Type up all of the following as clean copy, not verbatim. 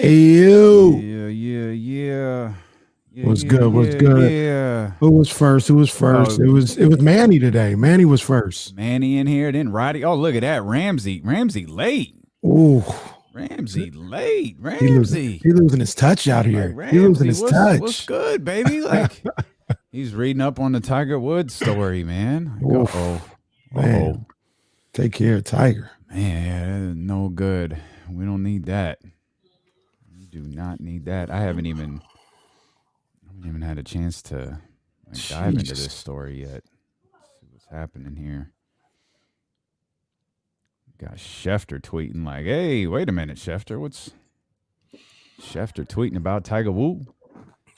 Ew. Yeah. What's good? What's good? Yeah. Who was first? Oh, It was Manny today. Manny was first. Manny in here, then Roddy. Oh, look at that. Ramsey late. Ooh. Ramsey late. He losing Ramsey. he losing his touch out Like here. He losing Ramsey, his what's touch. good, baby? Like he's reading up on the Tiger Woods story, man. Like, Oof. Man. Take care, Tiger. Man, that is no good. We don't need that. We do not need that. I haven't even had a chance to dive into this story yet. Let's see what's happening here. Got Schefter tweeting like, "Hey, wait a minute, Schefter. What's Schefter tweeting about Tiger Woo?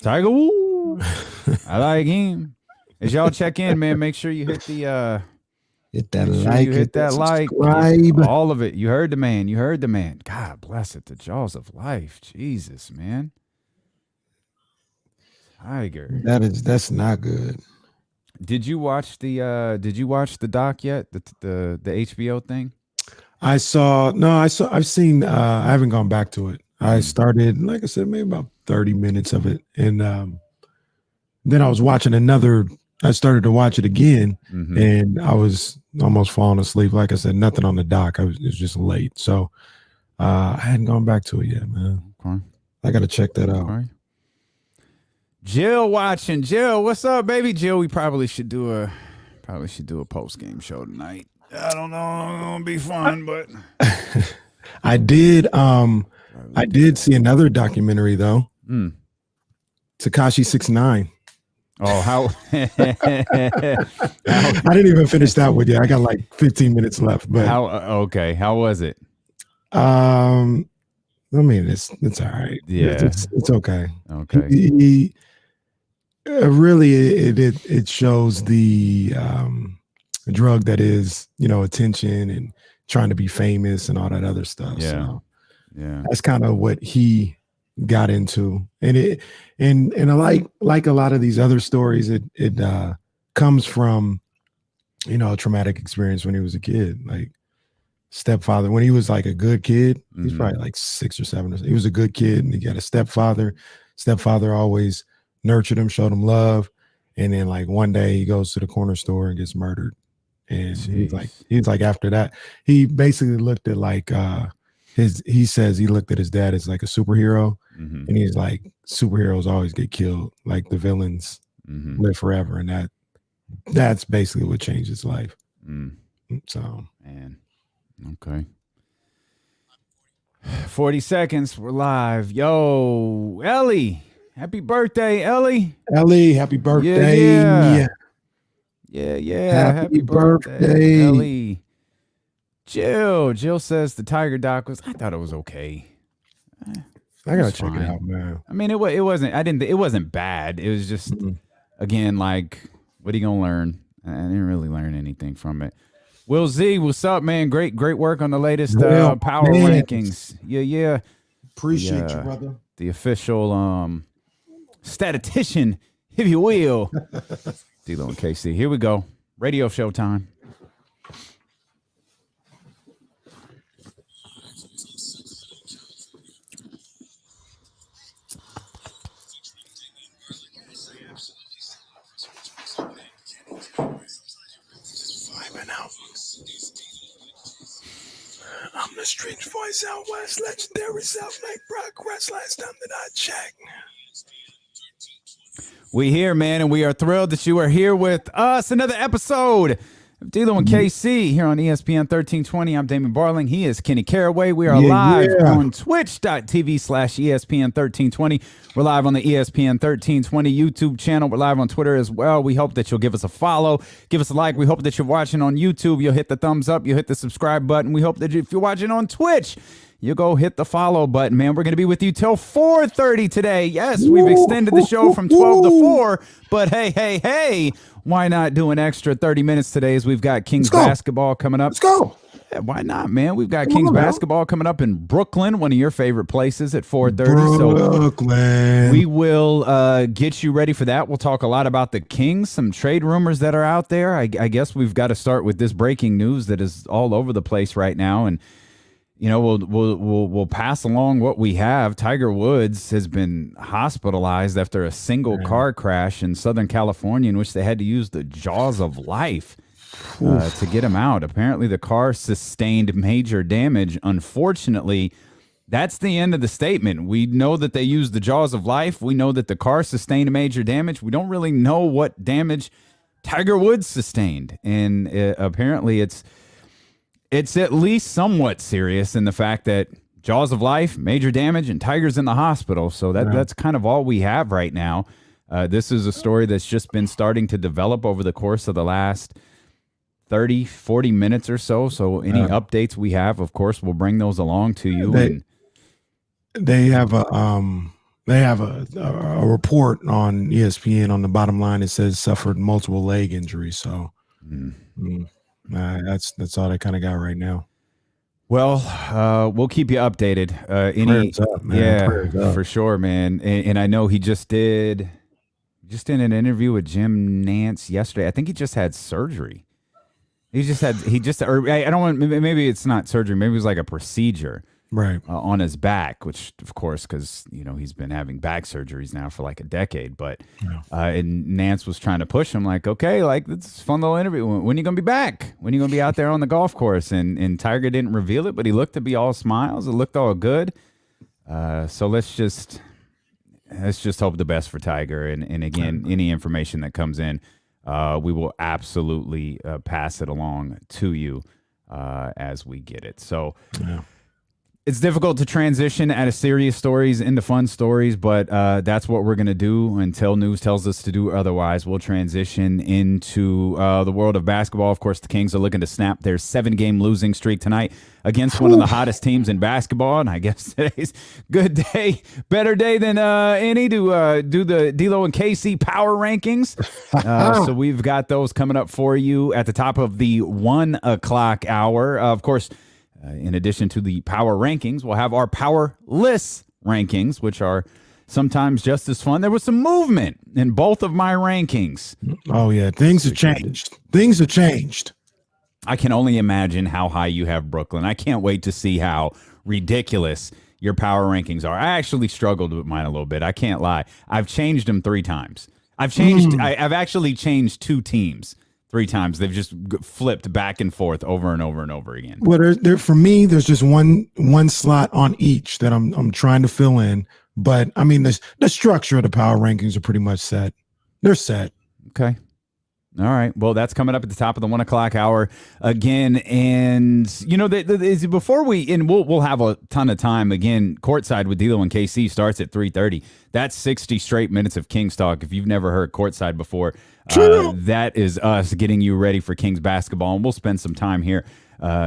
Tiger Woo. I like him. As y'all check in, man, make sure you hit the hit that hit that like, subscribe. All of it. You heard the man. God bless it. The jaws of life. Jesus, man. Tiger. That's not good. Did you watch the doc yet? The HBO thing? I've seen I haven't gone back to it. I started, like I said, maybe about 30 minutes of it. And then I was watching I started to watch it again, and I was almost falling asleep. Like I said, nothing on the doc. It was just late. So I hadn't gone back to it yet, man. Okay. I got to check that out. Okay. Jill watching. Jill, what's up, baby? Jill, we probably should do a post-game show tonight. I don't know. It's gonna be fun, but I did see another documentary though. Tekashi 6ix9ine. Oh, how I didn't even finish that with you. I got like 15 minutes left. But okay. How was it? I mean, it's all right. Yeah, it's okay. Okay. He really it shows the drug that is, attention and trying to be famous and all that other stuff. Yeah. So yeah. that's kind of what he got into. And I like a lot of these other stories, it comes from, a traumatic experience when he was a kid. Like stepfather, when he was like a good kid, he's probably like 6 or 7. He was a good kid and he got a stepfather. Stepfather always nurtured him, showed him love. And then like one day he goes to the corner store and gets murdered. And he's like, after that, he basically looked at like, he says he looked at his dad as like a superhero. And he's like, superheroes always get killed. Like the villains live forever. And that's basically what changed his life. So, man. Okay. 40 seconds. We're live. Yo, Ellie. Happy birthday, Ellie. Ellie, happy birthday. Yeah. Happy birthday, Ellie. Jill says the Tiger doc I thought it was okay. I gotta check it out, man. I mean, it wasn't. It wasn't bad. It was just, again, like, what are you gonna learn? I didn't really learn anything from it. Will Z, what's up, man? Great work on the latest power rankings. Yeah. Appreciate you, brother. The official statistician, if you will. D-Lo and KC. Here we go. Radio show time. I'm the Street Voice out west, legendary South Lake Progress. Last time that I checked. We here, man, and we are thrilled that you are here with us. Another episode of D-Lo and KC here on ESPN 1320. I'm Damon Barling. He is Kenny Caraway. We are live on twitch.tv/ESPN 1320. We're live on the ESPN 1320 YouTube channel. We're live on Twitter as well. We hope that you'll give us a follow, give us a like. We hope that you're watching on YouTube. You'll hit the thumbs up. You'll hit the subscribe button. We hope that if you're watching on Twitch, you go hit the follow button, man. We're going to be with you till 4:30 today. Yes, we've extended the show from 12 to 4, but hey, why not do an extra 30 minutes today as we've got Kings basketball coming up? Let's go. Yeah, why not, man? We've got Kings basketball coming up in Brooklyn, one of your favorite places, at 4:30. Brooklyn. So we will get you ready for that. We'll talk a lot about the Kings, some trade rumors that are out there. I guess we've got to start with this breaking news that is all over the place right now, and we'll pass along what we have. Tiger Woods has been hospitalized after a single car crash in Southern California in which they had to use the jaws of life to get him out. Apparently, the car sustained major damage. Unfortunately, that's the end of the statement. We know that they used the jaws of life. We know that the car sustained major damage. We don't really know what damage Tiger Woods sustained, and apparently it's at least somewhat serious in the fact that jaws of life, major damage, and Tiger's in the hospital. So that's kind of all we have right now. This is a story that's just been starting to develop over the course of the last 30, 40 minutes or so. So any updates we have, of course, we'll bring those along to you. They have a report on ESPN on the bottom line. It says suffered multiple leg injuries. So that's all they kind of got right now. Well, we'll keep you updated. Prayers up, man. Prayers up. For sure, man. And I know he just did an interview with Jim Nance yesterday. I think he just had surgery. Maybe it's not surgery. Maybe it was like a procedure. Right. On his back, which of course, because he's been having back surgeries now for like a decade. But and Nance was trying to push him, like, okay, like it's a fun little interview. When are you gonna be back? When are you gonna be out there on the golf course? And Tiger didn't reveal it, but he looked to be all smiles. It looked all good. So let's just hope the best for Tiger. And again, any information that comes in, we will absolutely pass it along to you as we get it. So. Yeah. It's difficult to transition out of serious stories into fun stories, but that's what we're going to do until news tells us to do otherwise. We'll transition into the world of basketball. Of course, the Kings are looking to snap their 7-game losing streak tonight against one of the hottest teams in basketball, and I guess today's good day, better day than any to do the D-Lo and KC power rankings. So we've got those coming up for you at the top of the 1 o'clock hour. Of course, in addition to the power rankings, we'll have our powerless rankings, which are sometimes just as fun. There was some movement in both of my rankings. Oh, yeah. Things have changed. Things have changed. I can only imagine how high you have Brooklyn. I can't wait to see how ridiculous your power rankings are. I actually struggled with mine a little bit. I can't lie. I've changed them 3 times. I've actually changed 2 teams. 3 times. They've just flipped back and forth over and over and over again. Well, there for me, there's just one slot on each that I'm trying to fill in. But I mean, the structure of the power rankings are pretty much set. They're set. Okay. All right. Well, that's coming up at the top of the 1 o'clock hour again. And before we'll have a ton of time again. Courtside with D-Lo and KC starts at 3:30. That's 60 straight minutes of Kings talk. If you've never heard Courtside before, that is us getting you ready for Kings basketball. And we'll spend some time here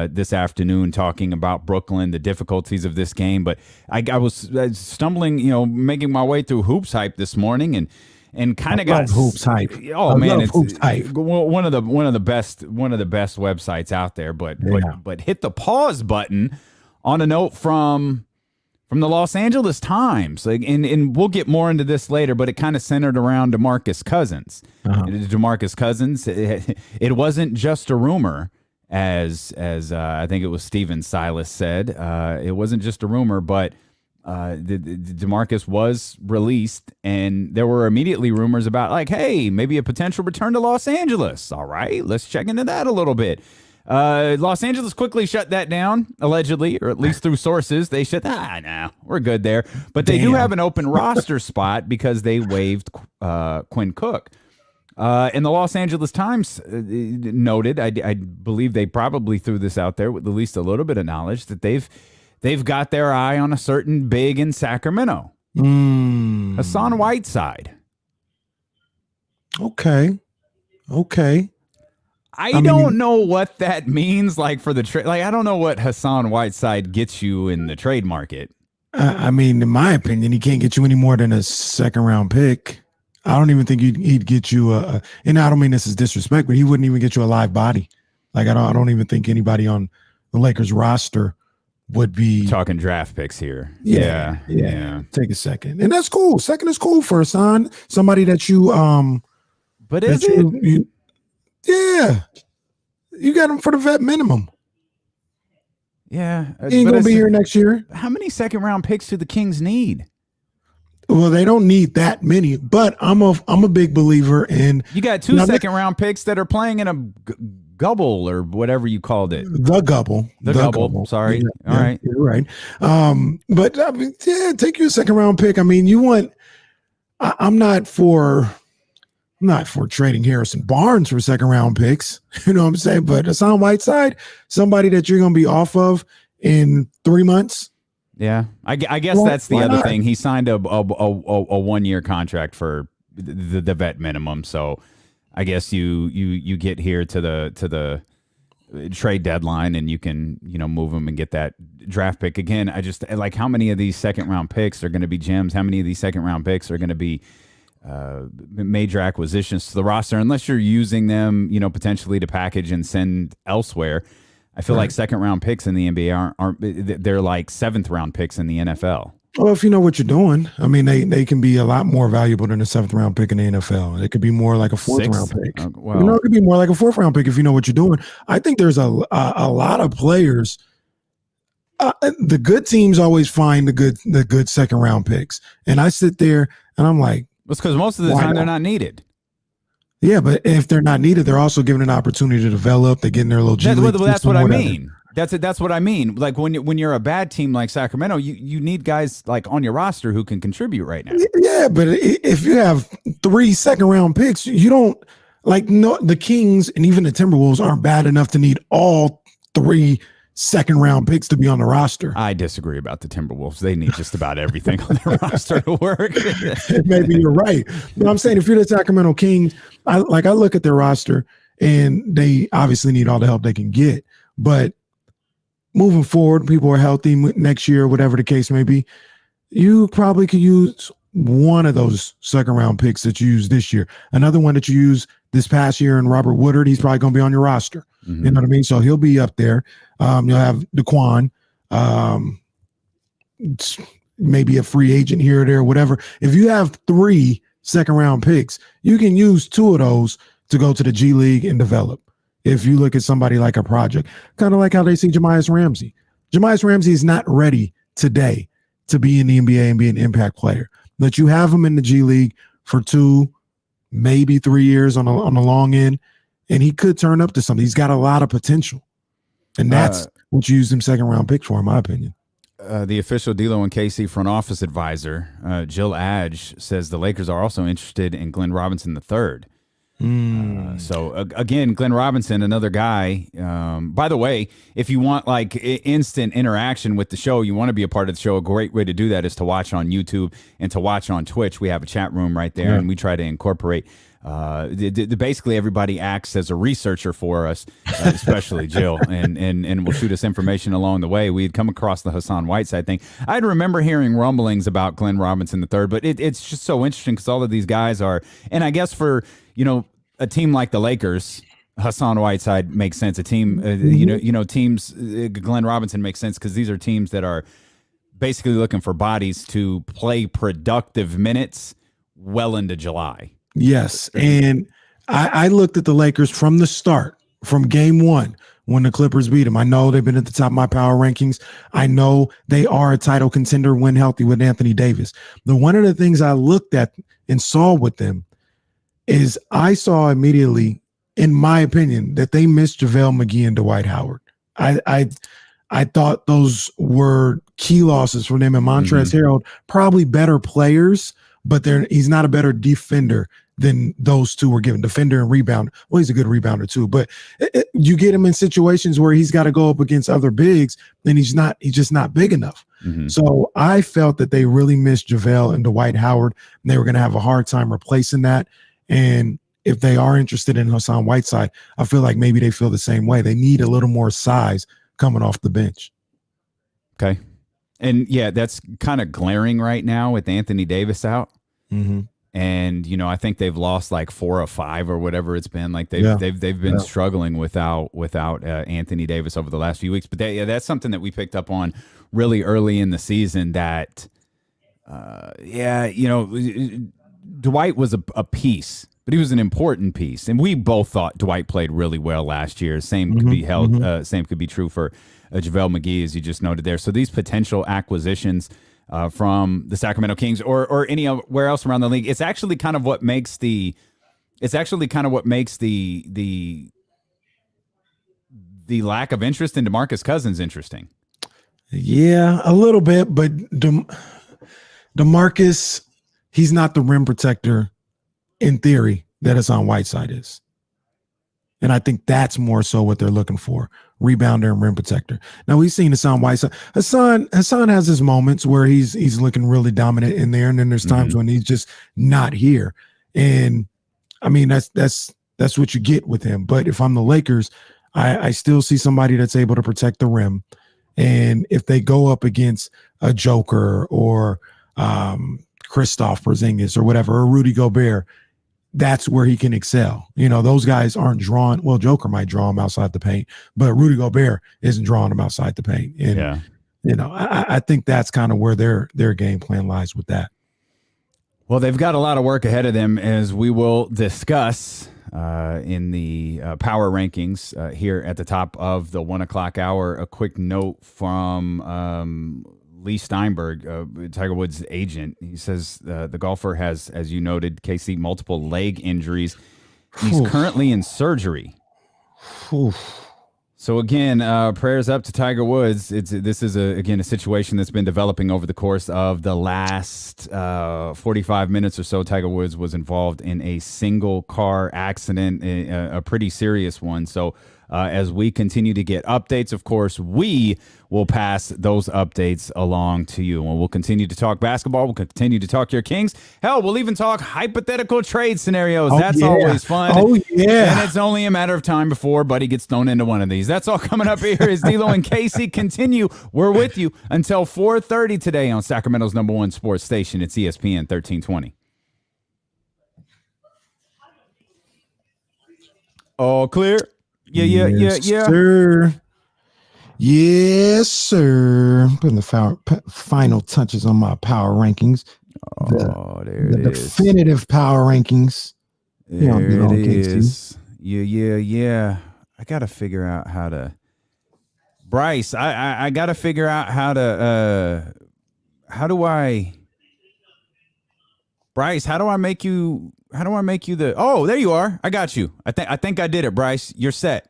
this afternoon talking about Brooklyn, the difficulties of this game. But I was stumbling, making my way through Hoops Hype this morning and kind of got Hoops Hype. Oh man, it's Hoops Hype. one of the best websites out there. But hit the pause button on a note from the Los Angeles Times, and we'll get more into this later. But it kind of centered around DeMarcus Cousins. DeMarcus Cousins. It wasn't just a rumor, as I think it was Steven Silas said. It wasn't just a rumor, but. DeMarcus was released, and there were immediately rumors about, like, hey, maybe a potential return to Los Angeles. All right, let's check into that a little bit. Los Angeles quickly shut that down, allegedly, or at least through sources. They said, no, we're good there. But they do have an open roster spot because they waived Quinn Cook. And the Los Angeles Times noted, I believe they probably threw this out there with at least a little bit of knowledge, that they've got their eye on a certain big in Sacramento. Hassan Whiteside. Okay. I don't know what that means, like, for the trade. Like, I don't know what Hassan Whiteside gets you in the trade market. I mean, in my opinion, he can't get you any more than a 2nd-round pick. I don't even think he'd get you and I don't mean this is disrespect, but he wouldn't even get you a live body. Like, I don't even think anybody on the Lakers roster would be talking draft picks here. Yeah. Take a second, and that's cool. Second is cool for Hassan, somebody that you But is it? You got him for the vet minimum. Yeah. He ain't gonna be here next year. How many second-round picks do the Kings need? Well, they don't need that many, but I'm a big believer in. You got two second-round picks that are playing in a gubble or whatever you called it. The gubble. Sorry. Yeah, all right. You're right. But I mean, take your second-round pick. I mean, you want. I'm not for trading Harrison Barnes for second-round picks. You know what I'm saying? But Hassan Whiteside, somebody that you're going to be off of in 3 months. Yeah, I guess that's the other thing. He signed a 1-year contract for the vet minimum. So I guess you get here to the trade deadline and you can move him and get that draft pick again. I just like how many of these second-round picks are going to be gems? How many of these second-round picks are going to be major acquisitions to the roster, unless you're using them, potentially to package and send elsewhere. I feel like second-round picks in the NBA aren't they're like seventh-round picks in the NFL. Well, if you know what you're doing, I mean, they can be a lot more valuable than a seventh-round pick in the NFL. It could be more like a fourth-round pick. It could be more like a fourth-round pick if you know what you're doing. I think there's a lot of players. The good teams always find the good second-round picks, and I sit there and I'm like, it's because most of the time they're not needed. Yeah, but if they're not needed, they're also given an opportunity to develop. They get in their little G League. That's what I mean. That's what I mean. Like when you're a bad team like Sacramento, you need guys like on your roster who can contribute right now. Yeah, but if you have 3 second-round picks, you don't the Kings and even the Timberwolves aren't bad enough to need all 3 second-round picks to be on the roster. I disagree about the Timberwolves. They need just about everything on their roster to work. Maybe you're right. But I'm saying if you're the Sacramento Kings, I look at their roster and they obviously need all the help they can get. But moving forward, people are healthy next year, whatever the case may be. You probably could use one of those second-round picks that you used this year. Another one that you used this past year in Robert Woodard, he's probably going to be on your roster. Mm-hmm. You know what I mean? So he'll be up there. You'll have DeQuan, maybe a free agent here or there, whatever. If you have 3 second-round picks, you can use 2 of those to go to the G League and develop. If you look at somebody like a project, kind of like how they see Jamias Ramsey. Jamias Ramsey is not ready today to be in the NBA and be an impact player. But you have him in the G League for 2, maybe 3 years on the long end, and he could turn up to something. He's got a lot of potential. And that's what you use them second-round picks for, in my opinion. The official D'Lo and KC front office advisor, Jill Adge, says the Lakers are also interested in Glenn Robinson III. So again, Glenn Robinson, another guy. By the way, if you want like instant interaction with the show, you want to be a part of the show, a great way to do that is to watch on YouTube and to watch on Twitch. We have a chat room right there, and we try to incorporate. Basically, everybody acts as a researcher for us, especially Jill, and will shoot us information along the way. We had come across the Hassan Whiteside thing. I'd remember hearing rumblings about Glenn Robinson III, but it's just so interesting because all of these guys are, and I guess for a team like the Lakers, Hassan Whiteside makes sense. A team, teams, Glenn Robinson makes sense because these are teams that are basically looking for bodies to play productive minutes well into July. Yes, and I looked at the Lakers from the start, from game 1, when the Clippers beat them. I know they've been at the top of my power rankings. I know they are a title contender when healthy with Anthony Davis. One of the things I looked at and saw with them is I saw immediately, in my opinion, that they missed JaVale McGee and Dwight Howard. I thought those were key losses for them. And Montrezl Harrell, probably better players, but he's not a better defender than those two were given, defender and rebounder. Well, he's a good rebounder too, but you get him in situations where he's got to go up against other bigs, and he's just not big enough. So I felt that they really missed JaVale and Dwight Howard, and they were going to have a hard time replacing that. And if they are interested in Hassan Whiteside, I feel like maybe they feel the same way. They need a little more size coming off the bench. Okay. And yeah, that's kind of glaring right now with Anthony Davis out. And I think they've lost like 4 or 5 or whatever it's been. Like they've been struggling without Anthony Davis over the last few weeks. But that's something that we picked up on really early in the season. That Dwight was a piece but he was an important piece. And we both thought Dwight played really well last year. Same could be held. Same could be true for JaVale McGee, as you just noted there. So these potential acquisitions from the Sacramento Kings or anywhere else around the league, it's actually kind of what makes the lack of interest in DeMarcus Cousins interesting. Yeah, a little bit, but DeMarcus, he's not the rim protector in theory that Hassan Whiteside is. And I think that's more so what they're looking for, rebounder and rim protector. Now, we've seen Hassan Whiteside. Hassan has his moments where he's looking really dominant in there, and then there's times when he's just not here. And I mean, that's what you get with him. But if I'm the Lakers, I still see somebody that's able to protect the rim. And if they go up against a Joker or Kristaps Porzingis or whatever, or Rudy Gobert, that's where he can excel. You know, those guys aren't drawn. Well, Joker might draw him outside the paint, but Rudy Gobert isn't drawing him outside the paint. And, you know, I think that's kind of where their game plan lies with that. Well, they've got a lot of work ahead of them, as we will discuss in the power rankings here at the top of the 1 o'clock hour. A quick note from Lee Steinberg, Tiger Woods' agent. He says the golfer has, as you noted, KC, multiple leg injuries. He's currently in surgery. So again, prayers up to Tiger Woods. This is a situation that's been developing over the course of the last 45 minutes or so. Tiger Woods was involved in a single car accident, a pretty serious one. So as we continue to get updates, of course, we will pass those updates along to you. And we'll continue to talk basketball. We'll continue to talk your Kings. Hell, we'll even talk hypothetical trade scenarios. That's always fun. Oh, yeah. And it's only a matter of time before Buddy gets thrown into one of these. That's all coming up here as D'Lo and Casey continue. We're with you until 4:30 today on Sacramento's #1 sports station. It's ESPN 1320. All clear? Yeah. Sir. Yes, sir. Putting the final touches on my power rankings. The definitive power rankings. There it is. Yeah. I got to figure out how to. Bryce, I got to figure out how to. Bryce, how do I make you the? Oh, there you are. I got you. I think I did it, Bryce. You're set.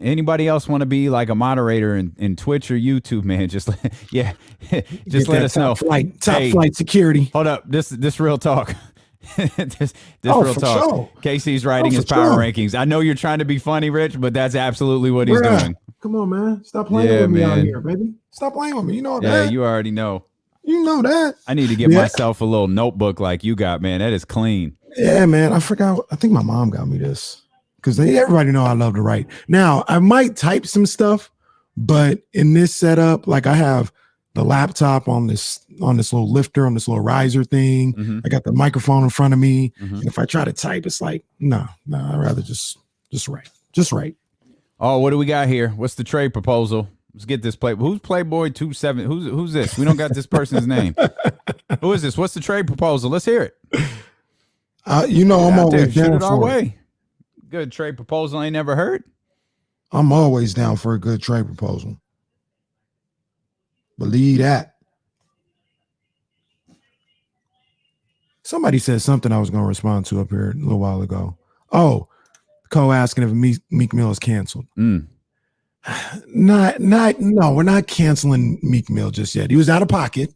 Anybody else want to be like a moderator in Twitch or YouTube, man? Just let us know. Top flight security. Hold up. This real talk. this real talk. Sure. Casey's writing his power rankings. I know you're trying to be funny, Rich, but that's absolutely what he's doing. Come on, man. Stop playing with me out here, baby. Stop playing with me. You know that. Yeah, you already know. You know that. I need to get myself a little notebook like you got, man. That is clean. Yeah, man. I forgot. I think my mom got me this because everybody know I love to write. Now, I might type some stuff, but in this setup, like I have the laptop on this little lifter, on this little riser thing. Mm-hmm. I got the microphone in front of me. Mm-hmm. And if I try to type, it's like, no, I'd rather just write. Just write. Oh, what do we got here? What's the trade proposal? Let's get this play. Who's Playboy 27? Who's this? We don't got this person's name. Who is this? What's the trade proposal? Let's hear it. I'm always down for our way. Good trade proposal. I ain't never heard. I'm always down for a good trade proposal. Believe that. Somebody said something I was going to respond to up here a little while ago. Oh, Cole asking if Meek Mill is canceled. No, we're not canceling Meek Mill just yet. He was out of pocket.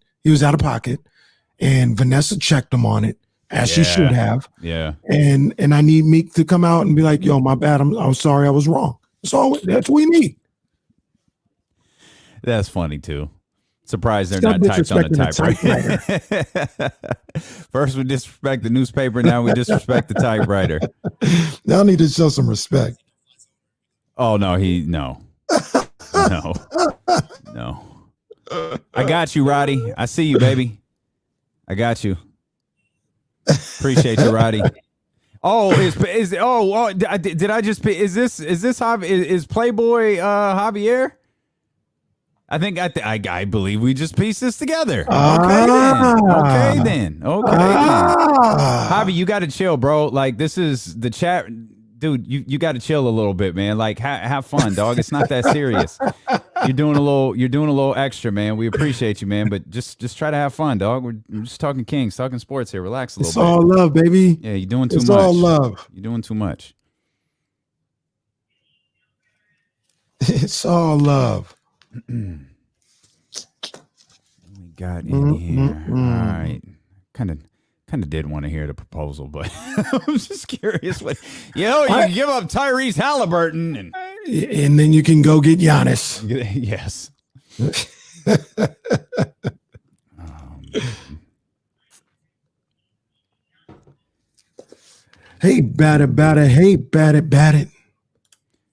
And Vanessa checked him on it, as she should have. Yeah. And I need Meek to come out and be like, yo, my bad. I'm sorry, I was wrong. That's what we need. That's funny too. Surprised they're not typed on a typewriter. First we disrespect the newspaper, now we disrespect the typewriter. Y'all need to show some respect. Oh no, no. I got you, Roddy. I see you, baby. I got you. Appreciate you, Roddy. Oh, did I just is this Playboy Javier? I believe we just pieced this together. Okay Ah. then. Javi, you got to chill, bro. Like, this is the chat. Dude, you got to chill a little bit, man. Like, have fun, dog. It's not that serious. You're doing a little extra, man. We appreciate you, man. But just try to have fun, dog. We're just talking Kings, talking sports here. Relax a little bit. It's all love, baby. Yeah, you're doing too much. It's all love. You're doing too much. It's all love. We got in here. All right. Kind of did want to hear the proposal, but I'm just curious what you give up Tyrese Halliburton and then you can go get Giannis. Yes. Hey, bat it. Hey, bat it.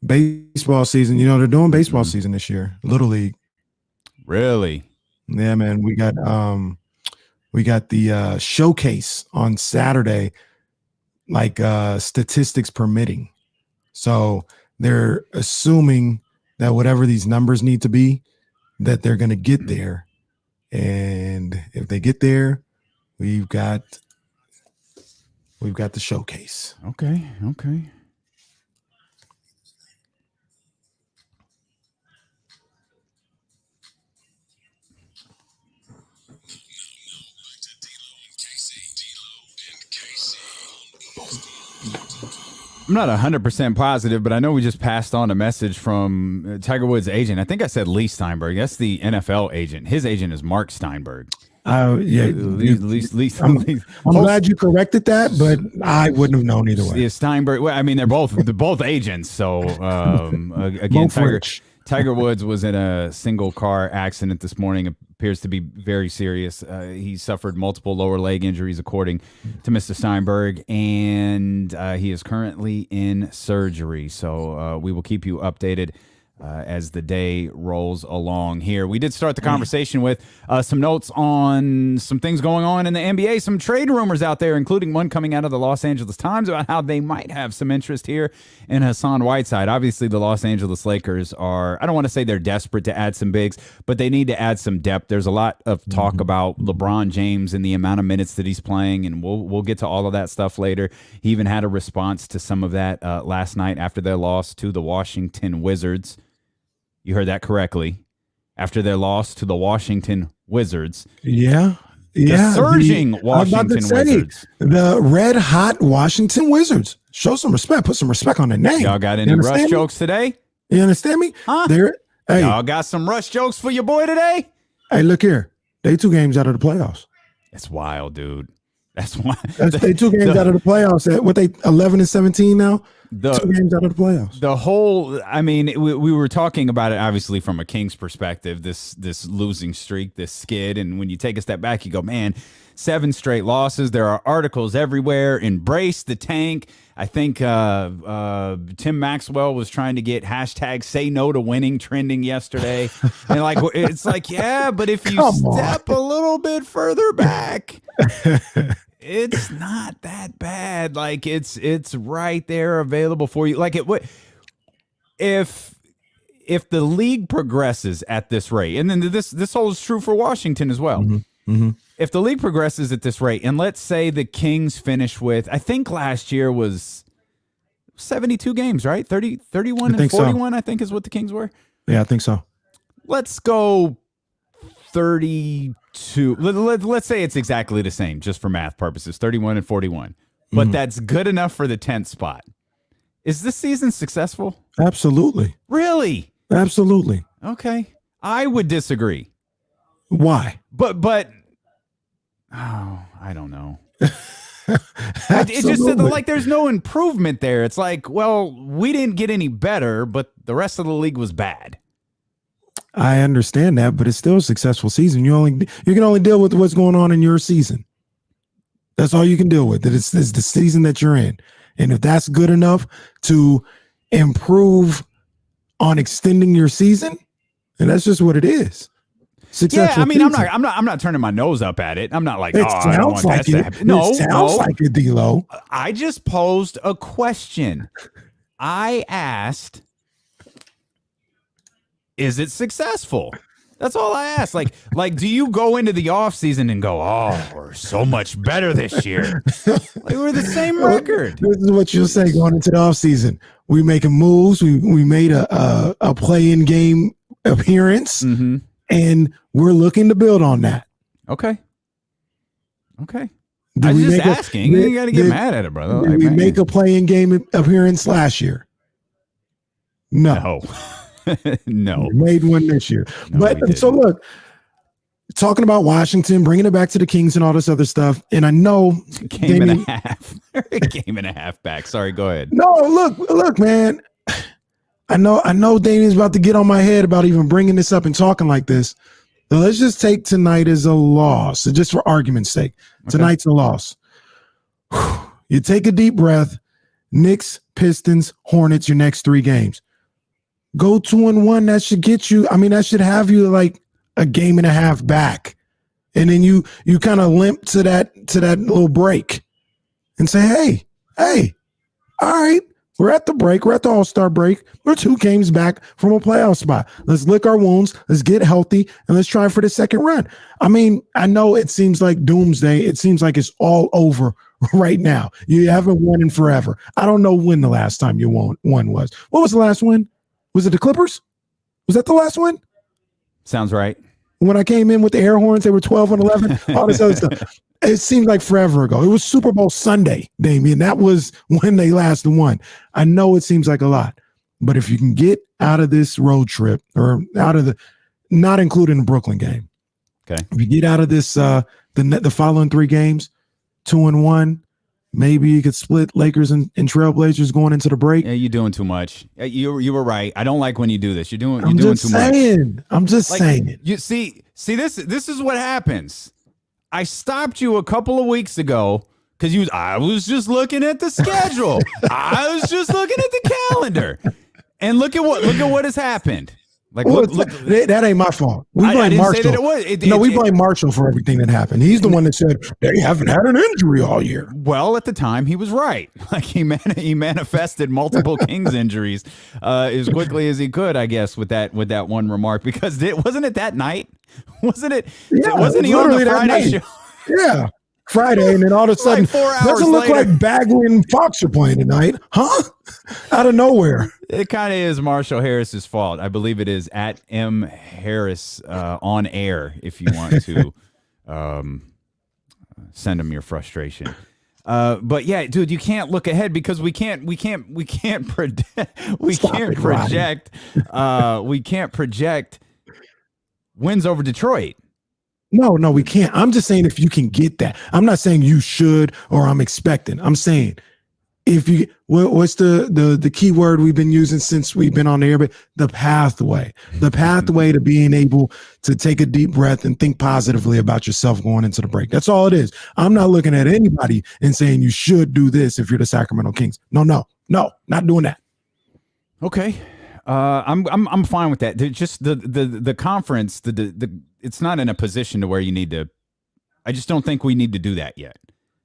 Baseball season. You know, they're doing baseball season this year. Little League. Really? Yeah, man. We got the showcase on Saturday, like statistics permitting. So they're assuming that whatever these numbers need to be, that they're going to get there. And if they get there, we've got the showcase. Okay. I'm not 100% positive, but I know we just passed on a message from Tiger Woods' agent. I think I said Lee Steinberg. That's the NFL agent. His agent is Mark Steinberg. Yeah, I'm glad you corrected that, but I wouldn't have known either way. Yeah, Steinberg. Well, I mean, they're both agents. So again, Tiger Woods was in a single car accident this morning. Appears to be very serious. He suffered multiple lower leg injuries, according to Mr. Steinberg, and he is currently in surgery. So we will keep you updated as the day rolls along here. We did start the conversation with some notes on some things going on in the NBA, some trade rumors out there, including one coming out of the Los Angeles Times about how they might have some interest here in Hassan Whiteside. Obviously, the Los Angeles Lakers are, I don't want to say they're desperate to add some bigs, but they need to add some depth. There's a lot of talk about LeBron James and the amount of minutes that he's playing, and we'll get to all of that stuff later. He even had a response to some of that last night after their loss to the Washington Wizards. You heard that correctly. After their loss to the Washington Wizards. Yeah. The surging Washington Wizards. The red hot Washington Wizards. Show some respect. Put some respect on their name. Y'all got any rush jokes today? You understand me? Huh? Hey, y'all got some rush jokes for your boy today? Hey, look here. They 2 games out of the playoffs. That's wild, dude. That's why they 2 games out of the playoffs. What they 11-17 now? 2 games out of the playoffs. The whole, I mean, we were talking about it obviously from a Kings perspective, this losing streak, this skid, and when you take a step back, you go, man, 7 straight losses. There are articles everywhere. Embrace the tank. I think Tim Maxwell was trying to get hashtag say no to winning trending yesterday. And like, it's like, yeah, but if you step a little bit further back, it's not that bad. Like it's right there available for you. Like if the league progresses at this rate, and then this holds true for Washington as well. Mm-hmm. If the league progresses at this rate, and let's say the Kings finish with, I think last year was 72 games, right? 31 and 41, so. I think is what the Kings were. Yeah, I think so. Let's go 32. Let's say it's exactly the same, just for math purposes, 31 and 41. But that's good enough for the 10th spot. Is this season successful? Absolutely. Really? Absolutely. Okay. I would disagree. Why? But I don't know. It's just like there's no improvement there. It's like, well, we didn't get any better, but the rest of the league was bad. I understand that, but it's still a successful season. You can only deal with what's going on in your season. That's all you can deal with. That it's the season that you're in, and if that's good enough to improve on extending your season, and that's just what it is. Yeah, I mean, season. I'm not turning my nose up at it. I'm not like, I don't want that to happen. No, it sounds like it, D-Lo. I just posed a question. I asked, is it successful? That's all I ask. Like, do you go into the offseason and go, oh, we're so much better this year? Like, we're the same record. This is what you'll say going into the offseason. We making moves. We made a play-in game appearance, and we're looking to build on that. Okay. I'm just asking. You got to get mad at it, brother. Did we make a play-in game appearance last year? No. No. We made one this year. No, but so look, talking about Washington, bringing it back to the Kings and all this other stuff, and I know game and a half. Game and a half back. Sorry, go ahead. No, look, man. I know Damien's about to get on my head about even bringing this up and talking like this. So let's just take tonight as a loss. So just for argument's sake, tonight's a loss. You take a deep breath. Knicks, Pistons, Hornets, your next 3 games. Go 2-1. That should get you. I mean, that should have you like a game and a half back, and then you kind of limp to that little break, and say, hey, all right, we're at the break. We're at the All-Star break. We're 2 games back from a playoff spot. Let's lick our wounds. Let's get healthy, and let's try for the second run. I mean, I know it seems like doomsday. It seems like it's all over right now. You haven't won in forever. I don't know when the last time you won was. What was the last win? Was it the Clippers? Was that the last one? Sounds right. When I came in with the air horns, they were 12-11, all this other stuff. It seemed like forever ago. It was Super Bowl Sunday, Damien. That was when they last won. I know it seems like a lot, but if you can get out of this road trip or out of not including the Brooklyn game, okay. If you get out of this, the following 3 games, 2-1, maybe you could split Lakers and Trailblazers going into the break. Yeah, you're doing too much. You were right. I don't like when you do this. You're doing too much. I'm just saying. You see this is what happens. I stopped you a couple of weeks ago because I was just looking at the schedule. I was just looking at the calendar, and look at what has happened. Like, look, that ain't my fault. We blame Marshall. We blame Marshall for everything that happened. He's the one that said they haven't had an injury all year. Well, at the time, he was right. Like he manifested multiple Kings injuries as quickly as he could, I guess, with that one remark. Because wasn't it that night? Wasn't it? Yeah, wasn't he on the Friday show? Yeah. Friday, and then all of a sudden, 4 hours doesn't look later, like Bagley and Fox are playing tonight, huh? Out of nowhere. It kind of is Marshall Harris's fault. I believe it is at M Harris on air. If you want to send him your frustration. But yeah, dude, you can't look ahead because we can't project wins over Detroit. No, we can't. I'm just saying if you can get that. I'm not saying you should or I'm expecting. I'm saying if you, what's the key word we've been using since we've been on the air, but the pathway to being able to take a deep breath and think positively about yourself going into the break. That's all it is. I'm not looking at anybody and saying you should do this if you're the Sacramento Kings. No, not doing that. Okay. I'm fine with that. Just the conference, it's not in a position to where you need to. I just don't think we need to do that yet.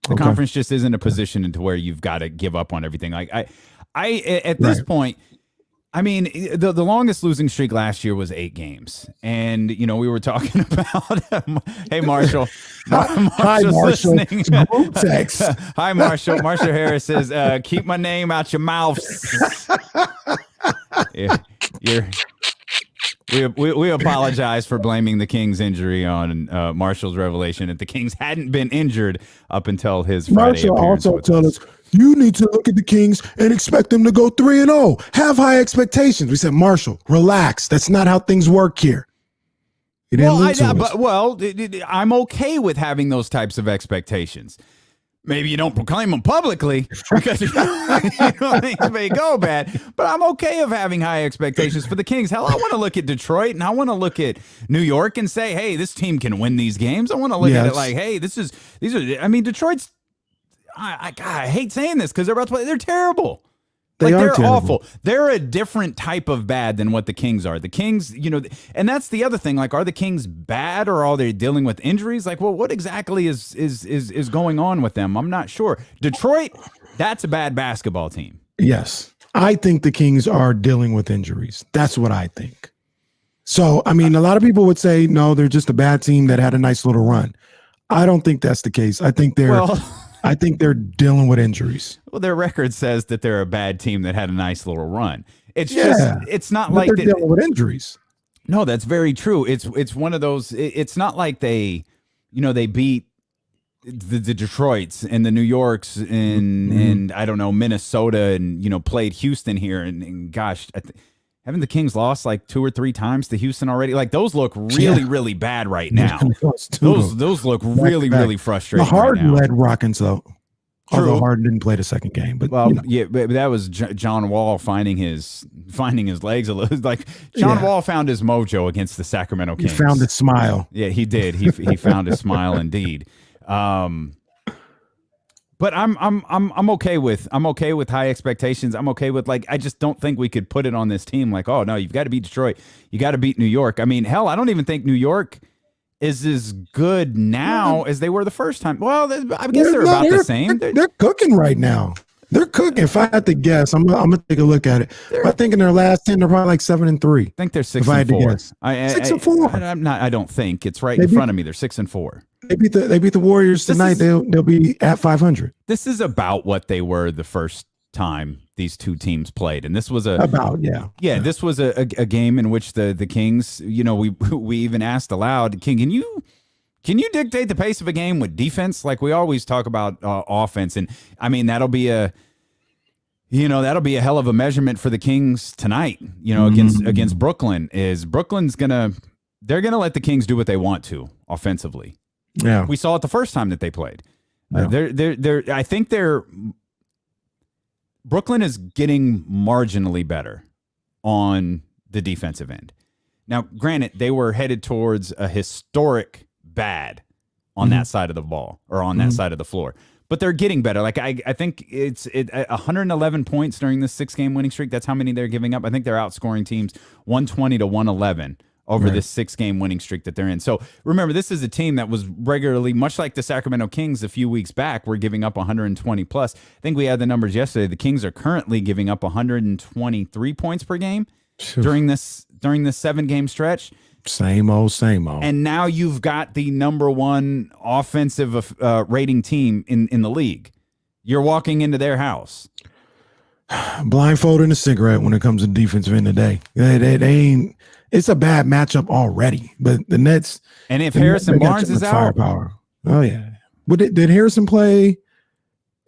The conference just isn't a position into where you've got to give up on everything. Like I at this point, I mean, the longest losing streak last year was 8 games, and we were talking about. Hey, Marshall. Hi, Marshall. Group text. Hi, Marshall. Marshall Harris says, "Keep my name out your mouth." We apologize for blaming the Kings injury on Marshall's revelation that the Kings hadn't been injured up until his Friday Marshall appearance also told us you need to look at the Kings and expect them to go 3-0. Have high expectations. We said, Marshall, relax. That's not how things work here. I'm okay with having those types of expectations. Maybe you don't proclaim them publicly because you don't think it may go bad, but I'm okay of having high expectations for the Kings. Hell, I want to look at Detroit and I want to look at New York and say, hey, this team can win these games. I want to look at it like, hey, Detroit's, I hate saying this because they're about to play. They're terrible. They're awful. They're a different type of bad than what the Kings are. The Kings, and that's the other thing. Like, are the Kings bad or are they dealing with injuries? Like, well, what exactly is going on with them? I'm not sure. Detroit, that's a bad basketball team. Yes. I think the Kings are dealing with injuries. That's what I think. So, I mean, a lot of people would say, no, they're just a bad team that had a nice little run. I don't think that's the case. I think they're dealing with injuries. Well, their record says that they're a bad team that had a nice little run. It's not like they're dealing with injuries. No, that's very true. It's one of those. It's not like they beat the Detroits and the New Yorks and I don't know, Minnesota and played Houston here and gosh. Haven't the Kings lost like 2 or 3 times to Houston already? Like those look really bad right now. Those look really frustrating. The Harden right led Rockets though. True. Although Harden didn't play the second game, but but that was John Wall finding his legs a little. Like John Wall found his mojo against the Sacramento Kings. He found his smile. Yeah, he did. He found his smile indeed. But I'm okay with high expectations. I'm okay with I just don't think we could put it on this team like, oh no, you've got to beat Detroit, you got to beat New York. I mean, hell, I don't even think New York is as good now as they were the first time. Well, I guess they're about the same. They're cooking right now. They're cooking. If I had to guess, I'm gonna take a look at it. I think in their last 10, they're probably like 7-3. I think they're 6-4. 6-4. I don't think it's right in front of me. They're 6-4. They beat the Warriors tonight. They'll be at 500. This is about what they were the first time these two teams played, and this was this was a game in which the Kings, we even asked aloud, can you dictate the pace of a game with defense? Like we always talk about offense, and I mean that'll be a hell of a measurement for the Kings tonight. Against Brooklyn. They're gonna let the Kings do what they want to offensively. Yeah, we saw it the first time that they played. I think Brooklyn is getting marginally better on the defensive end. Now, granted, they were headed towards a historic bad on that side of the ball or on that side of the floor, but they're getting better. Like I think it's 111 points during this 6-game winning streak. That's how many they're giving up. I think they're outscoring teams 120 to 111 over this 6-game winning streak that they're in. So remember, this is a team that was regularly, much like the Sacramento Kings a few weeks back, were giving up 120 plus. I think we had the numbers yesterday. The Kings are currently giving up 123 points per game during this 7-game stretch. Same old. And now you've got the number 1 offensive rating team in the league. You're walking into their house. Blindfolded and a cigarette when it comes to defensive end today. They ain't. It's a bad matchup already, but the Nets. And if Harrison Barnes is out, firepower. Oh yeah. Did Harrison play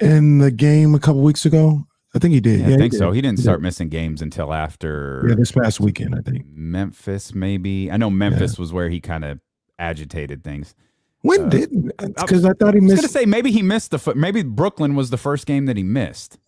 in the game a couple weeks ago? I think he did. Yeah, I think so. He didn't start missing games until after this past weekend, I think. Memphis, maybe. I know Memphis was where he kind of agitated things. When did? Because I thought he missed. I was going to say maybe he missed maybe Brooklyn was the first game that he missed.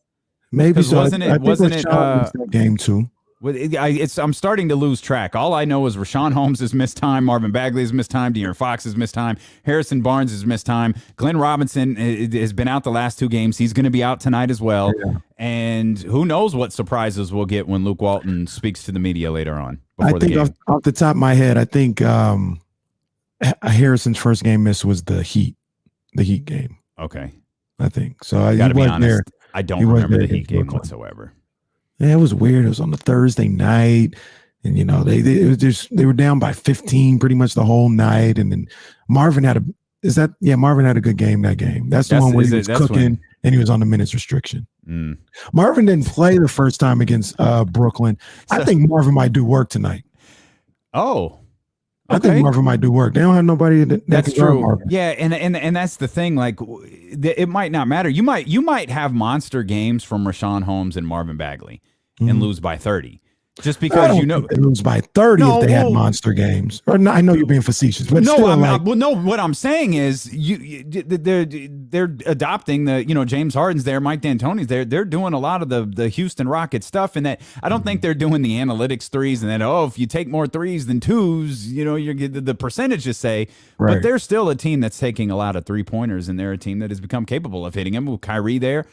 Maybe so. Wasn't it game 2? I'm starting to lose track. All I know is Rashawn Holmes has missed time, Marvin Bagley has missed time, De'Aaron Fox has missed time, Harrison Barnes has missed time, Glenn Robinson has been out the last 2 games. He's going to be out tonight as well. Yeah. And who knows what surprises we'll get when Luke Walton speaks to the media later on. I think off the top of my head, I think Harrison's first game miss was the Heat game. Okay. I think. So I got to be honest. I don't remember the Heat game whatsoever. Yeah, it was weird. It was on the Thursday night, and they were down by 15 pretty much the whole night. And then Marvin had a good game that game. That's the one where he was cooking and he was on the minutes restriction. Marvin didn't play the first time against Brooklyn. I think Marvin might do work tonight. Oh. I think Marvin might do work. They don't have nobody that's true. Yeah, and that's the thing. Like, it might not matter. You might have monster games from Rashawn Holmes and Marvin Bagley and lose by 30. Just because they lose by 30 if they had monster games. Or I know you're being facetious, but what I'm saying is they're adopting the James Harden's there, Mike D'Antoni's there. They're doing a lot of the Houston Rockets stuff, and that I don't think they're doing the analytics threes and then if you take more threes than twos, you're the percentages say. Right. But they're still a team that's taking a lot of 3-pointers, and they're a team that has become capable of hitting them with Kyrie there.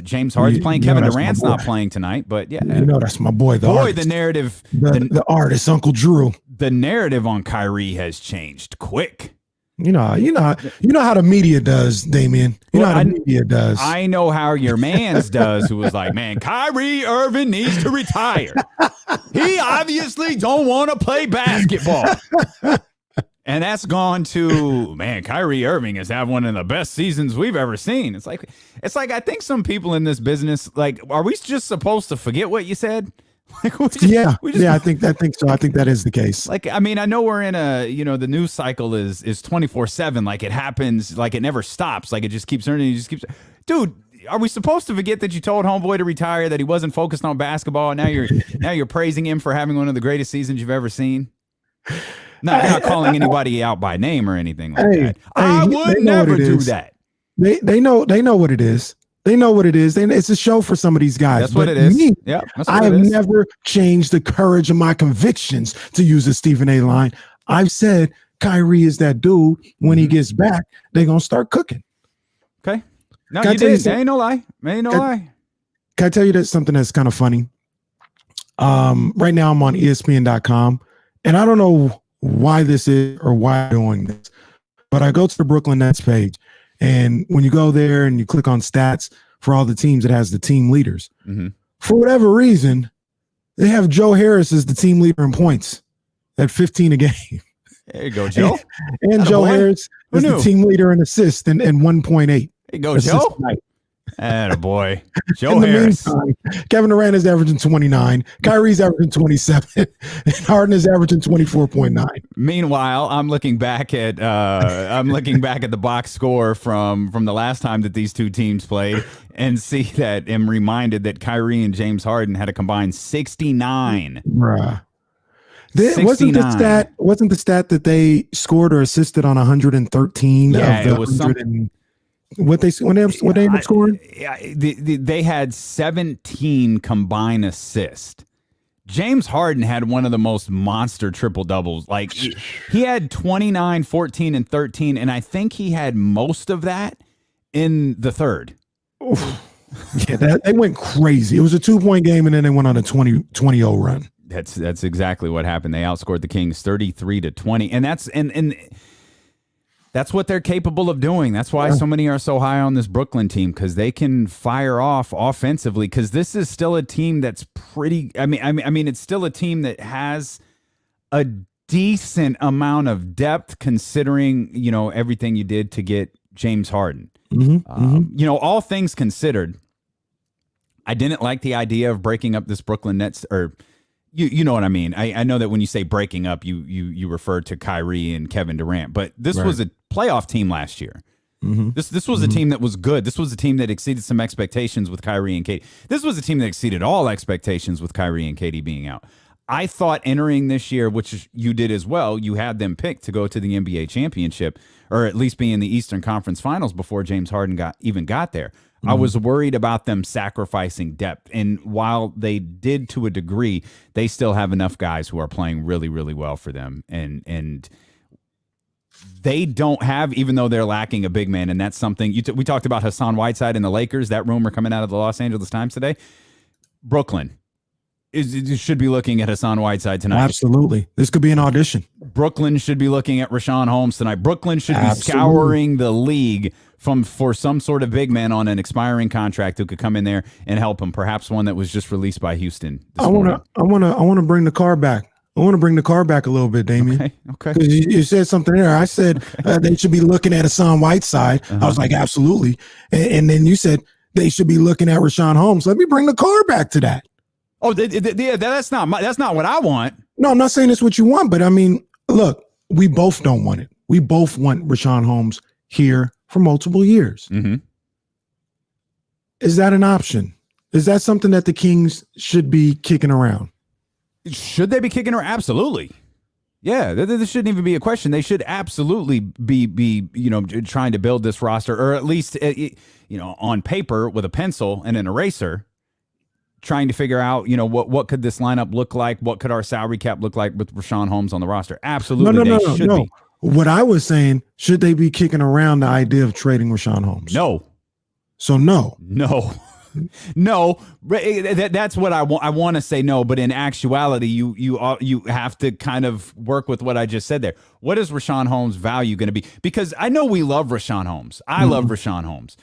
James Harden's playing. Kevin Durant's not playing tonight, but yeah. That's my boy. The narrative. The artist, Uncle Drew. The narrative on Kyrie has changed quick. You know how the media does, Damien. You know how the media does. I know how your man's does, who was like, man, Kyrie Irving needs to retire. He obviously don't want to play basketball. And that's gone to, man, Kyrie Irving has had one of the best seasons we've ever seen. It's like I think some people in this business, like, are we just supposed to forget what you said? Like, I think so. I think that is the case. Like, I mean, I know we're in the news cycle is 24/7. Like, it happens, like it never stops. Like, it just keeps turning. It just keeps. Dude, are we supposed to forget that you told homeboy to retire, that he wasn't focused on basketball, and now you're praising him for having one of the greatest seasons you've ever seen? Not calling anybody out by name or anything like that. I would never do that. They know what it is. They know what it is. It's a show for some of these guys. That's what it is. I have never changed the courage of my convictions, to use a Stephen A. line. I've said Kyrie is that dude. When he gets back, they're going to start cooking. Okay. No, you did. There ain't no lie. Ain't no lie. Can I tell you something that's kind of funny? Right now I'm on ESPN.com, and I don't know why this is or why I'm doing this, but I go to the Brooklyn Nets page. And when you go there and you click on stats for all the teams, it has the team leaders. Mm-hmm. For whatever reason, they have Joe Harris as the team leader in points at 15 a game. There you go, Joe. And Joe Harris is the team leader in assists and 1.8. There you go, Joe. Attaboy. Joe in the Harris. Meantime, Kevin Durant is averaging 29. Kyrie's averaging 27. And Harden is averaging 24.9. Meanwhile, I'm looking back at the box score from the last time that these two teams played, and see that I'm reminded that Kyrie and James Harden had a combined 69. Bruh. Wasn't the stat that they scored or assisted on 113? Yeah, of the it was something. What they ended up scoring? They had 17 combined assists. James Harden had one of the most monster triple doubles. Like, he had 29, 14, and 13, and I think he had most of that in the third. Yeah, they went crazy. It was a 2-point game, and then they went on a 20-0 run. That's exactly what happened. They outscored the Kings 33-20, and that's what they're capable of doing. That's why so many are so high on this Brooklyn team, because they can fire off offensively. Because this is still a team that's pretty. I mean, it's still a team that has a decent amount of depth, considering everything you did to get James Harden. Mm-hmm. All things considered, I didn't like the idea of breaking up this Brooklyn Nets, or you know what I mean. I know that when you say breaking up, you refer to Kyrie and Kevin Durant, but this was a playoff team last year. Mm-hmm. This was a team that was good. This was a team that exceeded some expectations with Kyrie and KD. This was a team that exceeded all expectations with Kyrie and KD being out. I thought entering this year, which you did as well, you had them picked to go to the NBA championship, or at least be in the Eastern Conference Finals before James Harden got there. Mm-hmm. I was worried about them sacrificing depth. And while they did to a degree, they still have enough guys who are playing really, really well for them. And they don't have, even though they're lacking a big man, and that's something we talked about Hassan Whiteside and the Lakers, that rumor coming out of the Los Angeles Times today. Brooklyn should be looking at Hassan Whiteside tonight. Absolutely. This could be an audition. Brooklyn should be looking at Rashawn Holmes tonight. Brooklyn should be scouring the league for some sort of big man on an expiring contract who could come in there and help him. Perhaps one that was just released by Houston. I want to bring the car back. I want to bring the car back a little bit, Damien. Okay. Because you said something there. I said they should be looking at Hassan Whiteside. I was like, absolutely. And then you said they should be looking at Rashawn Holmes. Let me bring the car back to that. Oh, that's not what I want. No, I'm not saying it's what you want, but I mean, look, we both don't want it. We both want Rashawn Holmes here for multiple years. Mm-hmm. Is that an option? Is that something that the Kings should be kicking around? Should they be kicking around? Absolutely. Yeah, there shouldn't even be a question. They should absolutely be trying to build this roster, or at least on paper with a pencil and an eraser, trying to figure out, what could this lineup look like? What could our salary cap look like with Rashawn Holmes on the roster? Absolutely, they should be. What I was saying, should they be kicking around the idea of trading Rashawn Holmes? No. So no. No. No, that's what I want. I want to say no, but in actuality, you have to kind of work with what I just said there. What is Richaun Holmes' value going to be? Because I know we love Richaun Holmes. I love Richaun Holmes.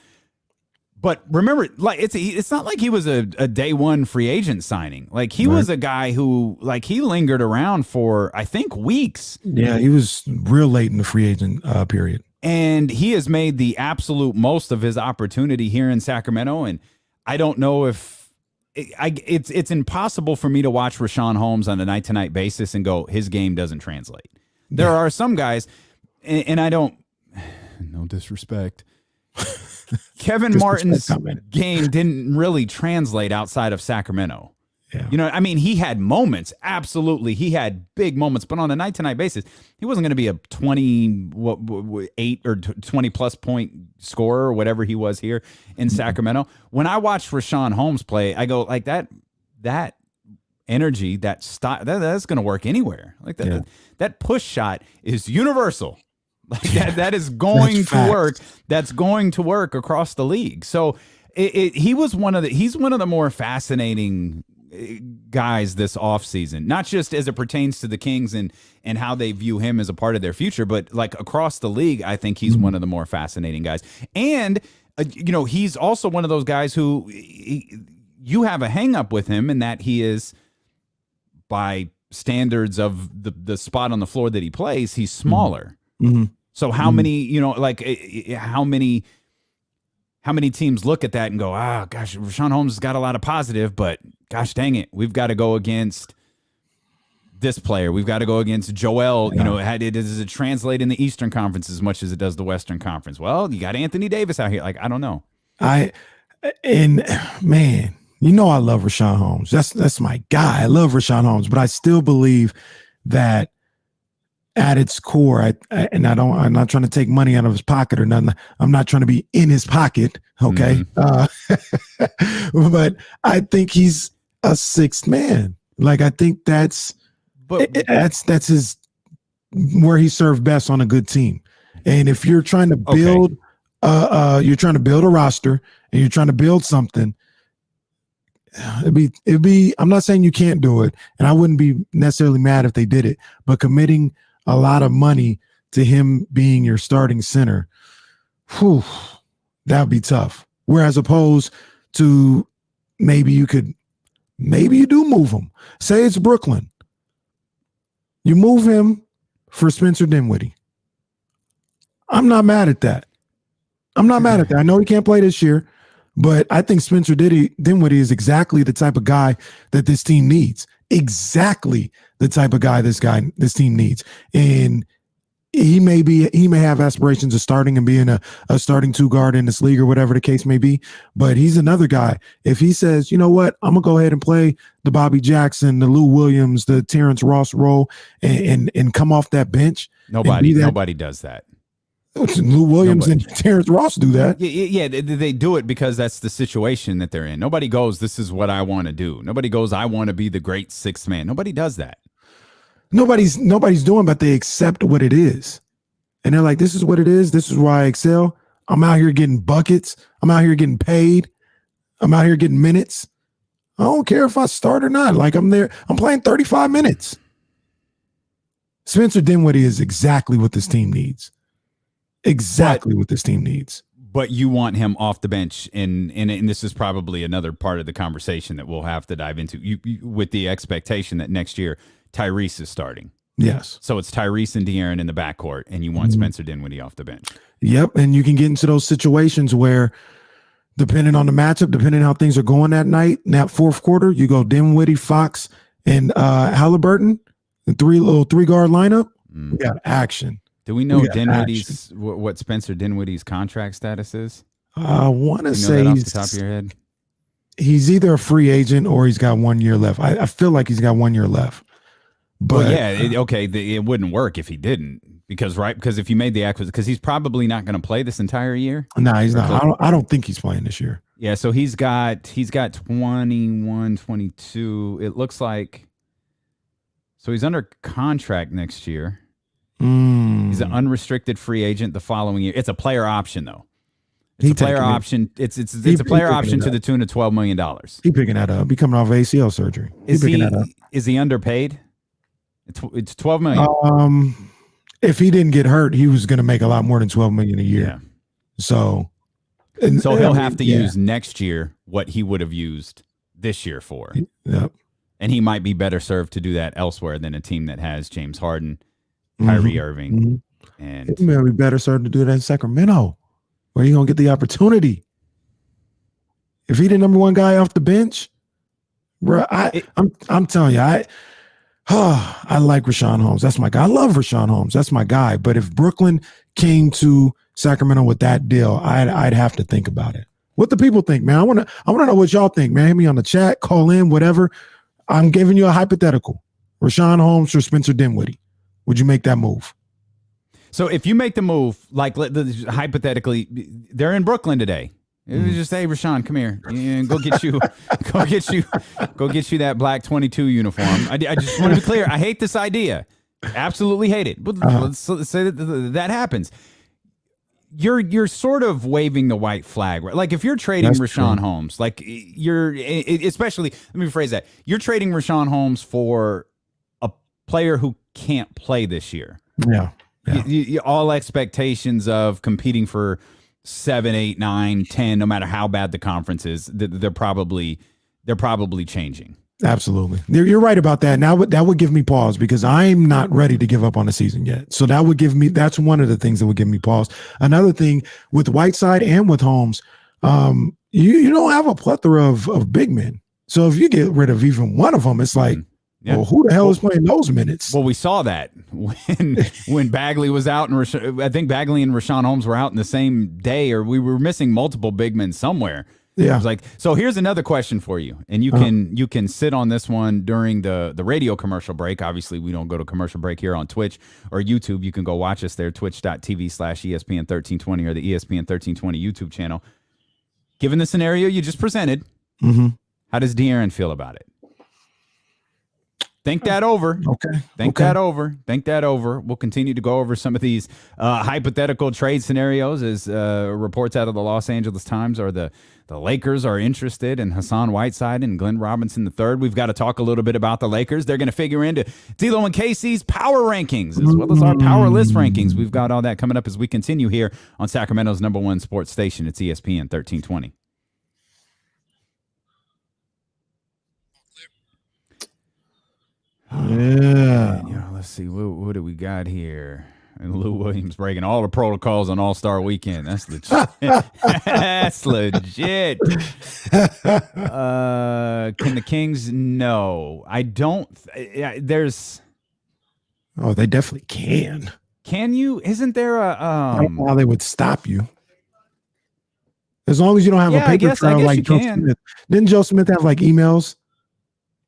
But remember, like it's not like he was a day one free agent signing. Like he was a guy who he lingered around for I think weeks. Yeah, he was real late in the free agent period. And he has made the absolute most of his opportunity here in Sacramento. And I don't know if it's impossible for me to watch Richaun Holmes on a night-to-night basis and go, his game doesn't translate. There are some guys, and I don't, no disrespect. Kevin Martin's game didn't really translate outside of Sacramento. Yeah. You know, I mean, he had moments. Absolutely. He had big moments. But on a night-to-night basis, he wasn't going to be a 28 or 20-plus point scorer or whatever he was here in Sacramento. When I watch Richaun Holmes play, I go, like, that energy, that style, that's going to work anywhere. Like that push shot is universal. Like that is going to work. That's going to work across the league. So he's one of the more fascinating guys this offseason, not just as it pertains to the Kings and how they view him as a part of their future, but like across the league, I think he's one of the more fascinating guys. And, he's also one of those guys who you have a hang up with him in that he is, by standards of the spot on the floor that he plays, he's smaller. Mm-hmm. So how many, how many teams look at that and go, gosh, Richaun Holmes has got a lot of positive, but gosh dang it, we've got to go against this player. We've got to go against Joel. Yeah. Does it translate in the Eastern Conference as much as it does the Western Conference? Well, you got Anthony Davis out here. Like, I don't know. Man, I love Richaun Holmes. That's my guy. I love Richaun Holmes, but I still believe that at its core, I'm not trying to take money out of his pocket or nothing. I'm not trying to be in his pocket. Okay. Mm-hmm. But I think he's a sixth man. Like, I think that's his, where he served best on a good team. And if you're trying to build, you're trying to build a roster and you're trying to build something, it'd be, I'm not saying you can't do it. And I wouldn't be necessarily mad if they did it, but committing a lot of money to him being your starting center, that would be tough. Whereas opposed to maybe you do move him. Say it's Brooklyn. You move him for Spencer Dinwiddie. I'm not mad at that. I know he can't play this year, but I think Spencer Dinwiddie is exactly the type of guy that this team needs. Exactly the type of guy this team needs. And he may have aspirations of starting and being a starting two guard in this league or whatever the case may be, but he's another guy. If he says, you know what, I'm gonna go ahead and play the Bobby Jackson, the Lou Williams, the Terrence Ross role and come off that bench. Nobody does that. Lou Williams and Terrence Ross do that. Yeah, they do it because that's the situation that they're in. Nobody goes, this is what I want to do. Nobody goes, I want to be the great sixth man. Nobody does that. Nobody's doing, but they accept what it is. And they're like, this is what it is. This is why I excel. I'm out here getting buckets. I'm out here getting paid. I'm out here getting minutes. I don't care if I start or not. Like, I'm there. I'm playing 35 minutes. Spencer Dinwiddie is exactly what this team needs. But you want him off the bench, and this is probably another part of the conversation that we'll have to dive into. You with the expectation that next year Tyrese is starting. Yes. So it's Tyrese and De'Aaron in the backcourt, and you want Spencer Dinwiddie off the bench. Yep, and you can get into those situations where, depending on the matchup, depending on how things are going that night, in that fourth quarter, you go Dinwiddie, Fox, Fox, and Halliburton, the three-guard lineup. We got action. Do we know Dinwiddie's what Spencer Dinwiddie's contract status is? I want to say off the top of your head. He's either a free agent or he's got 1 year left. I feel like he's got 1 year left. But it wouldn't work if he didn't, because if you made the acquisition, because he's probably not going to play this entire year. No, he's not. I don't think he's playing this year. Yeah, so he's got 21, 22. It looks like. So he's under contract next year. He's an unrestricted free agent the following year. It's a player option, though. It's a player option. It's a player option to the tune of $12 million. He picking that up. He coming off ACL surgery. Is he underpaid? It's $12 million. If he didn't get hurt, he was going to make a lot more than $12 million a year. Yeah. So he'll have to use next year what he would have used this year for. Yep. And he might be better served to do that elsewhere than a team that has James Harden, Kyrie Irving, and he may be better served to do that in Sacramento, where he's gonna get the opportunity. If he the number one guy off the bench, bro, I'm telling you, I like Rashawn Holmes. That's my guy. I love Rashawn Holmes. That's my guy. But if Brooklyn came to Sacramento with that deal, I'd have to think about it. What the people think, man? I wanna know what y'all think, man. Hit me on the chat, call in, whatever. I'm giving you a hypothetical. Rashawn Holmes or Spencer Dinwiddie. Would you make that move? So if you make the move, like hypothetically, they're in Brooklyn today. It was just, hey, Rashawn, come here. Go get you that black 22 uniform. I just want to be clear. I hate this idea. Absolutely hate it. But let's say that happens. You're sort of waving the white flag, right? Like if you're trading Rashawn Holmes, like especially, let me rephrase that. You're trading Rashawn Holmes for a player who can't play this year. Yeah. All expectations of competing for 7, 8, 9, 10, no matter how bad the conference is, they're probably changing. Absolutely. You're right about that. Now that would give me pause because I'm not ready to give up on the season yet. So that's one of the things that would give me pause. Another thing with Whiteside and with Holmes, you don't have a plethora of big men. So if you get rid of even one of them, it's like, well, who the hell is playing those minutes? Well, we saw that when Bagley was out, and I think Bagley and Rashawn Holmes were out in the same day, or we were missing multiple big men somewhere. Yeah. I was like, so here's another question for you. And you can sit on this one during the radio commercial break. Obviously, we don't go to commercial break here on Twitch or YouTube. You can go watch us there, twitch.tv/ESPN1320 or the ESPN 1320 YouTube channel. Given the scenario you just presented, how does De'Aaron feel about it? Think that over. Okay. Think that over. We'll continue to go over some of these hypothetical trade scenarios as reports out of the Los Angeles Times are the Lakers are interested in Hassan Whiteside and Glenn Robinson III. We've got to talk a little bit about the Lakers. They're going to figure into D'Lo and KC's power rankings as well as our powerless rankings. We've got all that coming up as we continue here on Sacramento's #1 sports station. It's ESPN 1320. Yeah. Let's see. What do we got here? And Lou Williams breaking all the protocols on All-Star Weekend. That's legit. That's legit. Can the Kings? No, I don't. There's. Oh, they definitely can. Can you? Isn't there a? I don't know how they would stop you. As long as you don't have a paper trail like Joe Smith. Didn't Joe Smith have like emails?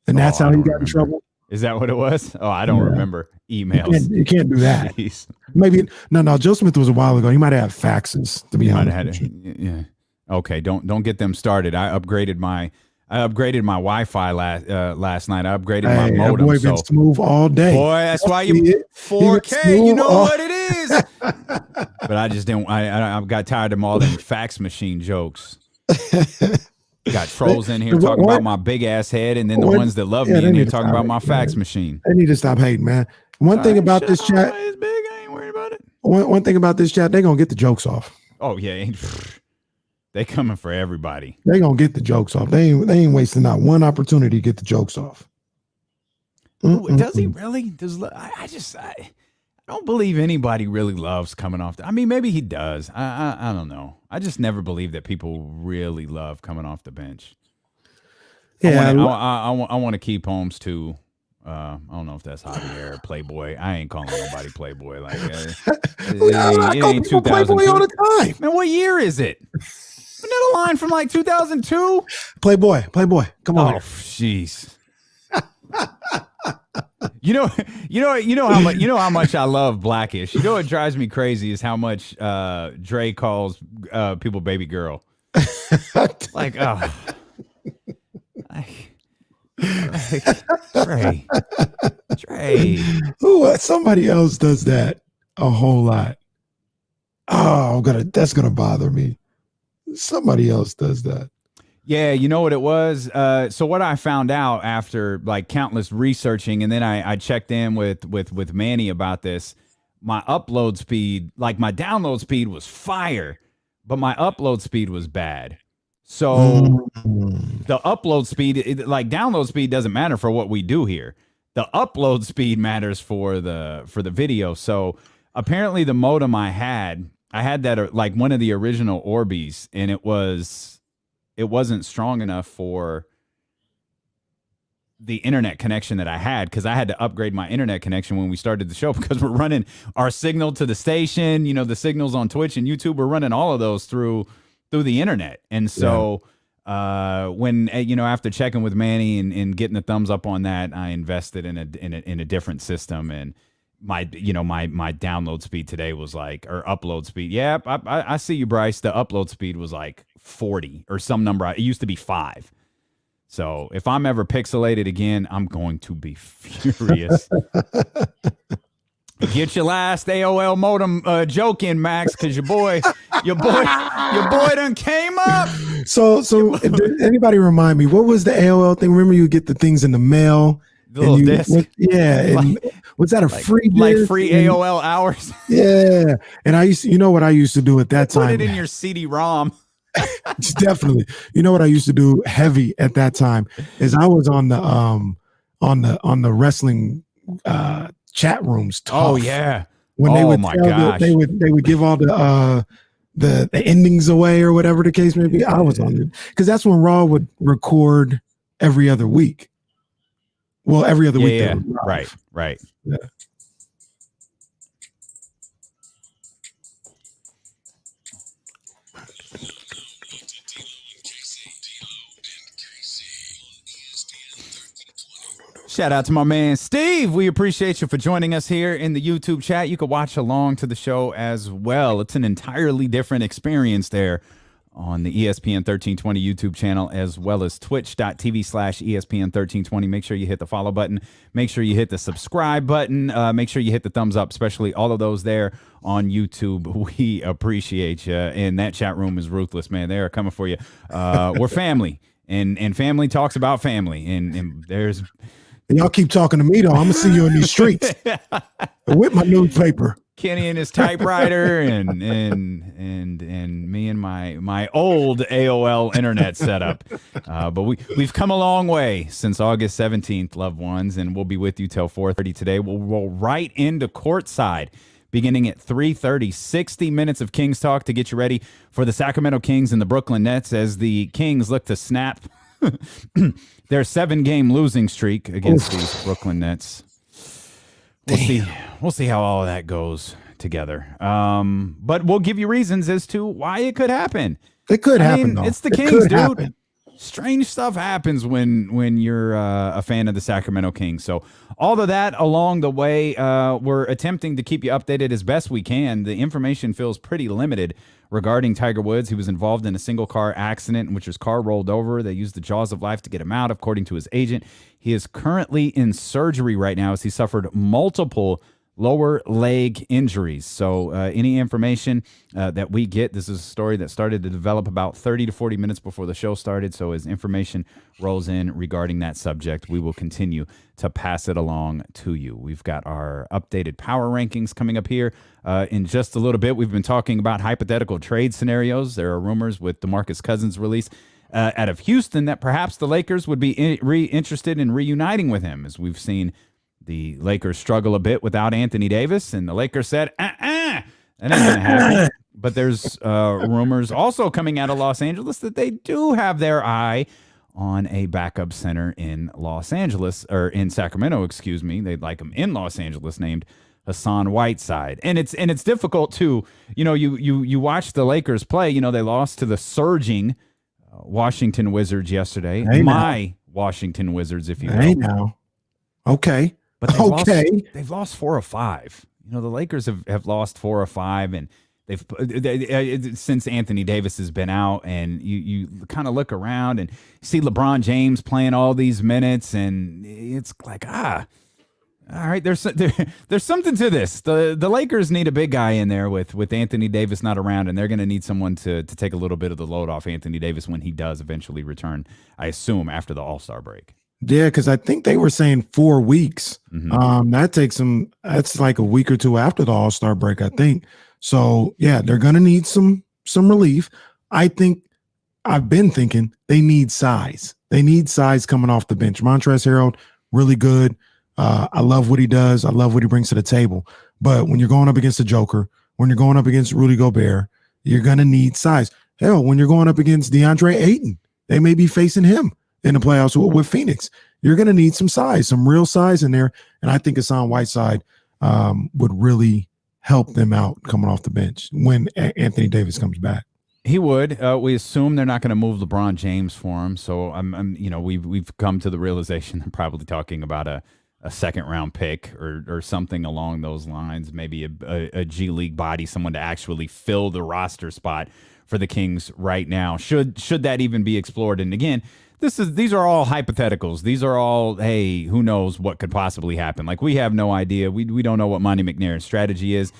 And that's how he got in trouble? Is that what it was? Oh, I don't remember emails. You can't do that. Jeez. Maybe no. Joe Smith was a while ago. He might have faxes. To be honest, yeah. Okay, don't get them started. I upgraded my Wi-Fi last night. I upgraded my modem. That boy been smooth all day. Boy, that's why you 4K. You know what it is. But I just didn't. I got tired of all them fax machine jokes. Got trolls in here talking about my big ass head, and then the ones that love me in here talking about my fax machine. They need to stop hating, man. One thing about this chat, it's big. I ain't worried about it. One thing about this chat, they gonna get the jokes off. Oh yeah, they coming for everybody. They gonna get the jokes off. They ain't wasting not one opportunity to get the jokes off. Does he really? I don't believe anybody really loves coming off. I mean, maybe he does. I don't know. I just never believe that people really love coming off the bench. Yeah, I want to keep Holmes too. I don't know if that's Javier or Playboy. I ain't calling nobody Playboy like that. It ain't 2002. Playboy all the time. Man, what year is it? Isn't that a line from like 2002? Playboy. Come on. Oh, jeez. You know how much I love Blackish. You know what drives me crazy is how much Dre calls people baby girl. Like, oh, Dre. Ooh, somebody else does that a whole lot. Oh, that's gonna bother me. Somebody else does that. Yeah, you know what it was? So what I found out after like countless researching, and then I checked in with Manny about this. My upload speed, like my download speed was fire, but my upload speed was bad. So the upload speed, like download speed doesn't matter for what we do here. The upload speed matters for the video. So apparently the modem I had that like one of the original Orbeez, and it wasn't strong enough for the internet connection that I had, because I had to upgrade my internet connection when we started the show, because we're running our signal to the station, the signals on Twitch and YouTube, we're running all of those through the internet. And so when, after checking with Manny and getting the thumbs up on that, I invested in a different system, and my download speed today was like, or upload speed. Yeah, I see you, Bryce. The upload speed was like 40 or some number. It used to be 5. So if I'm ever pixelated again, I'm going to be furious. Get your last AOL modem joke in, Max, because your boy done came up. So did anybody remind me, what was the AOL thing? Remember, you get the things in the mail. The little disc. And was that a free disc? Like free AOL hours? Yeah. And I used to, what I used to do at that time? Put it in your CD-ROM. Definitely. You know what I used to do heavy at that time is I was on the wrestling chat rooms. Tough. Oh yeah. When they would they would give all the endings away or whatever the case may be. I was on it because that's when Raw would record every other week. Well, every other week. Yeah. Right. Yeah. Shout out to my man Steve. We appreciate you for joining us here in the YouTube chat. You can watch along to the show as well. It's an entirely different experience there on the ESPN 1320 YouTube channel, as well as twitch.tv/ESPN 1320. Make sure you hit the follow button. Make sure you hit the subscribe button. Make sure you hit the thumbs up, especially all of those there on YouTube. We appreciate you. And that chat room is ruthless, man. They are coming for you. We're family, and family talks about family. And there's... Y'all keep talking to me, though. I'm going to see you in these streets with my newspaper. Kenny and his typewriter and me and my old AOL internet setup. But we've come a long way since August 17th, loved ones, and we'll be with you till 4:30 today. We'll roll right into Courtside beginning at 3:30. 60 minutes of Kings talk to get you ready for the Sacramento Kings and the Brooklyn Nets as the Kings look to snap their 7-game losing streak against these Brooklyn Nets. We'll see how all of that goes together. But we'll give you reasons as to why it could happen. It could happen. It's the Kings, dude. Happen. Strange stuff happens when you're a fan of the Sacramento Kings. So all of that along the way, we're attempting to keep you updated as best we can. The information feels pretty limited regarding Tiger Woods. He was involved in a single car accident in which his car rolled over. They used the jaws of life to get him out, according to his agent. He is currently in surgery right now as he suffered multiple lower leg injuries. So any information that we get, this is a story that started to develop about 30 to 40 minutes before the show started. So as information rolls in regarding that subject, we will continue to pass it along to you. We've got our updated power rankings coming up here in just a little bit. We've been talking about hypothetical trade scenarios. There are rumors with DeMarcus Cousins' release out of Houston that perhaps the Lakers would be interested in reuniting with him, as we've seen the Lakers struggle a bit without Anthony Davis, and the Lakers said, that ain't going to happen. But there's rumors also coming out of Los Angeles that they do have their eye on a backup center in Los Angeles, or in Sacramento, excuse me. They'd like him in Los Angeles, named Hassan Whiteside. And it's difficult to, you watch the Lakers play, they lost to the surging Washington Wizards yesterday. Washington Wizards, if you will. Hey now. Okay. But they've lost 4 or 5. The Lakers have lost 4 or 5, and they've since Anthony Davis has been out, and you kind of look around and see LeBron James playing all these minutes, and it's like, All right, there's something to this. The Lakers need a big guy in there with Anthony Davis not around, and they're going to need someone to take a little bit of the load off Anthony Davis when he does eventually return, I assume, after the All-Star break. Yeah, because I think they were saying 4 weeks. That takes them. That's like a week or two after the All-Star break, I think. So yeah, they're going to need some relief. I've been thinking they need size. They need size coming off the bench. Montrezl Harrell, really good. I love what he does. I love what he brings to the table. But when you're going up against the Joker, when you're going up against Rudy Gobert, you're going to need size. Hell, when you're going up against DeAndre Ayton, they may be facing him in the playoffs with Phoenix. You're going to need some size, some real size in there. And I think Hassan Whiteside would really help them out coming off the bench when Anthony Davis comes back. He would. We assume they're not going to move LeBron James for him. So we've come to the realization they're probably talking about a second round pick or something along those lines. Maybe a G League body, someone to actually fill the roster spot for the Kings right now. Should that even be explored? And again, these are all hypotheticals. These are all, hey, who knows what could possibly happen? Like, we have no idea. We don't know what Monty McNair's strategy is.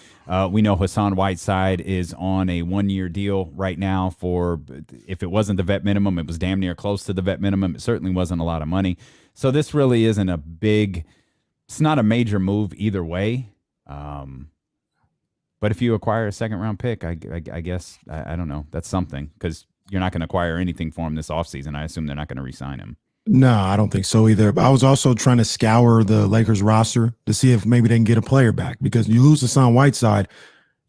We know Hassan Whiteside is on a 1-year deal right now for, if it wasn't the vet minimum, it was damn near close to the vet minimum. It certainly wasn't a lot of money. So this really isn't it's not a major move either way. But if you acquire a second round pick, I guess, I don't know. That's something, because you're not going to acquire anything for him this offseason. I assume they're not going to re-sign him. No, I don't think so either. But I was also trying to scour the Lakers roster to see if maybe they can get a player back, because you lose Hassan Whiteside,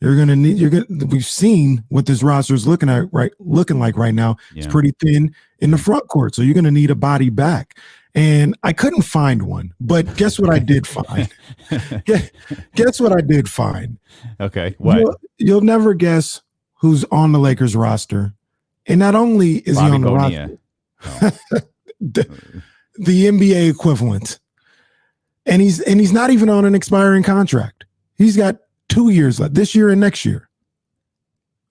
we've seen what this roster is looking like right now. Yeah. It's pretty thin in the front court. So you're going to need a body back. And I couldn't find one, but guess what I did find? Guess what I did find? Okay, what? You'll never guess who's on the Lakers roster. And not only is Bobby he on the Bonilla. roster, the NBA equivalent, and he's not even on an expiring contract. He's got 2 years left, this year and next year.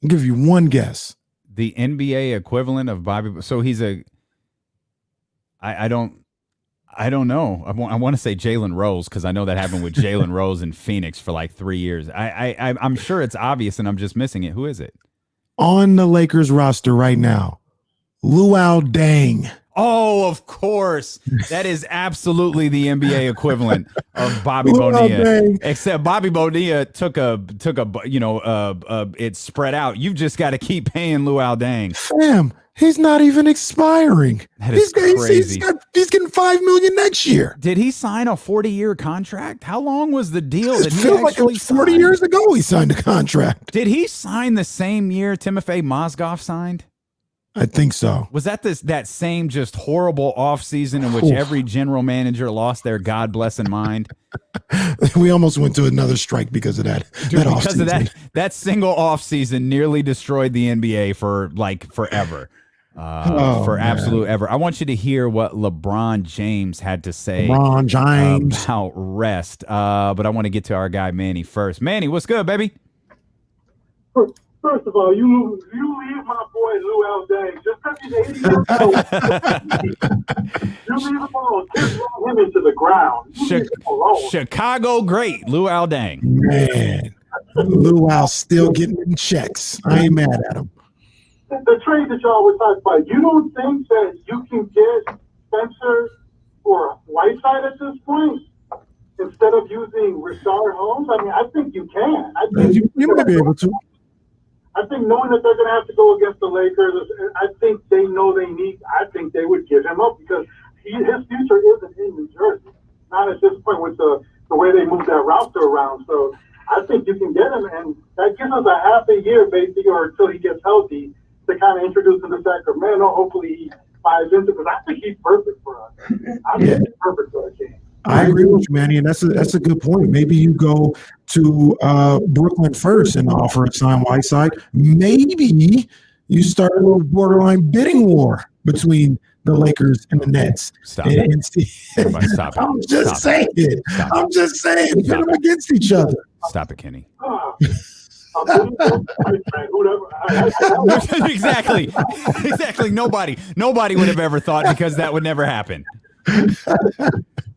I'll give you one guess. The NBA equivalent of Bobby. So he's I don't know. I want to say Jalen Rose, because I know that happened with Jalen Rose in Phoenix for like 3 years. I'm sure it's obvious, and I'm just missing it. Who is it? On the Lakers roster right now, Luol Deng. Oh, of course. That is absolutely the NBA equivalent of Bobby Bonilla. Except Bobby Bonilla took it's spread out. You've just got to keep paying Luol Deng. Fam, he's not even expiring. That is crazy. He's getting $5 million next year. Did he sign a 40-year contract? How long was the deal that he feels actually like 40 years ago he signed a contract. Did he sign the same year Timofey Mozgov signed? I think so. Was that that same just horrible offseason in which every general manager lost their God blessing mind? We almost went to another strike because of that. Dude, because of that single offseason nearly destroyed the NBA for like forever. Absolute ever. I want you to hear what LeBron James had to say about rest. But I want to get to our guy Manny first. Manny, what's good, baby? First of all, you leave my boy Luol Deng just because he's 80 years old. You leave him alone. Just roll him into the ground. Chicago great, Luol Deng. Man, Luol's still getting them checks. I ain't mad at him. The trade that y'all were talking about, you don't think that you can get Spencer or Whiteside at this point instead of using Rashard Holmes? I mean, I think you can. I think you might be able to. I think knowing that they're going to have to go against the Lakers, I think they know they need. I think they would give him up because his future isn't in New Jersey. Not at this point with the way they move that roster around. So I think you can get him, and that gives us a half a year, basically, or until he gets healthy, to kind of introduce him to Sacramento. Hopefully he buys into, because I think he's perfect for us. I think he's perfect for our team. I agree with you, Manny, and that's a good point. Maybe you go to Brooklyn first and offer a sign Whiteside. Maybe you start a little borderline bidding war between the Lakers and the Nets. Stop it. Stop it. I'm just saying. Pit them against each other. Stop it, Kenny. Exactly. Nobody would have ever thought, because that would never happen.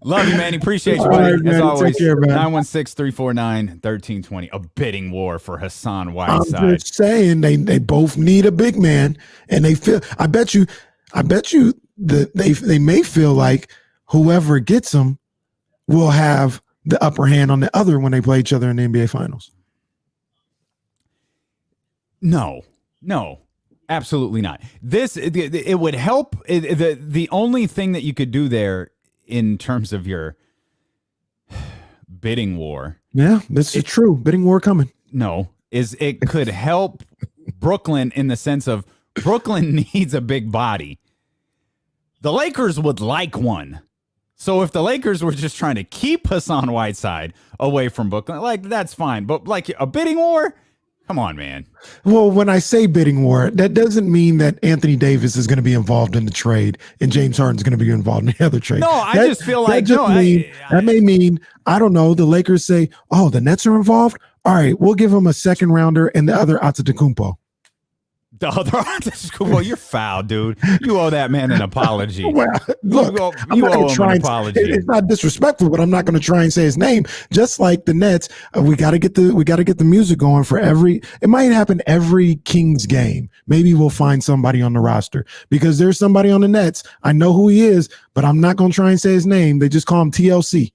Love you, Manny. Appreciate you, All buddy. right, man. As always, Take care, man. 916-349-1320. A bidding war for Hassan I'm Whiteside. just saying they both need a big man, and they feel. I bet you that they may feel like whoever gets them will have the upper hand on the other when they play each other in the NBA Finals. No, absolutely not. It would help. The only thing that you could do there in terms of your bidding war. Yeah, this is true. Bidding war coming. No, is it could help Brooklyn in the sense of Brooklyn needs a big body. The Lakers would like one. So if the Lakers were just trying to keep Hassan Whiteside away from Brooklyn, like that's fine. But like a bidding war, come on, man. Well, when I say bidding war, that doesn't mean that Anthony Davis is going to be involved in the trade and James Harden's going to be involved in the other trade. No, I just feel like that may mean, I don't know, the Lakers say, oh, the Nets are involved? All right, we'll give them a second rounder and the other Antetokounmpo. The other well, you're foul, dude. You owe that man an apology. Well, look, you owe him an apology. It's not disrespectful, but I'm not going to try and say his name. Just like the Nets, we got to get the music going for every. It might happen every Kings game. Maybe we'll find somebody on the roster because there's somebody on the Nets. I know who he is, but I'm not going to try and say his name. They just call him TLC.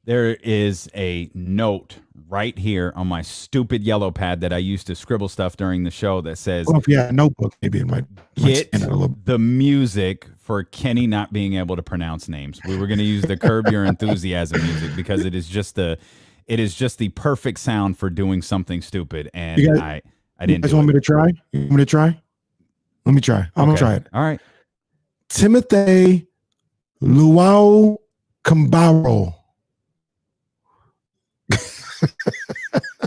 There is a note right here on my stupid yellow pad that I used to scribble stuff during the show that says, well, if you had a notebook, maybe it might get the music for Kenny not being able to pronounce names. We were going to use the Curb Your Enthusiasm music because it is just the perfect sound for doing something stupid. And I didn't. You guys want me to try? You want me to try? Let me try. I'm going to try it. All right. Timothy Luau Kambaro.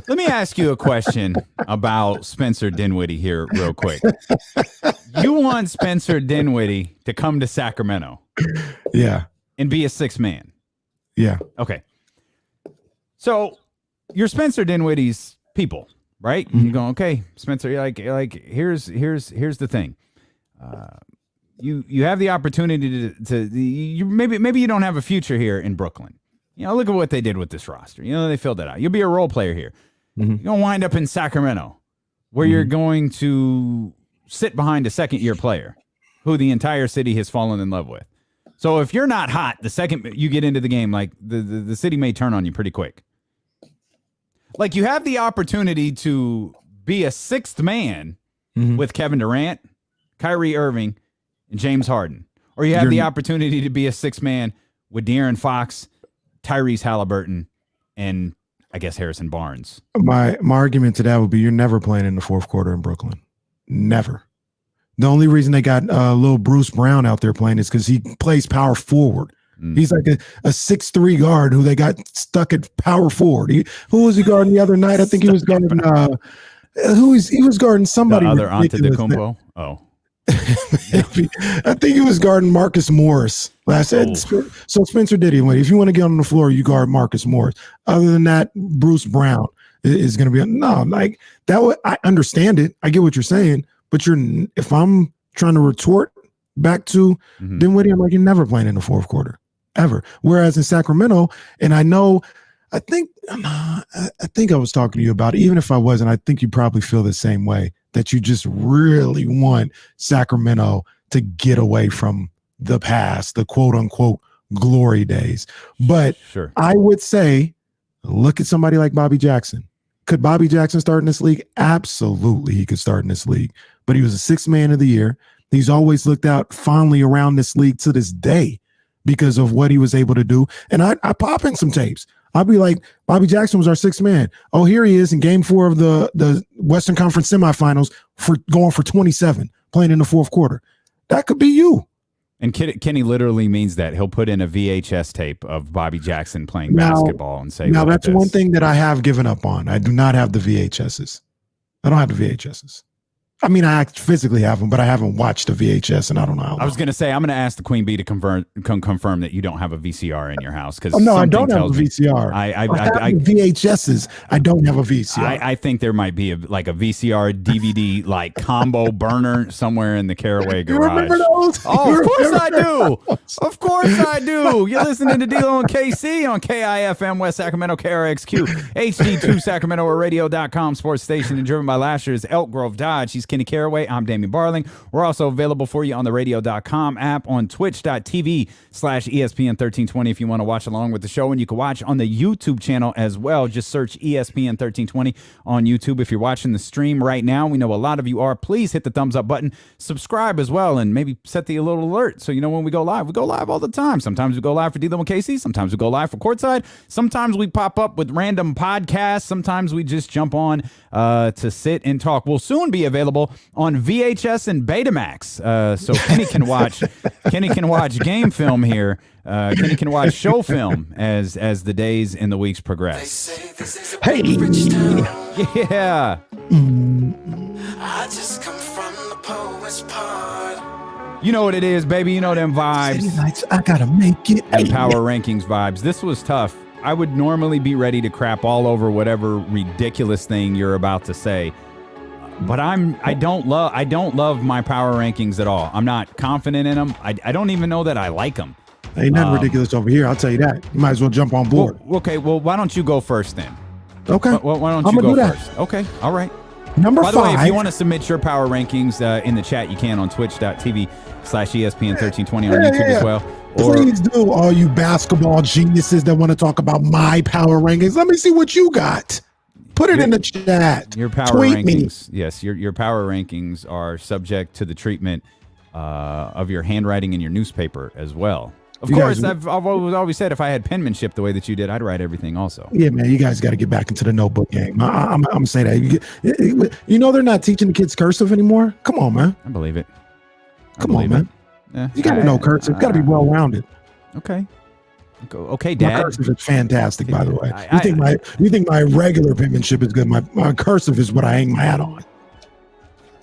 Let me ask you a question about Spencer Dinwiddie here real quick. You want Spencer Dinwiddie to come to Sacramento. Yeah. And be a sixth man. Yeah. Okay. So you're Spencer Dinwiddie's people, right? Mm-hmm. You go, okay, Spencer, like here's the thing. You have the opportunity to maybe you don't have a future here in Brooklyn. You know, look at what they did with this roster. You know, they filled it out. You'll be a role player here. Mm-hmm. You're going to wind up in Sacramento where you're going to sit behind a second-year player who the entire city has fallen in love with. So if you're not hot, the second you get into the game, like the city may turn on you pretty quick. Like you have the opportunity to be a sixth man with Kevin Durant, Kyrie Irving, and James Harden. Or you have the opportunity to be a sixth man with De'Aaron Fox, Tyrese Halliburton, and I guess Harrison Barnes. My argument to that would be you're never playing in the fourth quarter in Brooklyn. Never. The only reason they got little Bruce Brown out there playing is because he plays power forward. He's like a 6'3" guard who they got stuck at power forward. Who was he guarding the other night? I think he was guarding he was guarding somebody. The other Antetokounmpo? Oh. I think he was guarding Marcus Morris. So Spencer Dinwiddie, if you want to get on the floor, you guard Marcus Morris. Other than that, Bruce Brown is going to be like that. I understand it. I get what you're saying, but if I'm trying to retort back to Dinwiddie, I'm like, you're never playing in the fourth quarter ever. Whereas in Sacramento, and I think I was talking to you about it. Even if I wasn't, I think you probably feel the same way, that you just really want Sacramento to get away from the past, the quote unquote glory days. But sure. I would say, look at somebody like Bobby Jackson. Could Bobby Jackson start in this league? Absolutely, he could start in this league. But he was a sixth man of the year. He's always looked out fondly around this league to this day because of what he was able to do. And I pop in some tapes. I'll be like, Bobby Jackson was our sixth man. Oh, here he is in game 4 of the Western Conference semifinals for going for 27, playing in the fourth quarter. That could be you. And Kenny literally means that. He'll put in a VHS tape of Bobby Jackson playing basketball and say, now that's one thing that I have given up on. I do not have the VHSs. I don't have the VHSs. I mean, I physically have them, but I haven't watched a VHS, and I don't know how long. I was going to say, I'm going to ask the Queen Bee to confirm that you don't have a VCR in your house. Because no, I don't have a VCR. I VHSs. I don't have a VCR. I think there might be a VCR DVD like combo burner somewhere in the Caraway garage. You remember those? Oh, of course I do. Of course I do. You're listening to D'Lo and KC on KIFM West Sacramento, KRXQ, HD2 Sacramento, or radio.com sports station, and driven by Lasher's Elk Grove Dodge. He's Kenny Caraway. I'm Damian Barling. We're also available for you on the radio.com app, on twitch.tv/ESPN1320 if you want to watch along with the show. And you can watch on the YouTube channel as well. Just search ESPN1320 on YouTube. If you're watching the stream right now, we know a lot of you are. Please hit the thumbs up button, subscribe as well, and maybe set the little alert so you know when we go live. We go live all the time. Sometimes we go live for D'Lo and KC. Sometimes we go live for Courtside. Sometimes we pop up with random podcasts. Sometimes we just jump on to sit and talk. We'll soon be available on VHS and Betamax, so Kenny can watch game film here. Kenny can watch show film as the days and the weeks progress. Hey, yeah. I just come from the poet's part. You know what it is, baby. You know them vibes. Nights, I gotta make it. And Power Rankings vibes. This was tough. I would normally be ready to crap all over whatever ridiculous thing you're about to say. But I don't love my power rankings at all. I'm not confident in them. I don't even know that I like them. Ain't nothing ridiculous over here. I'll tell you that. You might as well jump on board. Well, okay. Well, why don't you go first then? Okay. Why don't you go first? Okay. All right. Number 5. By the way, if you want to submit your power rankings in the chat, you can on twitch.tv/ESPN1320 on YouTube as well. Please do, all you basketball geniuses that want to talk about my power rankings. Let me see what you got. Put it in the chat. Your power rankings. Yes, your power rankings are subject to the treatment of your handwriting in your newspaper as well. Of course, I've always said if I had penmanship the way that you did, I'd write everything also. Yeah, man, you guys got to get back into the notebook game. I'm going to say that. You know they're not teaching the kids cursive anymore? Come on, man. I believe it. Come on, man. Yeah. You got to know cursive. Got to be well-rounded. Okay. Okay, Dad. My cursive is fantastic, by the way. You think my regular penmanship is good? My cursive is what I hang my hat on.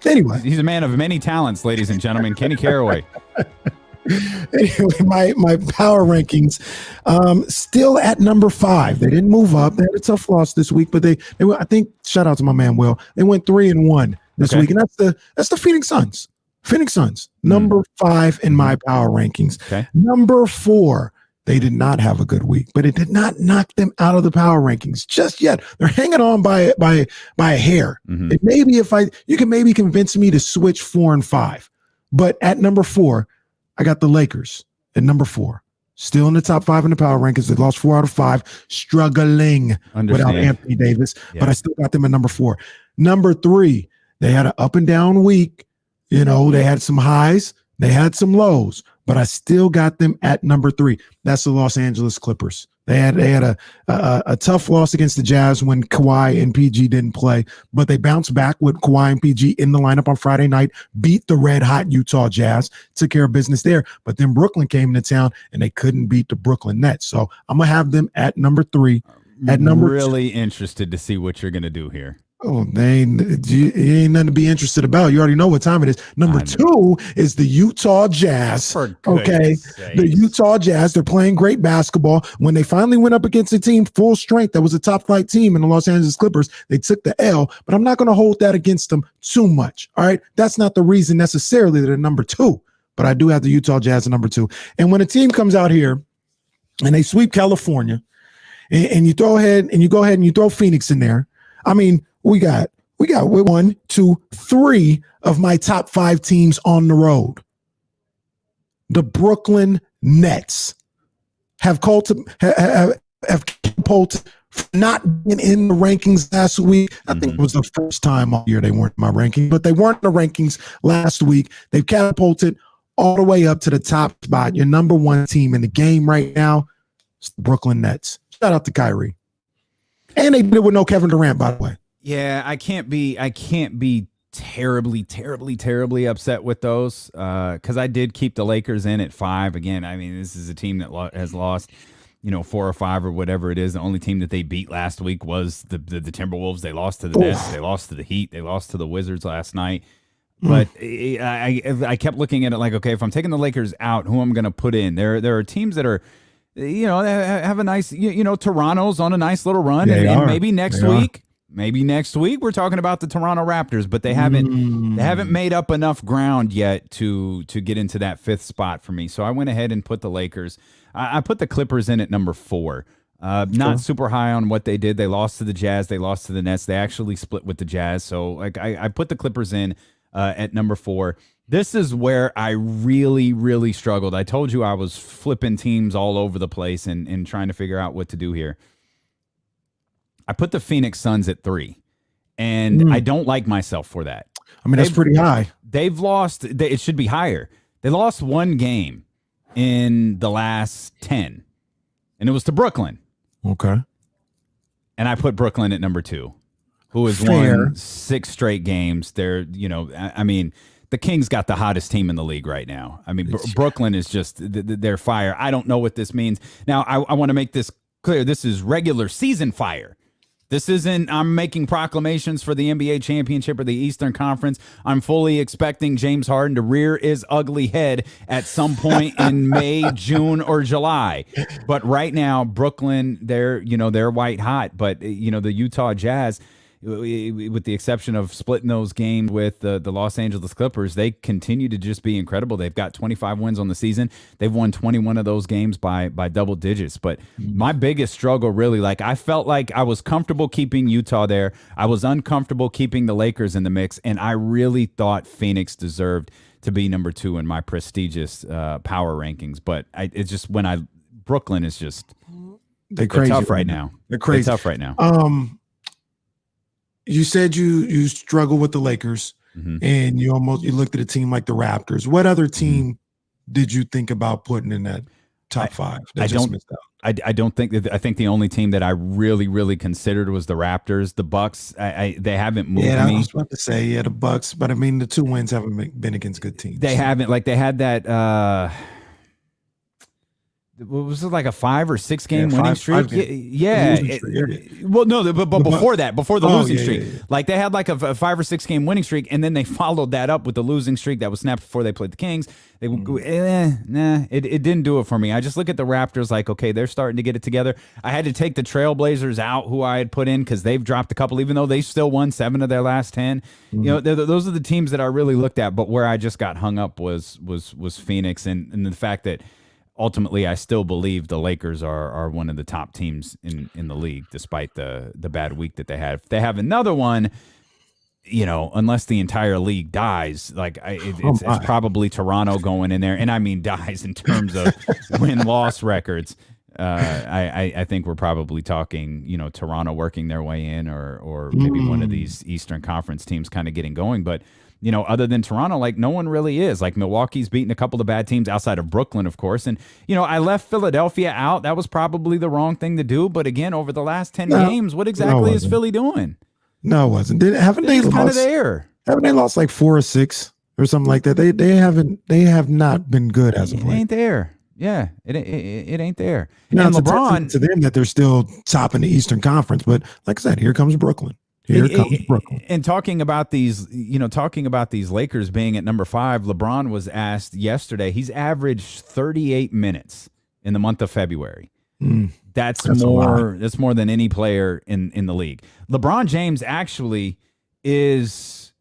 Anyway. He's a man of many talents, ladies and gentlemen. Kenny Caraway. Anyway, my power rankings still at number 5. They didn't move up. They had a tough loss this week, but they I think, shout out to my man Will, they went 3-1 this week, and that's the Phoenix Suns. Number 5 in my power rankings. Okay. Number 4, they did not have a good week, but it did not knock them out of the power rankings just yet. They're hanging on by a hair. Mm-hmm. And maybe you can maybe convince me to switch 4 and 5, but at number 4. I got the Lakers at number 4. Still in the top 5 in the power rankings. They lost 4 out of 5, struggling without Anthony Davis, but I still got them at number 4. Number 3, they had an up and down week. You know, they had some highs, they had some lows, but I still got them at number 3. That's the Los Angeles Clippers. They had a tough loss against the Jazz when Kawhi and PG didn't play, but they bounced back with Kawhi and PG in the lineup on Friday night, beat the red-hot Utah Jazz, took care of business there. But then Brooklyn came into town, and they couldn't beat the Brooklyn Nets. So I'm going to have them at number 3. At number really interested to see what you're going to do here. Oh, you ain't nothing to be interested about. You already know what time it is. Number 2 is the Utah Jazz. Okay, the Utah Jazz. They're playing great basketball. When they finally went up against a team full strength that was a top flight team in the Los Angeles Clippers, they took the L. But I'm not going to hold that against them too much. All right, that's not the reason necessarily that they're number 2. But I do have the Utah Jazz at number 2. And when a team comes out here and they sweep California, and you go ahead and you throw Phoenix in there, I mean. We got 1, 2, 3 of my top 5 teams on the road. The Brooklyn Nets have catapulted not being in the rankings last week. I think it was the first time all year they weren't in my ranking, but they weren't in the rankings last week. They've catapulted all the way up to the top spot. Your number 1 team in the game right now is the Brooklyn Nets. Shout out to Kyrie. And they did it with no Kevin Durant, by the way. Yeah, I can't be terribly upset with those because I did keep the Lakers in at 5. Again, I mean, this is a team that has lost, 4 or 5 or whatever it is. The only team that they beat last week was the Timberwolves. They lost to the Nets. They lost to the Heat. They lost to the Wizards last night. But I kept looking at it like, okay, if I'm taking the Lakers out, who am I going to put in? There are teams that are, have a nice, Toronto's on a nice little run, and maybe next week. Maybe next week we're talking about the Toronto Raptors, but they haven't made up enough ground yet to get into that 5th spot for me. So I went ahead and put the Lakers. I put the Clippers in at number 4. Not super high on what they did. They lost to the Jazz. They lost to the Nets. They actually split with the Jazz. So like I put the Clippers in at number 4. This is where I really, really struggled. I told you I was flipping teams all over the place and trying to figure out what to do here. I put the Phoenix Suns at 3, and I don't like myself for that. I mean, that's pretty high. They've lost. It should be higher. They lost 1 game in the last 10, and it was to Brooklyn. Okay. And I put Brooklyn at number 2, who has won 6 straight games. They're, I mean, the Kings got the hottest team in the league right now. I mean, Brooklyn is just, they're fire. I don't know what this means. Now, I want to make this clear. This is regular season fire. This isn't, I'm making proclamations for the NBA championship or the Eastern Conference. I'm fully expecting James Harden to rear his ugly head at some point in May, June, or July. But right now, Brooklyn, they're white hot. But, the Utah Jazz, with the exception of splitting those games with the Los Angeles Clippers, they continue to just be incredible. They've got 25 wins on the season. They've won 21 of those games by double digits. But my biggest struggle, really, I felt like I was comfortable keeping Utah there. I was uncomfortable keeping the Lakers in the mix, and I really thought Phoenix deserved to be number 2 in my prestigious power rankings. But it's just Brooklyn is just they're tough right now. They're crazy. They're tough right now. You said you struggle with the Lakers, and you looked at a team like the Raptors. What other team did you think about putting in that top 5? I don't think that. I think the only team that I really, really considered was the Raptors. The Bucks, they haven't moved me. I was about to say the Bucks, but I mean the 2 wins haven't been against good teams. They haven't. Like they had that. Was it like a 5 or 6 game winning streak? Well, no, but before that, before the losing streak, like they had like a 5 or 6 game winning streak, and then they followed that up with the losing streak that was snapped before they played the Kings. It didn't do it for me. I just look at the Raptors like, okay, they're starting to get it together. I had to take the Trailblazers out, who I had put in, because they've dropped a couple, even though they still won 7 of their last 10. Those are the teams that I really looked at. But where I just got hung up was Phoenix, and the fact that ultimately, I still believe the Lakers are one of the top teams in the league, despite the bad week that they had. If they have another one, unless the entire league dies, it's probably Toronto going in there. And I mean dies in terms of win-loss records. I think we're probably talking, Toronto working their way in, or maybe one of these Eastern Conference teams kind of getting going. But other than Toronto, no one really is. Like Milwaukee's beaten a couple of bad teams outside of Brooklyn, of course. And, I left Philadelphia out. That was probably the wrong thing to do. But again, over the last 10 games, what exactly is Philly doing? No, it wasn't. Haven't they lost? Kind of there. Haven't they lost like 4 or 6 or something like that? They have not been good as of late. It ain't there. Yeah, it ain't there. Now, and LeBron, to them that they're still topping the Eastern Conference, but like I said, here comes Brooklyn. And talking about these Lakers being at number 5, LeBron was asked yesterday. He's averaged 38 minutes in the month of February. That's more than any player in the league. LeBron James actually is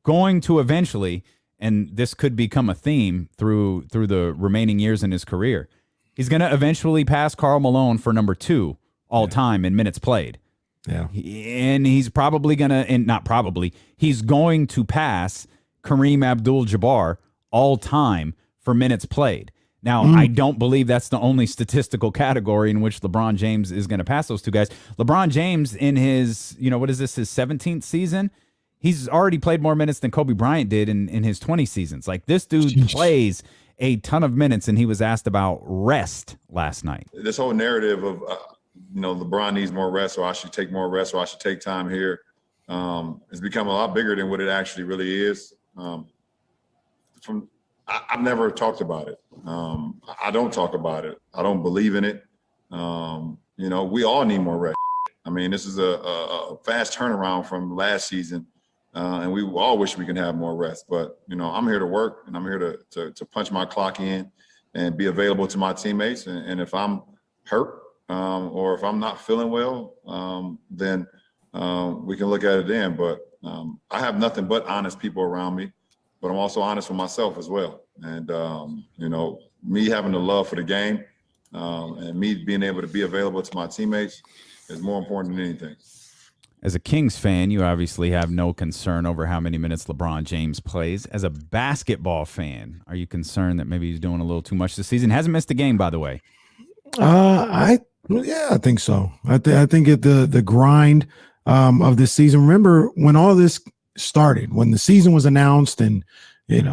going to eventually, and this could become a theme through the remaining years in his career, he's going to eventually pass Karl Malone for number 2 all time in minutes played. Yeah. And he's probably going to, and not probably, he's going to pass Kareem Abdul-Jabbar all time for minutes played. Now, I don't believe that's the only statistical category in which LeBron James is going to pass those 2 guys. LeBron James in his, his 17th season, he's already played more minutes than Kobe Bryant did in his 20 seasons. Like, this dude plays a ton of minutes, and he was asked about rest last night. This whole narrative of, LeBron needs more rest, or I should take more rest, or I should take time here, it's become a lot bigger than what it actually really is. I've never talked about it. I don't talk about it. I don't believe in it. We all need more rest. I mean, this is a fast turnaround from last season. and we all wish we can have more rest. But, I'm here to work, and I'm here to punch my clock in and be available to my teammates. And if I'm hurt or if I'm not feeling well, then we can look at it then. But I have nothing but honest people around me, but I'm also honest with myself as well. And, me having the love for the game and me being able to be available to my teammates is more important than anything. As a Kings fan, you obviously have no concern over how many minutes LeBron James plays. As a basketball fan, are you concerned that maybe he's doing a little too much this season? Hasn't missed a game, by the way. I think so. I think the grind of this season. Remember when all this started, when the season was announced and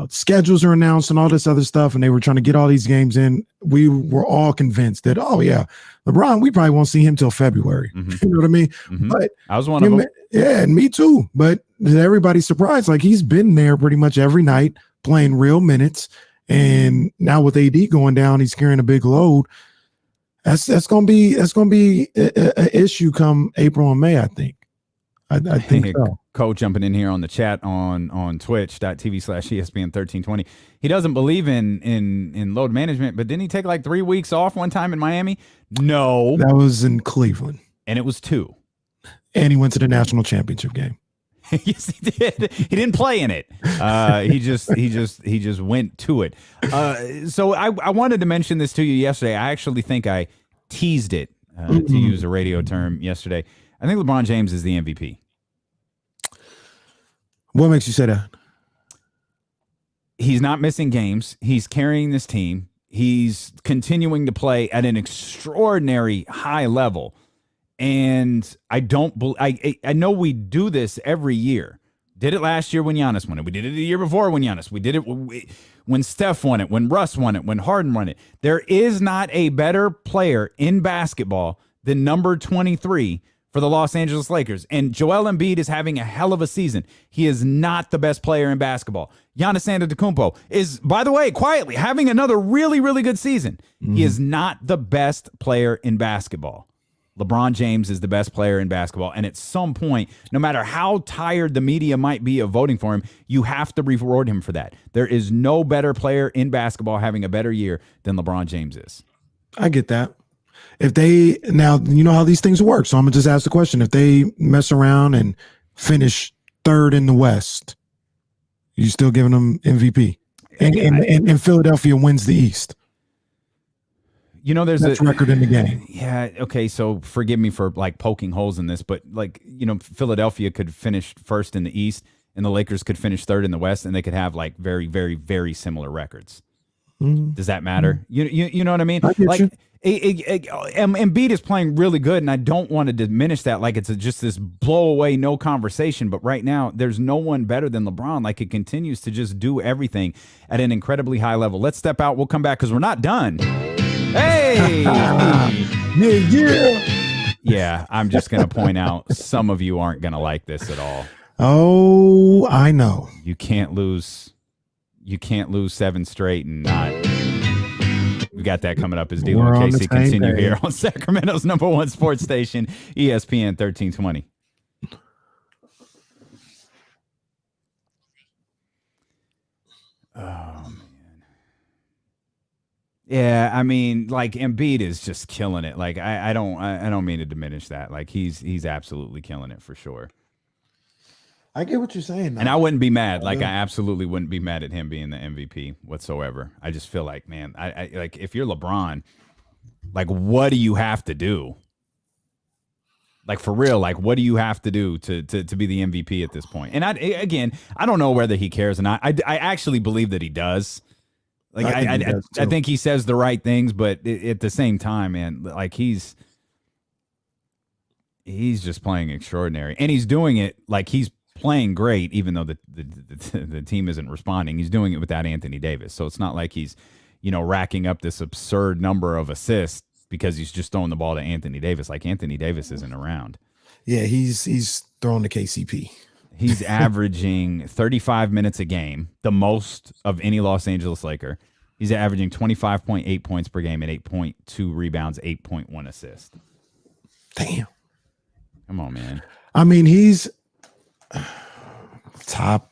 schedules are announced and all this other stuff, and they were trying to get all these games in. We were all convinced that, LeBron, we probably won't see him till February. Mm-hmm. You know what I mean? Mm-hmm. But I was one of them. Yeah, and me too. But everybody's surprised. Like, he's been there pretty much every night playing real minutes. And now with AD going down, he's carrying a big load. That's gonna be an issue come April and May, I think. I think so. Cole jumping in here on the chat on twitch.tv/ESPN1320. He doesn't believe in load management, but didn't he take like 3 weeks off one time in Miami? No. That was in Cleveland. And it was 2. And he went to the national championship game. Yes, he did. He didn't play in it. He just went to it. So I wanted to mention this to you yesterday. I actually think I teased it, to use a radio term, yesterday. I think LeBron James is the MVP. What makes you say that? He's not missing games. He's carrying this team. He's continuing to play at an extraordinary high level. And I know we do this every year. Did it last year when Giannis won it. We did it the year before when Giannis. We did it when Steph won it, when Russ won it, when Harden won it. There is not a better player in basketball than number 23 for the Los Angeles Lakers. And Joel Embiid is having a hell of a season. He is not the best player in basketball. Giannis Antetokounmpo is, by the way, quietly having another really, really good season. He is not the best player in basketball. LeBron James is the best player in basketball. And at some point, no matter how tired the media might be of voting for him, you have to reward him for that. There is no better player in basketball having a better year than LeBron James is. I get that. Now, you know how these things work. So I'm gonna just ask the question. If they mess around and finish third in the West, you still giving them MVP? And Philadelphia wins the East. There's That's record in the game. Yeah. Okay. So forgive me for poking holes in this, but Philadelphia could finish first in the East and the Lakers could finish third in the West, and they could have very, very, very similar records. Does that matter? You know what I mean? I get you. Embiid is playing really good, and I don't want to diminish that like it's just this blow away, no conversation. But right now, there's no one better than LeBron. Like, it continues to just do everything at an incredibly high level. Let's step out. We'll come back because we're not done. Hey! Yeah, I'm just going to point out some of you aren't going to like this at all. Oh, I know. You can't lose 7 straight and not. We got that coming up as D'Lo and Casey continue here on Sacramento's #1 sports station, ESPN 1320. Oh man. Yeah, I mean, Embiid is just killing it. I don't mean to diminish that. He's absolutely killing it for sure. I get what you're saying, though. And I wouldn't be mad. I absolutely wouldn't be mad at him being the MVP whatsoever. I just feel like, man, I if you're LeBron, what do you have to do? For real, what do you have to do to be the MVP at this point? And I don't know whether he cares or not. I actually believe that he does. I think he says the right things, but at the same time, man, he's just playing extraordinary, and he's doing it he's playing great, even though the team isn't responding. He's doing it without Anthony Davis, so it's not like he's racking up this absurd number of assists because he's just throwing the ball to Anthony Davis. Anthony Davis isn't around. Yeah, he's throwing to KCP. He's averaging 35 minutes a game, the most of any Los Angeles Laker. He's averaging 25.8 points per game and 8.2 rebounds, 8.1 assists. Damn. Come on, man. I mean, Top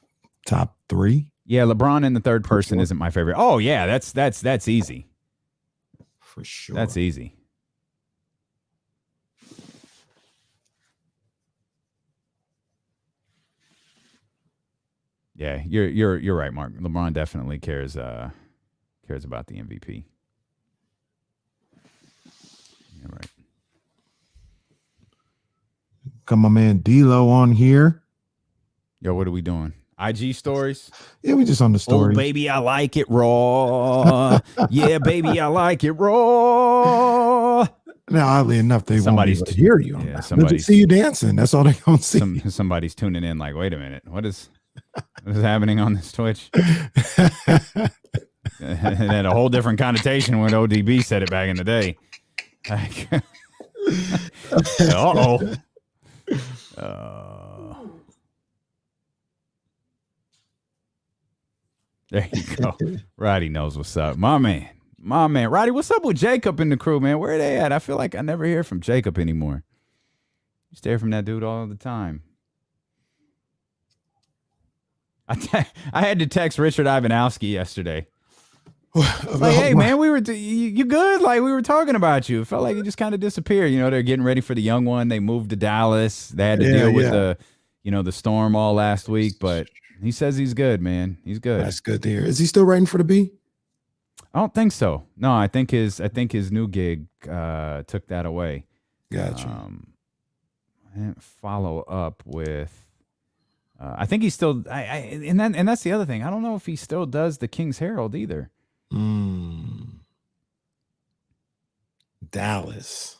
3 Yeah, LeBron in the third person isn't my favorite. Oh yeah, that's easy. For sure. That's easy. Yeah, you're right, Mark. LeBron definitely cares about the MVP. You're right. Got my man D-Lo on here. Yo, what are we doing? IG stories? Yeah, we just on the story. Oh, baby, I like it raw. Yeah, baby, I like it raw. Now, oddly enough, they won't be able to hear you. Yeah, they'll just see you dancing. That's all they're going to see. Somebody's tuning in like, wait a minute. What is happening on this Twitch? It had a whole different connotation when ODB said it back in the day. There you go. Roddy knows what's up. My man. Roddy, what's up with Jacob and the crew, man? Where are they at? I feel like I never hear from Jacob anymore. Used to hear from that dude all the time. I had to text Richard Ivanowski yesterday. Like, hey, man, you good? Like, we were talking about you. It felt like you just kind of disappeared. You know, they're getting ready for the young one. They moved to Dallas. They had to deal with the storm all last week, but he says he's good, man. He's good. That's good to hear. Is he still writing for the B? I don't think so. No, I think his new gig took that away. Gotcha. I didn't follow up with. I think he's still. And that's the other thing. I don't know if he still does the King's Herald either. Dallas.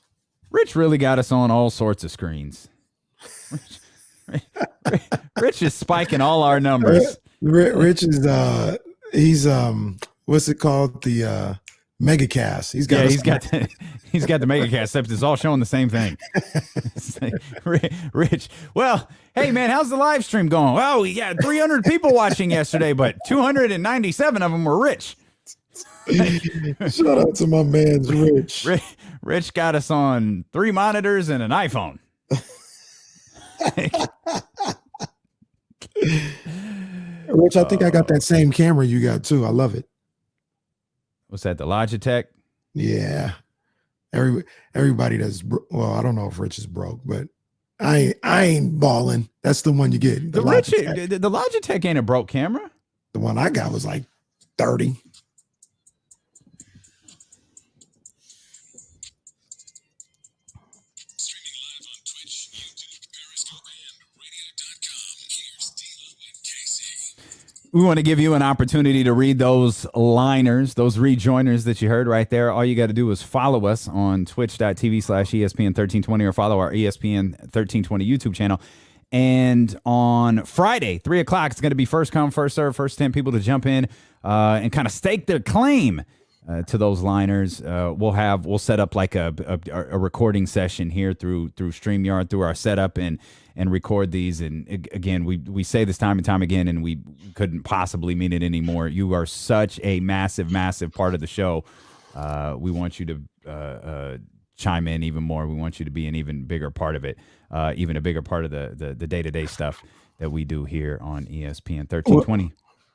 Rich really got us on all sorts of screens. Rich is spiking all our numbers. Rich is he's what's it called? The Megacast. He's got the Megacast, except it's all showing the same thing. Rich. Well, hey man, how's the live stream going? Well, we got 300 people watching yesterday, but 297 of them were Rich. Shout out to my man's Rich. Rich got us on 3 monitors and an iPhone. Rich, I think I got that same camera you got too. I love it. What's that? The Logitech? Yeah. Everybody that's well, I don't know if Rich is broke, but I ain't balling. That's the one you get. The Logitech ain't a broke camera. The one I got was like 30. We want to give you an opportunity to read those liners, those rejoiners that you heard right there. All you got to do is follow us on twitch.tv/ESPN1320 or follow our ESPN 1320 YouTube channel. And on Friday, 3 o'clock, it's going to be first come, first serve, first 10 people to jump in and kind of stake their claim to those liners. We'll set up like a recording session here through StreamYard, through our setup, and record these. And again, we say this time and time again, and we couldn't possibly mean it anymore. You are such a massive part of the show. We want you to chime in even more. We want you to be an even bigger part of it, even a bigger part of the day-to-day stuff that we do here on ESPN 1320.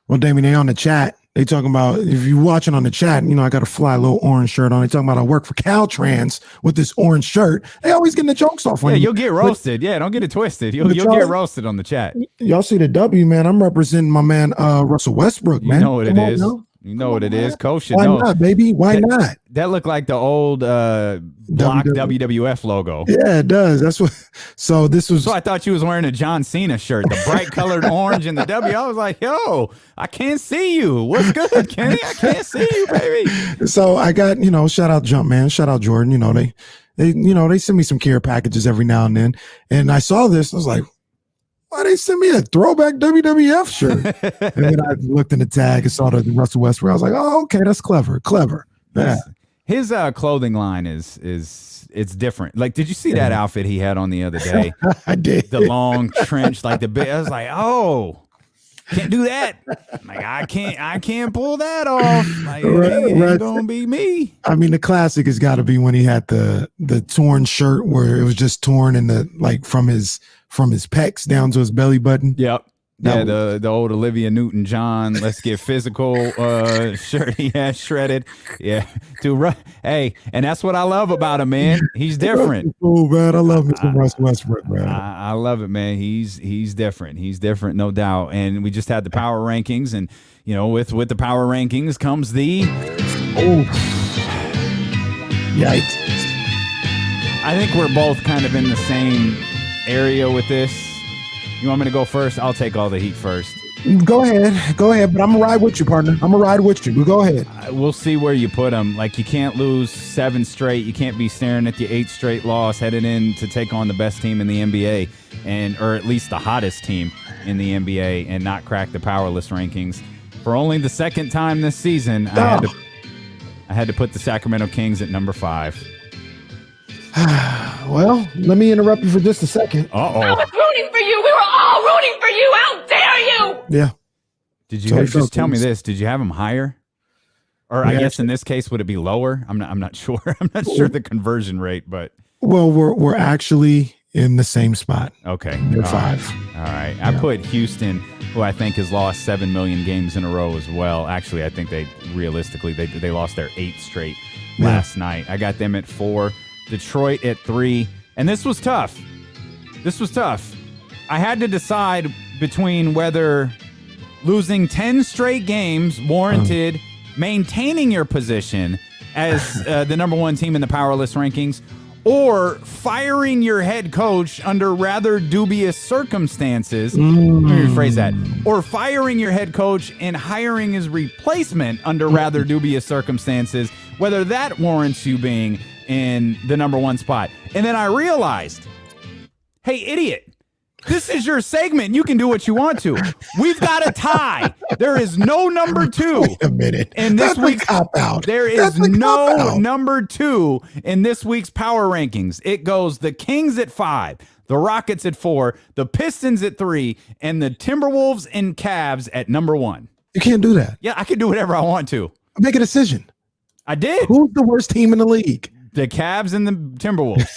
Well, Damien, they on the chat. They talking about, if you're watching on the chat, you know, I got a fly little orange shirt on. They talking about I work for Caltrans with this orange shirt. They always getting the jokes off. Yeah, you'll get roasted. Yeah, don't get it twisted. You'll get roasted on the chat. Y'all see the W, man. I'm representing my man, Russell Westbrook, man. You know what it is. You know what it is. Coach should know. Why not, baby? Why not? That looked like the old block WWF logo. Yeah, it does. That's what. So this was. So I thought you was wearing a John Cena shirt, the bright colored orange and the W. I was like, yo, I can't see you. What's good, Kenny? I can't see you, baby. So I got, shout out Jumpman, shout out Jordan. They send me some care packages every now and then, and I saw this. I was like, why they send me a throwback WWF shirt? And then I looked in the tag and saw the Russell Westbrook. I was like, oh, okay, that's clever. Yeah. His clothing line is it's different. Like, did you see that outfit he had on the other day? I did. The long trench, like the big. I was like, oh, can't do that. Like, I can't pull that off. Like, it ain't gonna be me. I mean, the classic has got to be when he had the torn shirt where it was just torn in the from his pecs down to his belly button. Yep. Yeah, the old Olivia Newton-John, let's get physical shirt he has shredded. Yeah, dude. Hey, and that's what I love about him, man. He's different. Oh man, I love Mr. Russell Westbrook, man. I love it, man. He's different. He's different, no doubt. And we just had the power rankings, and with the power rankings comes the yikes. I think we're both kind of in the same area with this. You want me to go first? I'll take all the heat first. Go ahead, but I'm gonna ride with you, partner. I'm gonna ride with you. But go ahead. We'll see where you put them. Like, you can't lose 7 straight. You can't be staring at the 8th straight loss headed in to take on the best team in the NBA, or at least the hottest team in the NBA, and not crack the powerless rankings. For only the second time this season, I had to put the Sacramento Kings at number 5. Well, let me interrupt you for just a second. I was rooting for you. We were all rooting for you. How dare you? Yeah. Did you just tell me this? Did you have them higher? Or I guess in this case, would it be lower? I'm not sure. I'm not sure the conversion rate, but well, we're actually in the same spot. Okay. They're 5. All right. I put Houston, who I think has lost 7 million games in a row as well. Actually, I think they lost their 8th straight last night. I got them at 4. Detroit at 3. And this was tough. I had to decide between whether losing 10 straight games warranted maintaining your position as the number 1 team in the powerless rankings, or firing your head coach under rather dubious circumstances. Let me rephrase that. Or firing your head coach and hiring his replacement under rather dubious circumstances, whether that warrants you being in the number 1 spot. And then I realized, hey, idiot, this is your segment. You can do what you want to. We've got a tie. There is no number 2. Wait a minute. In this That's week's a cop-out. There is no number 2 in this week's power rankings. It goes the Kings at 5, the Rockets at 4, the Pistons at 3, and the Timberwolves and Cavs at number 1. You can't do that. Yeah, I can do whatever I want to. Make a decision. I did. Who's the worst team in the league? The Cavs and the Timberwolves.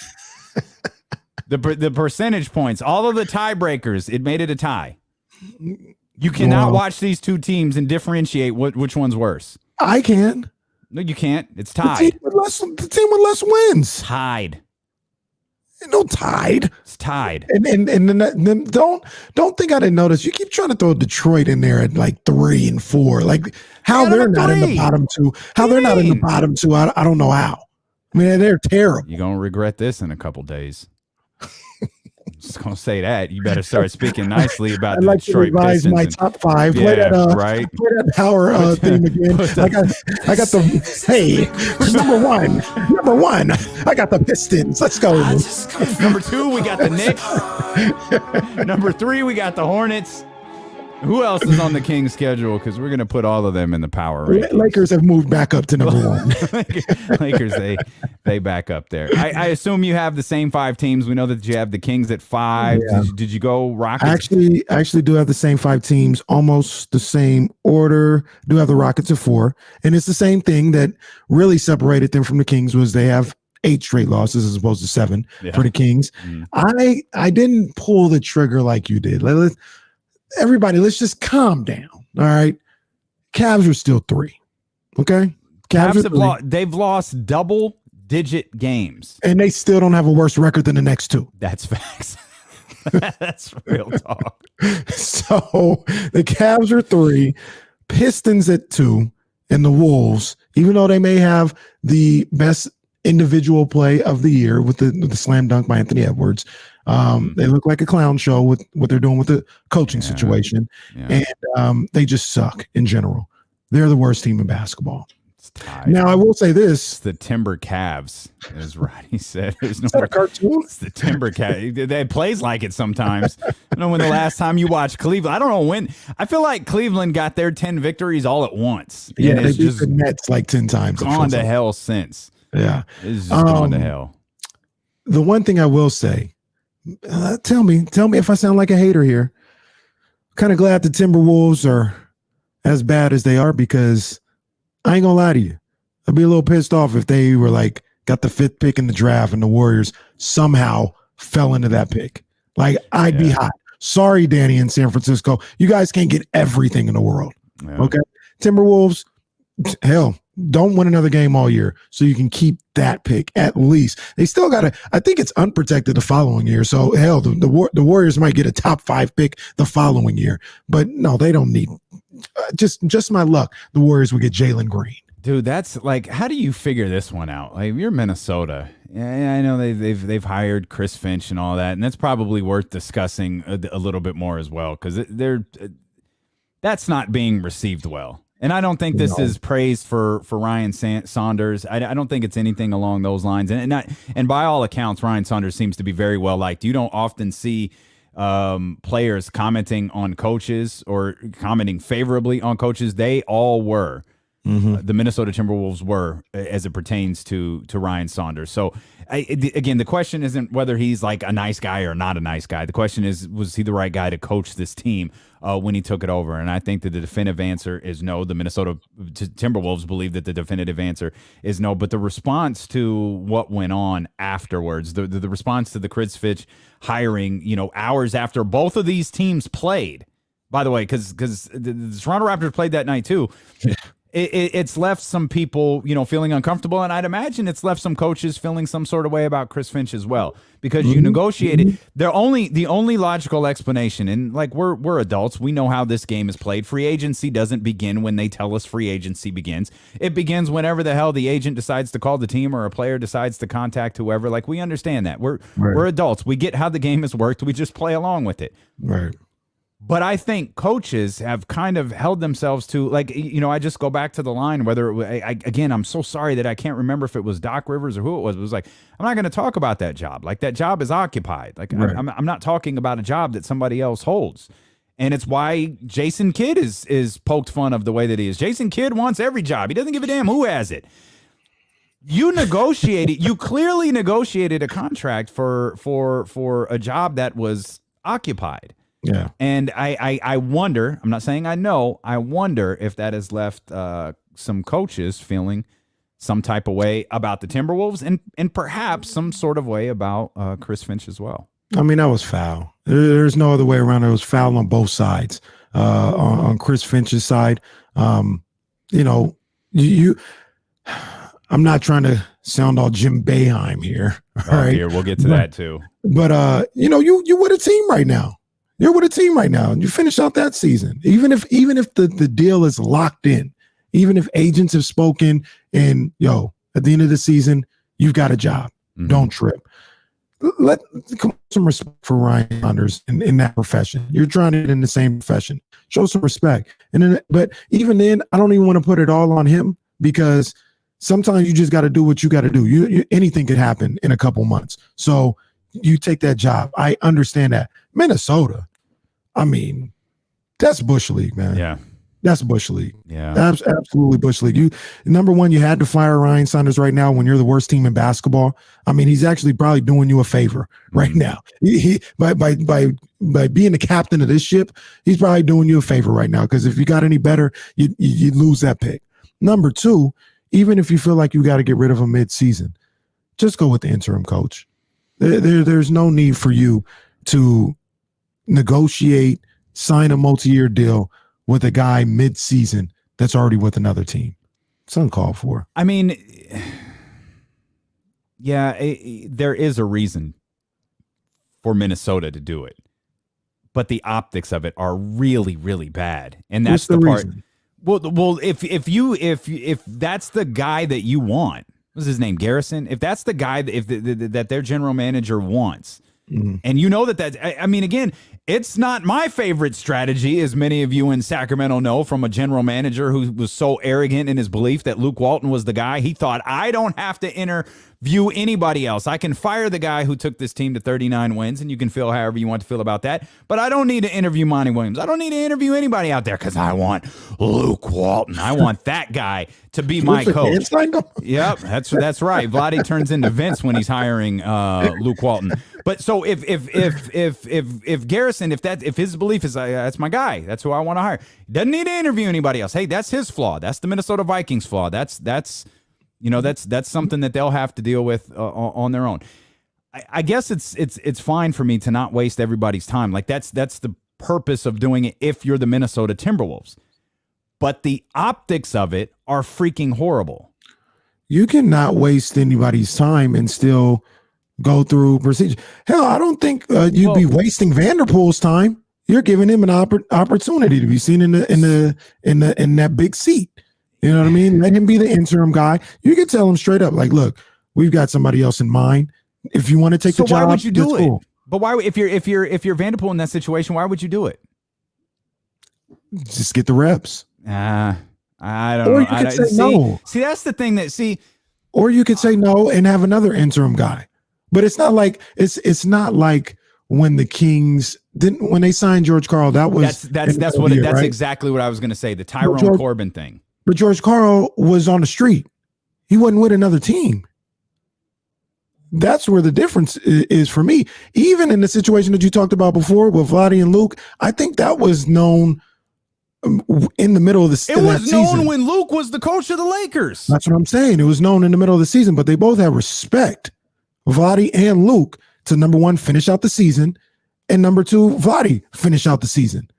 The percentage points, all of the tiebreakers, it made it a tie. You cannot watch these two teams and differentiate which one's worse. I can. No, you can't. It's tied. The team with less wins. Tied. No, tied. It's tied. And then don't think I didn't notice. You keep trying to throw Detroit in there at like 3 and 4. Like how they're not in the bottom 2. How they're not in the bottom 2. I don't know how. I mean, they're terrible. You're going to regret this in a couple days. Just going to say that. You better start speaking nicely about the Detroit Pistons. I'd like to revise my top 5. Yeah, play that, right. Play that power theme again. I got the, hey, number one, I got the Pistons. Let's go. Number 2, we got the Knicks. Number 3, we got the Hornets. Who else is on the Kings schedule? Because we're going to put all of them in the power rankings. Lakers have moved back up to number 1. Lakers, they back up there. I assume you have the same 5 teams. We know that you have the Kings at 5. Yeah. Did you go Rockets? I actually do have the same 5 teams, almost the same order. Do have the Rockets at 4. And it's the same thing that really separated them from the Kings was they have 8 straight losses as opposed to 7 for the Kings. I didn't pull the trigger like you did. Everybody, let's just calm down. All right. Cavs are still 3. Okay. Cavs they've lost double-digit games. And they still don't have a worse record than the next 2. That's facts. That's real talk. So the Cavs are 3, Pistons at 2, and the Wolves, even though they may have the best individual play of the year with the slam dunk by Anthony Edwards, they look like a clown show with what they're doing with the coaching situation. And they just suck in general. They're the worst team in basketball. Now, I will say this. It's the Timber Cavs, as Rodney said. There's no Is that a cartoon? It's the Timber Cavs. That plays like it sometimes. I don't know when the last time you watched Cleveland. I don't know when. I feel like Cleveland got their 10 victories all at once. Yeah, they beat the Nets like 10 times. Gone to hell since. Yeah. It's just gone to hell. The one thing I will say, tell me if I sound like a hater here. Kind of glad the Timberwolves are as bad as they are, because I ain't gonna lie to you, I'd be a little pissed off if they were like got the 5th pick in the draft and the Warriors somehow fell into that pick. Like I'd be hot. Sorry, Danny in San Francisco. You guys can't get everything in the world. Yeah. Okay. Timberwolves, hell, don't win another game all year so you can keep that pick at least. They still got to, I think it's unprotected the following year. So, hell, the Warriors might get a top 5 pick the following year. But no, they don't need just my luck. The Warriors would get Jalen Green. Dude, that's like, how do you figure this one out? Like, you're Minnesota. Yeah, I know they've hired Chris Finch and all that, and that's probably worth discussing a little bit more as well, because that's not being received well. And I don't think this is praise for Ryan Saunders. I don't think it's anything along those lines. And by all accounts, Ryan Saunders seems to be very well liked. You don't often see players commenting on coaches or commenting favorably on coaches. They all were. The Minnesota Timberwolves were, as it pertains to Ryan Saunders. So, again, the question isn't whether he's like a nice guy or not a nice guy. The question is, was he the right guy to coach this team when he took it over? And I think that the definitive answer is no. The Minnesota Timberwolves believe that the definitive answer is no. But the response to what went on afterwards, the response to the Chris Finch hiring, hours after both of these teams played, by the way, because the Toronto Raptors played that night too. It's left some people, feeling uncomfortable, and I'd imagine it's left some coaches feeling some sort of way about Chris Finch as well, because you negotiated. The only logical explanation, and like we're adults, we know how this game is played. Free agency doesn't begin when they tell us free agency begins. It begins whenever the hell the agent decides to call the team or a player decides to contact whoever. Like, we understand that. We're adults. We get how the game has worked. We just play along with it. Right. But I think coaches have kind of held themselves to, like, I just go back to the line, whether again, I'm so sorry that I can't remember if it was Doc Rivers or who it was. It was like, I'm not going to talk about that job. Like, that job is occupied. Like, right. I'm not talking about a job that somebody else holds. And it's why Jason Kidd is poked fun of the way that he is. Jason Kidd wants every job. He doesn't give a damn who has it. You clearly negotiated a contract for a job that was occupied. Yeah. And I wonder, I'm not saying I know, I wonder if that has left some coaches feeling some type of way about the Timberwolves and perhaps some sort of way about Chris Finch as well. I mean, that was foul. There's no other way around. It was foul on both sides. On Chris Finch's side, I'm not trying to sound all Jim Boeheim here. Right? Here, we'll get to that too. But you with a team right now. You're with a team right now, and you finish out that season. Even if the deal is locked in, even if agents have spoken, and at the end of the season, you've got a job. Don't trip. Let some respect for Ryan Saunders in that profession. You're trying to get in the same profession. Show some respect. But even then, I don't even want to put it all on him, because sometimes you just got to do what you got to do. Anything could happen in a couple months. So you take that job. I understand that. Minnesota, I mean, that's Bush League, man. Yeah. That's Bush League. Yeah. Absolutely Bush League. Number one, you had to fire Ryan Saunders right now when you're the worst team in basketball. I mean, he's actually probably doing you a favor right now. He by being the captain of this ship, he's probably doing you a favor right now, because if you got any better, you lose that pick. Number two, even if you feel like you got to get rid of him mid-season, just go with the interim coach. There's no need for you to negotiate, sign a multi-year deal with a guy mid-season that's already with another team. It's uncalled for. I mean, yeah, there is a reason for Minnesota to do it, but the optics of it are really, really bad, and that's the part. Reason? Well, if that's the guy that you want, what's his name, Garrison? If that's the guy that their general manager wants. And you know I mean, again, it's not my favorite strategy, as many of you in Sacramento know, from a general manager who was so arrogant in his belief that Luke Walton was the guy. He thought, I don't have to interview anybody else. I can fire the guy who took this team to 39 wins, and you can feel however you want to feel about that. But I don't need to interview Monty Williams. I don't need to interview anybody out there, because I want Luke Walton. I want that guy to be my coach. Yep, that's right. Vladdy turns into Vince when he's hiring Luke Walton. But so if Garrison, if his belief is that's my guy, that's who I want to hire, he doesn't need to interview anybody else. Hey, that's his flaw. That's the Minnesota Vikings flaw. That's something that they'll have to deal with on their own. I guess it's fine for me to not waste everybody's time. Like that's the purpose of doing it if you're the Minnesota Timberwolves. But the optics of it are freaking horrible. You cannot waste anybody's time and still go through procedure. Hell, I don't think you'd be wasting Vanderpool's time. You're giving him an opportunity to be seen in that big seat. You know what I mean? Let him be the interim guy. You can tell him straight up, like, look, we've got somebody else in mind. If you want to take the job, why would you do it? Cool. But why, if you're Vanderpool in that situation, why would you do it? Just get the reps. I don't know. Or you could say no. See, that's the thing or you could say no and have another interim guy. But it's not like it's not like when the Kings didn't when they signed George Karl. That was that's right? exactly what I was going to say. The Tyrone Corbin thing. But George Karl was on the street. He wasn't with another team. That's where the difference is for me. Even in the situation that you talked about before with Vlade and Luke, I think that was known in the middle of the season. It was known when Luke was the coach of the Lakers. That's what I'm saying. It was known in the middle of the season, but they both had respect, Vlade and Luke, to number one, finish out the season, and number two, Vlade finish out the season.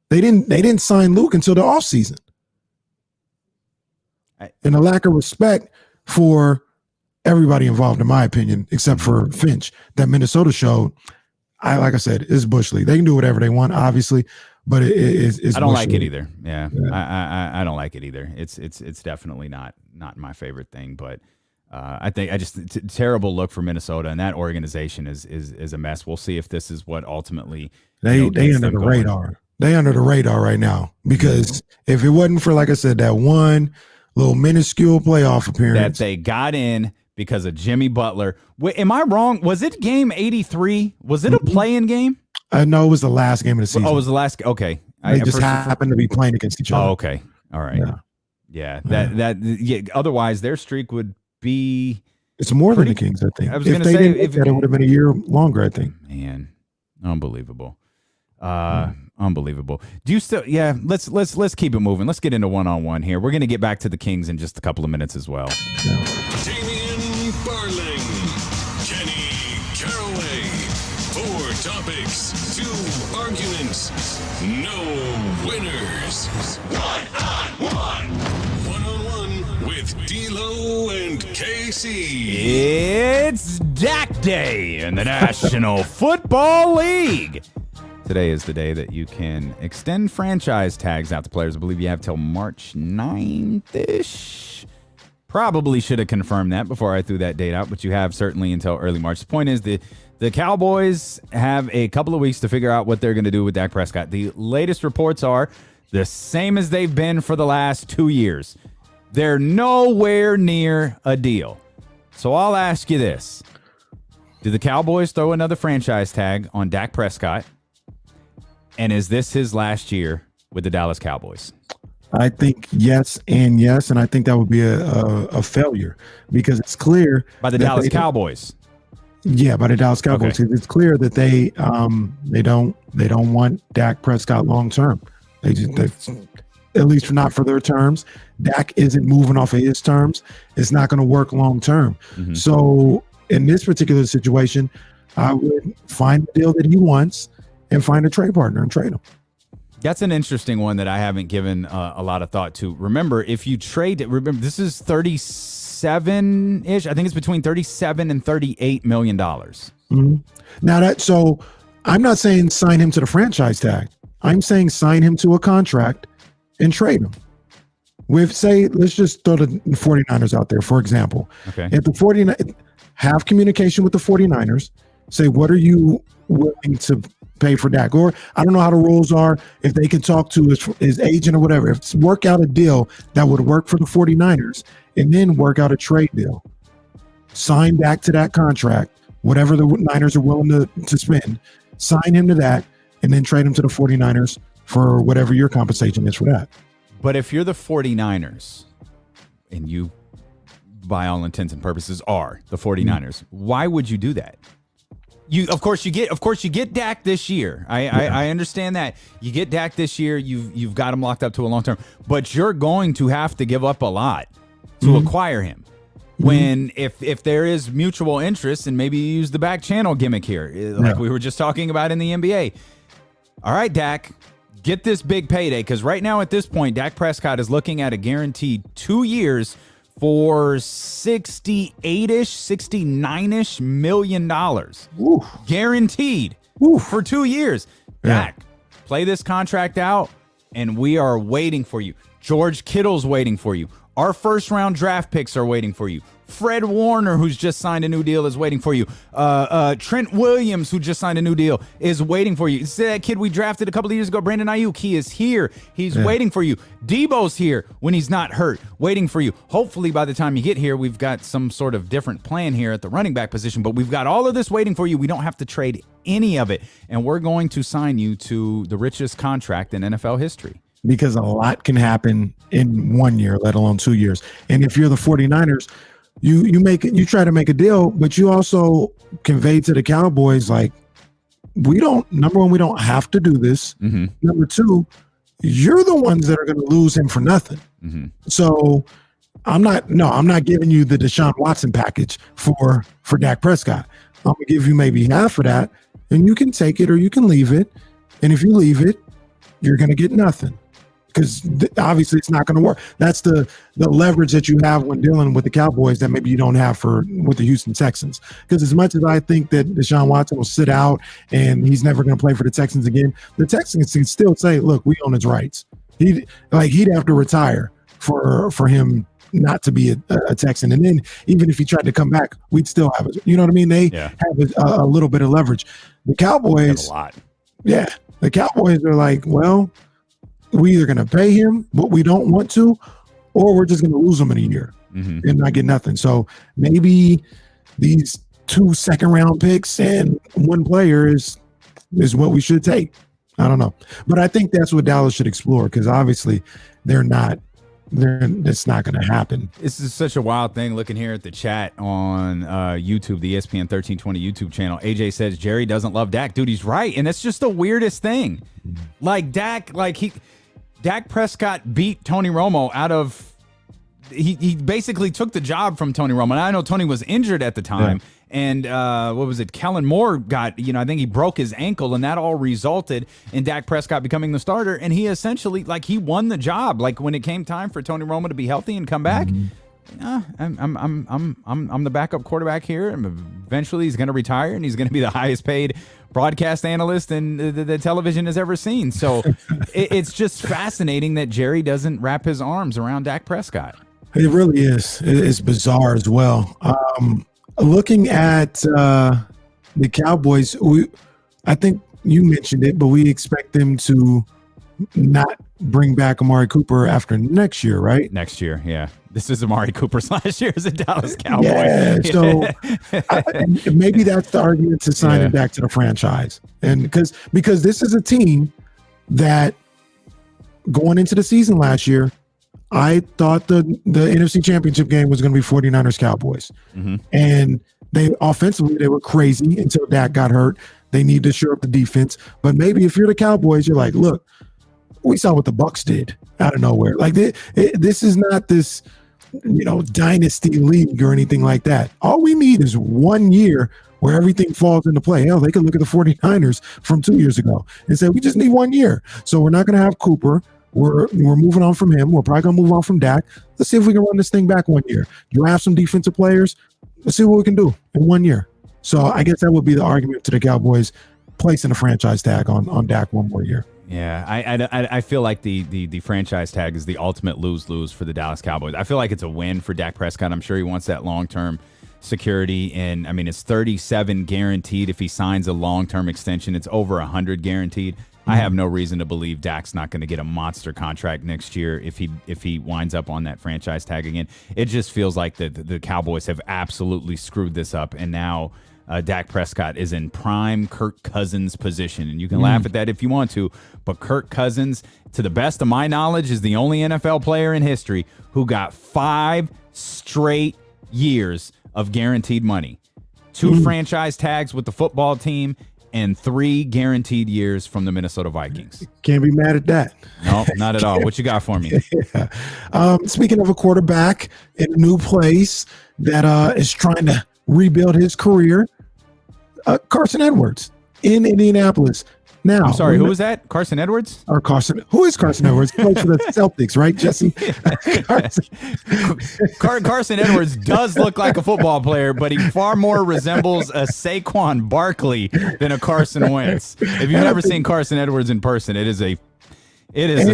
They didn't sign Luke until the offseason. And a lack of respect for everybody involved, in my opinion, except for Finch, that Minnesota showed. Like I said, is Bush League. They can do whatever they want, obviously, but it's I don't Bush like League. it either. Yeah. I don't like it either. It's definitely not my favorite thing, but I think terrible look for Minnesota, and that organization is a mess. We'll see if this is what ultimately they under the radar. They under the radar right now, because if it wasn't for, like I said, that one little minuscule playoff appearance that they got in because of Jimmy Butler. Wait, am I wrong? Was it game 83? Was it a play-in game? No, it was the last game of the season. Oh, it was the last. Okay, they just happened to be playing against each other. Oh, okay, all right. Yeah. Otherwise, their streak would be. It's more than the Kings, I think. I was going to say it would have been a year longer, I think. Man, unbelievable. Unbelievable. Do you still? Yeah. Let's keep it moving. Let's get into one-on-one here. We're going to get back to the Kings in just a couple of minutes as well. Damian Barling, Kenny Caraway. 4 topics, 2 arguments, no winners. One-on-one with D-Lo and KC. It's Dak Day in the National Football League. Today is the day that you can extend franchise tags out to players. I believe you have till March 9th-ish. Probably should have confirmed that before I threw that date out, but you have certainly until early March. The point is the Cowboys have a couple of weeks to figure out what they're going to do with Dak Prescott. The latest reports are the same as they've been for the last 2 years. They're nowhere near a deal. So I'll ask you this. Do the Cowboys throw another franchise tag on Dak Prescott? And is this his last year with the Dallas Cowboys? I think yes and yes, and I think that would be a failure, because it's clear by the Dallas Cowboys. Yeah, by the Dallas Cowboys. Okay. It's clear that they don't want Dak Prescott long term. They at least not for their terms. Dak isn't moving off of his terms. It's not going to work long term. Mm-hmm. So in this particular situation, I would find the deal that he wants and find a trade partner and trade him. That's an interesting one that I haven't given a lot of thought to. Remember, if you trade it, this is 37-ish. I think it's between 37 and $38 million. Mm-hmm. Now so I'm not saying sign him to the franchise tag. I'm saying sign him to a contract and trade him. Let's just throw the 49ers out there, for example. Okay. If the 49ers have communication with the 49ers, say, what are you willing to pay for Dak? Or I don't know how the rules are, if they can talk to his agent or whatever, if work out a deal that would work for the 49ers and then work out a trade deal. Sign Dak to that contract, whatever the Niners are willing to spend, sign him to that, and then trade him to the 49ers for whatever your compensation is for that. But if you're the 49ers and you, by all intents and purposes, are the 49ers, why would you do that? Of course you get Dak this year. I understand that. You get Dak this year, you've got him locked up to a long term, but you're going to have to give up a lot to acquire him. when if there is mutual interest, and maybe you use the back channel gimmick here, like we were just talking about in the NBA. All right, Dak, get this big payday, because right now at this point, Dak Prescott is looking at a guaranteed 2 years for $68-ish, $69-ish million. Oof. Guaranteed for 2 years. Dak, play this contract out, and we are waiting for you. George Kittle's waiting for you. Our first-round draft picks are waiting for you. Fred Warner, who's just signed a new deal, is waiting for you. Trent Williams, who just signed a new deal, is waiting for you. See that kid we drafted a couple of years ago, Brandon Ayuk? He is here. He's waiting for you. Debo's here when he's not hurt, waiting for you. Hopefully, by the time you get here, we've got some sort of different plan here at the running back position, but we've got all of this waiting for you. We don't have to trade any of it, and we're going to sign you to the richest contract in NFL history. Because a lot can happen in 1 year, let alone 2 years. And if you're the 49ers, you try to make a deal, but you also convey to the Cowboys, like, number one, we don't have to do this. Mm-hmm. Number two, you're the ones that are going to lose him for nothing. Mm-hmm. So I'm not giving you the Deshaun Watson package for Dak Prescott. I'm going to give you maybe half of that, and you can take it or you can leave it. And if you leave it, you're going to get nothing. Because obviously it's not going to work. That's the leverage that you have when dealing with the Cowboys that maybe you don't have with the Houston Texans. Because as much as I think that Deshaun Watson will sit out and he's never going to play for the Texans again, the Texans can still say, "Look, we own his rights." He'd have to retire for him not to be a Texan. And then even if he tried to come back, we'd still have it. You know what I mean? They have a little bit of leverage. The Cowboys, a lot. Yeah, the Cowboys are like, well, we're either going to pay him what we don't want to, or we're just going to lose him in a year and not get nothing. So maybe these 2 second-round picks and 1 player is what we should take. I don't know. But I think that's what Dallas should explore, because obviously it's not going to happen. This is such a wild thing. Looking here at the chat on YouTube, the ESPN 1320 YouTube channel, AJ says Jerry doesn't love Dak. Dude, he's right. And that's just the weirdest thing. Like Dak Prescott beat Tony Romo out of he basically took the job from Tony Romo. And I know Tony was injured at the time. Yeah. And what was it? Kellen Moore got, I think he broke his ankle, and that all resulted in Dak Prescott becoming the starter. And he essentially, he won the job. Like, when it came time for Tony Romo to be healthy and come back, I'm the backup quarterback here. And eventually he's going to retire, and he's going to be the highest paid broadcast analyst the television has ever seen. So it's just fascinating that Jerry doesn't wrap his arms around Dak Prescott. It really is. It's bizarre as well. Looking at the Cowboys, I think you mentioned it, but we expect them to not bring back Amari Cooper after next year, right? Next year, yeah. This is Amari Cooper's last year as a Dallas Cowboy. Yeah, so maybe that's the argument to sign him back to the franchise. And because this is a team that going into the season last year, I thought the NFC Championship game was going to be 49ers Cowboys. Mm-hmm. And they offensively, they were crazy until Dak got hurt. They need to shore up the defense. But maybe if you're the Cowboys, you're like, look, we saw what the Bucs did out of nowhere. Like, this is not this, dynasty league or anything like that. All we need is 1 year where everything falls into play. Hell, they could look at the 49ers from 2 years ago and say, we just need 1 year. So we're not going to have Cooper. We're moving on from him. We're probably going to move on from Dak. Let's see if we can run this thing back 1 year. You have some defensive players. Let's see what we can do in 1 year. So I guess that would be the argument to the Cowboys placing a franchise tag on Dak 1 more year. Yeah, I feel like the franchise tag is the ultimate lose-lose for the Dallas Cowboys. I feel like it's a win for Dak Prescott. I'm sure he wants that long-term security. And, it's 37 guaranteed if he signs a long-term extension. It's over 100 guaranteed. I have no reason to believe Dak's not going to get a monster contract next year if he winds up on that franchise tag again. It just feels like the Cowboys have absolutely screwed this up, and now Dak Prescott is in prime Kirk Cousins position. And you can laugh at that if you want to, but Kirk Cousins, to the best of my knowledge, is the only NFL player in history who got 5 straight years of guaranteed money. 2 franchise tags with the football team, and 3 guaranteed years from the Minnesota Vikings. Can't be mad at that. No, not at all. What you got for me? Speaking of a quarterback in a new place that is trying to rebuild his career, Carson Edwards in Indianapolis. Now, I'm sorry, who was that? Carson Edwards? Or Carson? Who is Carson Edwards? He plays for the Celtics, right, Jesse? Carson Edwards does look like a football player, but he far more resembles a Saquon Barkley than a Carson Wentz. If you've never seen Carson Edwards in person, it is a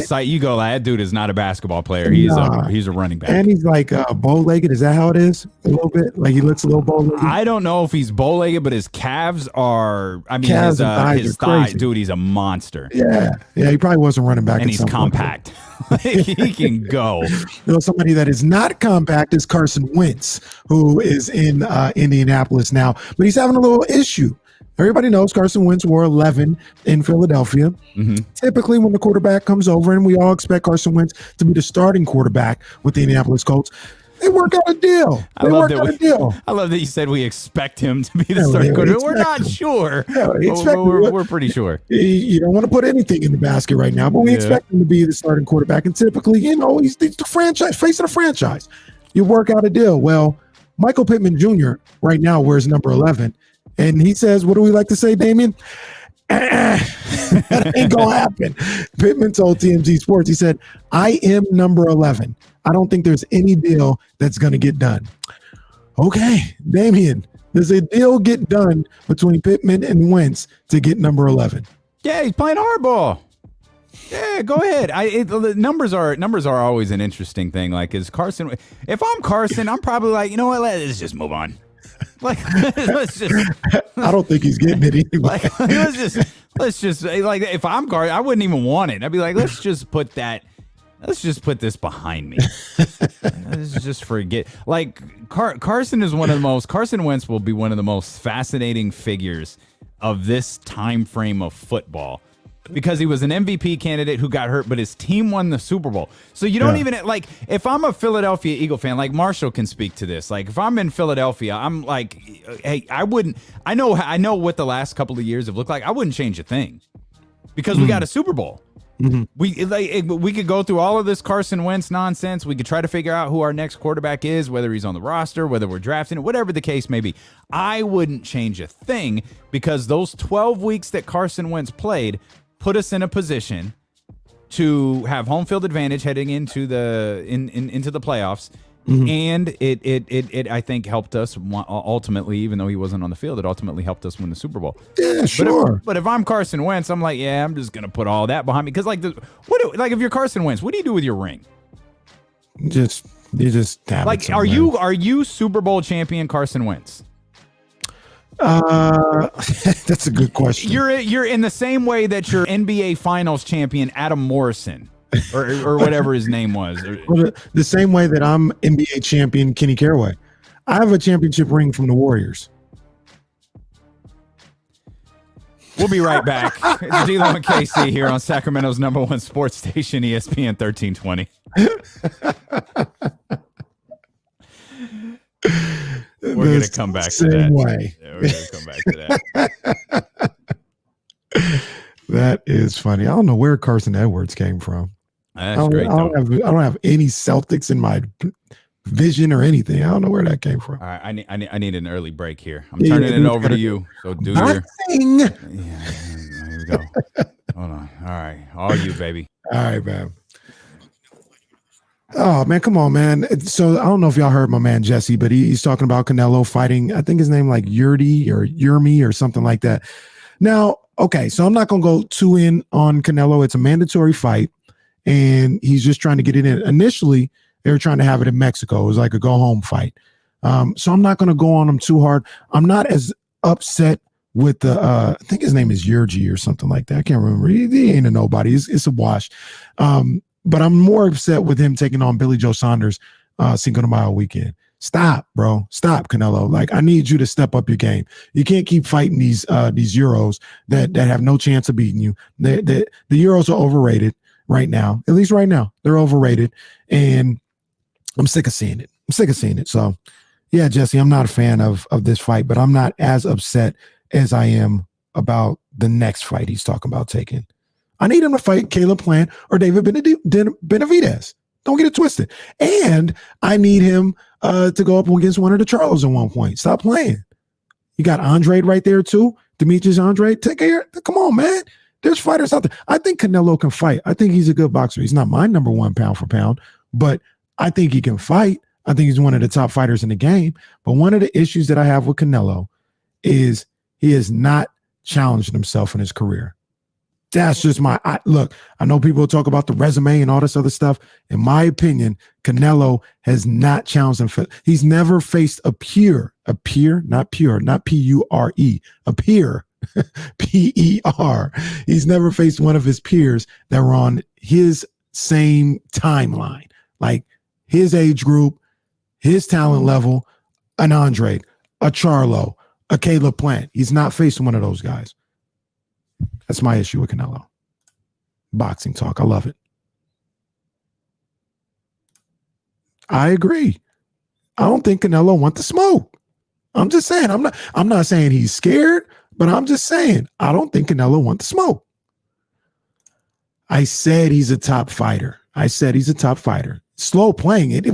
sight. You go, that dude is not a basketball player. He's a running back. And he's like bow-legged. Is that how it is? A little bit? Like he looks a little bow-legged? I don't know if he's bow-legged, but his calves are, his thigh, dude, he's a monster. Yeah. He probably wasn't running back. And he's compact. He can go. Somebody that is not compact is Carson Wentz, who is in Indianapolis now. But he's having a little issue. Everybody knows Carson Wentz wore 11 in Philadelphia. Mm-hmm. Typically, when the quarterback comes over, and we all expect Carson Wentz to be the starting quarterback with the Indianapolis Colts, they work out a deal. I love that you said we expect him to be the starting quarterback. We're not sure. We're pretty sure. You don't want to put anything in the basket right now, but we expect him to be the starting quarterback. And typically, he's the franchise, face of the franchise. You work out a deal. Well, Michael Pittman Jr. right now wears number 11. And he says, what do we like to say, Damien? That ain't going to happen. Pittman told TMZ Sports, he said, I am number 11. I don't think there's any deal that's going to get done. Okay, Damien, does a deal get done between Pittman and Wentz to get number 11? Yeah, he's playing hardball. Yeah, go ahead. The numbers are always an interesting thing. Like, is Carson? If I'm Carson, I'm probably like, you know what? Let's just move on. Like, let's just. I don't think he's getting it anyway. Like, let's just like, if I'm Carson, I wouldn't even want it. I'd be like, let's just put this behind me. Let's just forget. Like, Carson Wentz will be one of the most fascinating figures of this time frame of football. Because he was an MVP candidate who got hurt, but his team won the Super Bowl. So you don't even, like, if I'm a Philadelphia Eagle fan, like Marshall can speak to this. Like, if I'm in Philadelphia, I'm like, hey, I know what the last couple of years have looked like. I wouldn't change a thing because we got a Super Bowl. Mm-hmm. We could go through all of this Carson Wentz nonsense. We could try to figure out who our next quarterback is, whether he's on the roster, whether we're drafting it, whatever the case may be. I wouldn't change a thing because those 12 weeks that Carson Wentz played put us in a position to have home field advantage heading into the into the playoffs, and it I think helped us ultimately, even though he wasn't on the field, it ultimately helped us win the Super Bowl. Yeah, sure. But if I'm Carson Wentz, I'm like, yeah, I'm just gonna put all that behind me because if you're Carson Wentz, what do you do with your ring? You just have like, it are you Super Bowl champion Carson Wentz? That's a good question. You're in the same way that you're NBA Finals champion Adam Morrison or whatever his name was. Well, the same way that I'm NBA champion Kenny Caraway. I have a championship ring from the Warriors. We'll be right back. It's D'Lo and KC here on Sacramento's #1 sports station, ESPN 1320. We're going to come back to that. Way. Yeah, we're going to come back to that. That is funny. I don't know where Carson Edwards came from. That's great. I don't have any Celtics in my vision or anything. I don't know where that came from. All right, I need an early break here. I'm turning it over to you. So do your thing. Yeah, here we go. Hold on. All right, all you, baby. All right, man. Oh man, come on, man. So I don't know if y'all heard my man Jesse, but he's talking about Canelo fighting. I think his name like Yurmi or something like that. Now, okay, so I'm not gonna go too in on Canelo. It's a mandatory fight, and he's just trying to get it in. Initially, they were trying to have it in Mexico. It was like a go home fight. So I'm not gonna go on him too hard. I'm not as upset with the I think his name is Yurgi or something like that. I can't remember. He ain't a nobody. It's a wash. But I'm more upset with him taking on Billy Joe Saunders Cinco de Mayo weekend. Stop, bro. Stop, Canelo. Like, I need you to step up your game. You can't keep fighting these Euros that have no chance of beating you. The Euros are overrated right now. At least right now, they're overrated. And I'm sick of seeing it. So, yeah, Jesse, I'm not a fan of this fight, but I'm not as upset as I am about the next fight he's talking about taking. I need him to fight Caleb Plant or David Benavidez. Don't get it twisted. And I need him to go up against one of the Charlos at one point. Stop playing. You got Andre right there too. Demetrius Andre. Take care. Come on, man. There's fighters out there. I think Canelo can fight. I think he's a good boxer. He's not my number one pound for pound, but I think he can fight. I think he's one of the top fighters in the game. But one of the issues that I have with Canelo is he has not challenged himself in his career. That's just look, I know people talk about the resume and all this other stuff. In my opinion, Canelo has not challenged him. He's never faced a peer, not P-U-R-E, a peer, P-E-R. He's never faced one of his peers that were on his same timeline, like his age group, his talent level, an Andre, a Charlo, a Caleb Plant. He's not faced one of those guys. That's my issue with Canelo. Boxing talk. I love it. I agree. I don't think Canelo wants to smoke. I'm just saying. I'm not saying he's scared, but I'm just saying I don't think Canelo wants to smoke. I said he's a top fighter. Slow playing it.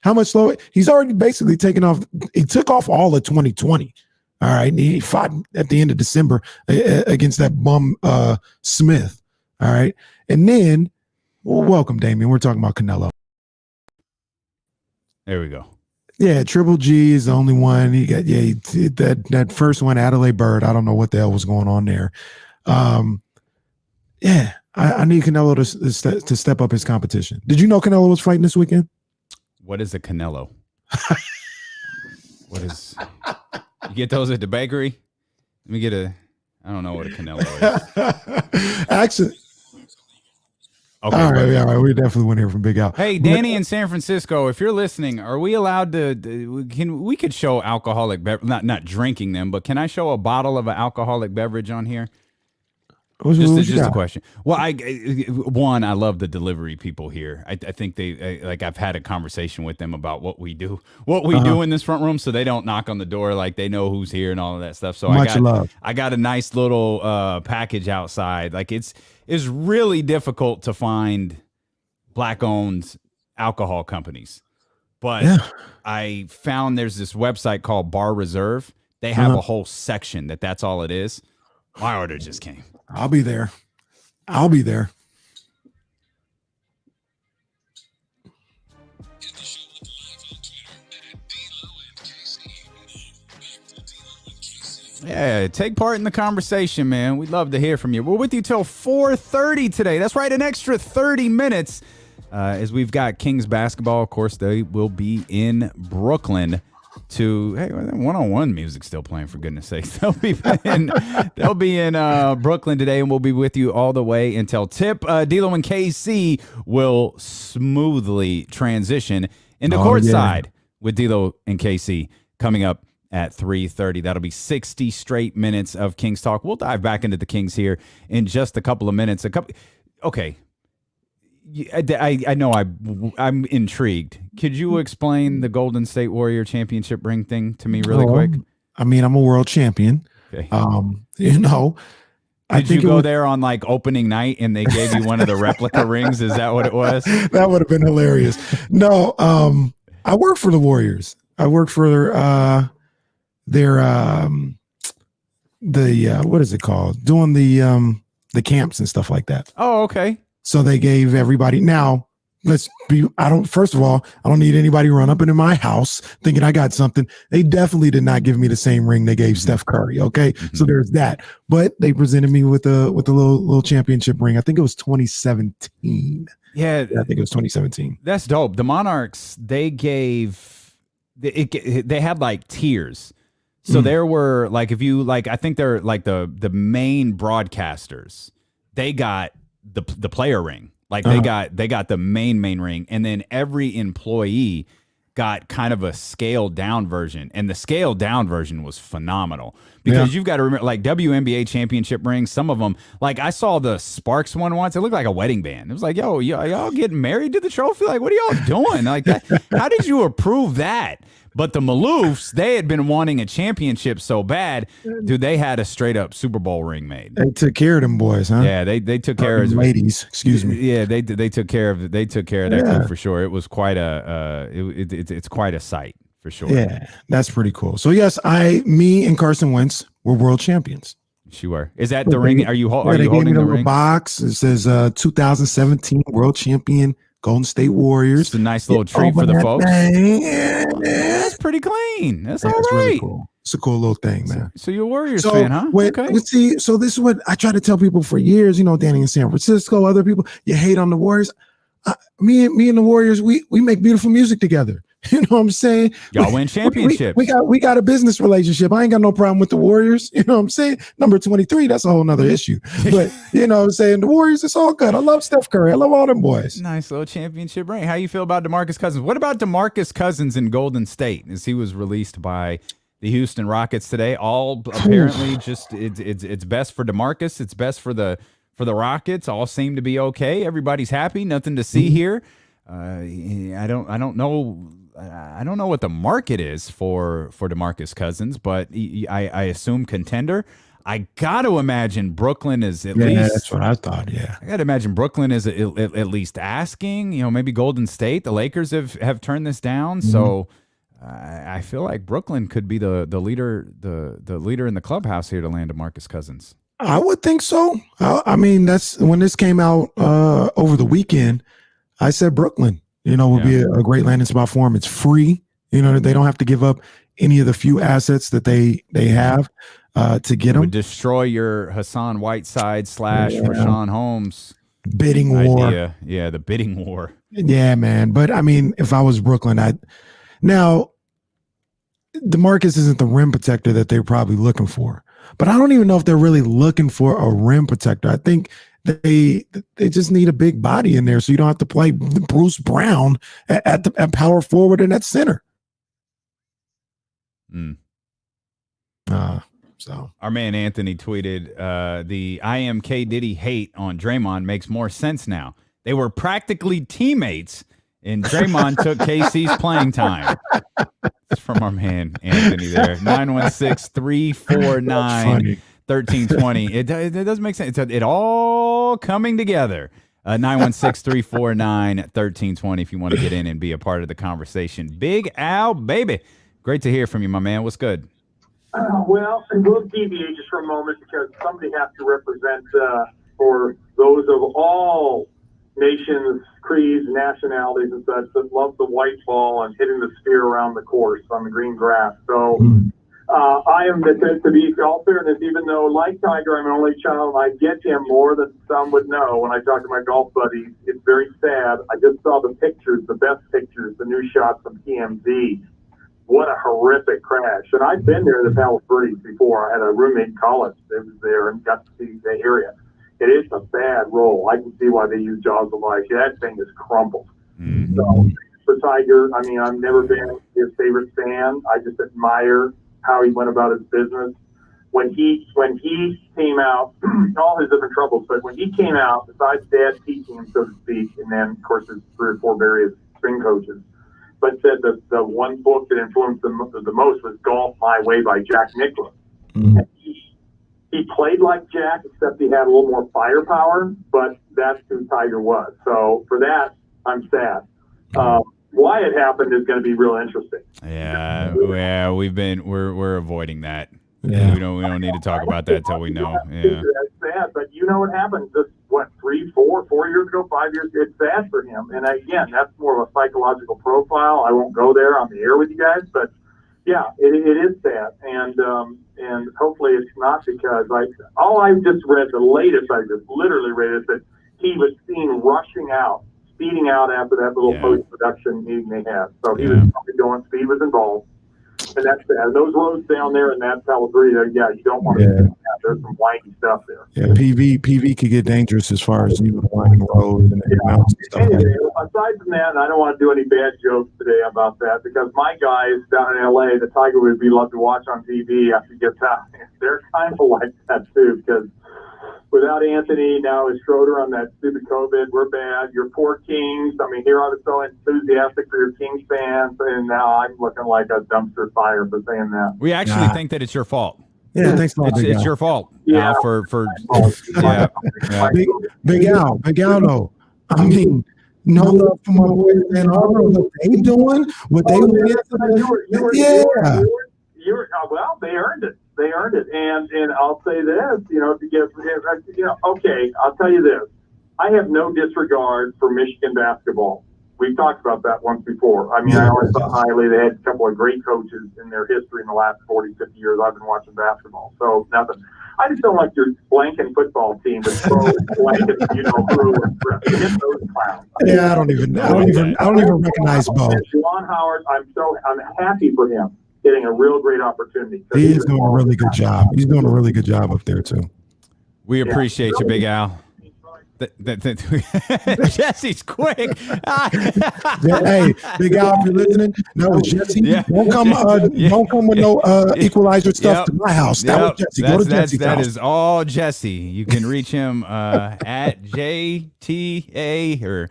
How much slow? He's already basically taken off. He took off all of 2020. All right. And he fought at the end of December against that bum Smith. All right. And then, welcome, Damien. We're talking about Canelo. There we go. Yeah, Triple G is the only one. He got that first one, Adelaide Bird. I don't know what the hell was going on there. Yeah, I need Canelo to step up his competition. Did you know Canelo was fighting this weekend? What is a Canelo? What is? You get those at the bakery? Let me get I don't know what a Canelo is. Actually. Okay, all right. We definitely want to hear from Big Al. Hey, Danny in San Francisco, if you're listening, are we allowed to? We could show alcoholic beverage, not drinking them, but can I show a bottle of an alcoholic beverage on here? Just a question. Well, I love the delivery people here. I think they like I've had a conversation with them about what we do in this front room, so they don't knock on the door, like they know who's here and all of that stuff. So I got a nice little package outside. Like it's really difficult to find Black-owned alcohol companies, but I found there's this website called Bar Reserve. They have a whole section that's all it is. My order just came. I'll be there. Yeah, take part in the conversation, man. We'd love to hear from you. We're with you till 4:30 today. That's right, an extra 30 minutes as we've got Kings basketball. Of course, they will be in Brooklyn hey, one-on-one music still playing, for goodness sakes. They'll be in Brooklyn today, and we'll be with you all the way until tip. D'Lo and KC will smoothly transition into Courtside with D'Lo and KC coming up at 3:30. That'll be 60 straight minutes of Kings talk. We'll dive back into the Kings here in just a couple of minutes. Okay. I know I'm intrigued. Could you explain the Golden State Warrior championship ring thing to me really quick? I mean, I'm a world champion. Okay. Did you go there on like opening night and they gave you one of the replica rings? Is that what it was? That would have been hilarious. No, I work for the Warriors. I work for their what is it called? Doing the camps and stuff like that. Oh, okay. So they gave everybody. Now, first of all, I don't need anybody run up into my house thinking I got something. They definitely did not give me the same ring they gave Steph Curry. Okay. So there's that. But they presented me with a little championship ring. I think it was 2017. Yeah. I think it was 2017. That's dope. The Monarchs, they had like tiers. So there were like, if you like, I think they're like the main broadcasters, they got the player ring. Like they got the main ring, and then every employee got kind of a scaled down version, and the scaled down version was phenomenal because you've got to remember, like WNBA championship rings, some of them, like I saw the Sparks one once, it looked like a wedding band. It was like, y'all getting married to the trophy? Like, what are y'all doing? Like that? How did you approve that? But the Maloofs, they had been wanting a championship so bad, dude. They had a straight up Super Bowl ring made. They took care of them boys, huh? Yeah, they took care of ladies. Excuse me. Yeah, they took care of that group for sure. It was quite a it's quite a sight for sure. Yeah, that's pretty cool. So yes, me and Carson Wentz were world champions. Sure. Is that the ring? Are you holding the ring? Box. It says 2017 world champion Golden State Warriors. It's a nice little treat for the folks. Yeah. That's pretty clean. That's all right. Really cool. It's a cool little thing, man. So you're a Warriors fan, huh? Okay. See, so this is what I try to tell people for years. Danny in San Francisco, other people, you hate on the Warriors. Me and the Warriors, we make beautiful music together. You know what I'm saying? Y'all win championships. We got a business relationship. I ain't got no problem with the Warriors. You know what I'm saying? Number 23, that's a whole nother issue. But you know what I'm saying? The Warriors, it's all good. I love Steph Curry. I love all them boys. Nice little championship ring. How you feel about DeMarcus Cousins? What about DeMarcus Cousins in Golden State as he was released by the Houston Rockets today? All apparently just it's best for DeMarcus. It's best for the Rockets. All seem to be okay. Everybody's happy. Nothing to see here. I don't know. I don't know what the market is for DeMarcus Cousins, but I assume contender. I got to imagine Brooklyn is at least. Yeah, that's what I thought. Yeah, I got to imagine Brooklyn is at least asking. Maybe Golden State, the Lakers have turned this down, so I feel like Brooklyn could be the leader in the clubhouse here to land DeMarcus Cousins. I would think so. I mean, that's when this came out over the weekend. I said Brooklyn. Would be a great landing spot for them. It's free. They don't have to give up any of the few assets that they have to get them. Would destroy your Hassan Whiteside / Rashawn Holmes bidding war. Idea. Yeah, the bidding war. Yeah, man. But I mean, if I was Brooklyn, now DeMarcus isn't the rim protector that they're probably looking for. But I don't even know if they're really looking for a rim protector. I think they just need a big body in there, so you don't have to play Bruce Brown at power forward and at center. So our man Anthony tweeted, the I am K Diddy hate on Draymond makes more sense now. They were practically teammates, and Draymond took KC's playing time. It's from our man Anthony there. 916-349-1320. It does make sense. It all coming together. 916-349-1320 if you want to get in and be a part of the conversation. Big Al, baby. Great to hear from you, my man. What's good? Well, we'll deviate just for a moment because somebody has to represent for those of all nations, creeds, nationalities, and such that love the white ball and hitting the sphere around the course on the green grass. So I am, to be all fairness, even though like Tiger, I'm an only child, I get him more than some would know when I talk to my golf buddies. It's very sad. I just saw the pictures, the best pictures, the new shots from TMZ. What a horrific crash. And I've been there in the Palace Birdies before. I had a roommate in college that was there and got to see the area. It is a bad roll. I can see why they use Jaws of Life. That thing is crumpled. So for Tiger, I mean, I've never been his favorite fan. I just admire how he went about his business. When he came out, all his different troubles, but when he came out, besides Dad teaching him, so to speak, and then, of course, his 3 or 4 various string coaches, but said that the one book that influenced him the most was Golf My Way by Jack Nicklaus. And he played like Jack, except he had a little more firepower, but that's who Tiger was. So for that, I'm sad. Why it happened is going to be real interesting. Yeah, we're avoiding that. Yeah. We don't need to talk about that till we know. Yeah, that's sad. But you know what happened? Just 3, 4 years ago, 5 years ago. It's sad for him. And again, that's more of a psychological profile. I won't go there on the air with you guys, but yeah, it is sad. And hopefully it's not because all I just read, the latest I just literally read is that he was seen speeding out after that little post-production meeting they had. So he was probably going, speed was involved. And that's sad. Those roads down there in that Calabrita, you don't want to do that. There's some windy stuff there. Yeah, PV could get dangerous as far as winding roads and mountains and stuff. Anyway, aside from that, I don't want to do any bad jokes today about that because my guys down in L.A., the Tiger would be loved to watch on TV after he gets out. They're kind of like that too because without Anthony, now is Schroeder on that stupid COVID. We're bad. Your poor Kings. I mean, here I was so enthusiastic for your Kings fans, and now I'm looking like a dumpster fire for saying that. We actually think that it's your fault. Yeah, thanks a lot. It's your fault. Yeah. Al, for yeah. Big Al, though. I mean, no love for my boys in Ann Arbor. What they doing? What they went Well, they earned it. They earned it. And I'll say this, okay, I'll tell you this. I have no disregard for Michigan basketball. We've talked about that once before. I mean, I always thought highly. They had a couple of great coaches in their history in the last 40, 50 years I've been watching basketball. So nothing. I just don't like your blanking football team with blanket, through and get those clowns. Yeah, I don't even recognize Bo. Juwan Howard, I'm happy for him getting a real great opportunity. He is doing a really good job. He's doing a really good job up there too. We appreciate you, Big Al. Jesse's quick. Hey, Big Al, if you're listening, no, Jesse. Yeah. Don't come with no equalizer stuff to my house. That was Jesse. Go to Jesse's house. That is all Jesse. You can reach him at JTA or.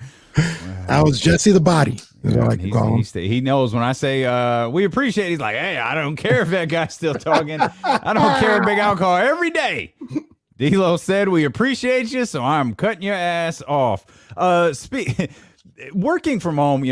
That was Jesse the Body. He knows when I say we appreciate it, he's like, hey, I don't care if that guy's still talking. I don't care if Big Al call every day. D'Lo said we appreciate you, so I'm cutting your ass off. Working from home,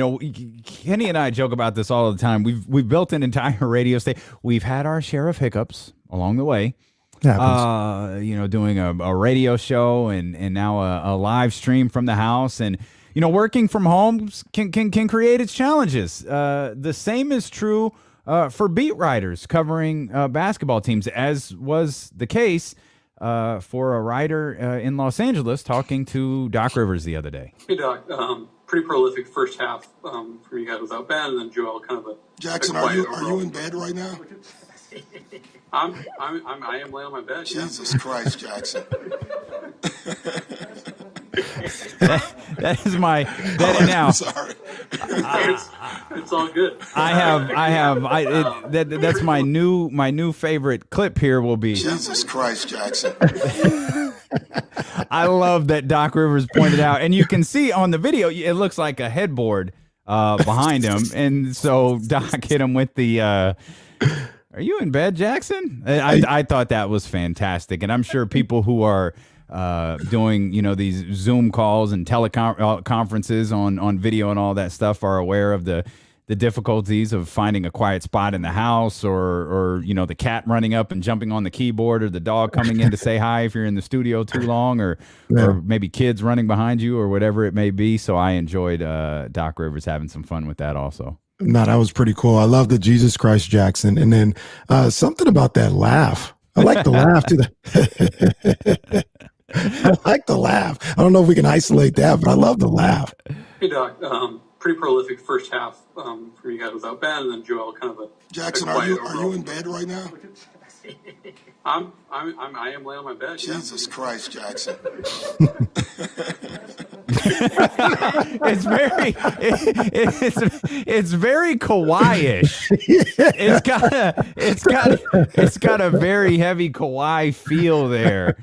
Kenny and I joke about this all the time. We've built an entire radio station. We've had our share of hiccups along the way. Doing a radio show and now a live stream from the house, and working from home can create its challenges. The same is true for beat writers covering basketball teams, as was the case for a writer in Los Angeles talking to Doc Rivers the other day. Hey, Doc. Pretty prolific first half for you guys without Ben, and then Joel kind of a Jackson. Are you in bed right now? I am laying on my bed. Jesus Christ, Jackson. That is my now. Sorry. It's all good. That's my new favorite clip here will be. Jesus Christ, Jackson. I love that Doc Rivers pointed out, and you can see on the video, it looks like a headboard behind him, and so Doc hit him with the. Are you in bed, Jackson? I thought that was fantastic, and I'm sure people who are doing these Zoom calls and teleconferences on video and all that stuff are aware of the difficulties of finding a quiet spot in the house, or the cat running up and jumping on the keyboard, or the dog coming in to say hi if you're in the studio too long, or maybe kids running behind you, or whatever it may be. So I enjoyed Doc Rivers having some fun with that also. No, that was pretty cool. I love the Jesus Christ Jackson, and then something about that laugh. I like the laugh too. I like the laugh. I don't know if we can isolate that, but I love the laugh. Hey, Doc. Pretty prolific first half for you guys without Ben, and then Joel kind of a. Jackson, are you in bed right now? I am laying on my bed. Jesus Christ, Jackson. It's very Kawhi-ish. It's got a very heavy Kawhi feel there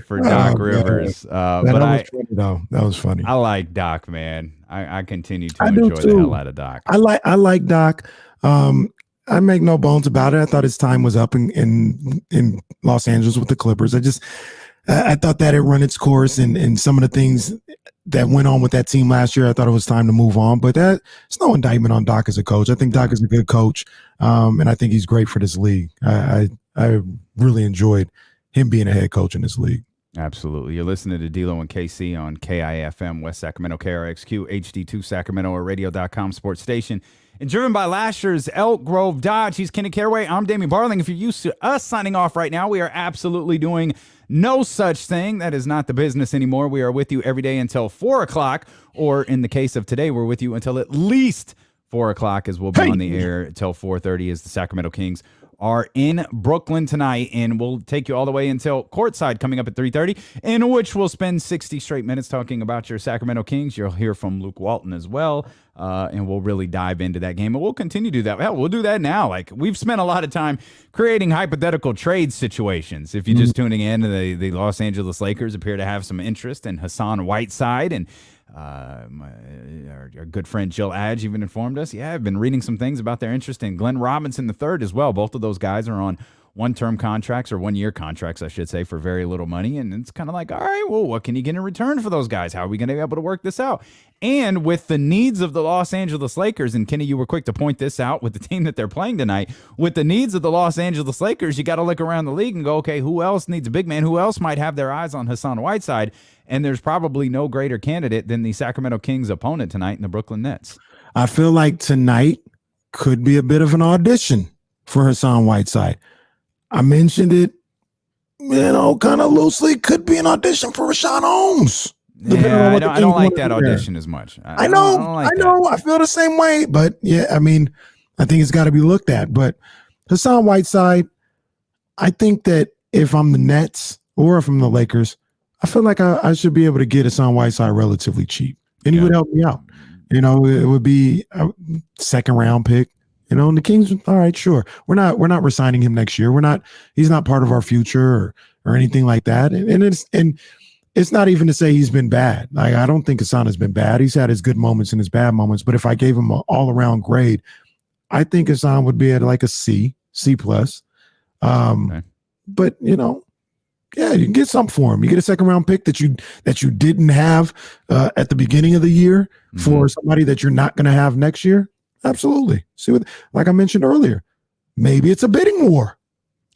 for Doc Rivers. That was funny. I like Doc, man. I continue to enjoy the hell out of Doc. I like Doc. I make no bones about it. I thought his time was up in Los Angeles with the Clippers. I thought that it run its course, and some of the things that went on with that team last year, I thought it was time to move on. But it's no indictment on Doc as a coach. I think Doc is a good coach, and I think he's great for this league. I really enjoyed him being a head coach in this league. Absolutely. You're listening to D'Lo and KC on KIFM, West Sacramento, KRXQ, HD2 Sacramento, or radio.com sports station. And driven by last year's Elk Grove Dodge. He's Kenny Caraway. I'm Damian Barling. If you're used to us signing off right now, we are absolutely doing no such thing. That is not the business anymore. We are with you every day until 4 o'clock, or in the case of today, we're with you until at least 4 o'clock, as we'll be on the air until 4:30 as the Sacramento Kings are in Brooklyn tonight, and we'll take you all the way until Courtside coming up at 3:30, in which we'll spend 60 straight minutes talking about your Sacramento Kings. You'll hear from Luke Walton as well, and we'll really dive into that game, and we'll continue to do that. Hell, we'll do that now. Like, we've spent a lot of time creating hypothetical trade situations. If you're just tuning in, the Los Angeles Lakers appear to have some interest in Hassan Whiteside, and our good friend Jill Adge even informed us. Yeah, I've been reading some things about their interest in Glenn Robinson III as well. Both of those guys are on one-term contracts, or one-year contracts, I should say, for very little money. And it's kind of like, all right, well, what can you get in return for those guys? How are we going to be able to work this out? And with the needs of the Los Angeles Lakers, and Kenny, you were quick to point this out with the team that they're playing tonight, with the needs of the Los Angeles Lakers, you got to look around the league and go, okay, who else needs a big man? Who else might have their eyes on Hassan Whiteside? And there's probably no greater candidate than the Sacramento Kings opponent tonight in the Brooklyn Nets. I feel like tonight could be a bit of an audition for Hassan Whiteside. I mentioned it, kind of loosely. Could be an audition for Rashawn Holmes. Yeah, I don't like that audition as much. I know. I feel the same way. But, yeah, I mean, I think it's got to be looked at. But Hassan Whiteside, I think that if I'm the Nets or if I'm the Lakers, I feel like I should be able to get Hassan Whiteside relatively cheap, and he would help me out. It would be a second-round pick. And the Kings, all right, sure. We're not resigning him next year. He's not part of our future or anything like that. And it's not even to say he's been bad. Like, I don't think Hassan has been bad. He's had his good moments and his bad moments. But if I gave him an all-around grade, I think Hassan would be at like a C+. Okay. But yeah, you can get something for him. You get a second-round pick that you didn't have at the beginning of the year for somebody that you're not going to have next year. Absolutely. See what, like I mentioned earlier, maybe it's a bidding war.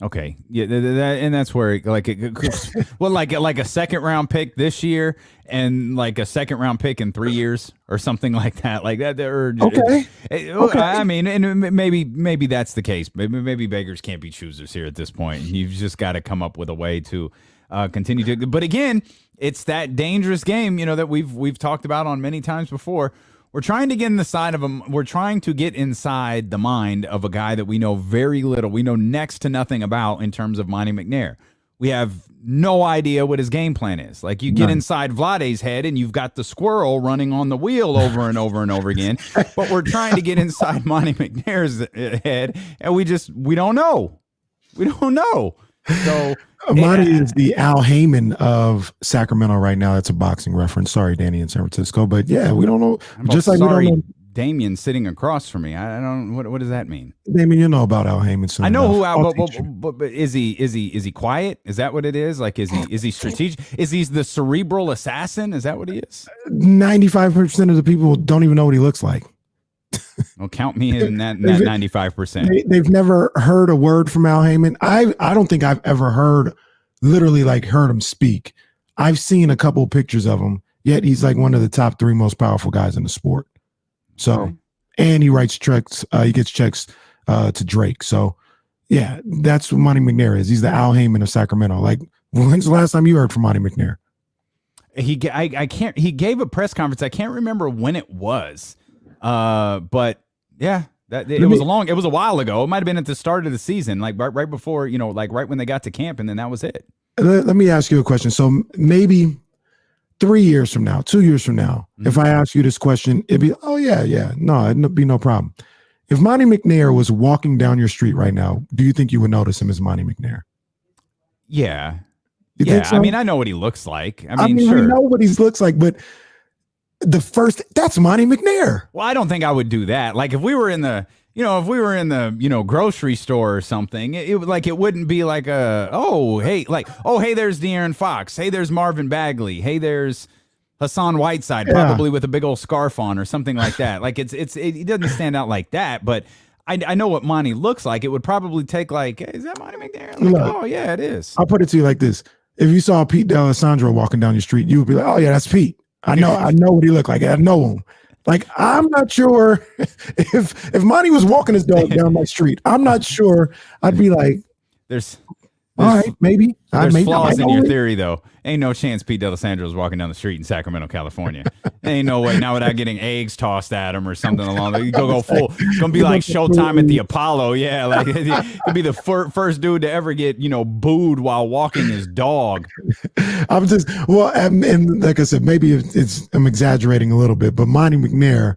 Okay, yeah, and that's where like a second round pick this year and like a second round pick in 3 years or something like that. Like that. Okay. I mean, and maybe that's the case. Maybe beggars can't be choosers here at this point. You've just got to come up with a way to continue to. But again, it's that dangerous game, that we've talked about on many times before. We're trying to get in the side of him. We're trying to get inside the mind of a guy that we know very little. We know next to nothing about in terms of Monty McNair. We have no idea what his game plan is. Like, you get inside Vlade's head and you've got the squirrel running on the wheel over and over and over again. But we're trying to get inside Monty McNair's head, and we don't know. We don't know. So Monty is the Al Heyman of Sacramento right now. That's a boxing reference. Sorry, Danny in San Francisco. But yeah, we don't know. Just like we don't know. Damian sitting across from me. I don't. What does that mean? Damian, you know about Al Heyman. Soon I know enough. who Al. But is he quiet? Is that what it is? Like, is he strategic? Is he the cerebral assassin? Is that what he is? 95% of the people don't even know what he looks like. Well, count me in that 95%. They've never heard a word from Al Heyman. I don't think I've ever heard him speak. I've seen a couple of pictures of him, yet he's like one of the top 3 most powerful guys in the sport. So, and he writes checks. He gets checks to Drake. So, yeah, that's what Monty McNair is. He's the Al Heyman of Sacramento. Like, when's the last time you heard from Monty McNair? He gave a press conference. I can't remember when it was. But yeah, it was a while ago. It might've been at the start of the season, like right before, like right when they got to camp, and then that was it. Let me ask you a question. So maybe 3 years from now, 2 years from now, if I ask you this question, it'd be, oh yeah. No, it'd be no problem. If Monty McNair was walking down your street right now, do you think you would notice him as Monty McNair? Yeah. You think so? I mean, I know what he looks like. I mean, sure. We know what he looks like, but that's Monty McNair. Well, I don't think I would do that. Like, if we were in the grocery store or something, it wouldn't be like hey, there's De'Aaron Fox. Hey, there's Marvin Bagley. Hey, there's Hassan Whiteside, probably with a big old scarf on or something like that. Like, it doesn't stand out like that, but I know what Monty looks like. It would probably take like, hey, is that Monty McNair? Like, oh yeah, it is. I'll put it to you like this. If you saw Pete D'Alessandro walking down your street, you would be like, oh yeah, that's Pete. I know what he looked like. I know him. Like, I'm not sure if Monty was walking his dog down my street, I'm not sure I'd be like, there's All right, maybe. There's flaws in your it. theory, though. Ain't no chance Pete D'Alessandro's walking down the street in Sacramento, California. Ain't no way. Not without getting eggs tossed at him or something along. You go full. Gonna be like Showtime at the Apollo. Yeah, like he'll be the first dude to ever get booed while walking his dog. I'm just and like I said, maybe I'm exaggerating a little bit, but Monty McNair.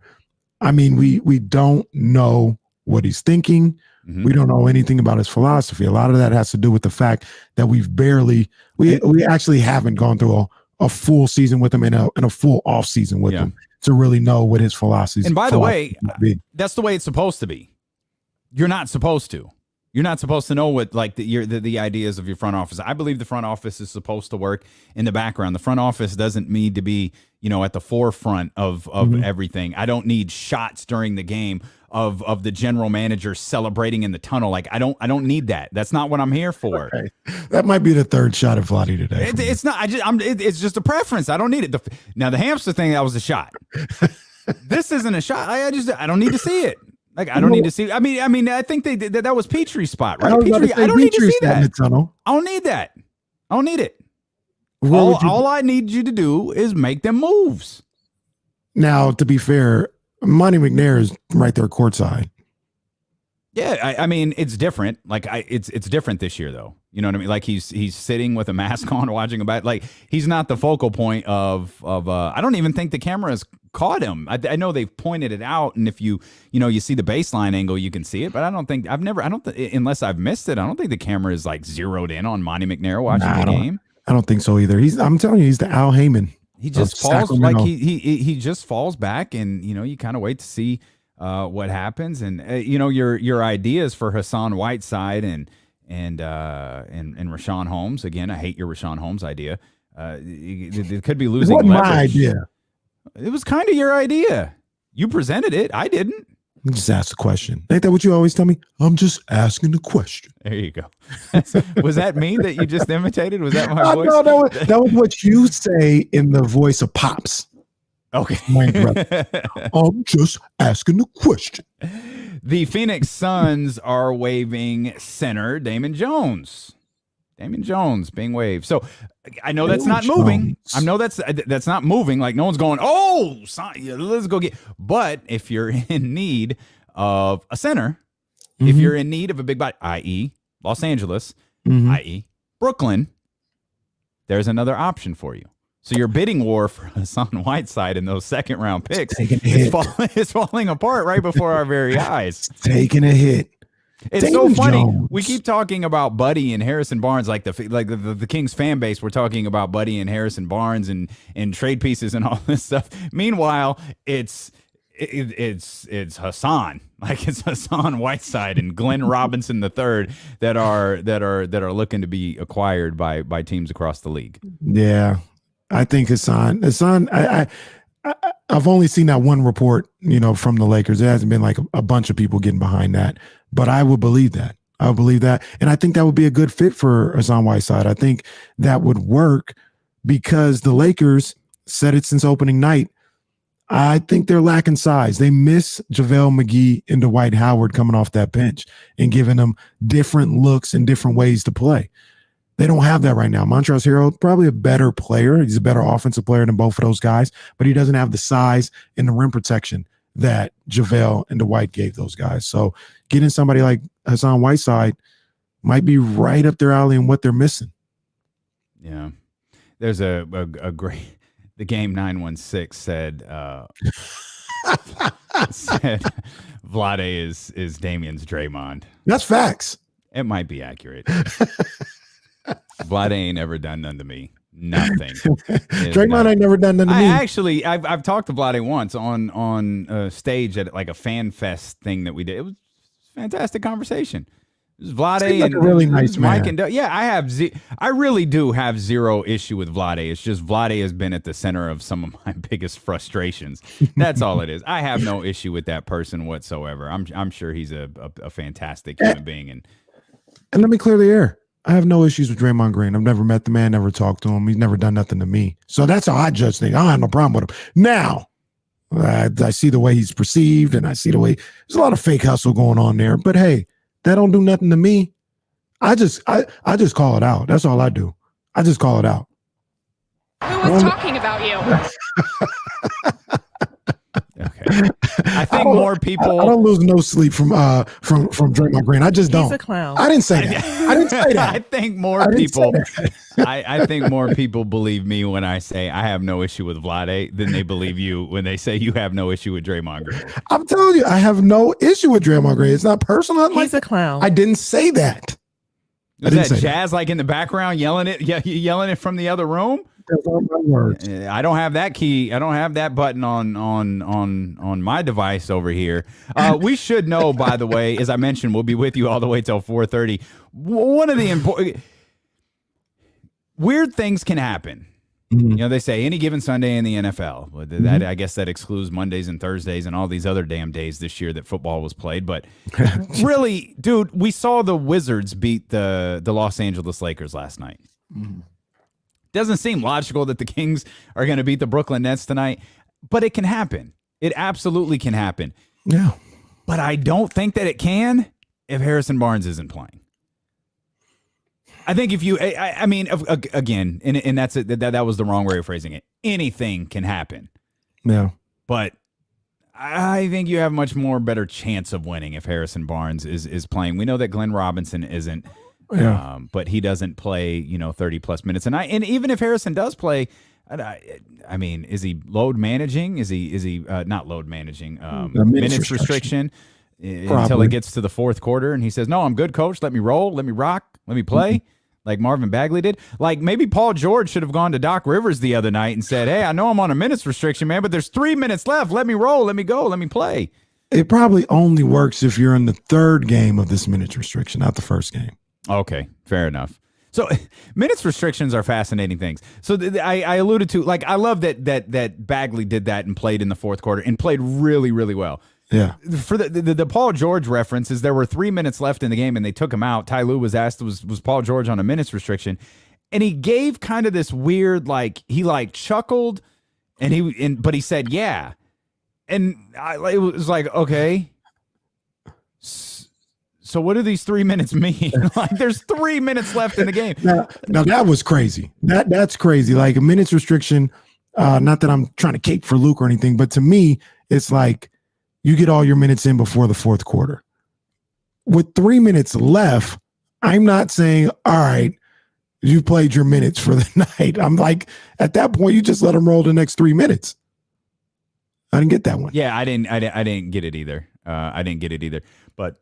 I mean, we don't know what he's thinking. Mm-hmm. We don't know anything about his philosophy. A lot of that has to do with the fact that we actually haven't gone through a full season with him and a full off season with him to really know what his philosophy is. And by the way, that's the way it's supposed to be. You're not supposed to. You're not supposed to know what the ideas of your front office. I believe the front office is supposed to work in the background. The front office doesn't need to be, at the forefront of everything. I don't need shots during the game of the general manager celebrating in the tunnel. Like I don't need that. That's not what I'm here for. Okay. That might be the third shot of Vladdy today. It's not. It's just a preference. I don't need it. Now the hamster thing, that was a shot. This isn't a shot. I don't need to see it. Like I don't need to see. I mean, I think that was Petrie's spot, right? I don't need to see that. I don't need that. I don't need it. All I need you to do is make them moves. Now, to be fair, Monty McNair is right there courtside. Yeah, I mean, it's different. Like it's different this year, though. You know what I mean? Like he's sitting with a mask on, watching about. Like he's not the focal point of. I don't even think the camera has caught him. I know they've pointed it out, and if you see the baseline angle, you can see it. But I don't think unless I've missed it. I don't think the camera is like zeroed in on Monty McNair watching the game. I don't think so either. I'm telling you, he's the Al Heyman. He just falls Sacramento. Like he just falls back, and you kind of wait to see what happens, and your ideas for Hassan Whiteside and Rashawn Holmes. Again, I hate your Rashawn Holmes idea. It could be losing. It wasn't my idea. It was kind of your idea. You presented it. I didn't. Just ask the question. Ain't that what you always tell me? I'm just asking the question. There you go. Was that me that you just imitated? Was that my voice? No, that was what you say in the voice of Pops. Okay. I'm just asking the question. The Phoenix Suns are waiving center Damon Jones. Damon Jones being waived. So I know that's not moving. I know that's not moving. Like no one's going, let's go get. But if you're in need of a center, if you're in need of a big body, i.e. Los Angeles, i.e. Brooklyn, there's another option for you. So your bidding war for Hassan Whiteside and those second round picks is falling apart right before our very eyes. Taking a hit. It's so funny. Jones. We keep talking about Buddy and Harrison Barnes, like the Kings fan base. We're talking about Buddy and Harrison Barnes and trade pieces and all this stuff. Meanwhile, it's Hassan, like it's Hassan Whiteside and Glenn Robinson III that are looking to be acquired by teams across the league. Yeah, I think Hassan. I've only seen that one report, from the Lakers. There hasn't been like a bunch of people getting behind that, but I would believe that. And I think that would be a good fit for Hassan Whiteside. I think that would work because the Lakers said it since opening night. I think they're lacking size. They miss JaVale McGee and Dwight Howard coming off that bench and giving them different looks and different ways to play. They don't have that right now. Montrezl Harrell, probably a better player. He's a better offensive player than both of those guys, but he doesn't have the size and the rim protection that JaVale and Dwight gave those guys. So getting somebody like Hassan Whiteside might be right up their alley and what they're missing. Yeah. There's a great, the game 916 said Vlade is Damian's Draymond. That's facts. It might be accurate. Vlade ain't ever done none to me. Nothing. Draymond ain't never done none to me. I've talked to Vlade once on stage at like a fan fest thing that we did. It was a fantastic conversation. It was Vlade and a really nice Mike man. and I really do have zero issue with Vlade. It's just Vlade has been at the center of some of my biggest frustrations. That's all it is. I have no issue with that person whatsoever. I'm sure he's a fantastic human being. And let me clear the air. I have no issues with Draymond Green. I've never met the man, never talked to him. He's never done nothing to me. So that's how I judge things. I don't have no problem with him. Now, I see the way he's perceived, and I see the way there's a lot of fake hustle going on there. But hey, that don't do nothing to me. I just call it out. That's all I do. I just call it out. Who was talking about you? Okay. I think more people. I don't lose no sleep from Draymond Green. I just don't. He's a clown. I didn't say that. I didn't say that. I think more people. I think more people believe me when I say I have no issue with Vlade than they believe you when they say you have no issue with Draymond Green. I'm telling you, I have no issue with Draymond Green. It's not personal. He's a clown. I didn't say that. Is that Jazz like in the background yelling it from the other room? That's all my words. I don't have that key. I don't have that button on my device over here. We should know, by the way, as I mentioned, we'll be with you all the way till 4:30. One of the important weird things can happen. Mm-hmm. You know, they say any given Sunday in the NFL. That I guess that excludes Mondays and Thursdays and all these other damn days this year that football was played. But really, dude, we saw the Wizards beat the Los Angeles Lakers last night. Mm-hmm. Doesn't seem logical that the Kings are going to beat the Brooklyn Nets tonight, but it can happen. It absolutely can happen. Yeah. But I don't think that it can if Harrison Barnes isn't playing. I think if you, I mean, again, and that's it. That was the wrong way of phrasing it. Anything can happen. Yeah. But I think you have much more better chance of winning if Harrison Barnes is playing. We know that Glenn Robinson isn't. Yeah. But he doesn't play, 30 plus minutes. And even if Harrison does play, I mean, is he load managing? Is he not load managing? Minutes restriction until it gets to the fourth quarter, and he says, "No, I'm good, coach. Let me roll. Let me rock. Let me play." Like Marvin Bagley did. Like maybe Paul George should have gone to Doc Rivers the other night and said, "Hey, I know I'm on a minutes restriction, man, but there's 3 minutes left. Let me roll. Let me go. Let me play." It probably only works if you're in the third game of this minutes restriction, not the first game. Okay, fair enough. So minutes restrictions are fascinating things. So I alluded to, like, I love that Bagley did that and played in the fourth quarter and played really, really well. Yeah. For the Paul George reference is there were 3 minutes left in the game and they took him out. Ty Lue was asked, was Paul George on a minutes restriction? And he gave kind of this weird, like, he like chuckled but he said, yeah. And it was like, okay. So what do these 3 minutes mean? Like there's 3 minutes left in the game. Now that was crazy. That's crazy. Like a minutes restriction. Not that I'm trying to cape for Luke or anything, but to me, it's like you get all your minutes in before the fourth quarter. With 3 minutes left, I'm not saying, all right, you played your minutes for the night. I'm like, at that point, you just let them roll the next 3 minutes. I didn't get that one. Yeah, I didn't get it either. I didn't get it either. But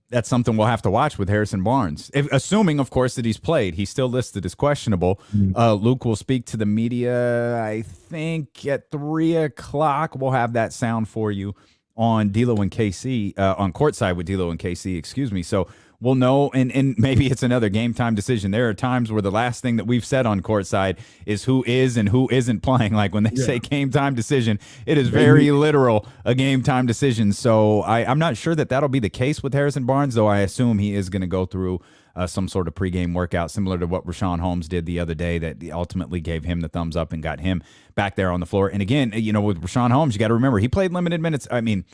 that's something we'll have to watch with Harrison Barnes. Assuming, of course, that he's played. He's still listed as questionable. Luke will speak to the media, I think, at 3 o'clock. We'll have that sound for you on D'Lo and KC, on Courtside with D'Lo and KC, excuse me. So we'll know, and maybe it's another game time decision. There are times where the last thing that we've said on Courtside is who is and who isn't playing. Like when they say game time decision, it is very literal a game time decision. So I'm not sure that that'll be the case with Harrison Barnes, though I assume he is going to go through some sort of pregame workout similar to what Rashawn Holmes did the other day that ultimately gave him the thumbs up and got him back there on the floor. And again, with Rashawn Holmes, you got to remember he played limited minutes. I mean,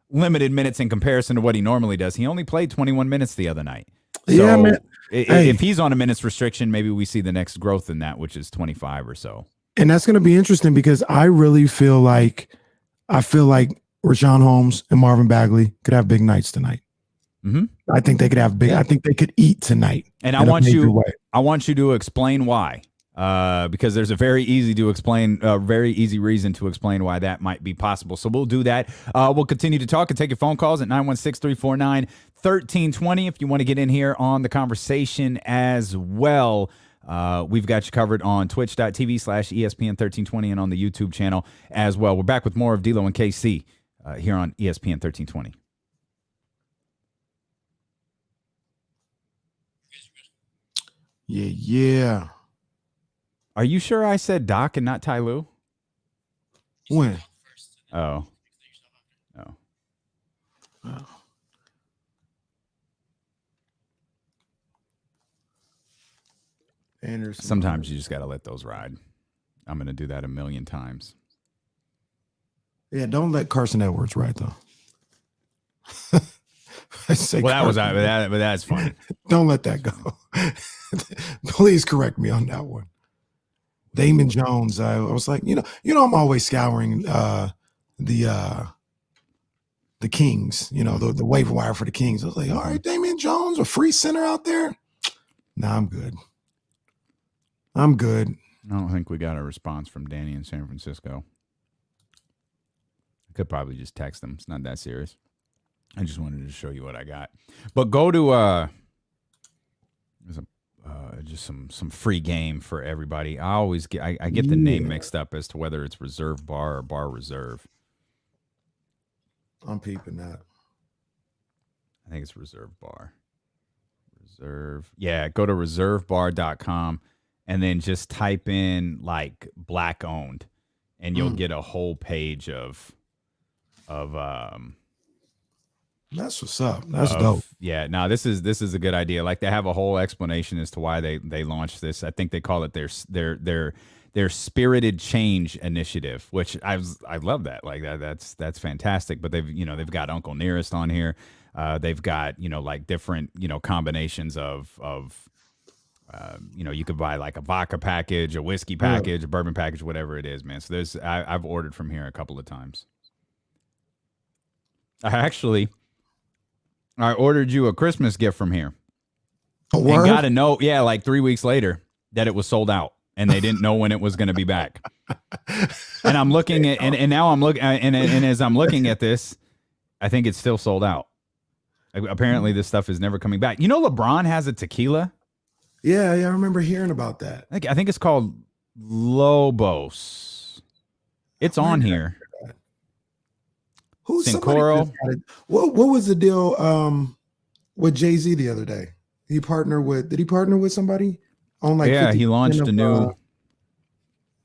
limited minutes in comparison to what he normally does. He only played 21 minutes the other night. So yeah, man. If he's on a minutes restriction, maybe we see the next growth in that, which is 25 or so. And that's going to be interesting because I really feel like Rashawn Holmes and Marvin Bagley could have big nights tonight. Mm-hmm. I think they could have big. I think they could eat tonight. And I want you to explain why. Because there's a very easy reason to explain why that might be possible. So we'll do that. We'll continue to talk and take your phone calls at 916-349-1320 if you want to get in here on the conversation as well. We've got you covered on twitch.tv/ESPN1320 and on the YouTube channel as well. We're back with more of D'Lo and KC here on ESPN 1320. Yeah. Are you sure I said Doc and not Ty Lue? When? Oh. Anderson. Sometimes you just got to let those ride. I'm going to do that 1,000,000 times. Yeah, don't let Carson Edwards ride, though. say. Well, that was Kirkman. but that's funny. Don't let that go. Please correct me on that one. Damon Jones. I was like, I'm always scouring the Kings. The waiver wire for the Kings. I was like, all right, Damon Jones, a free center out there. Nah, I'm good. I don't think we got a response from Danny in San Francisco. I could probably just text them. It's not that serious. I just wanted to show you what I got. But go to just some free game for everybody. I always get the name mixed up as to whether it's Reserve Bar or Bar Reserve. I'm peeping that. I think it's Reserve Bar. Yeah, go to reservebar.com and then just type in like black owned and you'll get a whole page of that's what's up. That's dope. Yeah, no, this is a good idea. Like they have a whole explanation as to why they launched this. I think they call it their Spirited Change Initiative, which I love that. Like that's fantastic. But they've got Uncle Nearest on here. They've got like different combinations of you could buy like a vodka package, a whiskey package, a bourbon package, whatever it is, man. So I've ordered from here a couple of times. I ordered you a Christmas gift from here. And got a note, like 3 weeks later that it was sold out and they didn't know when it was going to be back. And I'm looking at, and now I'm looking, and as I'm looking at this, I think it's still sold out. Apparently this stuff is never coming back. LeBron has a tequila. Yeah, I remember hearing about that. I think it's called Lobos. It's on here. Who's Sincoro? What was the deal with Jay-Z the other day? Did he partner with somebody on like? Yeah, he launched a new.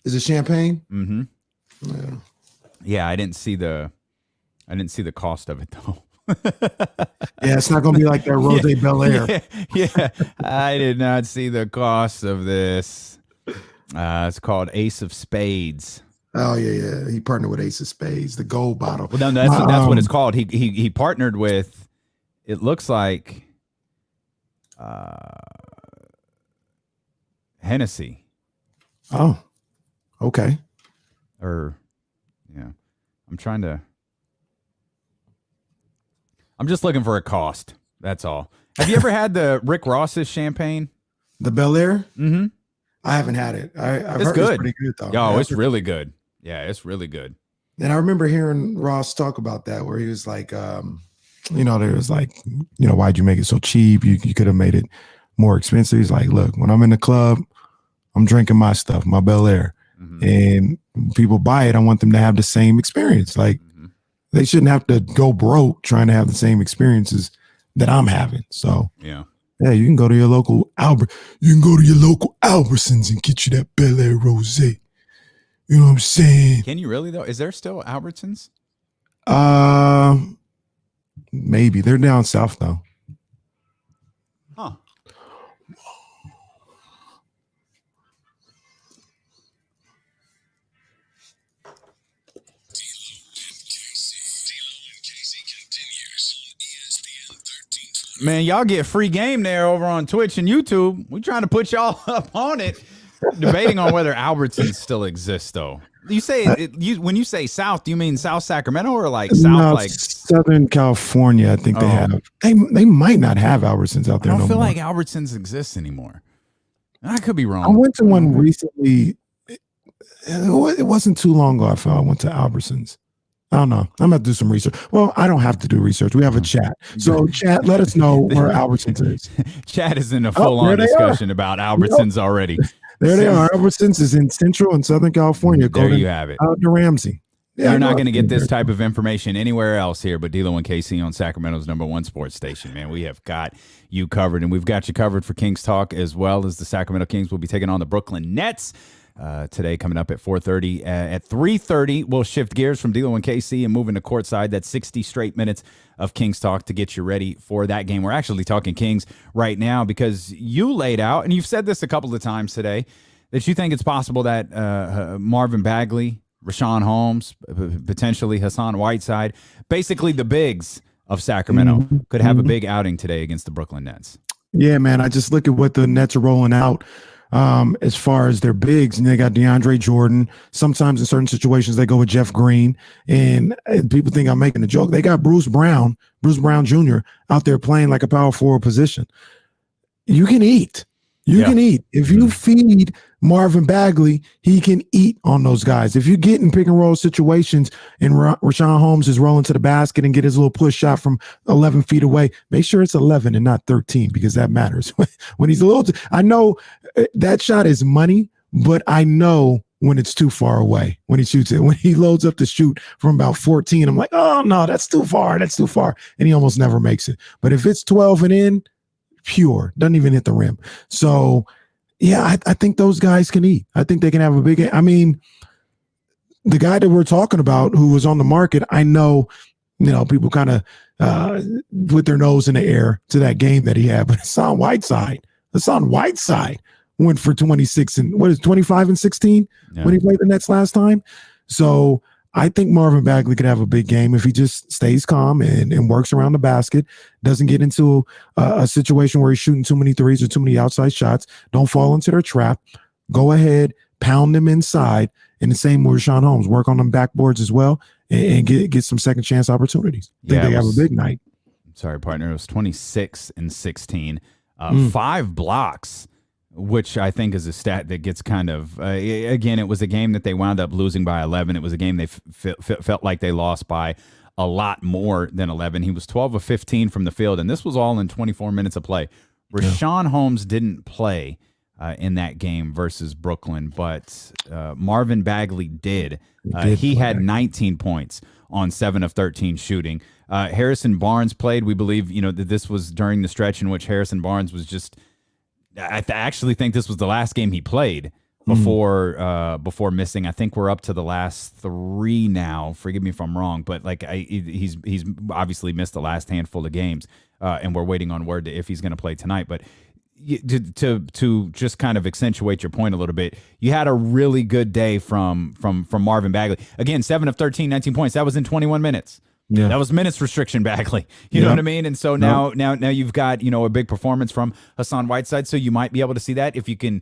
Is it champagne? Mm-hmm. Yeah, I didn't see the cost of it though. Yeah, it's not gonna be like that Rose Bel Air. Yeah, I did not see the cost of this. It's called Ace of Spades. Oh yeah. He partnered with Ace of Spades, the gold bottle. Well, no, that's what it's called. He partnered with. It looks like Hennessy. Oh, okay. I'm just looking for a cost. That's all. Have you ever had the Rick Ross's champagne? The Bel Air? Mm-hmm. I haven't had it. I've it's heard good. It's pretty good though. Oh, it's really good. Yeah, it's really good. And I remember hearing Ross talk about that, where he was like, there was like, why'd you make it so cheap? You could have made it more expensive. He's like, look, when I'm in the club, I'm drinking my stuff, my Bel Air. Mm-hmm. And when people buy it, I want them to have the same experience. Like they shouldn't have to go broke trying to have the same experiences that I'm having. So yeah, you can go to your local Albertsons and get you that Bel Air Rosé. You know what I'm saying? Can you really though? Is there still Albertsons? Maybe they're down south though. Huh. Man, y'all get free game there over on Twitch and YouTube. We trying to put y'all up on it. Debating on whether Albertsons still exists, though. You say when you say South, do you mean South Sacramento or like South, like Southern California? I think they have. They might not have Albertsons out there. I don't feel like Albertsons exists anymore. I could be wrong. I went to one recently. It wasn't too long ago. I went to Albertsons. I don't know. I'm going to do some research. Well, I don't have to do research. We have a chat. So, chat, let us know where Albertsons is. Chat is in a full-on discussion about Albertsons already. There they are. Albertsons is in Central and Southern California. There you have it. To Ramsey. Yeah, you're not going to get this type of information anywhere else here but D'Lo and KC on Sacramento's #1 sports station, man. We have got you covered, and we've got you covered for Kings Talk as well, as the Sacramento Kings will be taking on the Brooklyn Nets today, coming up at 4:30. At 3:30, we'll shift gears from D'Lo and KC and move into Courtside. That's 60 straight minutes of Kings Talk to get you ready for that game. We're actually talking Kings right now because you laid out, and you've said this a couple of times today, that you think it's possible that Marvin Bagley, Rashawn Holmes, potentially Hassan Whiteside, basically the bigs of Sacramento could have a big outing today against the Brooklyn Nets. Yeah, man. I just look at what the Nets are rolling out as far as their bigs, and they got DeAndre Jordan. Sometimes in certain situations, they go with Jeff Green, and people think I'm making a joke. They got Bruce Brown Jr. out there playing like a power forward position. You can eat. You can eat. If you feed Marvin Bagley, he can eat on those guys. If you get in pick and roll situations and Rashawn Holmes is rolling to the basket and get his little push shot from 11 feet away, make sure it's 11 and not 13 because that matters. When he's a little, I know that shot is money, but I know when it's too far away, when he shoots it, when he loads up to shoot from about 14, I'm like, oh no, that's too far. That's too far. And he almost never makes it. But if it's 12 and in, pure, doesn't even hit the rim. So, yeah, I think those guys can eat. I think they can have a big. I mean, the guy that we're talking about who was on the market, I know, people kind of put their nose in the air to that game that he had, but Hassan Whiteside went for 26 and 25 and 16 when he played the Nets last time. So I think Marvin Bagley could have a big game if he just stays calm and works around the basket, doesn't get into a situation where he's shooting too many threes or too many outside shots. Don't fall into their trap. Go ahead, pound them inside. And the same with Rashawn Holmes. Work on them backboards as well and get some second chance opportunities. I think they have a big night. Sorry, partner. It was 26 and 16. 5 blocks, which I think is a stat that gets kind of, again, it was a game that they wound up losing by 11. It was a game they felt like they lost by a lot more than 11. He was 12 of 15 from the field, and this was all in 24 minutes of play. Rashawn Holmes didn't play in that game versus Brooklyn, but Marvin Bagley did. He had 19 points on 7 of 13 shooting. Harrison Barnes played. We believe, that this was during the stretch in which Harrison Barnes was just, I actually think this was the last game he played before missing. I think we're up to the last 3 now. Forgive me if I'm wrong, but he's obviously missed the last handful of games, and we're waiting on word if he's going to play tonight. But to just kind of accentuate your point a little bit, you had a really good day from Marvin Bagley. Again, 7 of 13, 19 points. That was in 21 minutes. Yeah. That was minutes restriction Bagley. You know what I mean? And so now you've got, a big performance from Hassan Whiteside. So you might be able to see that if you can,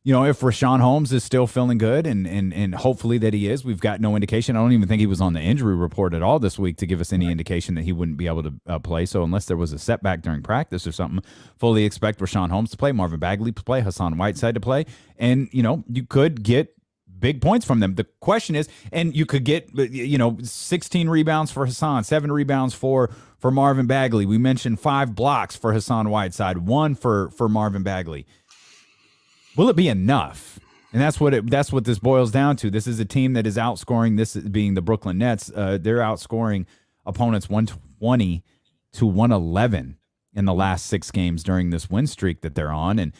if Rashawn Holmes is still feeling good and hopefully that he is. We've got no indication. I don't even think he was on the injury report at all this week to give us any indication that he wouldn't be able to play. So unless there was a setback during practice or something, fully expect Rashawn Holmes to play, Marvin Bagley to play, Hassan Whiteside to play. And, you could get big points from them. The question is, and you could get, 16 rebounds for Hassan, 7 rebounds for Marvin Bagley. We mentioned 5 blocks for Hassan Whiteside, 1 for Marvin Bagley. Will it be enough? And that's what this boils down to. This is a team that is outscoring, this being the Brooklyn Nets. They're outscoring opponents 120 to 111 in the last 6 games during this win streak that they're on. And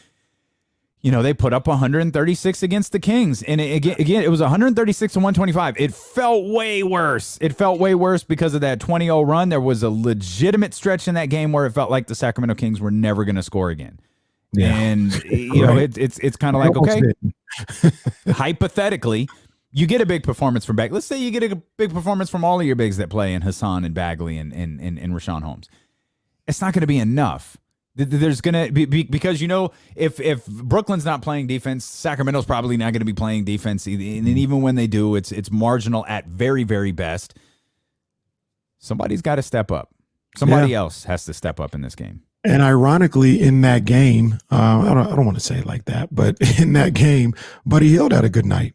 they put up 136 against the Kings. And again, it was 136 to 125. It felt way worse. Because of that 20-0 run. There was a legitimate stretch in that game where it felt like the Sacramento Kings were never going to score again. Yeah. And, it's kind of like, okay, hypothetically, you get a big performance from Bagley. Let's say you get a big performance from all of your bigs that play in Hassan and Bagley and Rashawn Holmes. It's not going to be enough. There's going to be because, if Brooklyn's not playing defense, Sacramento's probably not going to be playing defense. And even when they do, it's marginal at very, very best. Somebody's got to step up. Somebody else has to step up in this game. And ironically, in that game, I don't want to say it like that, but in that game, Buddy Hield had a good night.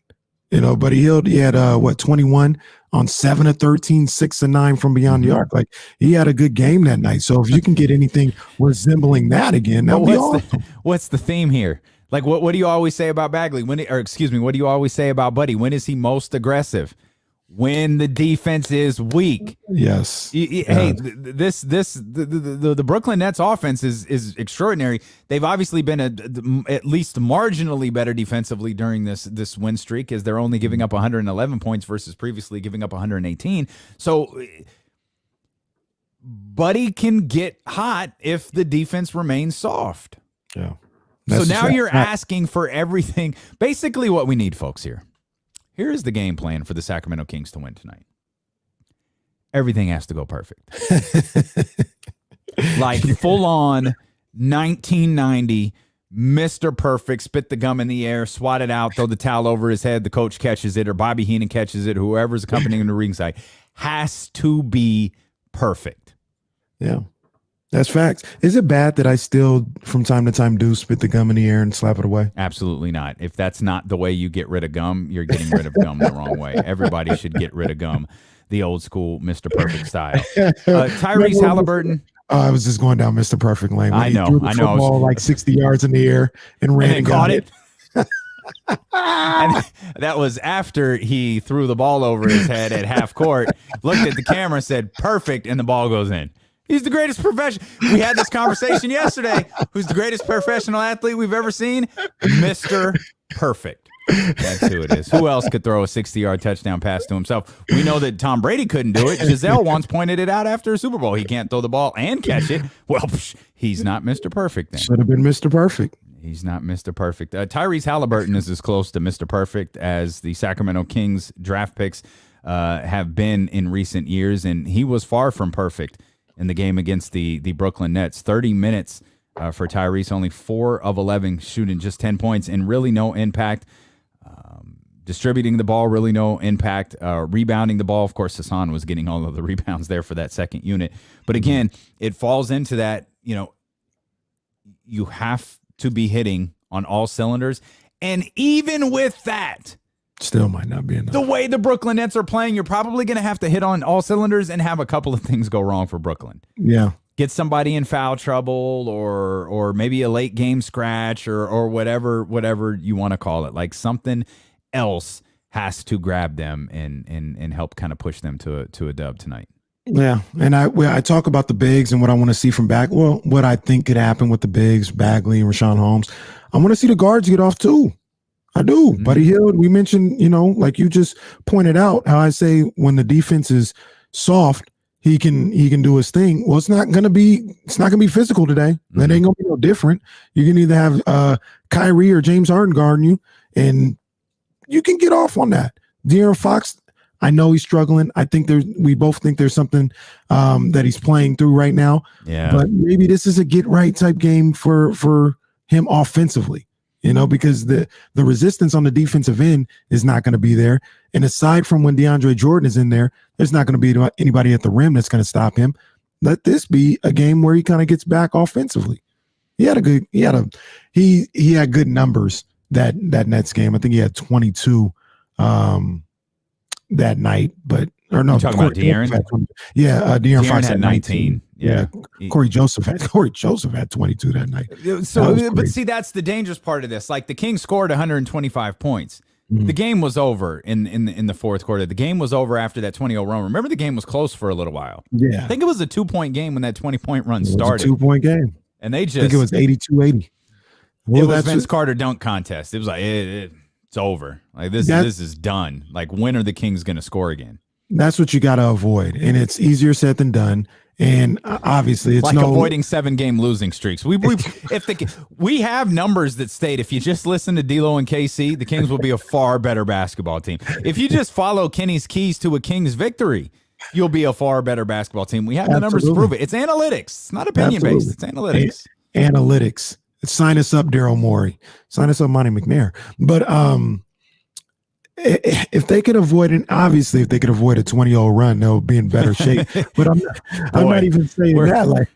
Buddy Hield, he had 21 on 7 of 13, 6 of 9 from beyond the arc. Like, he had a good game that night. So if you can get anything resembling that again, that'll be awesome. What's the theme here? Like, what do you always say about Bagley? What do you always say about Buddy? When is he most aggressive? When the defense is weak. Yes. Hey, the Brooklyn Nets offense is extraordinary. They've obviously been at least marginally better defensively during this win streak, as they're only giving up 111 points versus previously giving up 118. So Buddy can get hot if the defense remains soft. Yeah. So now you're asking for everything. Basically what we need, folks, here is the game plan for the Sacramento Kings to win tonight. everything has to go perfect. Like full on 1990, Mr. Perfect, spit the gum in the air, swat it out, throw the towel over his head, the coach catches it, or Bobby Heenan catches it, whoever's accompanying him to ringside. Has to be perfect. Yeah. That's facts. Is it bad that I still, from time to time, do spit the gum in the air and slap it away? Absolutely not. If that's not the way you get rid of gum, you're getting rid of gum the wrong way. Everybody should get rid of gum the old school Mr. Perfect style. Tyrese Halliburton. I was just going down Mr. Perfect lane. I know. Threw the football like 60 yards in the air and ran and caught got it. And that was after he threw the ball over his head at half court, looked at the camera, said, perfect, and the ball goes in. He's the greatest professional. We had this conversation yesterday. Who's the greatest professional athlete we've ever seen? Mr. Perfect. That's who it is. Who else could throw a 60-yard touchdown pass to himself? We know that Tom Brady couldn't do it. Giselle once pointed it out after a Super Bowl. He can't throw the ball and catch it. Well, he's not Mr. Perfect then. Should have been Mr. Perfect. He's not Mr. Perfect. Tyrese Halliburton is as close to Mr. Perfect as the Sacramento Kings draft picks have been in recent years, and he was far from perfect in the game against the Brooklyn Nets. 30 minutes for Tyrese, only 4 of 11, shooting just 10 points and really no impact. Distributing the ball, really no impact. Rebounding the ball, of course, Hassan was getting all of the rebounds there for that second unit. But again, it falls into that, you have to be hitting on all cylinders. And even with that, still might not be enough. The way the Brooklyn Nets are playing, you're probably going to have to hit on all cylinders and have a couple of things go wrong for Brooklyn. Yeah. Get somebody in foul trouble or maybe a late game scratch or whatever you want to call it. Like something else has to grab them and help kind of push them to a dub tonight. Yeah, and I talk about the bigs and what I want to see from what I think could happen with the bigs, Bagley and Rashawn Holmes. I want to see the guards get off too. I do. Mm-hmm. Buddy Hield, we mentioned, like you just pointed out, how I say when the defense is soft, he can do his thing. Well, it's not gonna be physical today. Mm-hmm. That ain't gonna be no different. You can either have Kyrie or James Harden guarding you, and you can get off on that. De'Aaron Fox, I know he's struggling. I think we both think there's something that he's playing through right now. Yeah. But maybe this is a get right type game for him offensively, because the resistance on the defensive end is not going to be there. And aside from when DeAndre Jordan is in there, there's not going to be anybody at the rim that's going to stop him. Let this be a game where he kind of gets back offensively. He had good numbers that Nets game. I think he had 22 that night, but or no, talking about De'Aaron? De'Aaron Fox had 19. Yeah. Corey Joseph had 22 that night. So, but see, that's the dangerous part of this. Like the Kings scored 125 points. Mm-hmm. The game was over in the fourth quarter. The game was over after that 20-0 run. Remember, the game was close for a little while. Yeah, I think it was a 2-point game when that 20-point run started. It was a 2-point game, and they just I think it was 82-80. Well, it was Vince Carter dunk contest. It was like it's over. Like this is done. Like when are the Kings going to score again? That's what you got to avoid, and it's easier said than done. And obviously, it's like avoiding 7-game losing streaks. We have numbers that state if you just listen to D'Lo and KC, the Kings will be a far better basketball team. If you just follow Kenny's keys to a Kings victory, you'll be a far better basketball team. We have the numbers to prove it. It's analytics. It's not opinion based. It's analytics. Analytics. Sign us up, Daryl Morey. Sign us up, Monty McNair. But if they could avoid a 20-0 run, they'll be in better shape. But I'm not even saying that. Like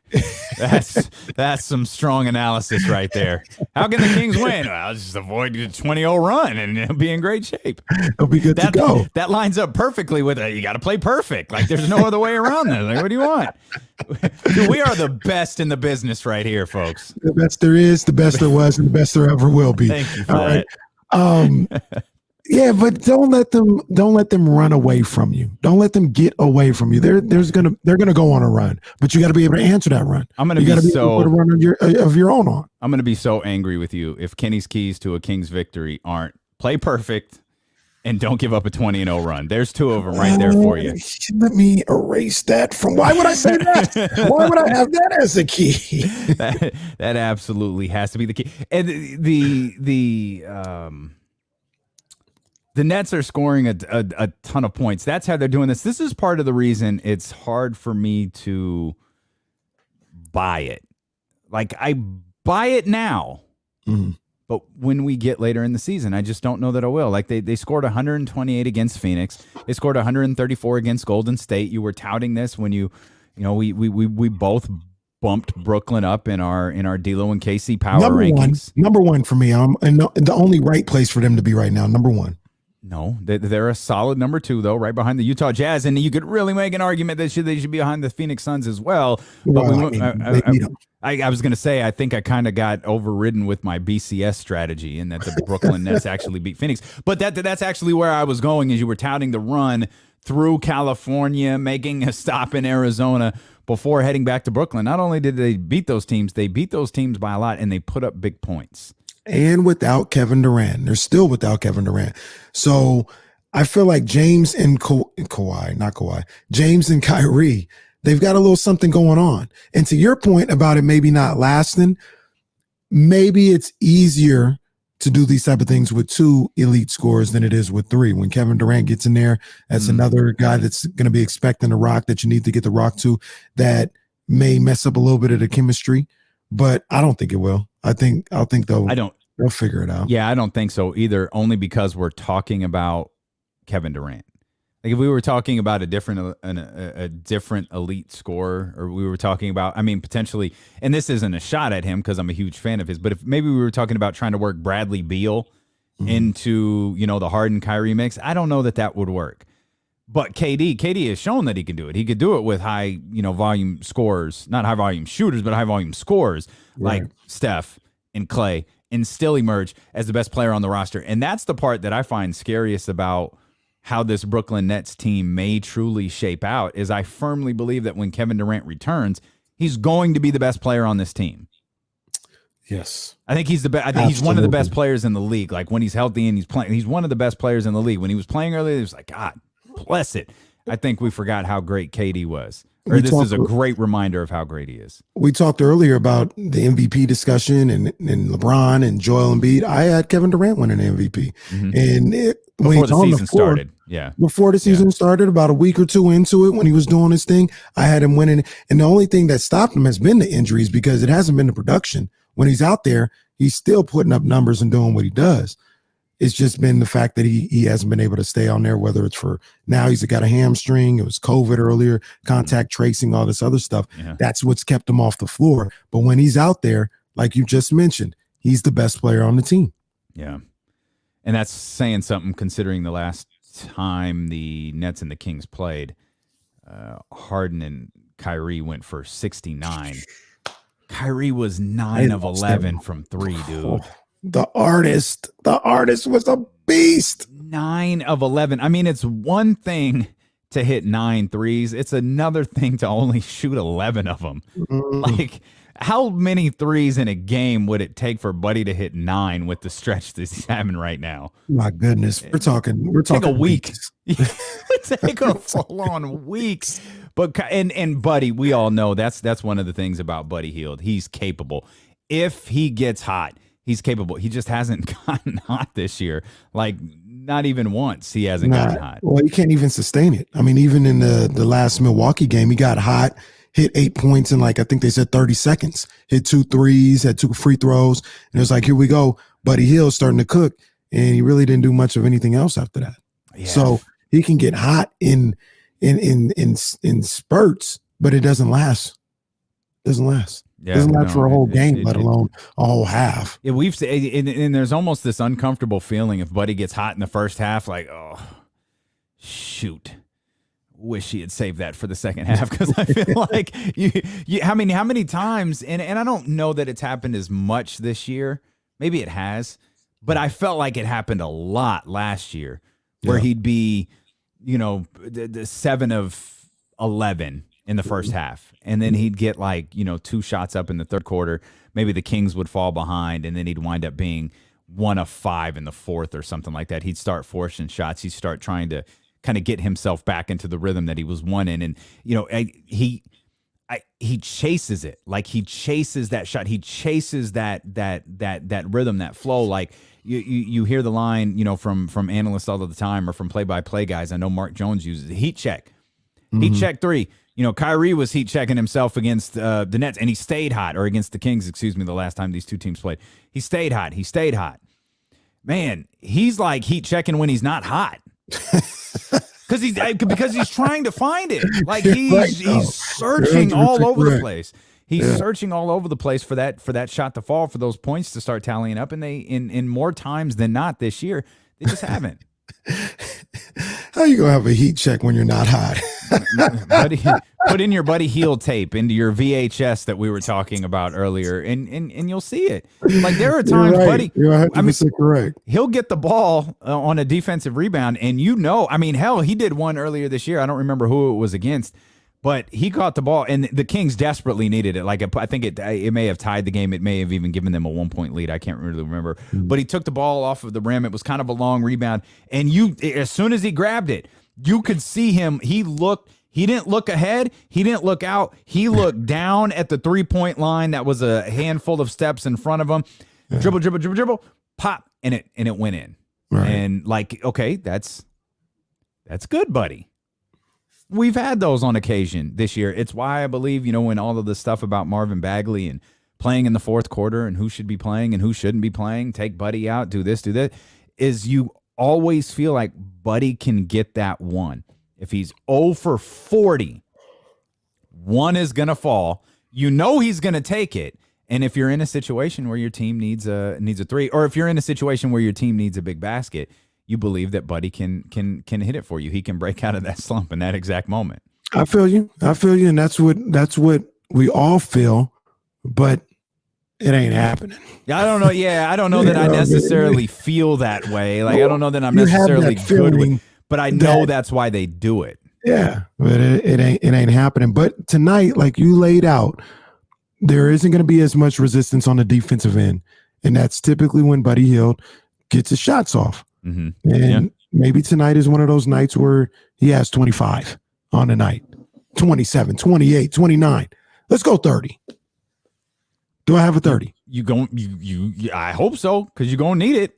that's some strong analysis right there. How can the Kings win? Well, I'll just avoid the 20-0 run and it'll be in great shape. It'll be good to go. That lines up perfectly with you got to play perfect. Like there's no other way around that. Like, what do you want? We are the best in the business right here, folks. The best there is, the best there was, and the best there ever will be. Thank you for that. Right. Yeah, but don't let them run away from you. Don't let them get away from you. They're gonna go on a run, but you got to be able to answer that run. I'm gonna be able to run of your own on. I'm gonna be so angry with you if Kenny's keys to a Kings victory aren't play perfect and don't give up a 20-0 run. There's 2 of them right there for you. Let me erase that from. Why would I say that? Why would I have that as a key? that absolutely has to be the key. And the The Nets are scoring a ton of points. That's how they're doing this. This is part of the reason it's hard for me to buy it. Like, I buy it now, but when we get later in the season, I just don't know that I will. Like, they scored 128 against Phoenix. They scored 134 against Golden State. You were touting this when we both bumped Brooklyn up in our D'Lo and KC power rankings. Number one for me. And the only right place for them to be right now. Number one. No, they're a solid number 2, though, right behind the Utah Jazz. And you could really make an argument that they should be behind the Phoenix Suns as well. But I was going to say, I think I kind of got overridden with my BCS strategy and that the Brooklyn Nets actually beat Phoenix. But that's actually where I was going, as you were touting the run through California, making a stop in Arizona before heading back to Brooklyn. Not only did they beat those teams by a lot, and they put up big points. And without Kevin Durant. They're still without Kevin Durant. So I feel like James and James and Kyrie, they've got a little something going on. And to your point about it maybe not lasting, maybe it's easier to do these type of things with 2 elite scorers than it is with 3. When Kevin Durant gets in there, that's another guy that's going to be expecting the rock that you need to get the rock to, that may mess up a little bit of the chemistry, but I don't think it will. I think they'll figure it out. Yeah, I don't think so either, only because we're talking about Kevin Durant. Like, if we were talking about a different elite scorer, or we were talking about, potentially, and this isn't a shot at him because I'm a huge fan of his, but if maybe we were talking about trying to work Bradley Beal into, the Harden Kyrie mix, I don't know that would work. But KD has shown that he can do it. He could do it with high, volume scorers, not high volume shooters, but high volume scorers like Steph and Clay, and still emerge as the best player on the roster. And that's the part that I find scariest about how this Brooklyn Nets team may truly shape out, is I firmly believe that when Kevin Durant returns, he's going to be the best player on this team. Yes. I think he's he's one of the best players in the league. Like, when he's healthy and he's playing, he's one of the best players in the league. When he was playing earlier, it was like, God bless it. I think we forgot how great KD was. Or this is a great reminder of how great he is. We talked earlier about the MVP discussion and LeBron and Joel Embiid. I had Kevin Durant winning MVP. And before the season started. Yeah. Before the season started, about a week or 2 into it, when he was doing his thing, I had him winning. And the only thing that stopped him has been the injuries, because it hasn't been the production. When he's out there, he's still putting up numbers and doing what he does. It's just been the fact that he hasn't been able to stay on there, whether it's for now he's got a hamstring, it was COVID earlier, contact tracing, all this other stuff. Yeah. That's what's kept him off the floor. But when he's out there, like you just mentioned, he's the best player on the team. Yeah. And that's saying something, considering the last time the Nets and the Kings played, Harden and Kyrie went for 69. Kyrie was 9 of 11 from 3, dude. The artist was a beast. 9 of 11. I mean, it's one thing to hit 9 threes. It's another thing to only shoot 11 of them. Like, how many threes in a game would it take for Buddy to hit 9 with the stretch that he's having right now? My goodness. We're talking a week. Take a full-on weeks. But and Buddy, we all know that's one of the things about Buddy Hield. He's capable. If he gets hot, he's capable. He just hasn't gotten hot this year. Like, not even once he hasn't gotten hot. Well, he can't even sustain it. I mean, even in the last Milwaukee game, he got hot, hit 8 points in, like, I think they said 30 seconds, hit 2 threes, had 2 free throws. And it was like, here we go. Buddy Hield starting to cook. And he really didn't do much of anything else after that. Yeah. So he can get hot in spurts, but it doesn't last. Doesn't last. Yeah, doesn't last for a whole game, let alone a whole half. Yeah, we've and there's almost this uncomfortable feeling if Buddy gets hot in the first half, like, oh, shoot, wish he had saved that for the second half, because I feel like how many times, and I don't know that it's happened as much this year. Maybe it has, but I felt like it happened a lot last year, where he'd be, the 7 of 11 in the first half. And then he'd get 2 shots up in the third quarter. Maybe the Kings would fall behind, and then he'd wind up being 1 of 5 in the fourth or something like that. He'd start forcing shots. He'd start trying to kind of get himself back into the rhythm that he was one in. And, he chases it. Like, he chases that shot. He chases that rhythm, that flow. Like, you hear the line, from analysts all of the time or from play-by-play guys. I know Mark Jones uses it. Heat check. Heat check 3. Kyrie was heat checking himself against the Nets, and he stayed hot, or against the Kings, the last time these two teams played. He stayed hot. Man, he's like heat checking when he's not hot. Because he's trying to find it. Like he's searching all over the place. He's searching all over the place for that shot to fall, for those points to start tallying up, and they in more times than not this year, they just haven't. How you gonna have a heat check when you're not hot? Buddy, put in your Buddy heel tape into your VHS that we were talking about earlier, and you'll see it. Like there are times, right. Buddy. You're 100% correct. He'll get the ball on a defensive rebound, and hell, he did one earlier this year. I don't remember who it was against, but he caught the ball, and the Kings desperately needed it. Like I think it may have tied the game. It may have even given them a 1-point lead. I can't really remember. But he took the ball off of the rim. It was kind of a long rebound, and as soon as he grabbed it, you could see him. He didn't look ahead. He didn't look out. He looked down at the 3-point line. That was a handful of steps in front of him. Yeah. Dribble, pop, and it went in. Right. And okay, that's good, buddy. We've had those on occasion this year. It's why I believe, when all of the stuff about Marvin Bagley and playing in the fourth quarter and who should be playing and who shouldn't be playing, take Buddy out, do this, do that, is you always feel like Buddy can get that one. If he's 0 for 40, one is going to fall. He's going to take it. And if you're in a situation where your team needs a 3, or if you're in a situation where your team needs a big basket, you believe that Buddy can hit it for you. He can break out of that slump in that exact moment. I feel you. And that's what we all feel, but it ain't happening. I don't know. Yeah, I don't know that I necessarily feel that way. Like, I don't know that I'm necessarily good with, but I know that's why they do it. Yeah, but it ain't happening. But tonight, like you laid out, there isn't going to be as much resistance on the defensive end, and that's typically when Buddy Hield gets his shots off. Mm-hmm. And maybe tonight is one of those nights where he has 25 on the night, 27, 28, 29. Let's go 30. Do I have a 30? I hope so, because you're gonna need it.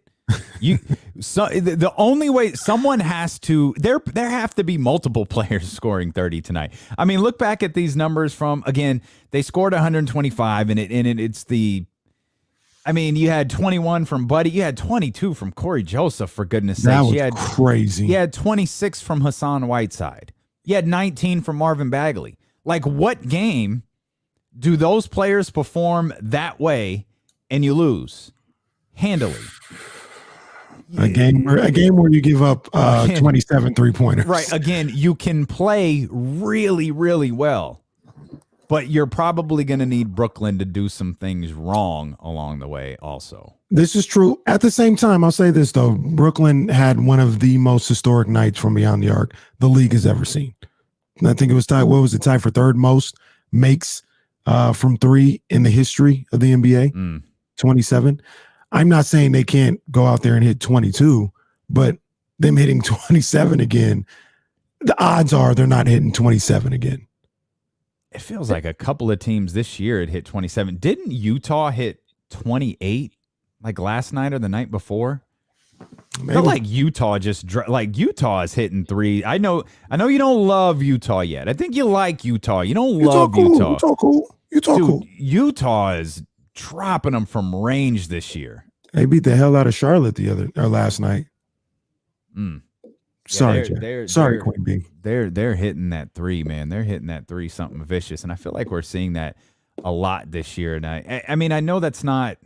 The only way someone has to, there have to be multiple players scoring 30 tonight. I mean, look back at these numbers from, again, they scored 125, and it's the, I mean, you had 21 from Buddy, you had 22 from Corey Joseph, for goodness sakes. That was crazy. You had 26 from Hassan Whiteside. You had 19 from Marvin Bagley. Like, what game do those players perform that way and you lose handily? A game where you give up 27 3-pointers. Right. Again, you can play really, really well, but you're probably going to need Brooklyn to do some things wrong along the way also. This is true. At the same time, I'll say this, though. Brooklyn had one of the most historic nights from beyond the arc the league has ever seen. And I think it was tied. What was it? Tied for third most makes from 3 in the history of the NBA. 27. I'm not saying they can't go out there and hit 22, but them hitting 27 again, the odds are they're not hitting 27 again. It feels like a couple of teams this year had hit 27. Didn't Utah hit 28 like last night or the night before? I feel like Utah Utah is hitting 3. I know you don't love Utah yet. I think you like Utah. You don't love Utah. Utah cool. Utah is dropping them from range this year. They beat the hell out of Charlotte last night. Sorry, sorry, Queen B. They're hitting that 3, man. They're hitting that 3 something vicious, and I feel like we're seeing that a lot this year. And I mean, I know it's not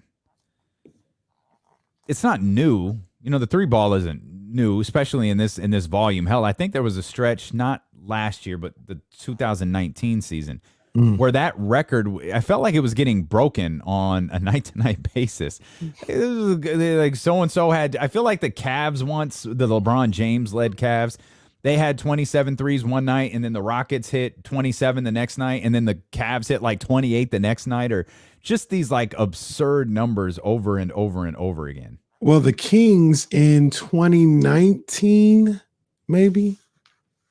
new. The 3 ball isn't new, especially in this volume. Hell, I think there was a stretch not last year, but the 2019 season. Where that record, I felt like it was getting broken on a night-to-night basis. It was like so-and-so had, I feel like the Cavs once, the LeBron James-led Cavs, they had 27 threes one night, and then the Rockets hit 27 the next night, and then the Cavs hit like 28 the next night, or just these like absurd numbers over and over and over again. Well, the Kings in 2019, maybe,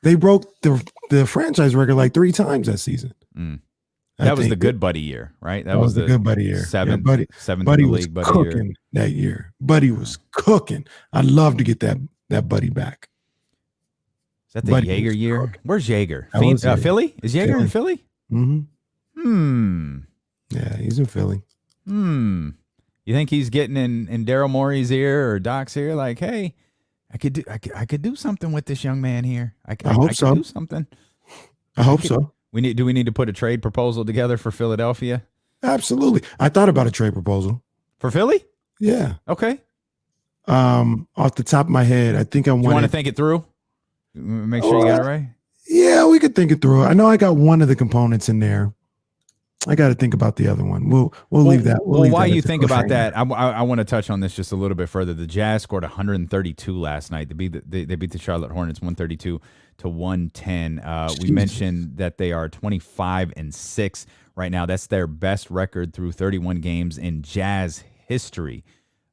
they broke the franchise record like 3 times that season. That was the good Buddy year, right? That was the good Buddy year. Seventh Buddy in the was league, Buddy cooking year. that year. Buddy was cooking. I'd love to get that Buddy back. Is that the Buddy Jaeger was year? cooking. Where's Jaeger? Jaeger. Philly? Is Jaeger in Philly? Mm-hmm. Yeah, he's in Philly. You think he's getting in Daryl Morey's ear or Doc's ear? Like, hey, I could do something with this young man here. I hope so. Could do something. I hope so. Do we need to put a trade proposal together for Philadelphia? Absolutely. I thought about a trade proposal For Philly? Yeah. Okay. Off the top of my head, I think I You want to think it through? Make sure you got it right. Yeah, we could think it through. I know I got one of the components in there. I got to think about the other one. We'll leave that. Well, while you think about that, I want to touch on this just a little bit further. The Jazz scored 132 last night. They beat the Charlotte Hornets 132-110. We mentioned that they are 25-6 right now. That's their best record through 31 games in Jazz history.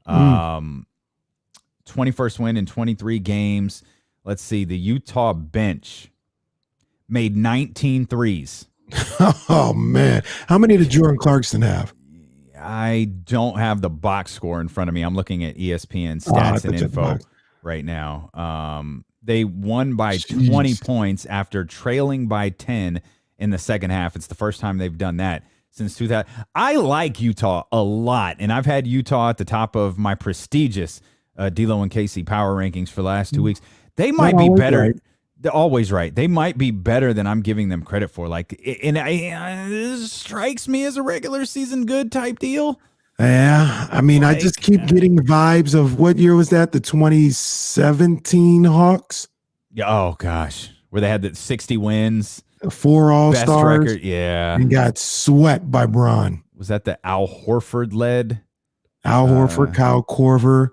21st win in 23 games. Let's see. The Utah bench made 19 threes. Oh, man. How many did Jordan Clarkson have? I don't have the box score in front of me. I'm looking at ESPN stats and info right now. They won by 20 points after trailing by 10 in the second half. It's the first time they've done that since 2000. I like Utah a lot, and I've had Utah at the top of my prestigious D'Lo and Casey power rankings for the last 2 weeks. They might be better. Right. They're always right. They might be better than I'm giving them credit for. Like, and this strikes me as a regular season good type deal. Yeah, I mean, I just keep getting vibes of what year was that? The 2017 Hawks. Yeah. Oh gosh, where they had the 60 wins, 4 All-Stars. Yeah, and got swept by Bron. Was that the Al Horford led? Al Horford, Kyle Korver.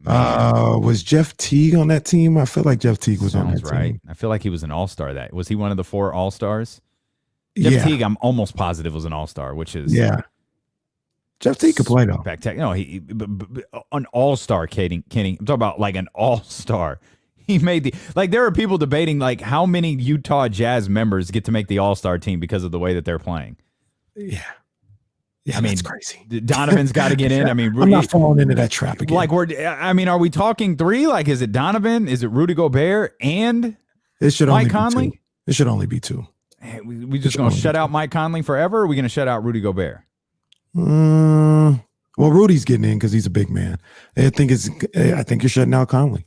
Was Jeff Teague on that team? I feel like Jeff Teague was on that team. I feel like he was an all-star. Was he one of the 4 all-stars? Jeff Teague, I'm almost positive, was an all-star, which is Jeff Teague could play though. No, he an all-star. Kenny. I'm talking about like an all-star. He made there are people debating like how many Utah Jazz members get to make the all-star team because of the way that they're playing. Yeah. Yeah, I mean, that's crazy. Donovan's got to get in. I mean, I'm not falling into that trap again. Like are we talking 3? Like, is it Donovan? Is it Rudy Gobert and Mike Conley? 2. It should only be 2. Hey, we just going to shut out Mike Conley forever? Or are we going to shut out Rudy Gobert? Well, Rudy's getting in because he's a big man. I think you're shutting out Conley.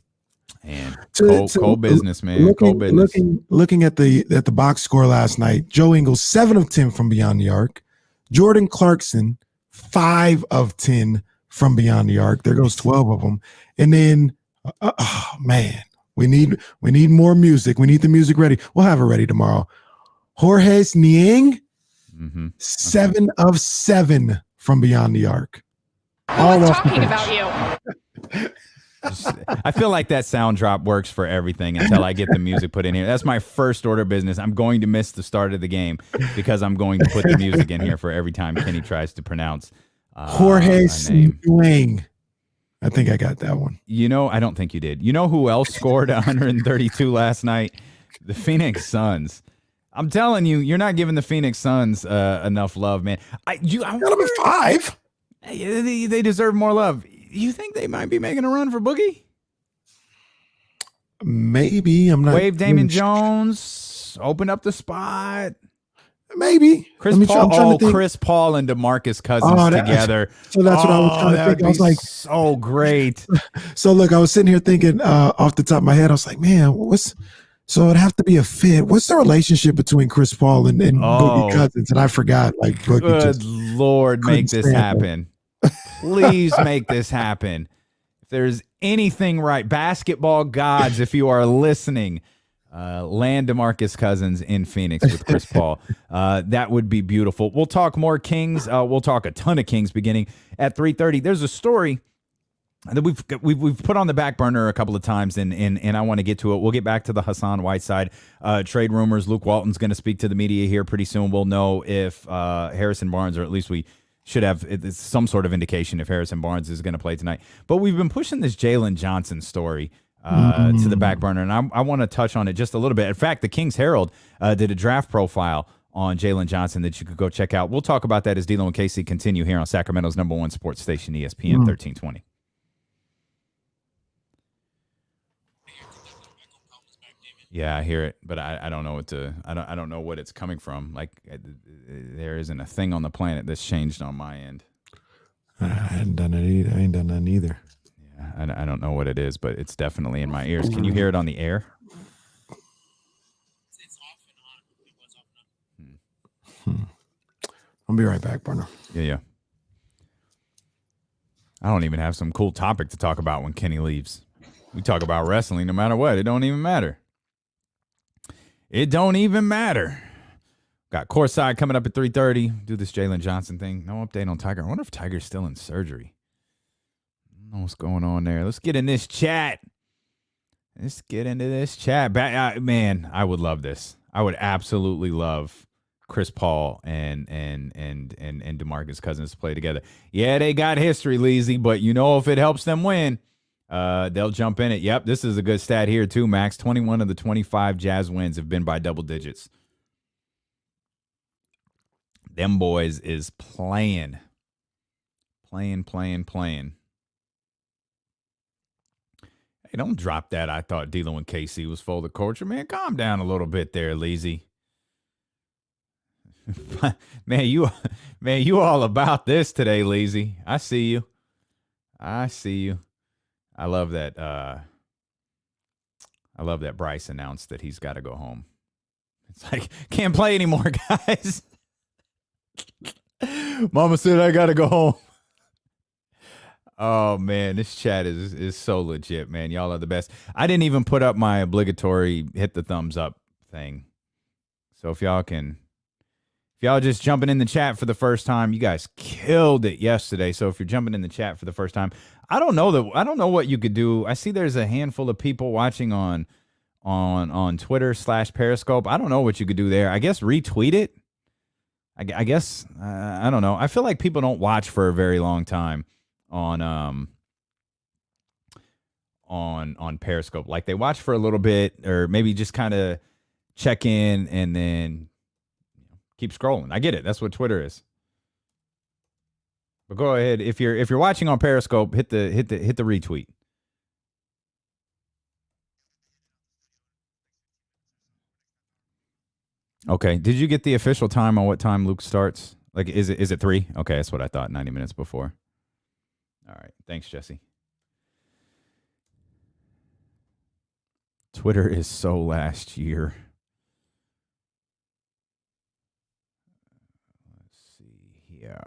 And cold business, man. Cold business. Looking at the box score last night, Joe Ingles 7 of 10 from beyond the arc. Jordan Clarkson, 5 of 10 from beyond the arc. There goes 12 of them. And then, man, we need more music. We need the music ready. We'll have it ready tomorrow. Jorge Niang, 7 of 7 from beyond the arc. I was talking about you. I feel like that sound drop works for everything until I get the music put in here. That's my first order of business. I'm going to miss the start of the game because I'm going to put the music in here for every time Kenny tries to pronounce Jorge Niang. I think I got that one. I don't think you did. You know who else scored 132 last night? The Phoenix Suns. I'm telling you, you're not giving the Phoenix Suns enough love, man. I got them at 5. They deserve more love. You think they might be making a run for Boogie? Maybe. I'm not. Wave Damian Jones. Open up the spot. Maybe. Chris Paul and DeMarcus Cousins together. So that's what I was trying to think. I was like, so great. So look, I was sitting here thinking off the top of my head, I was like, man, so it'd have to be a fit. What's the relationship between Chris Paul and Boogie Cousins? And I forgot. Like, Boogie good Lord, make this happen. Please make this happen. If there's anything right, basketball gods, if you are listening, land DeMarcus Cousins in Phoenix with Chris Paul. That would be beautiful. We'll talk more Kings. We'll talk a ton of Kings beginning at 3:30. There's a story that we've put on the back burner a couple of times, and I want to get to it. We'll get back to the Hassan Whiteside trade rumors. Luke Walton's going to speak to the media here pretty soon. We'll know if Harrison Barnes, or at least we should have some sort of indication if Harrison Barnes is going to play tonight. But we've been pushing this Jalen Johnson story to the back burner, and I want to touch on it just a little bit. In fact, the Kings Herald did a draft profile on Jalen Johnson that you could go check out. We'll talk about that as D'Lo and Casey continue here on Sacramento's #1 sports station, ESPN 1320. Yeah, I hear it, but I don't know I don't know what it's coming from. Like, there isn't a thing on the planet that's changed on my end. I hadn't done it either. I ain't done nothing either. Yeah, I don't know what it is, but it's definitely in my ears. Can you hear it on the air? It's off and on. It was off and on. I'll be right back, partner. Yeah. I don't even have some cool topic to talk about when Kenny leaves. We talk about wrestling no matter what. It don't even matter. It don't even matter. Got Courtside coming up at 3:30. Do this Jalen Johnson thing. No update on Tiger. I wonder if Tiger's still in surgery. I don't know what's going on there. Let's get in this chat. Man, I would love this. I would absolutely love Chris Paul and DeMarcus Cousins to play together. Yeah, they got history, Leezy, but if it helps them win, they'll jump in it. Yep, this is a good stat here too, Max. 21 of the 25 Jazz wins have been by double digits. Them boys is playing. Hey, don't drop that. I thought D'Lo and KC was full of culture. Man, calm down a little bit there, Leezy. man, you all about this today, Leezy. I see you. I love that. I love that Bryce announced that he's got to go home. It's like, can't play anymore, guys. Mama said I got to go home. Oh, man, this chat is so legit, man. Y'all are the best. I didn't even put up my obligatory hit the thumbs up thing. So if y'all just jumping in the chat for the first time, you guys killed it yesterday. So if you're jumping in the chat for the first time, I don't know what you could do. I see there's a handful of people watching on Twitter/Periscope. I don't know what you could do there. I guess retweet it. I guess I don't know. I feel like people don't watch for a very long time on Periscope. Like, they watch for a little bit, or maybe just kind of check in and then keep scrolling. I get it. That's what Twitter is. But go ahead. If you're watching on Periscope, hit the retweet. Okay. Did you get the official time on what time Luke starts? Like, is it 3? Okay, that's what I thought. 90 minutes before. All right. Thanks, Jesse. Twitter is so last year. Let's see here.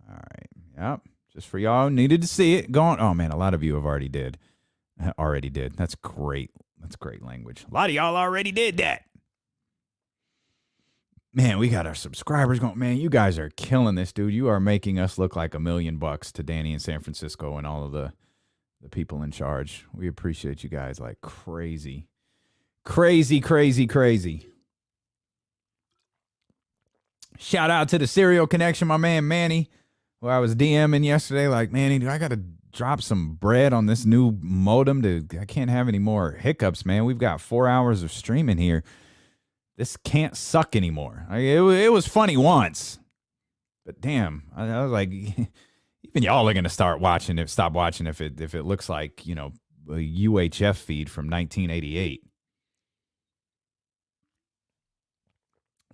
All right. Yep. Just for y'all who needed to see it. Oh, man, a lot of you have already did. That's great. That's great language. A lot of y'all already did that. Man, we got our subscribers going. Man, you guys are killing this, dude. You are making us look like $1 million to Danny in San Francisco and all of the people in charge. We appreciate you guys like crazy. Crazy. Shout out to the Serial Connection, my man Manny, who I was DMing yesterday. Like, Manny, I got to drop some bread on this new modem. I can't have any more hiccups, man. We've got 4 hours of streaming here. This can't suck anymore. It was funny once, but damn, I was like, even y'all are gonna stop watching if it looks like, a UHF feed from 1988.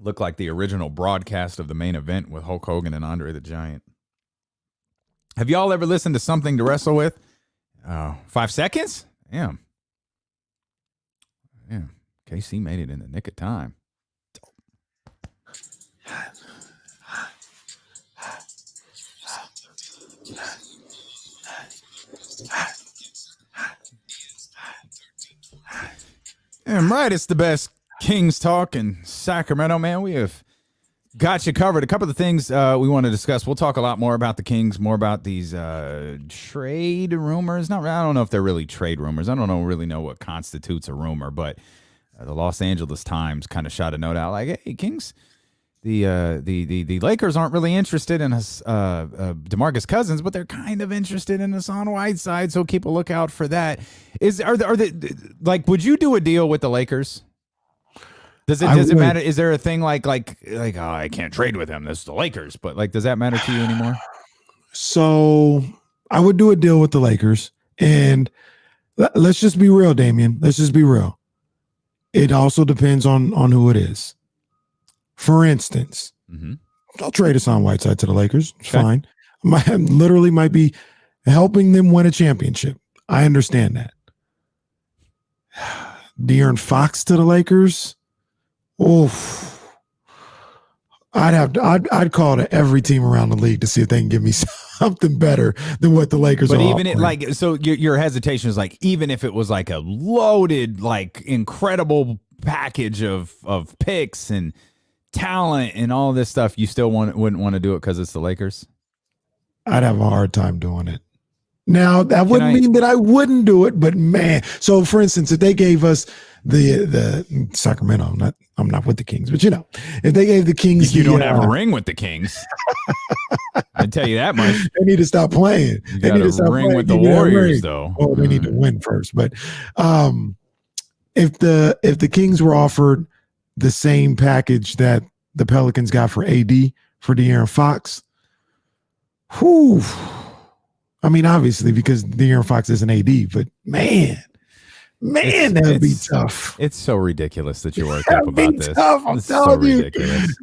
Looked like the original broadcast of the main event with Hulk Hogan and Andre the Giant. Have y'all ever listened to Something to Wrestle With? 5 seconds? Damn. KC made it in the nick of time. Damn right, it's the best Kings talk in Sacramento, man. We have got you covered. A couple of things we want to discuss. We'll talk a lot more about the Kings, more about these trade rumors. I don't know if they're really trade rumors. I don't really know what constitutes a rumor, but the Los Angeles Times kind of shot a note out like, hey, Kings, the Lakers aren't really interested in DeMarcus Cousins, but they're kind of interested in Hassan Whiteside, so keep a lookout for that. Would you do a deal with the Lakers? Does it matter? Is there a thing like oh, I can't trade with him? This is the Lakers, but like, does that matter to you anymore? So I would do a deal with the Lakers, and let's just be real, Damian. Let's just be real. It also depends on who it is. For instance, I'll trade Hassan Whiteside to the Lakers. It's fine. Literally might be helping them win a championship. I understand that. De'Aaron Fox to the Lakers. Oof. I'd call to every team around the league to see if they can give me something better than what the Lakers are. But even it, like, so your hesitation is like, even if it was like a loaded, like incredible package of picks and talent and all this stuff, you still wouldn't want to do it because it's the Lakers? I'd have a hard time doing it. Now, that wouldn't mean that I wouldn't do it, but man, so for instance, if they gave us the Sacramento, I'm not with the Kings, but if they gave the Kings, you don't have a ring with the Kings. I tell you that much. They need to stop playing. They need to stop ring playing with the Warriors, though. Oh, they need to win first. But if the Kings were offered the same package that the Pelicans got for AD for De'Aaron Fox, whew. I mean, obviously, because De'Aaron Fox isn't AD, but man, that would be tough. It's so ridiculous that you're worked up about this. Tough, I'm telling you. Ridiculous.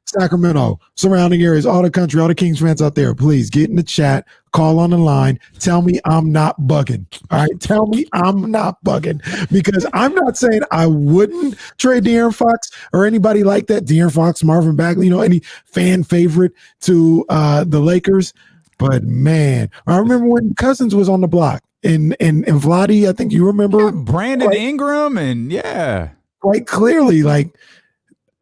Sacramento, surrounding areas, all the country, all the Kings fans out there, please get in the chat, call on the line, tell me I'm not bugging. All right, tell me I'm not bugging, because I'm not saying I wouldn't trade De'Aaron Fox or anybody like that. De'Aaron Fox, Marvin Bagley, any fan favorite to the Lakers. But man, I remember when Cousins was on the block and Vlade, I think you remember Brandon Ingram, and quite clearly, like,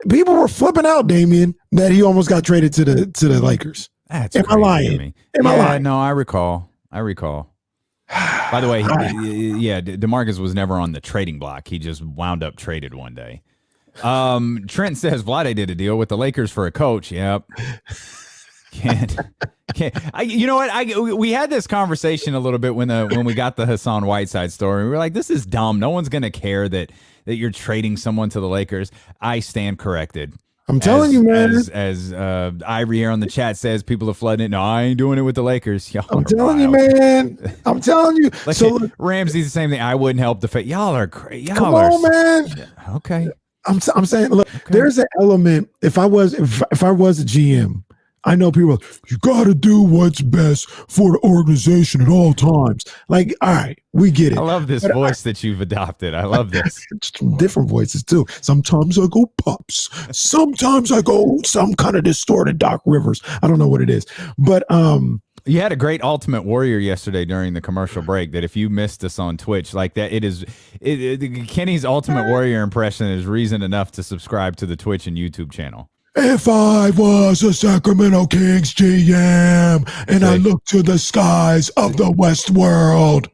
people were flipping out, Damian, that he almost got traded to the Lakers. That's Am I lying? Am I lying? No, I recall. By the way, DeMarcus was never on the trading block. He just wound up traded one day. Trent says Vlade did a deal with the Lakers for a coach. Yep. Can't. You know what? We had this conversation a little bit when we got the Hassan Whiteside story. We were like, this is dumb. No one's going to care that you're trading someone to the Lakers. I stand corrected. I'm telling you, man. As Ivory here on the chat says, people are flooding it. No, I ain't doing it with the Lakers. I'm telling you, man. I'm telling you. Like, so look, Ramsey's the same thing. I wouldn't help the y'all are crazy. Come on, man. Okay. I'm saying, look, there's an element. If I was a GM, I know people are like, you got to do what's best for the organization at all times. Like, all right, we get it. I love this voice that you've adopted. I love this. Different voices, too. Sometimes I go Pops. Sometimes I go some kind of distorted Doc Rivers. I don't know what it is. But you had a great Ultimate Warrior yesterday during the commercial break that if you missed us on Twitch, like that, Kenny's Ultimate Warrior impression is reason enough to subscribe to the Twitch and YouTube channel. If I was a Sacramento Kings GM and I looked to the skies of the West World.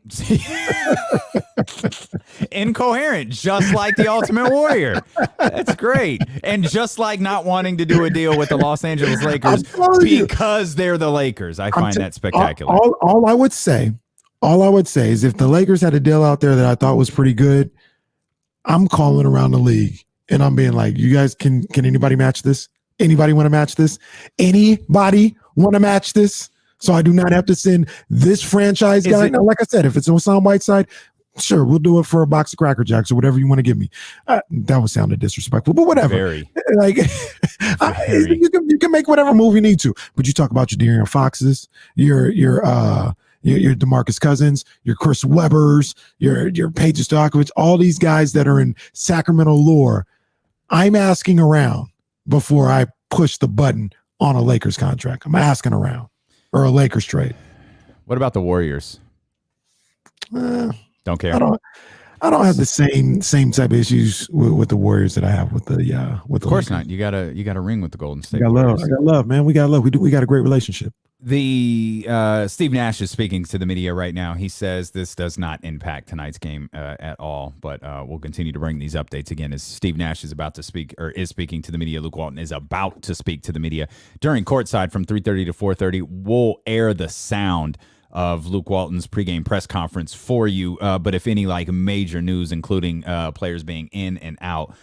Incoherent, just like the Ultimate Warrior. That's great. And just like not wanting to do a deal with the Los Angeles Lakers because they're the Lakers. I find that spectacular. All I would say is if the Lakers had a deal out there that I thought was pretty good, I'm calling around the league. And I'm being like, you guys, can anybody match this? Anybody want to match this? Anybody want to match this? So I do not have to send this franchise guy. Now, like I said, if it's on Hassan Whiteside, sure, we'll do it for a box of Cracker Jacks or whatever you want to give me. That would sound disrespectful, but whatever. Very. Like, you can make whatever move you need to. But you talk about your De'Aaron Foxes, your DeMarcus Cousins, your Chris Webbers, your Peja Stojakovic, all these guys that are in Sacramento lore. I'm asking around before I push the button on a Lakers contract. I'm asking around, or a Lakers trade. What about the Warriors? Don't care. I don't have the same type of issues with the Warriors that I have with the Of course not. You got a ring with the Golden State. I got love, man. We got love. We got a great relationship. The Steve Nash is speaking to the media right now. He says this does not impact tonight's game at all, but we'll continue to bring these updates again as Steve Nash is about to speak or is speaking to the media. Luke Walton is about to speak to the media during Courtside from 3:30 to 4:30. We'll air the sound of Luke Walton's pregame press conference for you. But if any like major news, including players being in and out,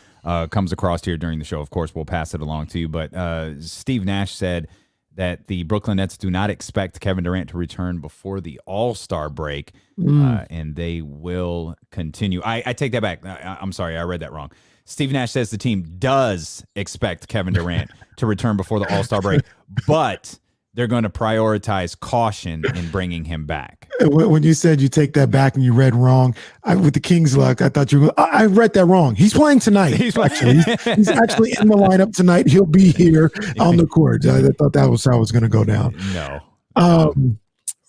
comes across here during the show, of course, we'll pass it along to you. But Steve Nash said that the Brooklyn Nets do not expect Kevin Durant to return before the All-Star break, and they will continue. I take that back. I'm sorry, I read that wrong. Steve Nash says the team does expect Kevin Durant to return before the All-Star break, but they're going to prioritize caution in bringing him back. When you said you take that back and you read wrong, with the Kings luck, I thought you were. I read that wrong. He's playing tonight. He's actually in the lineup tonight. He'll be here on the court. I thought that was how it was going to go down. No.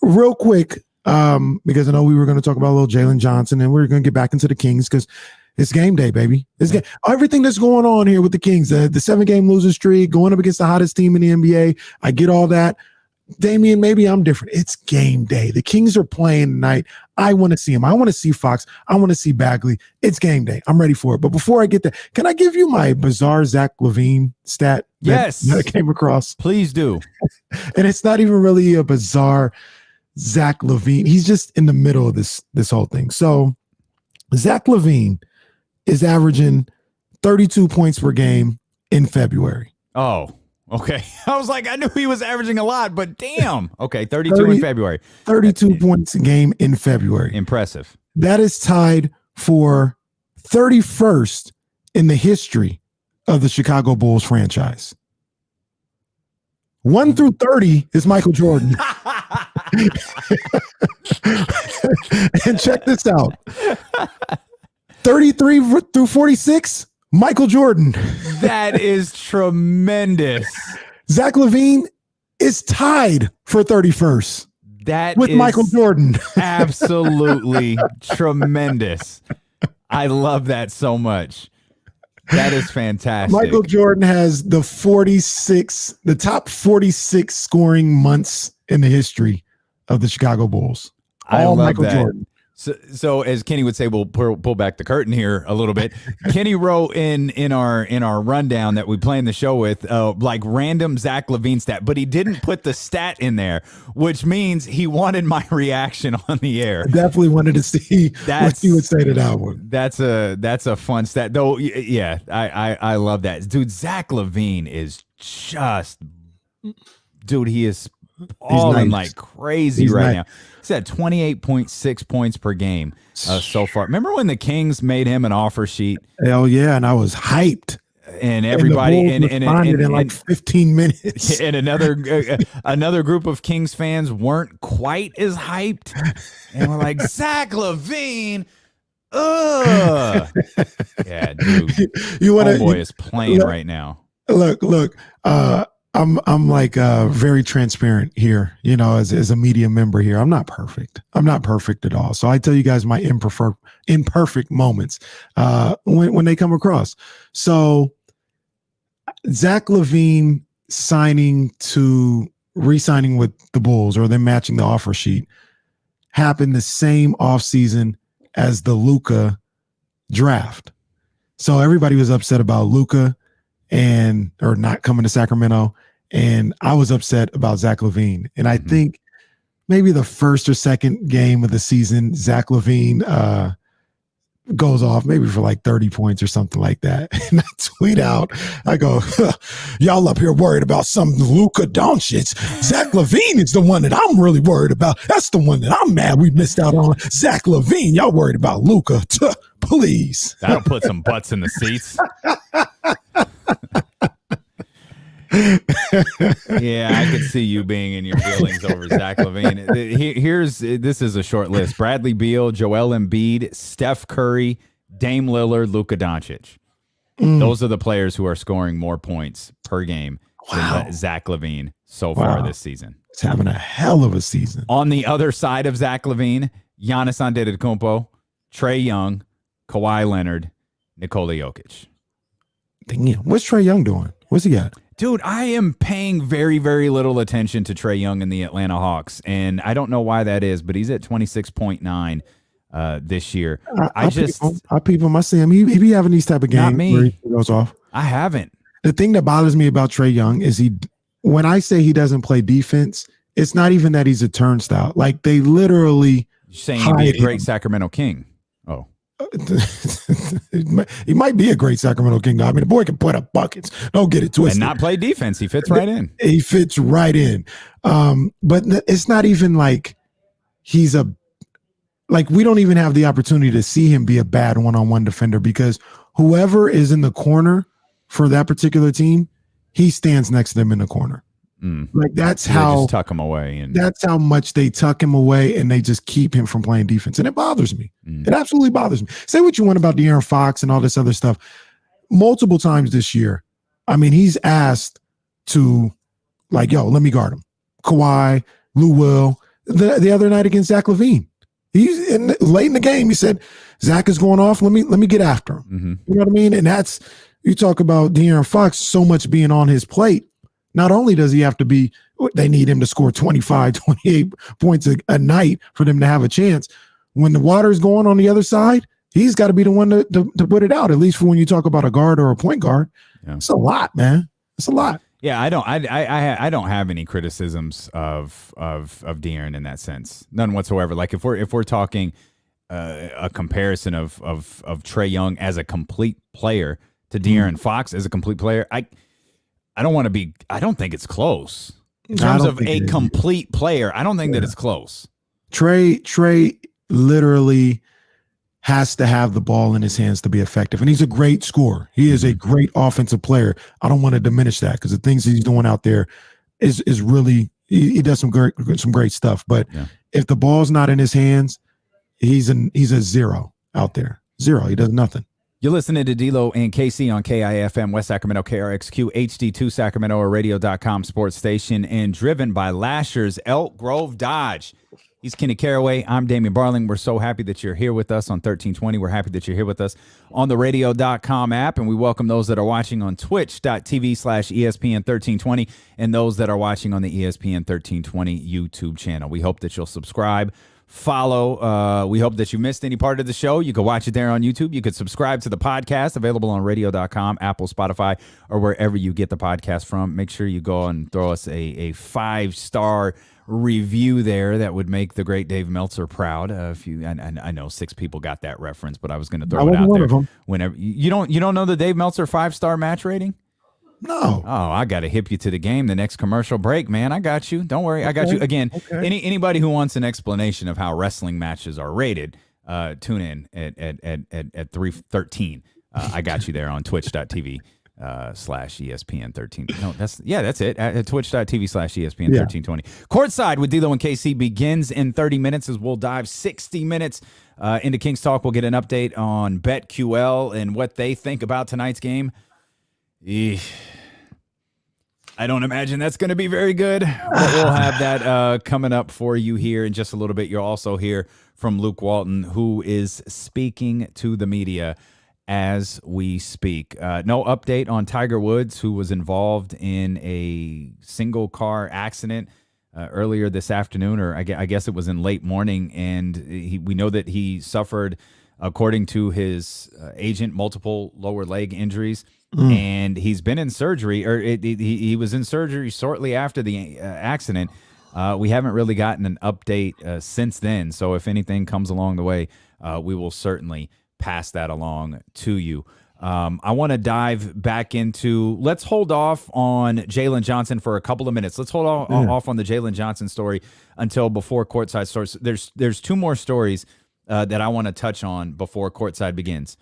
Real quick, because I know we were going to talk about a little Jalen Johnson, and we're going to get back into the Kings because it's game day, baby. Everything that's going on here with the Kings, the 7-game losing streak, going up against the hottest team in the NBA. I get all that. Damian, maybe I'm different. It's game day. The Kings are playing tonight. I want to see them. I want to see Fox. I want to see Bagley. It's game day. I'm ready for it. But before I get there, can I give you my bizarre Zach LaVine stat? Yes. That I came across. Please do. And it's not even really a bizarre Zach LaVine. He's just in the middle of this whole thing. So Zach LaVine is averaging 32 points per game in February. Oh, okay. I was like, I knew he was averaging a lot, but damn. Okay, 32 in February. 32 points a game in February. Impressive. That is tied for 31st in the history of the Chicago Bulls franchise. 1 through 30 is Michael Jordan. And check this out. 33 through 46, Michael Jordan. That is tremendous. Zach LaVine is tied for 31st. That with is Michael Jordan. Absolutely tremendous. I love that so much. That is fantastic. Michael Jordan has the top 46 scoring months in the history of the Chicago Bulls. I love Michael that. Jordan. So as Kenny would say, we'll pull back the curtain here a little bit. Kenny wrote in our rundown that we play in the show with like random Zach LaVine stat, but he didn't put the stat in there, which means he wanted my reaction on the air. I definitely wanted to see what you would say to that one. That's a fun stat, though. Yeah, I love that, dude. Zach LaVine is just, dude. He is balling like crazy now. He's at 28.6 points per game so far. Remember when the Kings made him an offer sheet? Hell yeah, and I was hyped. And everybody and in like 15 minutes. And another group of Kings fans weren't quite as hyped. And we're like, Zach LaVine. Ugh. Yeah, dude. Homeboy is playing right now. Look. I'm like very transparent here, as a media member here. I'm not perfect. I'm not perfect at all. So I tell you guys my imperfect moments when they come across. So Zach LaVine re-signing with the Bulls, or them matching the offer sheet, happened the same offseason as the Luka draft. So everybody was upset about Luka or not coming to Sacramento. And I was upset about Zach LaVine. And I think maybe the first or second game of the season, Zach LaVine goes off maybe for like 30 points or something like that. And I tweet out, I go, y'all up here worried about some Luka Doncic. Zach LaVine is the one that I'm really worried about. That's the one that I'm mad we missed out on. Zach LaVine, y'all worried about Luka. Please. That'll put some butts in the seats. Yeah, I could see you being in your feelings over Zach LaVine. This is a short list: Bradley Beal, Joel Embiid, Steph Curry, Dame Lillard, Luka Doncic. Those are the players who are scoring more points per game than Zach LaVine so far this season. He's having a hell of a season. On the other side of Zach LaVine, Giannis Antetokounmpo, Trae Young, Kawhi Leonard, Nikola Jokic. Damn, what's Trae Young doing? What's he got? Dude, I am paying very, very little attention to Trae Young and the Atlanta Hawks, and I don't know why that is, but he's at 26.9 this year. I peep him. I see him. He be having these type of games where he goes off. I haven't. The thing that bothers me about Trae Young is when I say he doesn't play defense, it's not even that he's a turnstile. Like they literally saying he'd be a great Sacramento King. Oh. He might be a great Sacramento King. I mean, the boy can put up buckets. Don't get it twisted. And not play defense. He fits right in. He fits right in. But it's not even like he's we don't even have the opportunity to see him be a bad one-on-one defender, because whoever is in the corner for that particular team, he stands next to them in the corner. Like that's how just tuck him away, and that's how much they tuck him away, and they just keep him from playing defense, and it bothers me. It absolutely bothers me. Say what you want about De'Aaron Fox and all this other stuff. Multiple times this year, I mean, he's asked to yo, let me guard him. Kawhi, Lou Will, the other night against Zach LaVine. He's late in the game. He said, Zach is going off. Let me get after him. You know what I mean? And that's, you talk about De'Aaron Fox, so much being on his plate. Not only does he have to be, they need him to score 25, 28 points a night for them to have a chance. When the water's going on the other side, he's got to be the one to put it out, at least for when you talk about a guard or a point guard. Yeah. It's a lot, man. It's a lot. Yeah, I don't have any criticisms of De'Aaron in that sense. None whatsoever. Like if we're talking a comparison of Trae Young as a complete player to De'Aaron Fox as a complete player, I don't think it's close. In terms of a complete player, I don't think that it's close. Trae literally has to have the ball in his hands to be effective. And he's a great scorer. He is a great offensive player. I don't want to diminish that, because the things he's doing out there is really, he does some great stuff. But if the ball's not in his hands, he's a zero out there. Zero. He does nothing. You're listening to D-Lo and KC on KIFM, West Sacramento, KRXQ, HD2 Sacramento, or radio.com sports station, and driven by Lasher's Elk Grove Dodge. He's Kenny Caraway. I'm Damian Barling. We're so happy that you're here with us on 1320. We're happy that you're here with us on the radio.com app, and we welcome those that are watching on twitch.tv/ESPN1320 and those that are watching on the ESPN 1320 YouTube channel. We hope that you'll subscribe, follow. We hope that you missed any part of the show. You can watch it there on YouTube. You could subscribe to the podcast, available on radio.com, Apple, Spotify, or wherever you get the podcast from. Make sure you go and throw us a 5-star review there. That would make the great Dave Meltzer proud. I know 6 people got that reference, but I was going to throw it out there. Whenever you don't know the Dave Meltzer 5-star match rating? No. Oh, I got to hip you to the game. The next commercial break, man. I got you. Don't worry. I got you. Again, anybody who wants an explanation of how wrestling matches are rated, tune in at 3:13. I got you there on twitch.tv. /ESPN 13. No, that's it. At twitch.tv/ESPN 1320. Courtside with D-Lo and KC begins in 30 minutes as we'll dive 60 minutes into Kings Talk. We'll get an update on BetQL and what they think about tonight's game. I don't imagine that's going to be very good. We'll have that coming up for you here in just a little bit. You'll also hear from Luke Walton, who is speaking to the media as we speak. No update on Tiger Woods, who was involved in a single car accident earlier this afternoon, or I guess it was in late morning, and we know that he suffered, according to his agent, multiple lower leg injuries, and he's been in surgery, or he was in surgery shortly after the accident. We haven't really gotten an update since then, so if anything comes along the way, we will certainly pass that along to you. I want to dive back into, let's hold off on Jalen Johnson for a couple of minutes. Let's hold off on the Jalen Johnson story until before Courtside starts. There's 2 more stories that I want to touch on before Courtside begins.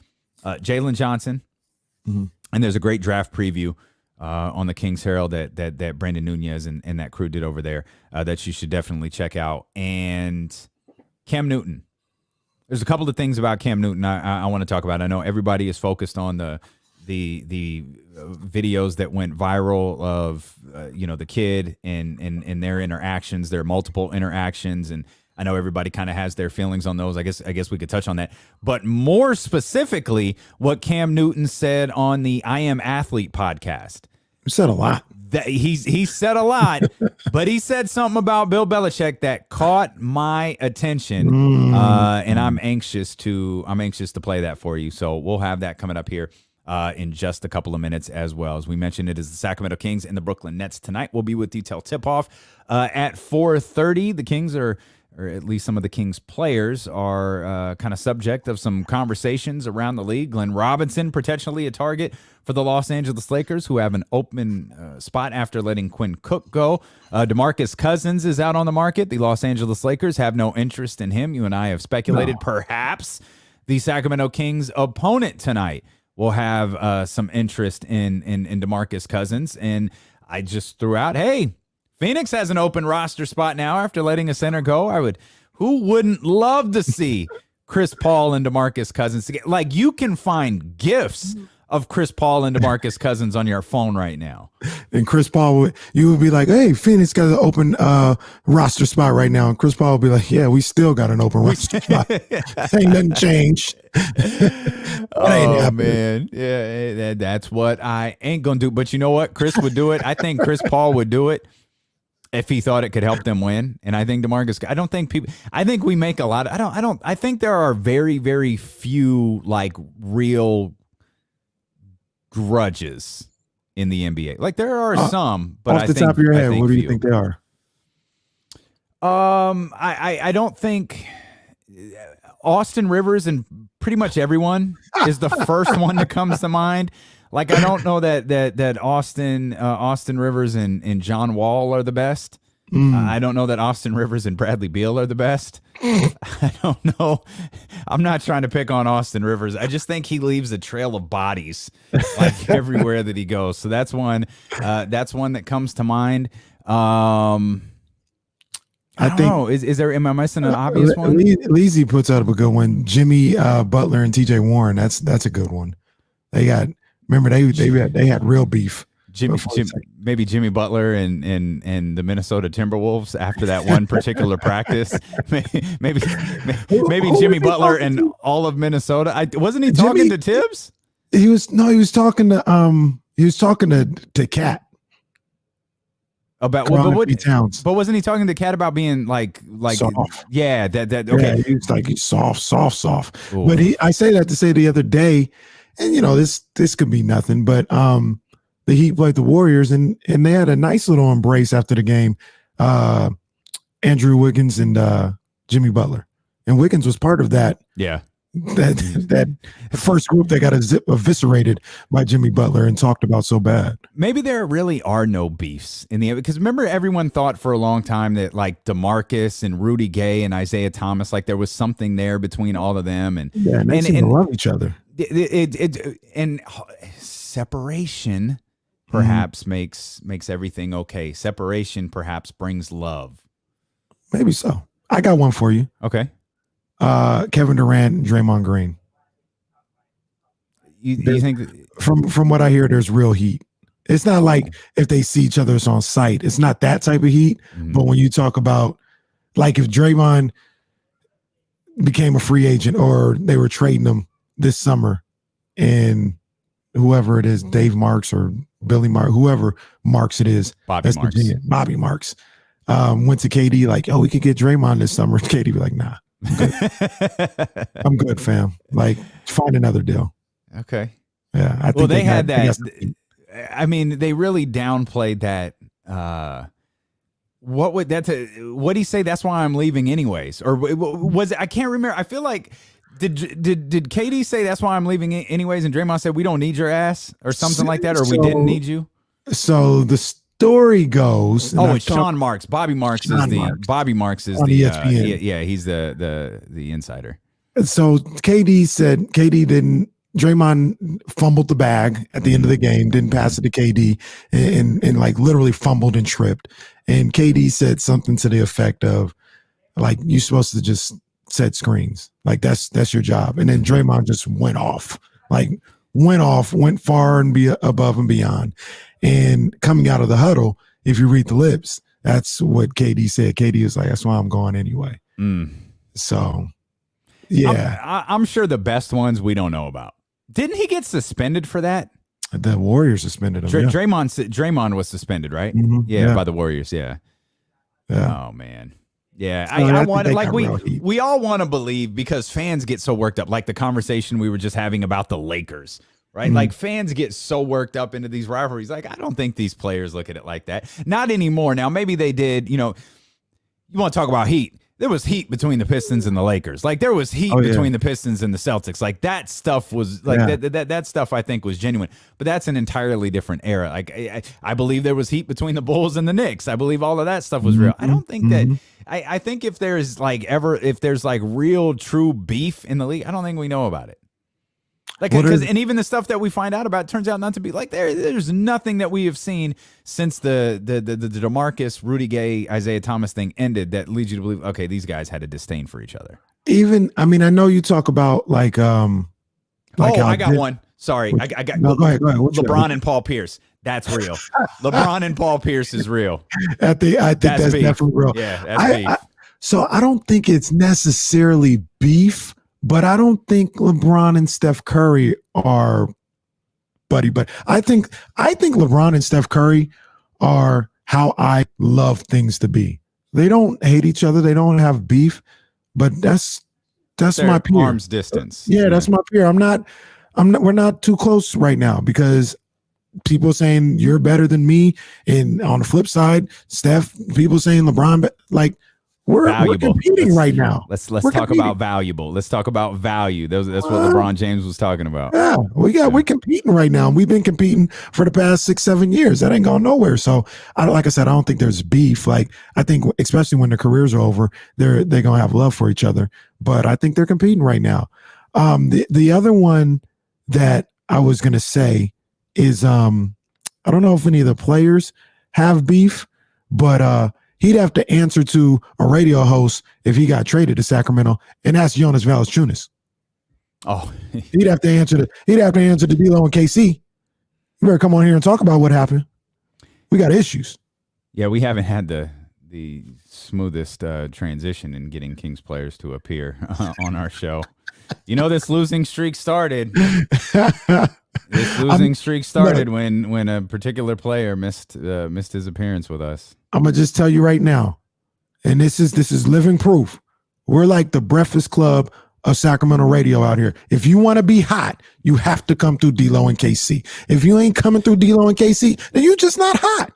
Jalen Johnson, and there's a great draft preview on the Kings Herald that Brandon Nunez and that crew did over there that you should definitely check out. And Cam Newton. There's a couple of things about Cam Newton I want to talk about. I know everybody is focused on the videos that went viral of the kid and their interactions. There are multiple interactions, and I know everybody kind of has their feelings on those. I guess we could touch on that. But more specifically, what Cam Newton said on the I Am Athlete podcast. He said a lot. He said a lot, but he said something about Bill Belichick that caught my attention, and I'm anxious to play that for you. So we'll have that coming up here in just a couple of minutes as well. As we mentioned, it is the Sacramento Kings and the Brooklyn Nets tonight. We'll be with detail tip-off at 4:30. The Kings are, or at least some of the Kings players, are kind of subject of some conversations around the league. Glenn Robinson, potentially a target for the Los Angeles Lakers, who have an open spot after letting Quinn Cook go. DeMarcus Cousins is out on the market. The Los Angeles Lakers have no interest in him. You and I have speculated perhaps the Sacramento Kings opponent tonight will have some interest in DeMarcus Cousins. And I just threw out, hey, Phoenix has an open roster spot now after letting a center go. Who wouldn't love to see Chris Paul and DeMarcus Cousins together? Like, you can find gifs of Chris Paul and DeMarcus Cousins on your phone right now. And Chris Paul, you would be like, hey, Phoenix got an open roster spot right now. And Chris Paul would be like, yeah, we still got an open roster spot. Ain't nothing changed. Oh, man. Yeah, that's what I ain't going to do. But you know what? Chris would do it. I think Chris Paul would do it if he thought it could help them win. And I think DeMarcus, I think we make a lot of, I think there are very, very few like real grudges in the NBA. Like, there are some, but off the top of your head, what do you think they are? I don't think Austin Rivers and pretty much everyone is the first one that comes to mind. Like, I don't know that Austin Rivers and John Wall are the best. I don't know that Austin Rivers and Bradley Beal are the best. I don't know. I'm not trying to pick on Austin Rivers. I just think he leaves a trail of bodies like everywhere that he goes. So that's one that comes to mind. I don't know. Am I missing an obvious one? Leezy puts out a good one. Jimmy Butler and TJ Warren. That's a good one. They had real beef. Maybe Jimmy Butler and the Minnesota Timberwolves after that one particular practice. Maybe Jimmy Butler and all of Minnesota. Wasn't he talking to Tibbs? He was talking to Cat. About Towns. But wasn't he talking to Cat about being like soft? Yeah, that okay. Yeah, he was like, he's soft. Ooh. But I say that to say the other day, and this could be nothing, but the Heat played the Warriors and they had a nice little embrace after the game. Andrew Wiggins and Jimmy Butler, and Wiggins was part of that. Yeah. That first group that got eviscerated by Jimmy Butler and talked about so bad. Maybe there really are no beefs in the, because remember, everyone thought for a long time that like DeMarcus and Rudy Gay and Isaiah Thomas, like there was something there between all of them, and they seem to love each other. And separation perhaps makes everything okay. Separation perhaps brings love. Maybe so. I got one for you. Okay. Kevin Durant and Draymond Green. You think from what I hear, there's real heat. It's not like if they see each other, it's on site. It's not that type of heat. But when you talk about, like, if Draymond became a free agent or they were trading him this summer, and whoever it is, Dave Marks or Billy Marks, whoever Marks it is, Bobby Marks, went to KD like, oh, we could get Draymond this summer. KD be like, nah. I'm good, fam. Like, find another deal. Okay. Yeah. I think well, they had that. I mean, they really downplayed that. What did he say? That's why I'm leaving anyways. Or was it, I can't remember. I feel like, did KD say that's why I'm leaving anyways? And Draymond said, we don't need your ass or something like that. Or we didn't need you. So the story goes. It's Sean Marks. Bobby Marks is the ESPN. He's the insider. So KD said Draymond fumbled the bag at the end of the game, didn't pass it to KD, and like literally fumbled and tripped. And KD said something to the effect of, like, you're supposed to just set screens. Like, that's your job. And then Draymond just went far and above and beyond. And coming out of the huddle, if you read the lips, that's what KD said. KD was like, that's why I'm going anyway. So, yeah. I'm sure the best ones we don't know about. Didn't he get suspended for that? The Warriors suspended him. Draymond was suspended, right? Mm-hmm. Yeah, by the Warriors. Yeah. Oh man. Yeah, I want to, like, we all want to believe, because fans get so worked up. Like the conversation we were just having about the Lakers. right? Like fans get so worked up into these rivalries. Like, I don't think these players look at it like that. Not anymore. Now, maybe they did, you know, you want to talk about heat. There was heat between the Pistons and the Lakers. Like, there was heat between the Pistons and the Celtics. Like, that stuff was like that stuff I think was genuine. But that's an entirely different era. Like, I believe there was heat between the Bulls and the Knicks. I believe all of that stuff was real. I don't think that. I think if there's like real true beef in the league, I don't think we know about it. Like, because and even the stuff that we find out about turns out not to be like there's nothing that we have seen since the DeMarcus, Rudy Gay, Isaiah Thomas thing ended that leads you to believe, okay, these guys had a disdain for each other. Even, I mean, I know you talk about like I got one. Sorry. I got no, go ahead. LeBron and Paul Pierce. That's real. LeBron and Paul Pierce is real. I think that's definitely real. Yeah, that's beef. So I don't think it's necessarily beef. But I don't think LeBron and Steph Curry are buddy. But I think LeBron and Steph Curry are how I love things to be. They don't hate each other. They don't have beef. But that's my peer. Arm's distance. Yeah, that's my peer. We're not too close right now because people saying you're better than me, and on the flip side, Steph, people saying LeBron, like. We're competing right now. Let's talk about valuable. Let's talk about value. That's what LeBron James was talking about. Yeah, we're competing right now. We've been competing for the past 6-7 years. That ain't going nowhere. So, like I said, I don't think there's beef. Like, I think, especially when their careers are over, they're gonna have love for each other. But I think they're competing right now. The other one that I was gonna say is I don't know if any of the players have beef, but he'd have to answer to a radio host if he got traded to Sacramento, and that's Jonas Valanciunas. Oh, he'd have to answer to D'Lo and KC. You better come on here and talk about what happened. We got issues. Yeah, we haven't had the smoothest transition in getting Kings players to appear on our show. You know, this losing streak started. This losing streak started when a particular player missed his appearance with us. I'm gonna just tell you right now, and this is living proof. We're like the Breakfast Club of Sacramento radio out here. If you want to be hot, you have to come through D'Lo and KC. If you ain't coming through D'Lo and KC, then you just not hot.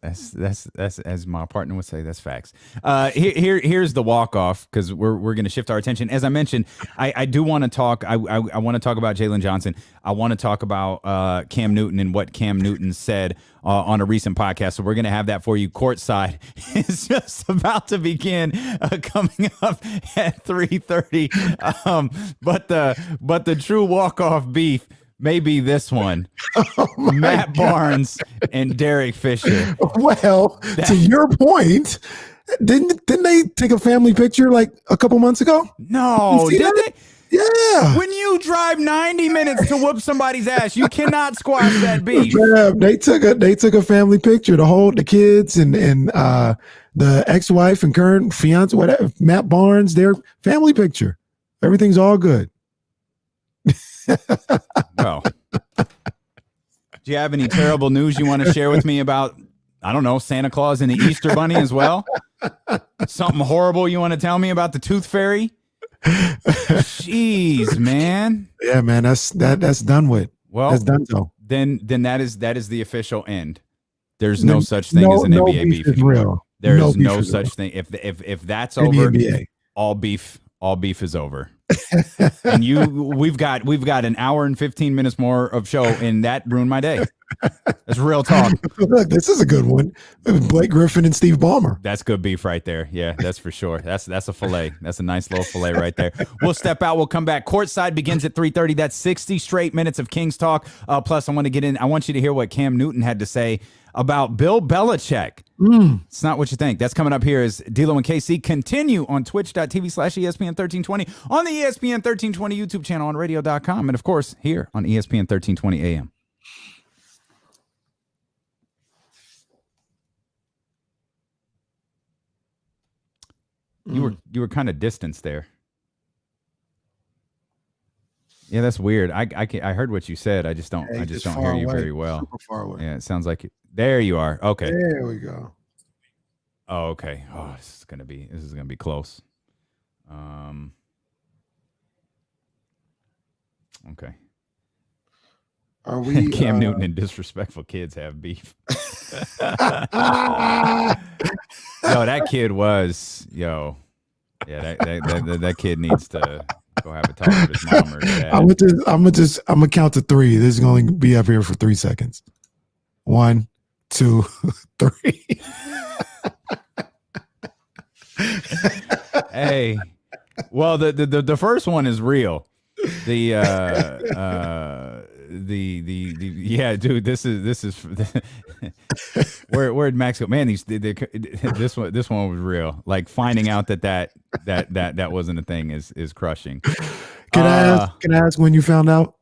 That's as my partner would say, that's facts. Here's the walk-off, because we're going to shift our attention. As I mentioned, I do want to talk. I want to talk about Jalen Johnson. I want to talk about Cam Newton and what Cam Newton said on a recent podcast. So we're going to have that for you. Courtside is just about to begin, coming up at 3:30. But the true walk-off beef may be this one. Matt Barnes and Derek Fisher. Well, to your point, didn't they take a family picture like a couple months ago? No, did they? Yeah. When you drive 90 minutes to whoop somebody's ass, you cannot squash that beef. Yeah, they took a family picture to hold the kids and the ex-wife and current fiance, whatever, Matt Barnes, their family picture. Everything's all good. Well, do you have any terrible news you want to share with me about, I don't know, Santa Claus and the Easter Bunny as well? Something horrible you want to tell me about the Tooth Fairy? Jeez, man. Yeah, man, that's done with. Well, that's done so. Then that is the official end. There's no such thing as an NBA beef. Is real. There is no such thing. If that's over, NBA. all beef is over. And we've got an hour and 15 minutes more of show, and that ruined my day. That's real talk. Look, this is a good one. Blake Griffin and Steve Ballmer. That's good beef right there. Yeah, that's for sure. That's a fillet. That's a nice little fillet right there. We'll step out. We'll come back. Courtside begins at 3:30. That's 60 straight minutes of Kings talk. Plus, I want you to hear what Cam Newton had to say about Bill Belichick. It's not what you think. That's coming up here as D'Lo and KC continue on twitch.tv/ESPN1320, on the ESPN 1320 YouTube channel, on radio.com, and of course here on ESPN 1320 AM. You were kind of distanced there. Yeah, that's weird. I heard what you said. I just don't hear you very well. Super far away. Yeah, it sounds like there you are. Okay. There we go. Oh, okay. Oh, this is gonna be close. Okay. Are we Cam Newton and disrespectful kids have beef? Yo, that kid was Yeah, that kid needs to go have a talk with his mom or dad. I'm gonna count to 3. This is going to be up here for 3 seconds. 1, 2, 3. Hey, well, the first one is real. Yeah, dude, this is where'd Max go? Man, this one was real. Like finding out that wasn't a thing is crushing. Can I ask when you found out?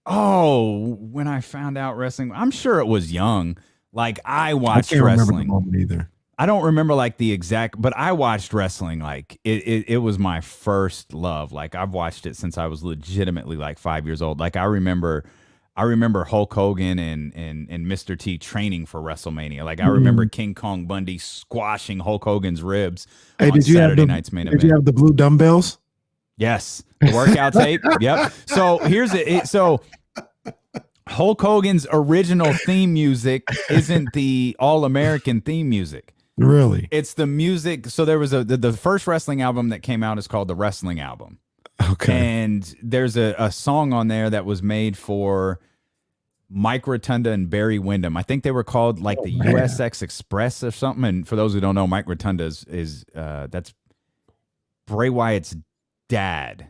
Oh, when I found out wrestling, I'm sure it was young. Like I watched I can't wrestling. remember the moment either. I don't remember like the exact, but I watched wrestling. Like it was my first love. Like I've watched it since I was legitimately like 5 years old. Like I remember Hulk Hogan and Mr. T training for WrestleMania. Like I remember King Kong Bundy squashing Hulk Hogan's ribs on Saturday night's main event. Did you have the blue dumbbells? Yes, the workout tape. Yep. So here's it. So Hulk Hogan's original theme music isn't the All-American theme music. Really? It's the music. So there was the first wrestling album that came out is called the Wrestling Album. Okay. And there's a song on there that was made for Mike Rotunda and Barry Windham. I think they were called like the USX Express or something. And for those who don't know, Mike Rotunda is that's Bray Wyatt's dad.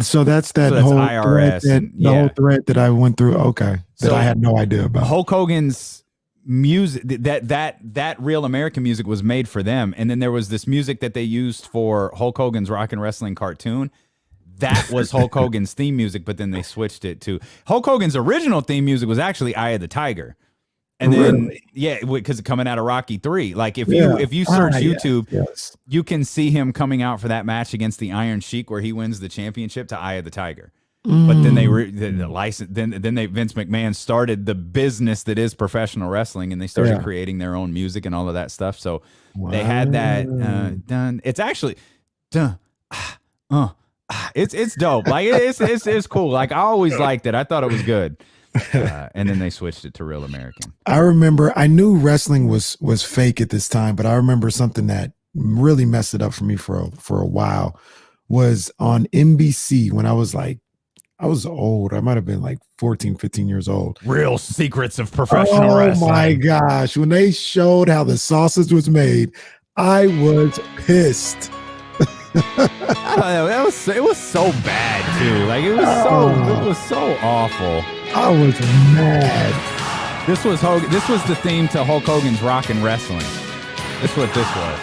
So that's So that's whole IRS. thread, whole thread that I went through. Okay. That I had no idea about. Hulk Hogan's music, that real American music was made for them. And then there was this music that they used for Hulk Hogan's Rock and Wrestling cartoon. That was Hulk Hogan's theme music, but then they switched it to Hulk Hogan's original theme music was actually Eye of the Tiger. And then, because coming out of Rocky 3, like if you search YouTube, you can see him coming out for that match against the Iron Sheik where he wins the championship to Eye of the Tiger. But then the license, then Vince McMahon started the business that is professional wrestling, and they started creating their own music and all of that stuff. So they had that done. It's actually it's dope. Like it's cool. Like I always liked it. I thought it was good. And then they switched it to Real American. I remember I knew wrestling was fake at this time, but I remember something that really messed it up for me for a while was on NBC when I was old. I might have been like 14, 15 years old. Real Secrets of Professional Wrestling. Oh my gosh. When they showed how the sausage was made, I was pissed. It was so bad too. Like it was so awful. I was mad. This was the theme to Hulk Hogan's Rock and Wrestling. That's what this was.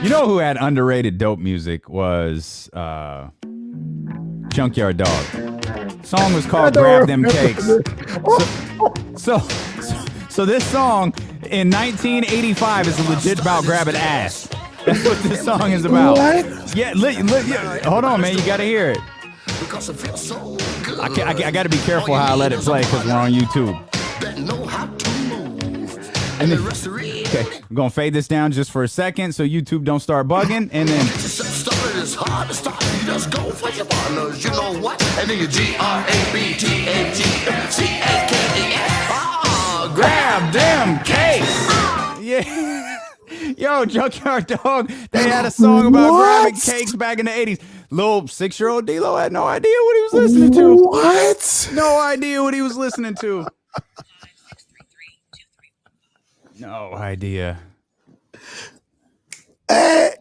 You know who had underrated dope music was Junkyard Dog. Song was called Grab Them Cakes. So this song in 1985 is legit about grabbing ass. That's what this song is about. What? Yeah, hold on, man. You got to hear it. I got to be careful how I let it play because we're on YouTube. And then, okay, I'm going to fade this down just for a second so YouTube don't start bugging. And then... Just go for your partners, you know what? And then you GRABTHAGCAKES. Grab them cakes. Yeah. Yo, Junkyard Dog, they had a song about grabbing cakes back in the 80s. Little 6-year-old D-Lo had no idea what he was listening to. What? No idea what he was listening to. No idea. Hey,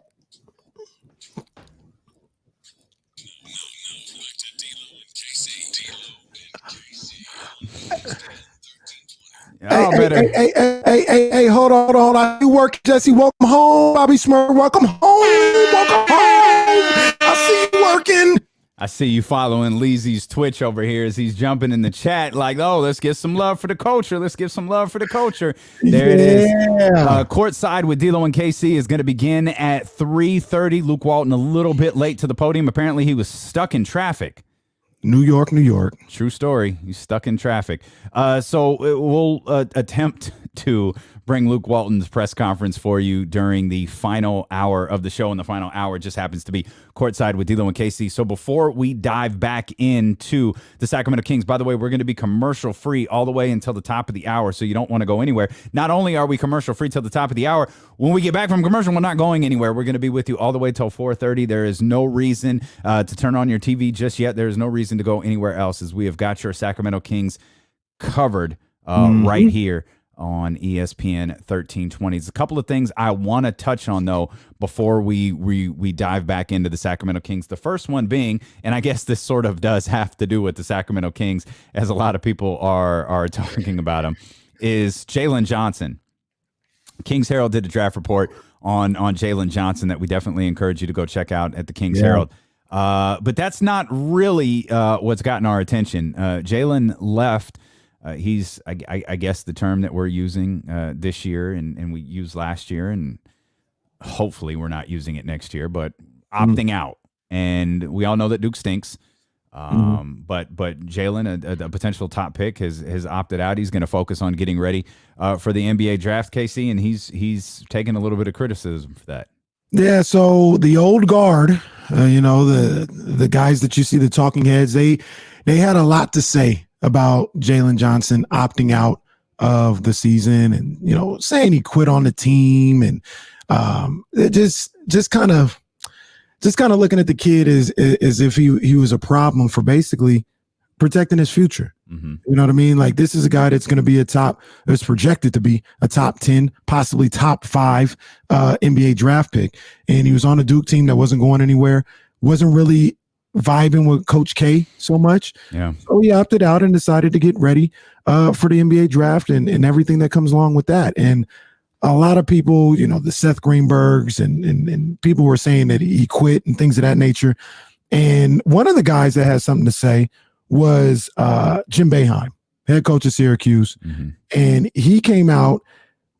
hold on. You work, Jesse. Welcome home. Bobby Smurf, welcome home. I see you working. I see you following Leezy's Twitch over here as he's jumping in the chat like, oh, let's give some love for the culture. Let's give some love for the culture. There it is. Courtside with D-Lo and KC is going to begin at 3:30. Luke Walton a little bit late to the podium. Apparently he was stuck in traffic. New York. True story. He's stuck in traffic. So we'll attempt to bring Luke Walton's press conference for you during the final hour of the show, and the final hour just happens to be Courtside with D'Lo and KC. So before we dive back into the Sacramento Kings, by the way, we're going to be commercial free all the way until the top of the hour, so you don't want to go anywhere. Not only are we commercial free till the top of the hour, when we get back from commercial, we're not going anywhere. We're going to be with you all the way till 4:30. There is no reason to turn on your TV just yet. There is no reason to go anywhere else, as we have got your Sacramento Kings covered right here on ESPN 1320. There's a couple of things I want to touch on, though, before we dive back into the Sacramento Kings. The first one being, and I guess this sort of does have to do with the Sacramento Kings, as a lot of people are talking about him, is Jalen Johnson. Kings Herald did a draft report on Jalen Johnson that we definitely encourage you to go check out at the Kings Herald. But that's not really what's gotten our attention. Jalen left. He's, I guess, the term that we're using this year and we used last year, and hopefully we're not using it next year, but opting out. And we all know that Duke stinks. But Jalen, a potential top pick, has opted out. He's going to focus on getting ready for the NBA draft, KC, and he's taken a little bit of criticism for that. Yeah, so the old guard, the guys that you see, the talking heads, they had a lot to say about Jalen Johnson opting out of the season and, saying he quit on the team, and just kind of looking at the kid as if he was a problem for basically protecting his future. You know what I mean? Like, this is a guy that's going to be it's projected to be a top 10, possibly top 5 NBA draft pick. And he was on a Duke team that wasn't going anywhere, wasn't really vibing with Coach K so much. Yeah. So he opted out and decided to get ready for the NBA draft and everything that comes along with that. And a lot of people, the Seth Greenbergs and people were saying that he quit and things of that nature. And one of the guys that had something to say was Jim Boeheim, head coach of Syracuse. And he came out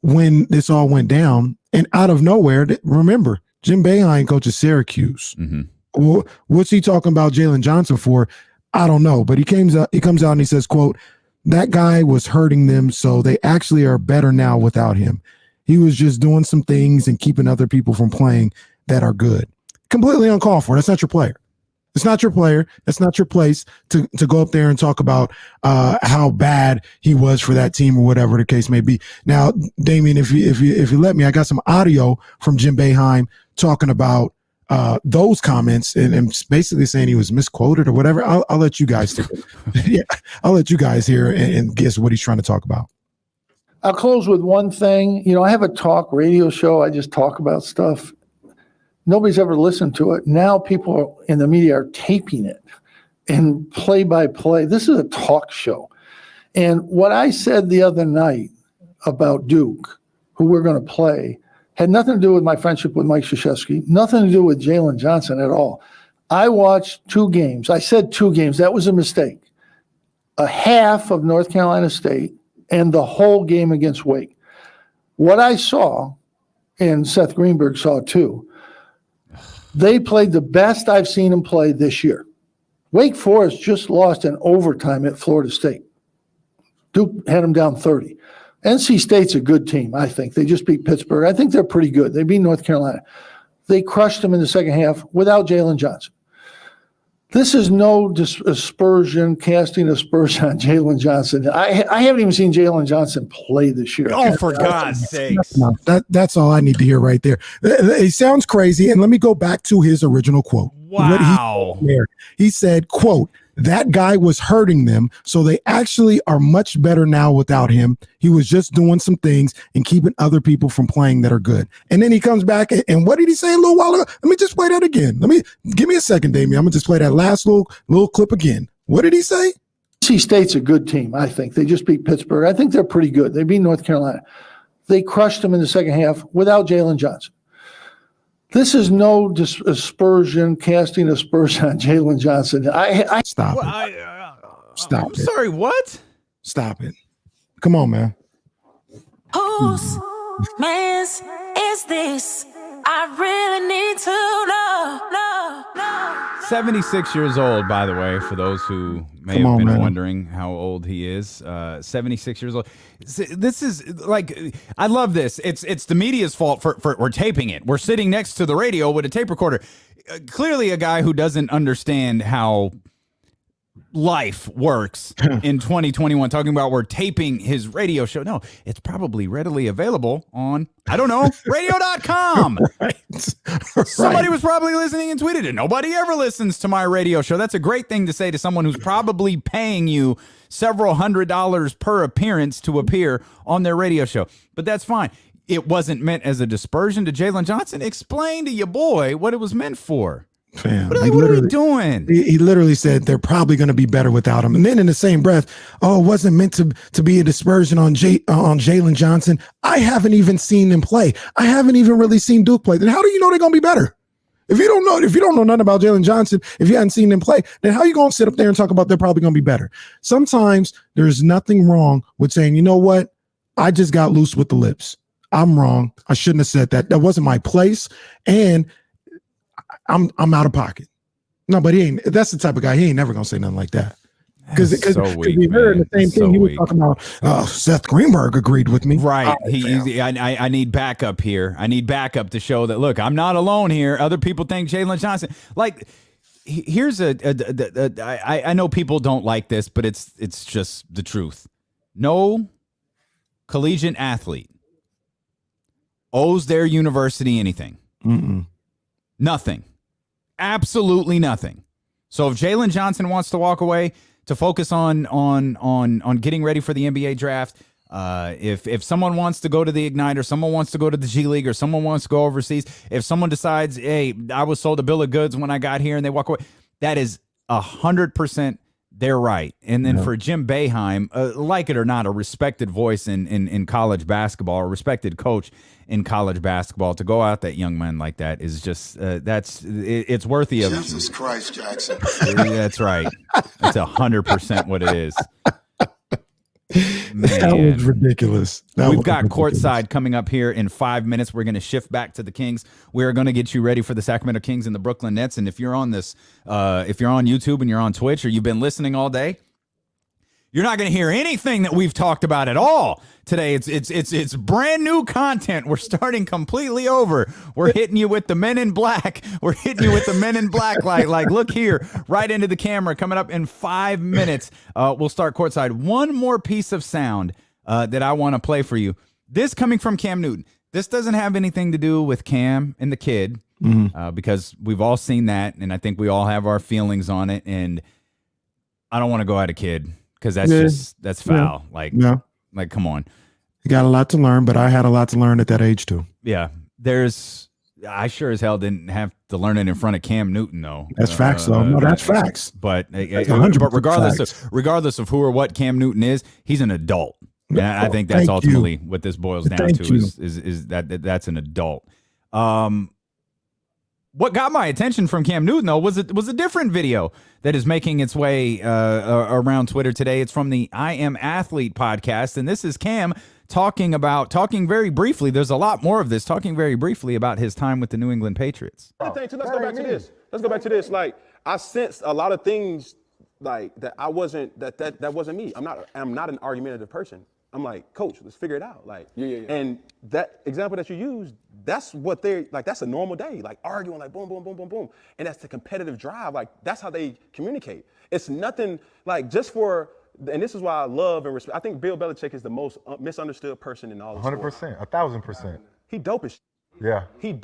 when this all went down, and out of nowhere, remember, Jim Boeheim coaches Syracuse. What's he talking about Jalen Johnson for? I don't know. But he comes out and he says, quote, "That guy was hurting them, so they actually are better now without him. He was just doing some things and keeping other people from playing that are good." Completely uncalled for. That's not your player. It's not your player. That's not your place to go up there and talk about how bad he was for that team or whatever the case may be. Now, Damien, if you let me, I got some audio from Jim Boeheim talking about those comments and basically saying he was misquoted or whatever. I'll let you guys take it. I'll let you guys hear and guess what he's trying to talk about. I'll close with one thing. I have a talk radio show. I just talk about stuff. Nobody's ever listened to it. Now people in the media are taping it and play by play. This is a talk show. And what I said the other night about Duke, who we're going to play, had nothing to do with my friendship with Mike Krzyzewski, nothing to do with Jalen Johnson at all. I watched 2 games. I said 2 games. That was a mistake. A half of North Carolina State and the whole game against Wake. What I saw, and Seth Greenberg saw too, they played the best I've seen them play this year. Wake Forest just lost in overtime at Florida State. Duke had them down 30. NC State's a good team, I think. They just beat Pittsburgh. I think they're pretty good. They beat North Carolina. They crushed them in the second half without Jalen Johnson. This is no aspersion, casting aspersion on Jalen Johnson. I haven't even seen Jalen Johnson play this year. Oh, for God's sake. That's all I need to hear right there. It sounds crazy. And let me go back to his original quote. Wow. He said, quote, "That guy was hurting them, so they actually are much better now without him. He was just doing some things and keeping other people from playing that are good." And then he comes back, and what did he say a little while ago? Let me just play that again. Give me a second, Damien. I'm going to just play that last little clip again. What did he say? NC State's a good team, I think. They just beat Pittsburgh. I think they're pretty good. They beat North Carolina. They crushed them in the second half without Jalen Johnson. This is no aspersion, casting aspersion on Jalen Johnson. Stop it. I'm sorry, what? Stop it. Come on, man. Whose man's is this? I really need to know. 76 years old, by the way, for those who may have been wondering how old he is. 76 years old. This is like, I love this. It's the media's fault for we're taping it. We're sitting next to the radio with a tape recorder. Clearly a guy who doesn't understand how life works in 2021, talking about we're taping his radio show. No, it's probably readily available on, I don't know, radio.com. Somebody was probably listening and tweeted it. Nobody ever listens to my radio show. That's a great thing to say to someone who's probably paying you several $100s per appearance to appear on their radio show. But that's fine. It wasn't meant as a dispersion to Jalen Johnson. Explain to your boy what it was meant for. Fam, what are we doing? He literally said they're probably going to be better without him. And then in the same breath, it wasn't meant to be a dispersion on Jalen Johnson. I haven't even seen him play. I haven't even really seen Duke play. Then how do you know they're going to be better? If you don't know nothing about Jalen Johnson, if you haven't seen him play, then how are you going to sit up there and talk about they're probably going to be better? Sometimes there's nothing wrong with saying, you know what? I just got loose with the lips. I'm wrong. I shouldn't have said that. That wasn't my place. And I'm out of pocket. No, but he ain't. That's the type of guy. He ain't never gonna say nothing like that. Because we heard the same thing. He was talking about Seth Greenberg agreed with me. Right. I need backup here. I need backup to show that, look, I'm not alone here. Other people think Jalen Johnson. Like, here's I know people don't like this, but it's just the truth. No collegiate athlete owes their university anything. Nothing. Absolutely nothing. So if Jalen Johnson wants to walk away to focus on getting ready for the NBA draft, if someone wants to go to the Ignite, or someone wants to go to the G League, or someone wants to go overseas, if someone decides, hey, I was sold a bill of goods when I got here, and they walk away, that is 100% their right. And then for Jim Boeheim, like it or not, a respected voice in college basketball, a respected coach in college basketball, to go out that young man like that is just it's worthy of Jesus Christ, Jackson. That's right. That's 100% what it is. Man. That was ridiculous. We've got Courtside coming up here in 5 minutes. We're going to shift back to the Kings. We're going to get you ready for the Sacramento Kings and the Brooklyn Nets. And if you're on this, if you're on YouTube and you're on Twitch, or you've been listening all day, you're not going to hear anything that we've talked about at all today. It's brand new content. We're starting completely over. We're hitting you with the Men in Black. We're hitting you with the Men in Black light. Like, look here, right into the camera. Coming up in 5 minutes, we'll start Courtside. One more piece of sound that I want to play for you. This coming from Cam Newton. This doesn't have anything to do with Cam and the kid, because we've all seen that, and I think we all have our feelings on it. And I don't want to go at a kid, because that's foul. Like, come on. You got a lot to learn, but I had a lot to learn at that age too. Yeah. I sure as hell didn't have to learn it in front of Cam Newton, though. That's facts, though. No, that's facts. But regardless of who or what Cam Newton is, he's an adult. And I think that's ultimately what this boils down to is that's an adult. What got my attention from Cam Newton, though, was a different video that is making its way around Twitter today. It's from the I Am Athlete podcast, and this is Cam talking very briefly. There's a lot more of this, talking very briefly about his time with the New England Patriots. Let's go back to this. Like, I sensed a lot of things like that. That wasn't me. I'm not an argumentative person. I'm like, Coach, let's figure it out. Like, And that example that you used, that's what they're like. That's a normal day, like arguing, like boom, boom, boom, boom, boom, and that's the competitive drive. Like, that's how they communicate. It's nothing like just for. And this is why I love and respect. I think Bill Belichick is the most misunderstood person in all of sports. 100%, 1,000%. He dope as. Yeah. He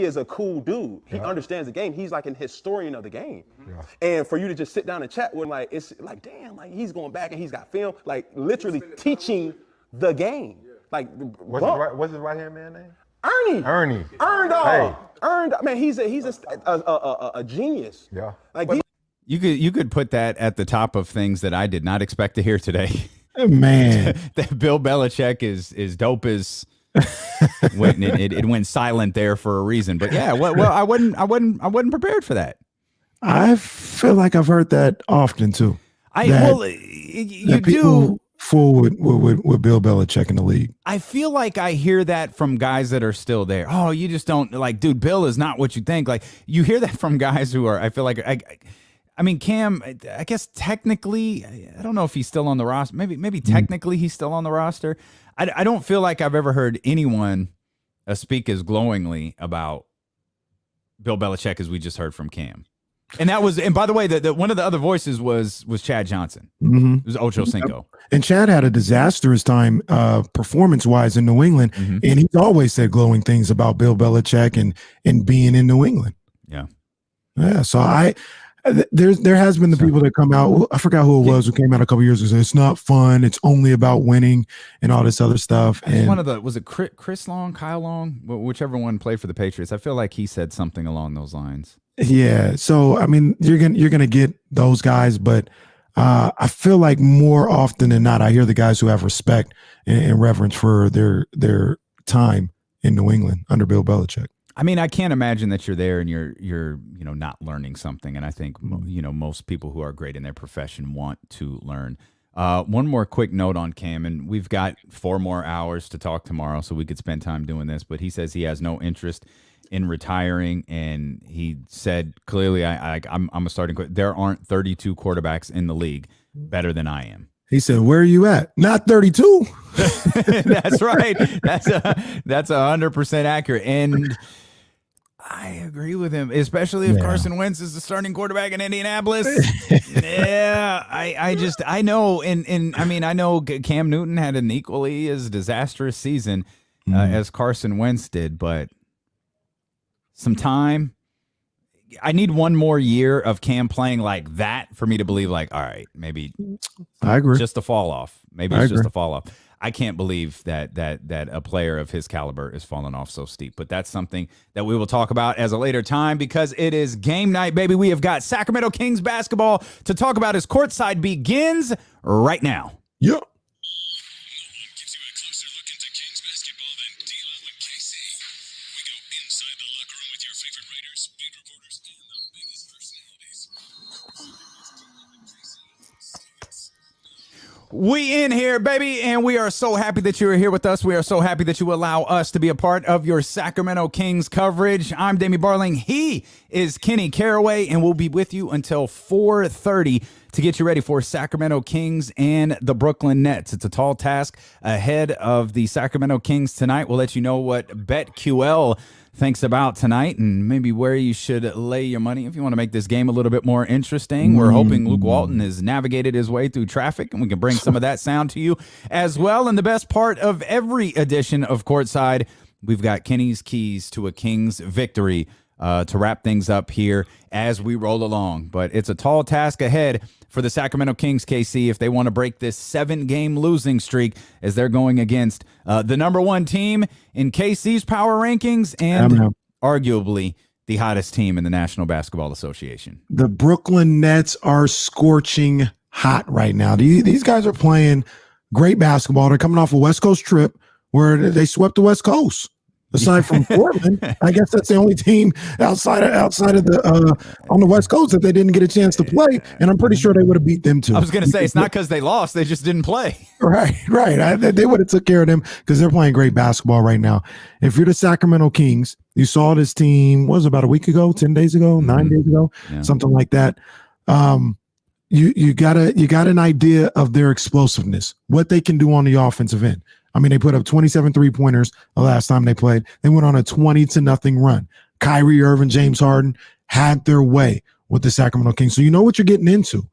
is a cool dude. He understands the game. He's like an historian of the game. Yeah. And for you to just sit down and chat with him, like, it's like, damn, like he's going back and he's got film, like literally teaching the game. Like, what's his right hand man name? Ernie. Man, he's a genius. Yeah. Like you could put that at the top of things that I did not expect to hear today. Man, that Bill Belichick is dope as. It went silent there for a reason, but yeah, well, I wasn't prepared for that. I feel like I've heard that often too. You do full with Bill Belichick in the league. I feel like I hear that from guys that are still there. Oh, you just don't like, dude, Bill is not what you think. Like, you hear that from guys who are, I feel like, I mean, Cam, I guess technically, I don't know if he's still on the roster. Maybe technically he's still on the roster. I don't feel like I've ever heard anyone speak as glowingly about Bill Belichick as we just heard from Cam. And that was, and by the way, one of the other voices was Chad Johnson. Mm-hmm. It was Ocho Cinco. And Chad had a disastrous time performance-wise in New England, and he's always said glowing things about Bill Belichick and being in New England. Yeah. So there has been the people that come out. I forgot who it was who came out a couple years ago. Said, it's not fun. It's only about winning and all this other stuff. And one of the, was it Chris Long, Kyle Long, whichever one played for the Patriots? I feel like he said something along those lines. Yeah. So I mean, you're gonna get those guys, but I feel like more often than not, I hear the guys who have respect and reverence for their time in New England under Bill Belichick. I mean, I can't imagine that you're there and you're not learning something. And I think most people who are great in their profession want to learn. One more quick note on Cam, and we've got 4 more hours to talk tomorrow, so we could spend time doing this. But he says he has no interest in retiring, and he said clearly, I'm a starting. There aren't 32 quarterbacks in the league better than I am. He said, "Where are you at? Not 32." That's right. That's 100% accurate, and I agree with him, especially if Carson Wentz is the starting quarterback in Indianapolis. Yeah, I know, and I mean, I know Cam Newton had an equally as disastrous season as Carson Wentz did, but some time. I need one more year of Cam playing like that for me to believe, like, all right, maybe I agree. Just a fall off. Maybe it's just a fall off. I can't believe that a player of his caliber is falling off so steep. But that's something that we will talk about as a later time because it is game night, baby. We have got Sacramento Kings basketball to talk about as Courtside begins right now. Yep. We in here, baby, and we are so happy that you are here with us. We are so happy that you allow us to be a part of your Sacramento Kings coverage. I'm Damian Barling. He is Kenny Caraway, and we'll be with you until 4:30 to get you ready for Sacramento Kings and the Brooklyn Nets. It's a tall task ahead of the Sacramento Kings tonight. We'll let you know what BetQL thinks about tonight and maybe where you should lay your money if you want to make this game a little bit more interesting. We're hoping Luke Walton has navigated his way through traffic and we can bring some of that sound to you as well. And the best part of every edition of Courtside, we've got Kenny's keys to a Kings victory to wrap things up here as we roll along. But it's a tall task ahead for the Sacramento Kings, KC, if they want to break this 7-game losing streak as they're going against the #1 team in KC's power rankings and arguably the hottest team in the National Basketball Association. The Brooklyn Nets are scorching hot right now. These guys are playing great basketball. They're coming off a West Coast trip where they swept the West Coast. Aside from Portland, I guess that's the only team outside of the on the West Coast that they didn't get a chance to play, and I'm pretty sure they would have beat them too. I was going to say it's not because they lost; they just didn't play. Right. They would have took care of them because they're playing great basketball right now. If you're the Sacramento Kings, you saw this team what was it, about a week ago, 10 days ago, 9 days ago, something like that. You got an idea of their explosiveness, what they can do on the offensive end. I mean, they put up 27 3-pointers the last time they played. They went on a 20-0 run. Kyrie Irving, James Harden had their way with the Sacramento Kings. So you know what you're getting into.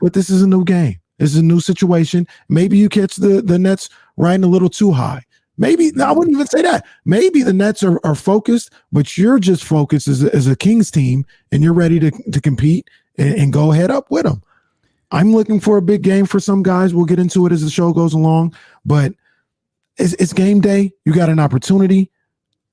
But this is a new game. This is a new situation. Maybe you catch the Nets riding a little too high. Maybe, no, I wouldn't even say that. Maybe the Nets are focused, but you're just focused as a Kings team, and you're ready to compete and go head up with them. I'm looking for a big game for some guys. We'll get into it as the show goes along, but it's game day. You got an opportunity.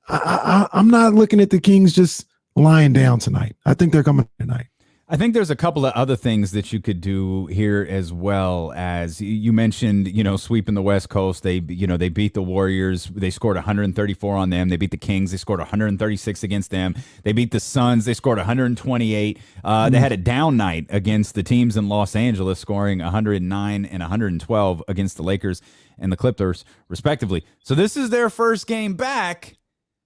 I'm not looking at the Kings just lying down tonight. I think they're coming tonight. I think there's a couple of other things that you could do here as well. As you mentioned, sweeping the West Coast. They beat the Warriors. They scored 134 on them. They beat the Kings. They scored 136 against them. They beat the Suns. They scored 128. They had a down night against the teams in Los Angeles, scoring 109 and 112 against the Lakers and the Clippers, respectively. So this is their first game back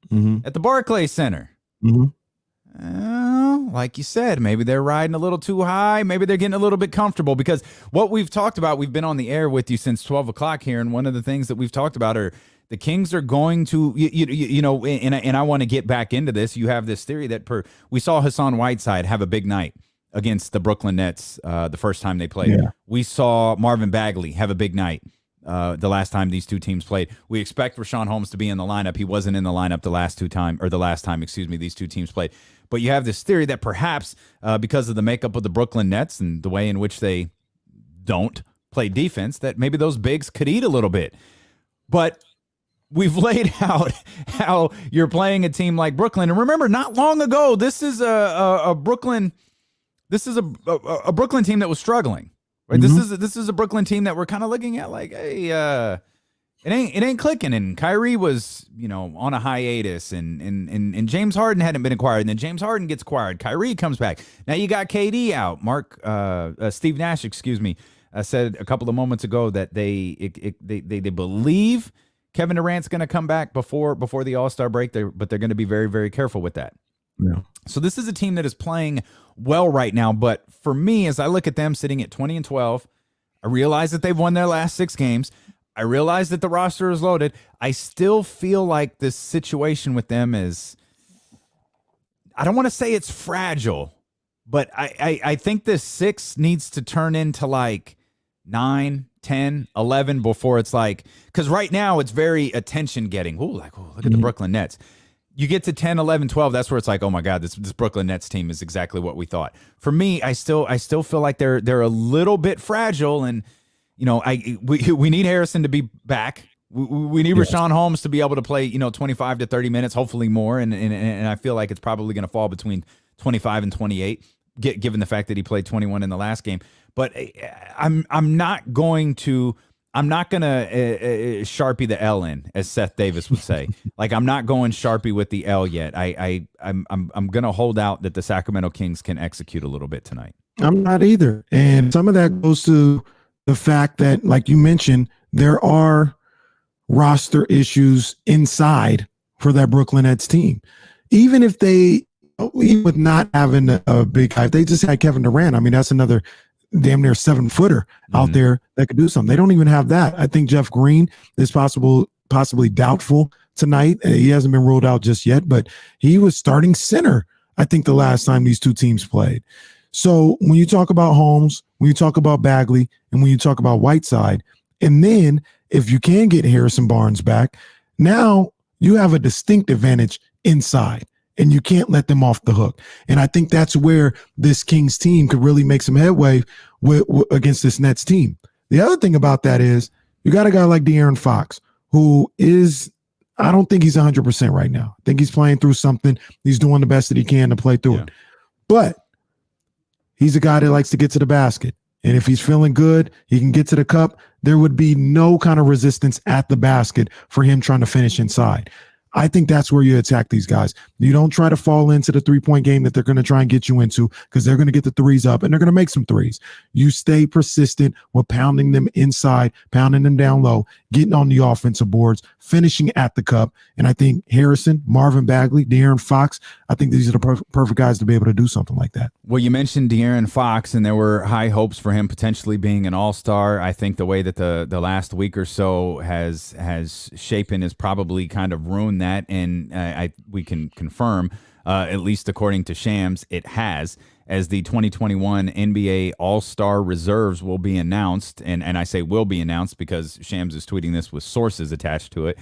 at the Barclays Center. Like you said, maybe they're riding a little too high. Maybe they're getting a little bit comfortable, because what we've talked about, we've been on the air with you since 12 o'clock here, and one of the things that we've talked about are the Kings are going to, and I want to get back into this. You have this theory that we saw Hassan Whiteside have a big night against the Brooklyn Nets the first time they played. Yeah. We saw Marvin Bagley have a big night the last time these two teams played. We expect Rashawn Holmes to be in the lineup. He wasn't in the lineup the last time these two teams played. But you have this theory that perhaps because of the makeup of the Brooklyn Nets and the way in which they don't play defense, that maybe those bigs could eat a little bit. But we've laid out how you're playing a team like Brooklyn. And remember, not long ago, this is a Brooklyn team that was struggling. Right? This is a Brooklyn team that we're kind of looking at like, hey, it ain't clicking. And Kyrie was, on a hiatus, and James Harden hadn't been acquired. And then James Harden gets acquired. Kyrie comes back. Now you got KD out. Steve Nash, said a couple of moments ago that they believe Kevin Durant's going to come back before the All-Star break. But they're going to be very, very careful with that. Yeah. So this is a team that is playing well right now. But for me, as I look at them sitting at 20-12, I realize that they've won their last 6 games. I realize that the roster is loaded. I still feel like this situation with them is, I don't want to say it's fragile, but I think this 6 needs to turn into like 9, 10, 11 before it's like, because right now it's very attention getting. Look at the Brooklyn Nets. You get to 10, 11, 12, that's where it's like, oh my God, this Brooklyn Nets team is exactly what we thought. For me, I still feel like they're a little bit fragile, and we need Harrison to be back. We need Rashawn Holmes to be able to play, 25 to 30 minutes, hopefully more. And I feel like it's probably going to fall between 25 and 28, given the fact that he played 21 in the last game. But I'm not going to Sharpie the L in, as Seth Davis would say. Like, I'm not going Sharpie with the L yet. I'm going to hold out that the Sacramento Kings can execute a little bit tonight. I'm not either. And some of that goes to the fact that, like you mentioned, there are roster issues inside for that Brooklyn Nets team. Even with not having a big guy, if they just had Kevin Durant, I mean, that's another damn near 7-footer out there that could do something. They don't even have that. I think Jeff Green is possibly doubtful tonight. He hasn't been ruled out just yet, but he was starting center, I think, the last time these two teams played. So when you talk about Holmes, when you talk about Bagley, and when you talk about Whiteside, and then if you can get Harrison Barnes back, now you have a distinct advantage inside, and you can't let them off the hook. And I think that's where this Kings team could really make some headway against this Nets team. The other thing about that is you got a guy like De'Aaron Fox, who is, I don't think he's 100% right now. I think he's playing through something. He's doing the best that he can to play through it. But he's a guy that likes to get to the basket. And if he's feeling good, he can get to the cup. There would be no kind of resistance at the basket for him trying to finish inside. I think that's where you attack these guys. You don't try to fall into the 3-point game that they're going to try and get you into, because they're going to get the threes up and they're going to make some threes. You stay persistent with pounding them inside, pounding them down low, getting on the offensive boards, finishing at the cup. And I think Harrison, Marvin Bagley, De'Aaron Fox, I think these are the perfect guys to be able to do something like that. Well, you mentioned De'Aaron Fox, and there were high hopes for him potentially being an all-star. I think the way that the last week or so has shapen has probably kind of ruined that, and we can confirm, at least according to Shams, it has, as the 2021 NBA All-Star reserves will be announced, and I say will be announced because Shams is tweeting this with sources attached to it.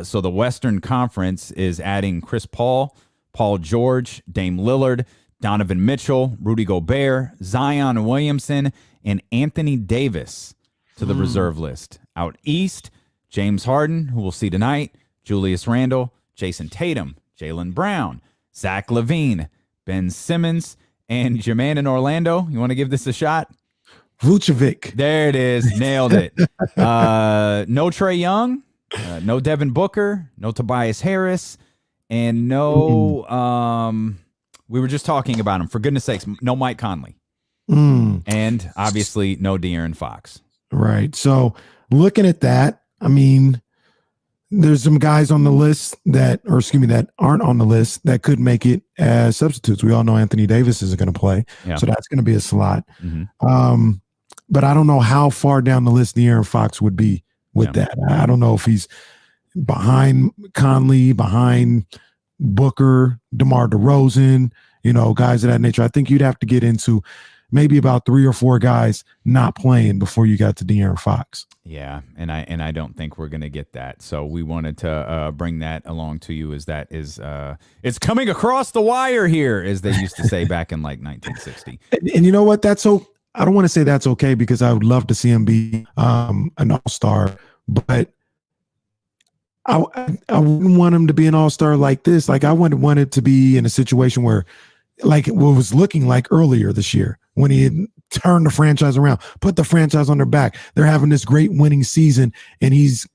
So the Western Conference is adding Chris Paul, Paul George, Dame Lillard, Donovan Mitchell, Rudy Gobert, Zion Williamson, and Anthony Davis to the reserve list. Out east, James Harden, who we'll see tonight, Julius Randle, Jason Tatum, Jaylen Brown, Zach LaVine, Ben Simmons, And your man in Orlando, you want to give this a shot? Vucevic. There it is. Nailed it. No Trae Young, no Devin Booker, no Tobias Harris, and no we were just talking about him. For goodness sakes, no Mike Conley. And obviously no De'Aaron Fox. Right. So looking at that, I mean, there's some guys on the list that aren't on the list that could make it as substitutes. We all know Anthony Davis isn't going to play. Yeah. So that's going to be a slot. But I don't know how far down the list De'Aaron Fox would be with that. I don't know if he's behind Conley, behind Booker, DeMar DeRozan, guys of that nature. I think you'd have to get into maybe about 3 or 4 guys not playing before you got to De'Aaron Fox. Yeah, and I don't think we're going to get that. So we wanted to bring that along to you. It's coming across the wire here, as they used to say back in like 1960. And you know what? I don't want to say that's okay, because I would love to see him be an all-star, but I wouldn't want him to be an all-star like this. Like, I wouldn't want it to be in a situation where, like what was looking like earlier this year, when he had turned the franchise around, put the franchise on their back. They're having this great winning season, and he's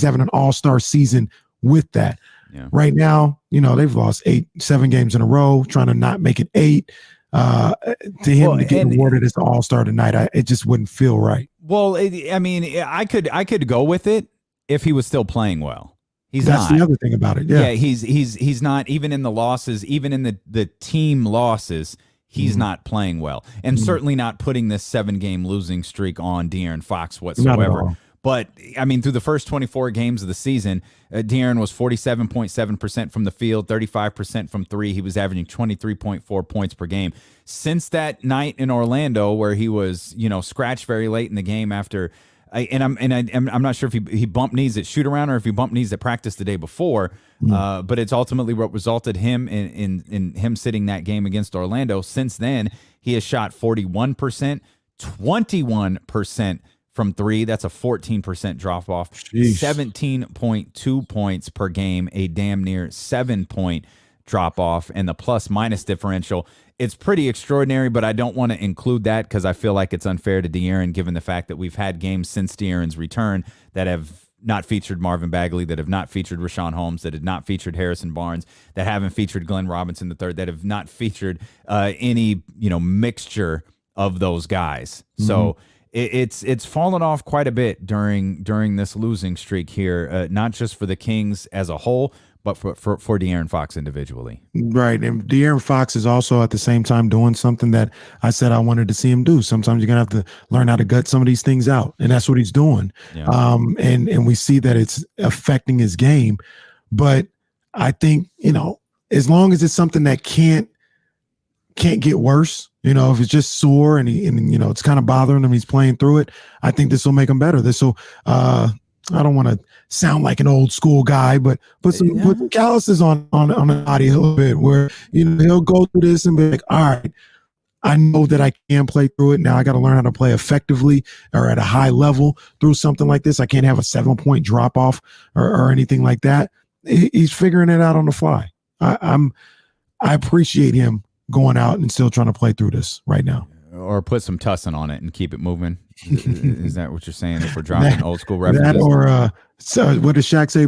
having an all-star season with that. Yeah. Right now, they've lost 7 games in a row, trying to not make it 8. To him to get awarded as the all-star tonight, it just wouldn't feel right. Well, I could go with it if he was still playing well. That's the other thing about it. Yeah, he's not, even in the losses, even in the team losses, he's not playing well, and certainly not putting this 7-game losing streak on De'Aaron Fox whatsoever. But I mean, through the first 24 games of the season, De'Aaron was 47.7% from the field, 35% from 3. He was averaging 23.4 points per game. Since that night in Orlando, where he was, scratched very late in the game after, I'm not sure if he bumped knees at shoot around or if he bumped knees at practice the day before, but it's ultimately what resulted him in him sitting that game against Orlando. Since then, he has shot 41%, 21% from 3. That's a 14% drop off. 17.2 points per game, a damn near 7-point drop off, and the plus-minus differential. It's pretty extraordinary, but I don't want to include that because I feel like it's unfair to De'Aaron, given the fact that we've had games since De'Aaron's return that have not featured Marvin Bagley, that have not featured Rashawn Holmes, that have not featured Harrison Barnes, that haven't featured Glenn Robinson III, that have not featured any mixture of those guys. So it's fallen off quite a bit during this losing streak here, not just for the Kings as a whole, but for De'Aaron Fox individually. Right. And De'Aaron Fox is also at the same time doing something that I said I wanted to see him do. Sometimes you're going to have to learn how to gut some of these things out. And that's what he's doing. Yeah. And we see that it's affecting his game. But I think, as long as it's something that can't get worse, if it's just sore and it's kind of bothering him, he's playing through it, I think this will make him better. This will, I don't want to sound like an old school guy, but put some calluses on the body a little bit, where he'll go through this and be like, all right, I know that I can play through it. Now I got to learn how to play effectively or at a high level through something like this. I can't have a 7-point drop off or anything like that. He's figuring it out on the fly. I appreciate him going out and still trying to play through this right now. Or put some tussin on it and keep it moving. Is that what you're saying? If we're dropping old school references, that, or so what does Shaq say?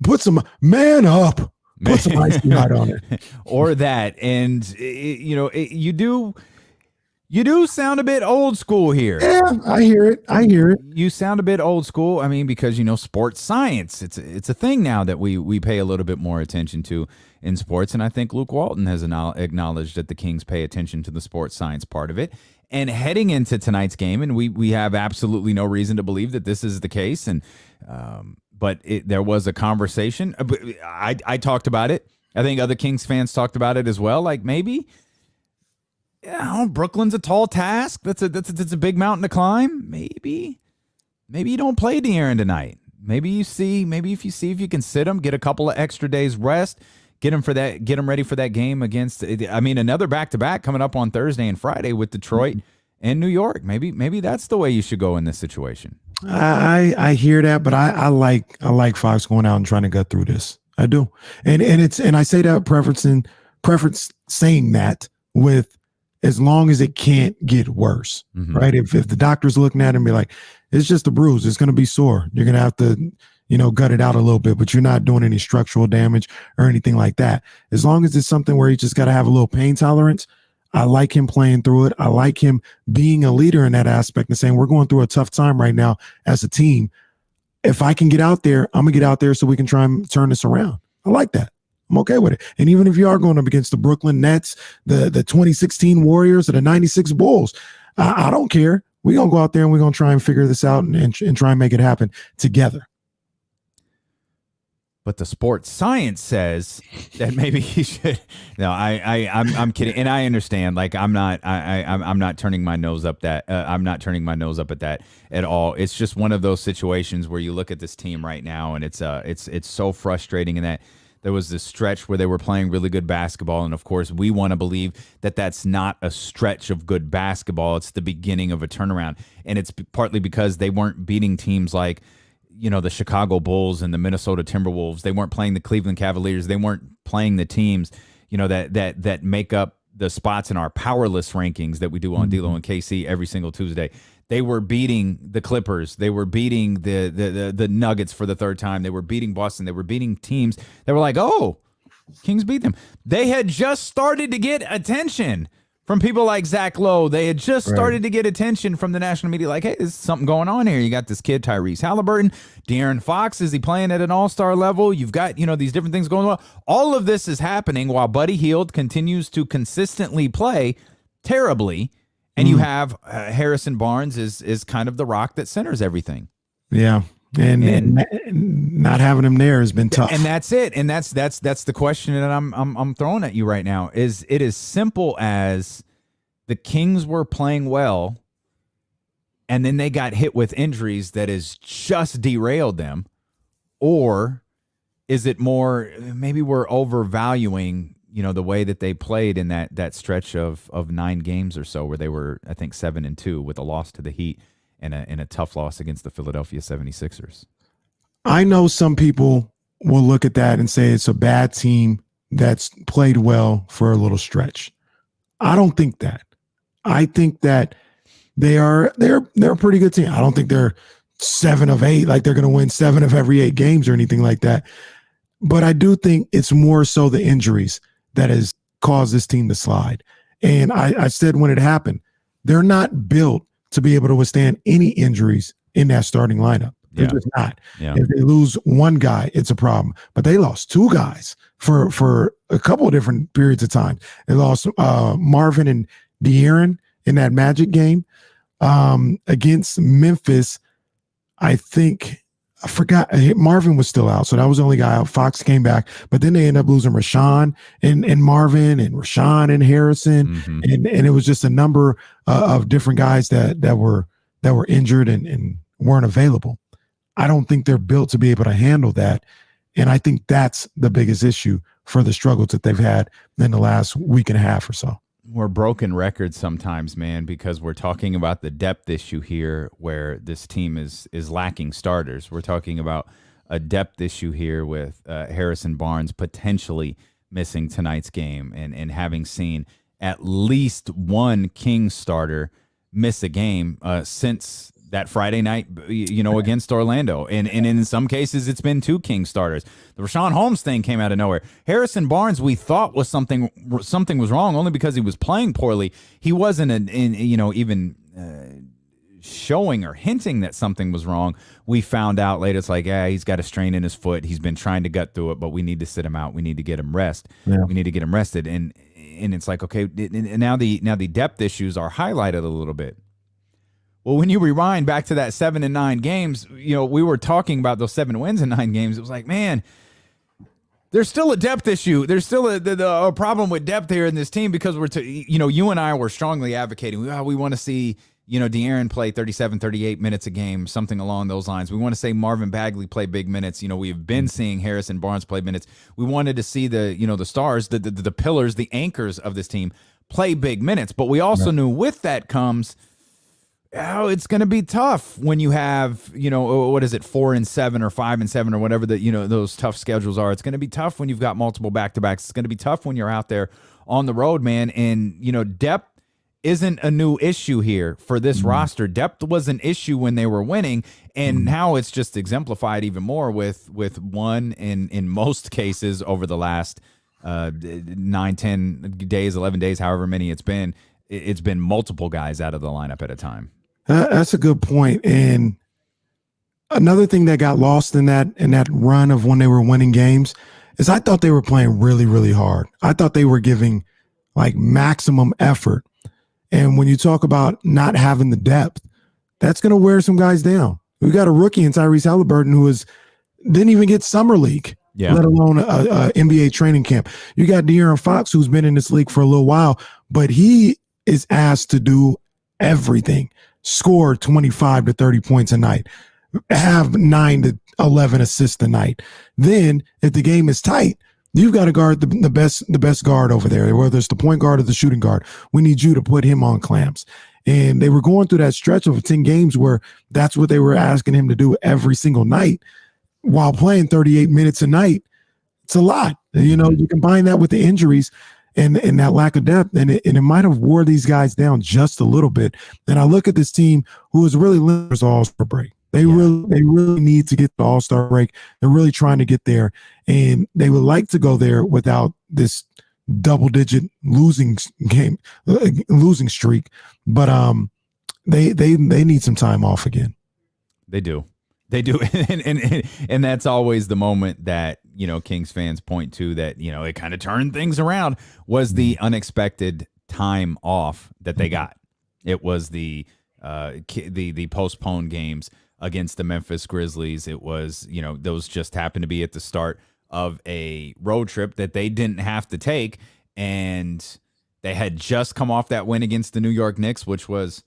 Put some man up. Put some ice light on it, or that. And you do sound a bit old school here. Yeah, I hear it. You sound a bit old school. I mean, because sports science. It's a thing now that we pay a little bit more attention to in sports, and I think Luke Walton has acknowledged that the Kings pay attention to the sports science part of it. And heading into tonight's game, and we have absolutely no reason to believe that this is the case, and but there was a conversation. I talked about it. I think other Kings fans talked about it as well. Like, maybe, Brooklyn's a tall task. That's a big mountain to climb. Maybe you don't play De'Aaron tonight. Maybe if you can sit him, get a couple of extra days rest, get him ready for that game against, another back-to-back coming up on Thursday and Friday with Detroit and New York. Maybe that's the way you should go in this situation. I hear that, but I like Fox going out and trying to gut through this. I do. And I say that preference saying that with as long as it can't get worse, right? If the doctor's looking at it and be like, it's just a bruise, it's going to be sore. You're going to have to, gut it out a little bit, but you're not doing any structural damage or anything like that. As long as it's something where you just got to have a little pain tolerance, I like him playing through it. I like him being a leader in that aspect and saying, we're going through a tough time right now as a team. If I can get out there, I'm going to get out there so we can try and turn this around. I like that. I'm okay with it. And even if you are going up against the Brooklyn Nets, the 2016 Warriors, or the 96 Bulls, I don't care. We're going to go out there and we're going to try and figure this out and try and make it happen together. But the sports science says that maybe he should. No, I'm kidding, and I understand. Like I'm not turning my nose up that. I'm not turning my nose up at that at all. It's just one of those situations where you look at this team right now, and it's so frustrating. And that there was this stretch where they were playing really good basketball, and of course we want to believe that that's not a stretch of good basketball. It's the beginning of a turnaround, and it's partly because they weren't beating teams like, the Chicago Bulls and the Minnesota Timberwolves. They weren't playing the Cleveland Cavaliers. They weren't playing the teams, that make up the spots in our powerless rankings that we do on D-Lo and KC every single Tuesday. They were beating the Clippers. They were beating the Nuggets for the third time. They were beating Boston. They were beating teams that were like, oh, Kings beat them. They had just started to get attention from people like Zach Lowe. They had just started to get attention from the national media, like, hey, there's something going on here. You got this kid, Tyrese Halliburton, De'Aaron Fox. Is he playing at an all-star level? You've got, these different things going on. All of this is happening while Buddy Hield continues to consistently play terribly, and you have Harrison Barnes is kind of the rock that centers everything. Yeah. And not having him there has been tough. And that's it. And that's the question that I'm throwing at you right now. Is it as simple as the Kings were playing well, and then they got hit with injuries that has just derailed them, or is it more maybe we're overvaluing the way that they played in that stretch of 9 games or so where they were, I think, 7-2 with a loss to the Heat and a tough loss against the Philadelphia 76ers. I know some people will look at that and say it's a bad team that's played well for a little stretch. I don't think that. I think that they're a pretty good team. I don't think they're 7 of 8, like they're going to win 7 of every 8 games or anything like that. But I do think it's more so the injuries that has caused this team to slide. And I said when it happened, they're not built to be able to withstand any injuries in that starting lineup. They're just not. Yeah. If they lose one guy, it's a problem. But they lost 2 guys for a couple of different periods of time. They lost Marvin and De'Aaron in that Magic game against Memphis. I forgot Marvin was still out, so that was the only guy out. Fox came back, but then they ended up losing Rashawn and Marvin and Rashawn and Harrison, and it was just a number of different guys that were injured and weren't available. I don't think they're built to be able to handle that, and I think that's the biggest issue for the struggles that they've had in the last week and a half or so. We're broken records sometimes, man, because we're talking about the depth issue here where this team is lacking starters. We're talking about a depth issue here with Harrison Barnes potentially missing tonight's game and having seen at least one Kings starter miss a game since that Friday night, against Orlando. And in some cases, it's been 2 Kings starters. The Rashawn Holmes thing came out of nowhere. Harrison Barnes, we thought was something was wrong only because he was playing poorly. He wasn't even showing or hinting that something was wrong. We found out later, it's like, he's got a strain in his foot. He's been trying to gut through it, but we need to sit him out. We need to get him rest. Yeah. We need to get him rested. And it's like, okay, now the depth issues are highlighted a little bit. Well, when you rewind back to that 7 and 9 games, we were talking about those 7 wins in 9 games. It was like, man, there's still a depth issue. There's still a problem with depth here in this team because you and I were strongly advocating. We want to see, De'Aaron play 37, 38 minutes a game, something along those lines. We want to say Marvin Bagley play big minutes. We've been seeing Harrison Barnes play minutes. We wanted to see the stars, the pillars, the anchors of this team play big minutes. But we also knew with that comes Oh, it's going to be tough when you have, what is it, 4-7 or 5-7 or whatever those tough schedules are. It's going to be tough when you've got multiple back-to-backs. It's going to be tough when you're out there on the road, man. And, depth isn't a new issue here for this roster. Depth was an issue when they were winning, and now it's just exemplified even more with one in most cases over the last 9, 10 days, 11 days, however many it's been. It's been multiple guys out of the lineup at a time. That's a good point. And another thing that got lost in that run of when they were winning games is I thought they were playing really, really hard. I thought they were giving like maximum effort. And when you talk about not having the depth, that's going to wear some guys down. We got a rookie in Tyrese Halliburton who didn't even get summer league, let alone a NBA training camp. You got De'Aaron Fox, who's been in this league for a little while, but he is asked to do everything. Score 25 to 30 points a night, have 9 to 11 assists a night. Then if the game is tight, you've got to guard the best guard over there, whether it's the point guard or the shooting guard. We need you to put him on clamps. And they were going through that stretch of 10 games where that's what they were asking him to do every single night while playing 38 minutes a night. It's a lot. You combine that with the injuries and that lack of depth, and it might have wore these guys down just a little bit. And I look at this team who is really limited to All-Star break. They really need to get the All-Star break. They're really trying to get there, and they would like to go there without this double-digit losing streak. But they need some time off again. They do. And that's always the moment that, Kings fans point to that, it kind of turned things around was the unexpected time off that they got. It was the postponed games against the Memphis Grizzlies. It was, those just happened to be at the start of a road trip that they didn't have to take. And they had just come off that win against the New York Knicks, which was,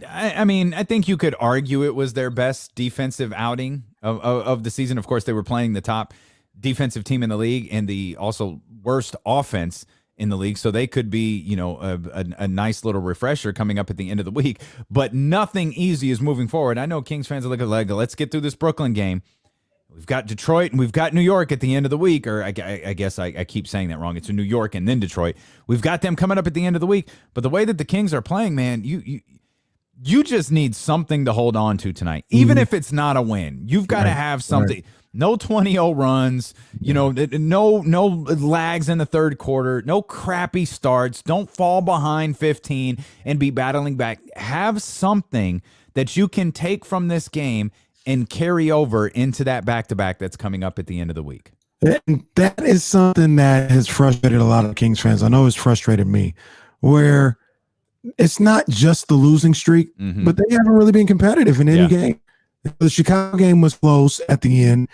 I think you could argue it was their best defensive outing of the season. Of course, they were playing the top defensive team in the league and the also worst offense in the league. So they could be, a nice little refresher coming up at the end of the week. But nothing easy is moving forward. I know Kings fans are looking like, let's get through this Brooklyn game. We've got Detroit and we've got New York at the end of the week. Or I guess I keep saying that wrong. It's New York and then Detroit. We've got them coming up at the end of the week. But the way that the Kings are playing, man, you just need something to hold on to tonight. Even if it's not a win, you've got to have something. Right. No 20-0 runs, no lags in the third quarter, no crappy starts. Don't fall behind 15 and be battling back. Have something that you can take from this game and carry over into that back-to-back that's coming up at the end of the week. And that is something that has frustrated a lot of Kings fans. I know it's frustrated me, where it's not just the losing streak, but they haven't really been competitive in any game. The Chicago game was close at the end,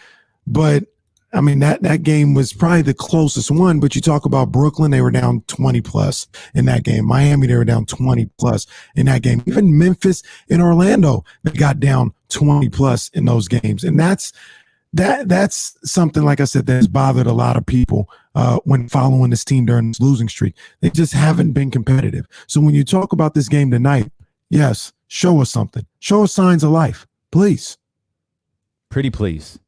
but that game was probably the closest one. But you talk about Brooklyn, they were down 20 plus in that game. Miami, they were down 20 plus in that game. Even Memphis and Orlando, they got down 20 plus in those games. And that's something, like I said, that has bothered a lot of people when following this team during this losing streak. They just haven't been competitive. So when you talk about this game tonight, yes, show us something. Show us signs of life, please. Pretty please.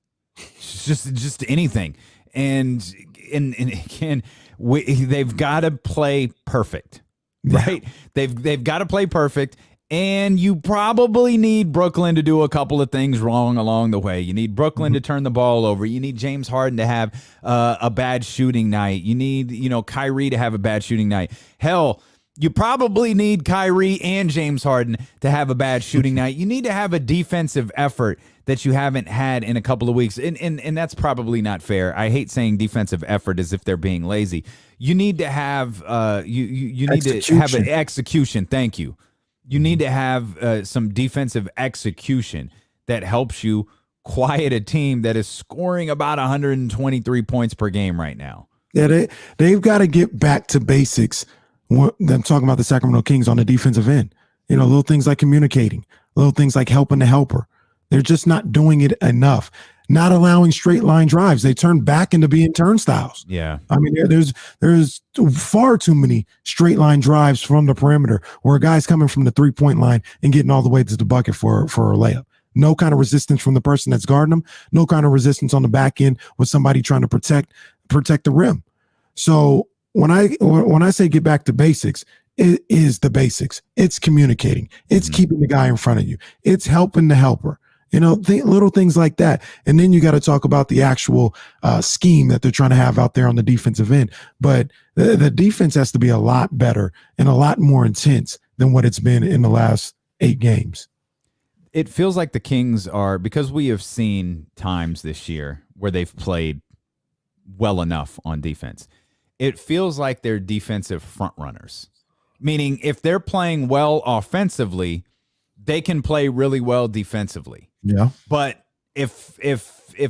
Just anything. And again, they've got to play perfect, right? They've got to play perfect. And you probably need Brooklyn to do a couple of things wrong along the way. You need Brooklyn to turn the ball over. You need James Harden to have a bad shooting night. You need, Kyrie to have a bad shooting night. Hell, you probably need Kyrie and James Harden to have a bad shooting night. You need to have a defensive effort that you haven't had in a couple of weeks. And that's probably not fair. I hate saying defensive effort as if they're being lazy. You need to have you need to have an execution. Thank you. You need to have some defensive execution that helps you quiet a team that is scoring about 123 points per game right now. Yeah, they've got to get back to basics. I'm talking about the Sacramento Kings on the defensive end. Little things like communicating, little things like helping the helper. They're just not doing it enough. not allowing straight line drives. They turn back into being turnstiles. Yeah. I mean, there's far too many straight line drives from the perimeter where a guy's coming from the 3-point line and getting all the way to the bucket for a layup. No kind of resistance from the person that's guarding them. No kind of resistance on the back end with somebody trying to protect the rim. So when I say get back to basics, it is the basics. It's communicating. It's keeping the guy in front of you. It's helping the helper. Little things like that. And then you got to talk about the actual scheme that they're trying to have out there on the defensive end. But the defense has to be a lot better and a lot more intense than what it's been in the last 8 games. It feels like the Kings are, because we have seen times this year where they've played well enough on defense. It feels like they're defensive front runners, meaning if they're playing well offensively, they can play really well defensively. Yeah. But if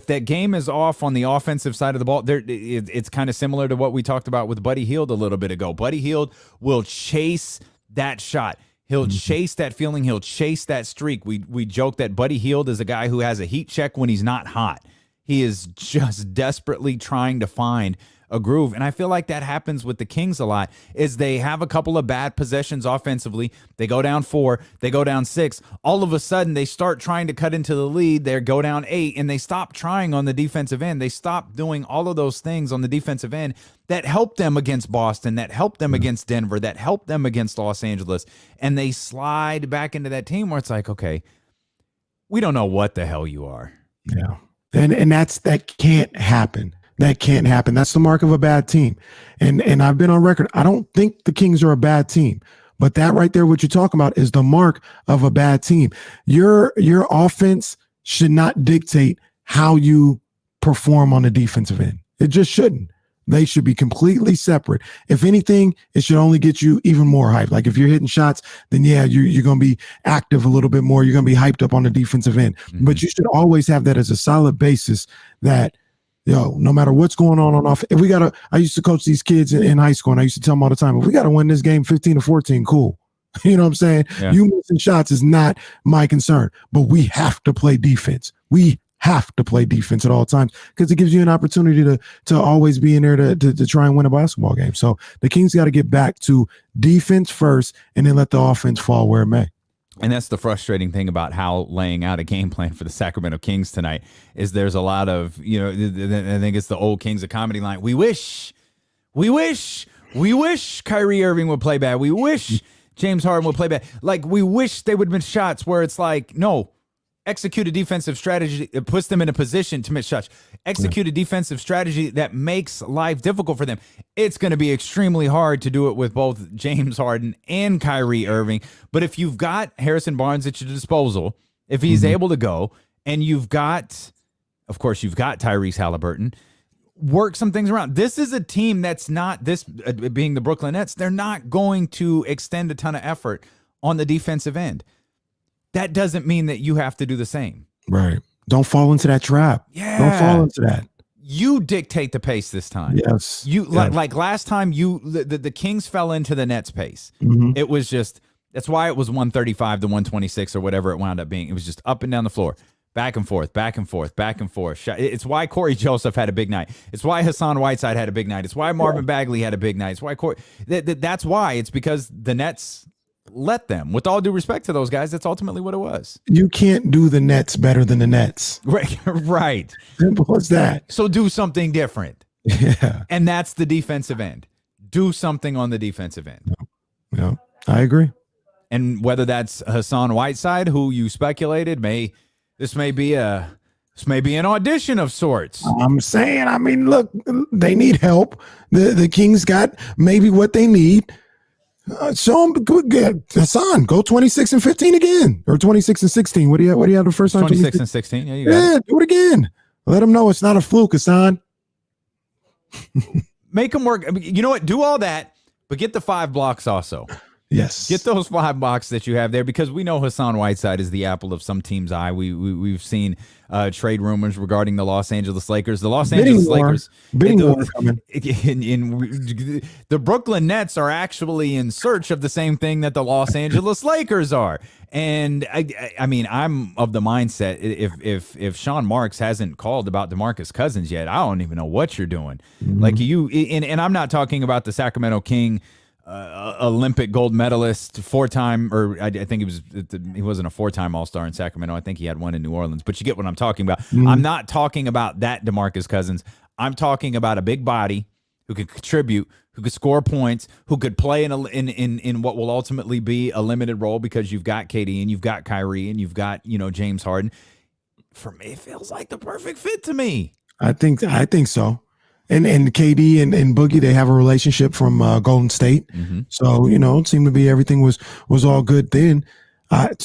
that game is off on the offensive side of the ball, it's kind of similar to what we talked about with Buddy Hield a little bit ago. Buddy Hield will chase that shot. He'll chase that feeling. He'll chase that streak. We joke that Buddy Hield is a guy who has a heat check when he's not hot. He is just desperately trying to find a groove. And I feel like that happens with the Kings a lot, is they have a couple of bad possessions offensively. They go down 4, they go down 6. All of a sudden, they start trying to cut into the lead. They go down 8, and they stop trying on the defensive end. They stop doing all of those things on the defensive end that helped them against Boston, that helped them against Denver, that helped them against Los Angeles. And they slide back into that team where it's like, okay, we don't know what the hell you are. Yeah. And that can't happen. That can't happen. That's the mark of a bad team. And I've been on record. I don't think the Kings are a bad team, but that right there, what you're talking about, is the mark of a bad team. Your offense should not dictate how you perform on the defensive end. It just shouldn't. They should be completely separate. If anything, it should only get you even more hyped. Like if you're hitting shots, then yeah, you're going to be active a little bit more. You're going to be hyped up on the defensive end. But you should always have that as a solid basis that, no matter what's going on off, if we got I used to coach these kids in high school, and I used to tell them all the time, if we got to win this game 15-14, cool. You know what I'm saying? Yeah. You missing shots is not my concern, but we have to play defense. We have to play defense at all times because it gives you an opportunity to always be in there to try and win a basketball game. So the Kings got to get back to defense first and then let the offense fall where it may. And that's the frustrating thing about how laying out a game plan for the Sacramento Kings tonight is there's a lot of, I think it's the old Kings of Comedy line. We wish Kyrie Irving would play bad. We wish James Harden would play bad. Like, we wish they would miss shots where it's like, no, execute a defensive strategy. It puts them in a position to miss shots. Execute a defensive strategy that makes life difficult for them. It's going to be extremely hard to do it with both James Harden and Kyrie Irving. But if you've got Harrison Barnes at your disposal, if he's able to go, and you've got Tyrese Halliburton, work some things around. This is a team that's not, this being the Brooklyn Nets, they're not going to extend a ton of effort on the defensive end. That doesn't mean that you have to do the same. Right. Don't fall into that trap. Yeah. Don't fall into that. You dictate the pace this time. Yes. Like last time, the Kings fell into the Nets pace. It was just, that's why it was 135 to 126 or whatever it wound up being. It was just up and down the floor, back and forth, back and forth, back and forth. It's why Corey Joseph had a big night. It's why Hassan Whiteside had a big night. It's why Marvin Bagley had a big night. It's why that's why. It's because the Nets let them. With all due respect to those guys, that's ultimately what it was. You can't do the Nets better than the Nets. Right. Simple as that. So do something different. Yeah. And that's the defensive end. Do something on the defensive end. Yeah, I agree. And whether that's Hassan Whiteside, who you speculated this may be an audition of sorts. I'm saying, look, they need help. The Kings got maybe what they need. Show them good. Hassan, go 26 and 15 again, or 26 and 16. What do you have the first time? 26 and 16. Yeah, you got it. Do it again. Let them know it's not a fluke, Hassan. Make them work. You know what? Do all that, but get the 5 blocks also. Yes. Get those 5 bucks that you have there, because we know Hassan Whiteside is the apple of some team's eye. We've seen trade rumors regarding the Los Angeles Lakers. The Los Angeles Lakers, coming. The Brooklyn Nets are actually in search of the same thing that the Los Angeles Lakers are. And I mean, I'm of the mindset, if Sean Marks hasn't called about DeMarcus Cousins yet, I don't even know what you're doing. Like and I'm not talking about the Sacramento King. Olympic gold medalist, 4-time, or I think he wasn't a 4-time All-Star in Sacramento. I think he had one in New Orleans, but you get what I'm talking about. I'm not talking about that DeMarcus Cousins. I'm talking about a big body who could contribute, who could score points, who could play in what will ultimately be a limited role, because you've got KD and you've got Kyrie and you've got, James Harden. For me, it feels like the perfect fit to me. I think so. And KD and Boogie, they have a relationship from Golden State. So, it seemed to be everything was all good then. I'd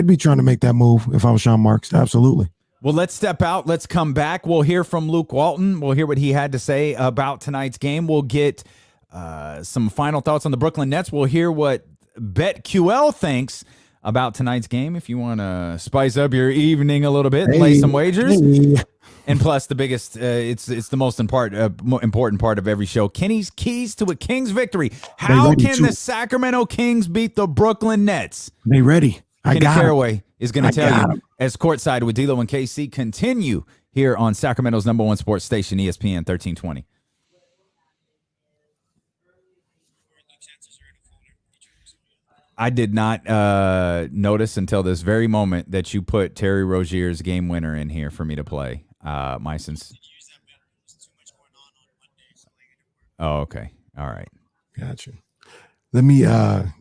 be trying to make that move if I was Sean Marks. Absolutely. Well, let's step out. Let's come back. We'll hear from Luke Walton. We'll hear what he had to say about tonight's game. We'll get some final thoughts on the Brooklyn Nets. We'll hear what BetQL thinks about tonight's game. If you want to spice up your evening a little bit, lay some wagers. And plus, the biggest, it's the most important part of every show. Kenny's keys to a Kings victory. How can the Sacramento Kings beat the Brooklyn Nets? They ready. Kenny Caraway is going to tell you as Courtside with D'Lo and KC continue here on Sacramento's #1 sports station, ESPN 1320. I did not notice until this very moment that you put Terry Rozier's game winner in here for me to play. Oh, okay. All right. Gotcha. Let me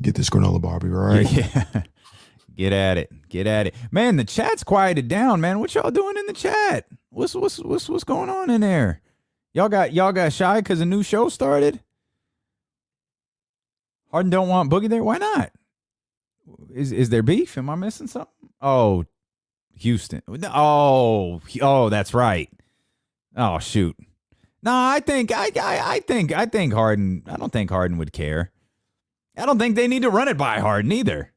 get this granola bar. Be right. Yeah. Get at it. Man, the chat's quieted down, man. What y'all doing in the chat? What's going on in there? Y'all got shy because a new show started? Harden don't want Boogie there? Why not? Is there beef? Am I missing something? Oh, Houston. Oh, that's right. Oh, shoot. No, I think Harden. I don't think Harden would care. I don't think they need to run it by Harden either.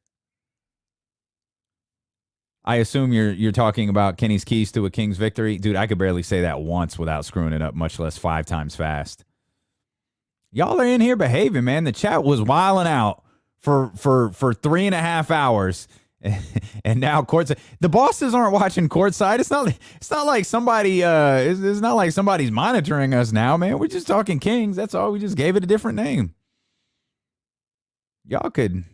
I assume you're talking about Kenny's keys to a Kings victory. Dude, I could barely say that once without screwing it up, much less 5 times fast. Y'all are in here behaving, man. The chat was wilding out for 3.5 hours. And now Courtside. The bosses aren't watching Courtside. It's not like somebody it's not like somebody's monitoring us now, man. We're just talking Kings. That's all. We just gave it a different name. Y'all could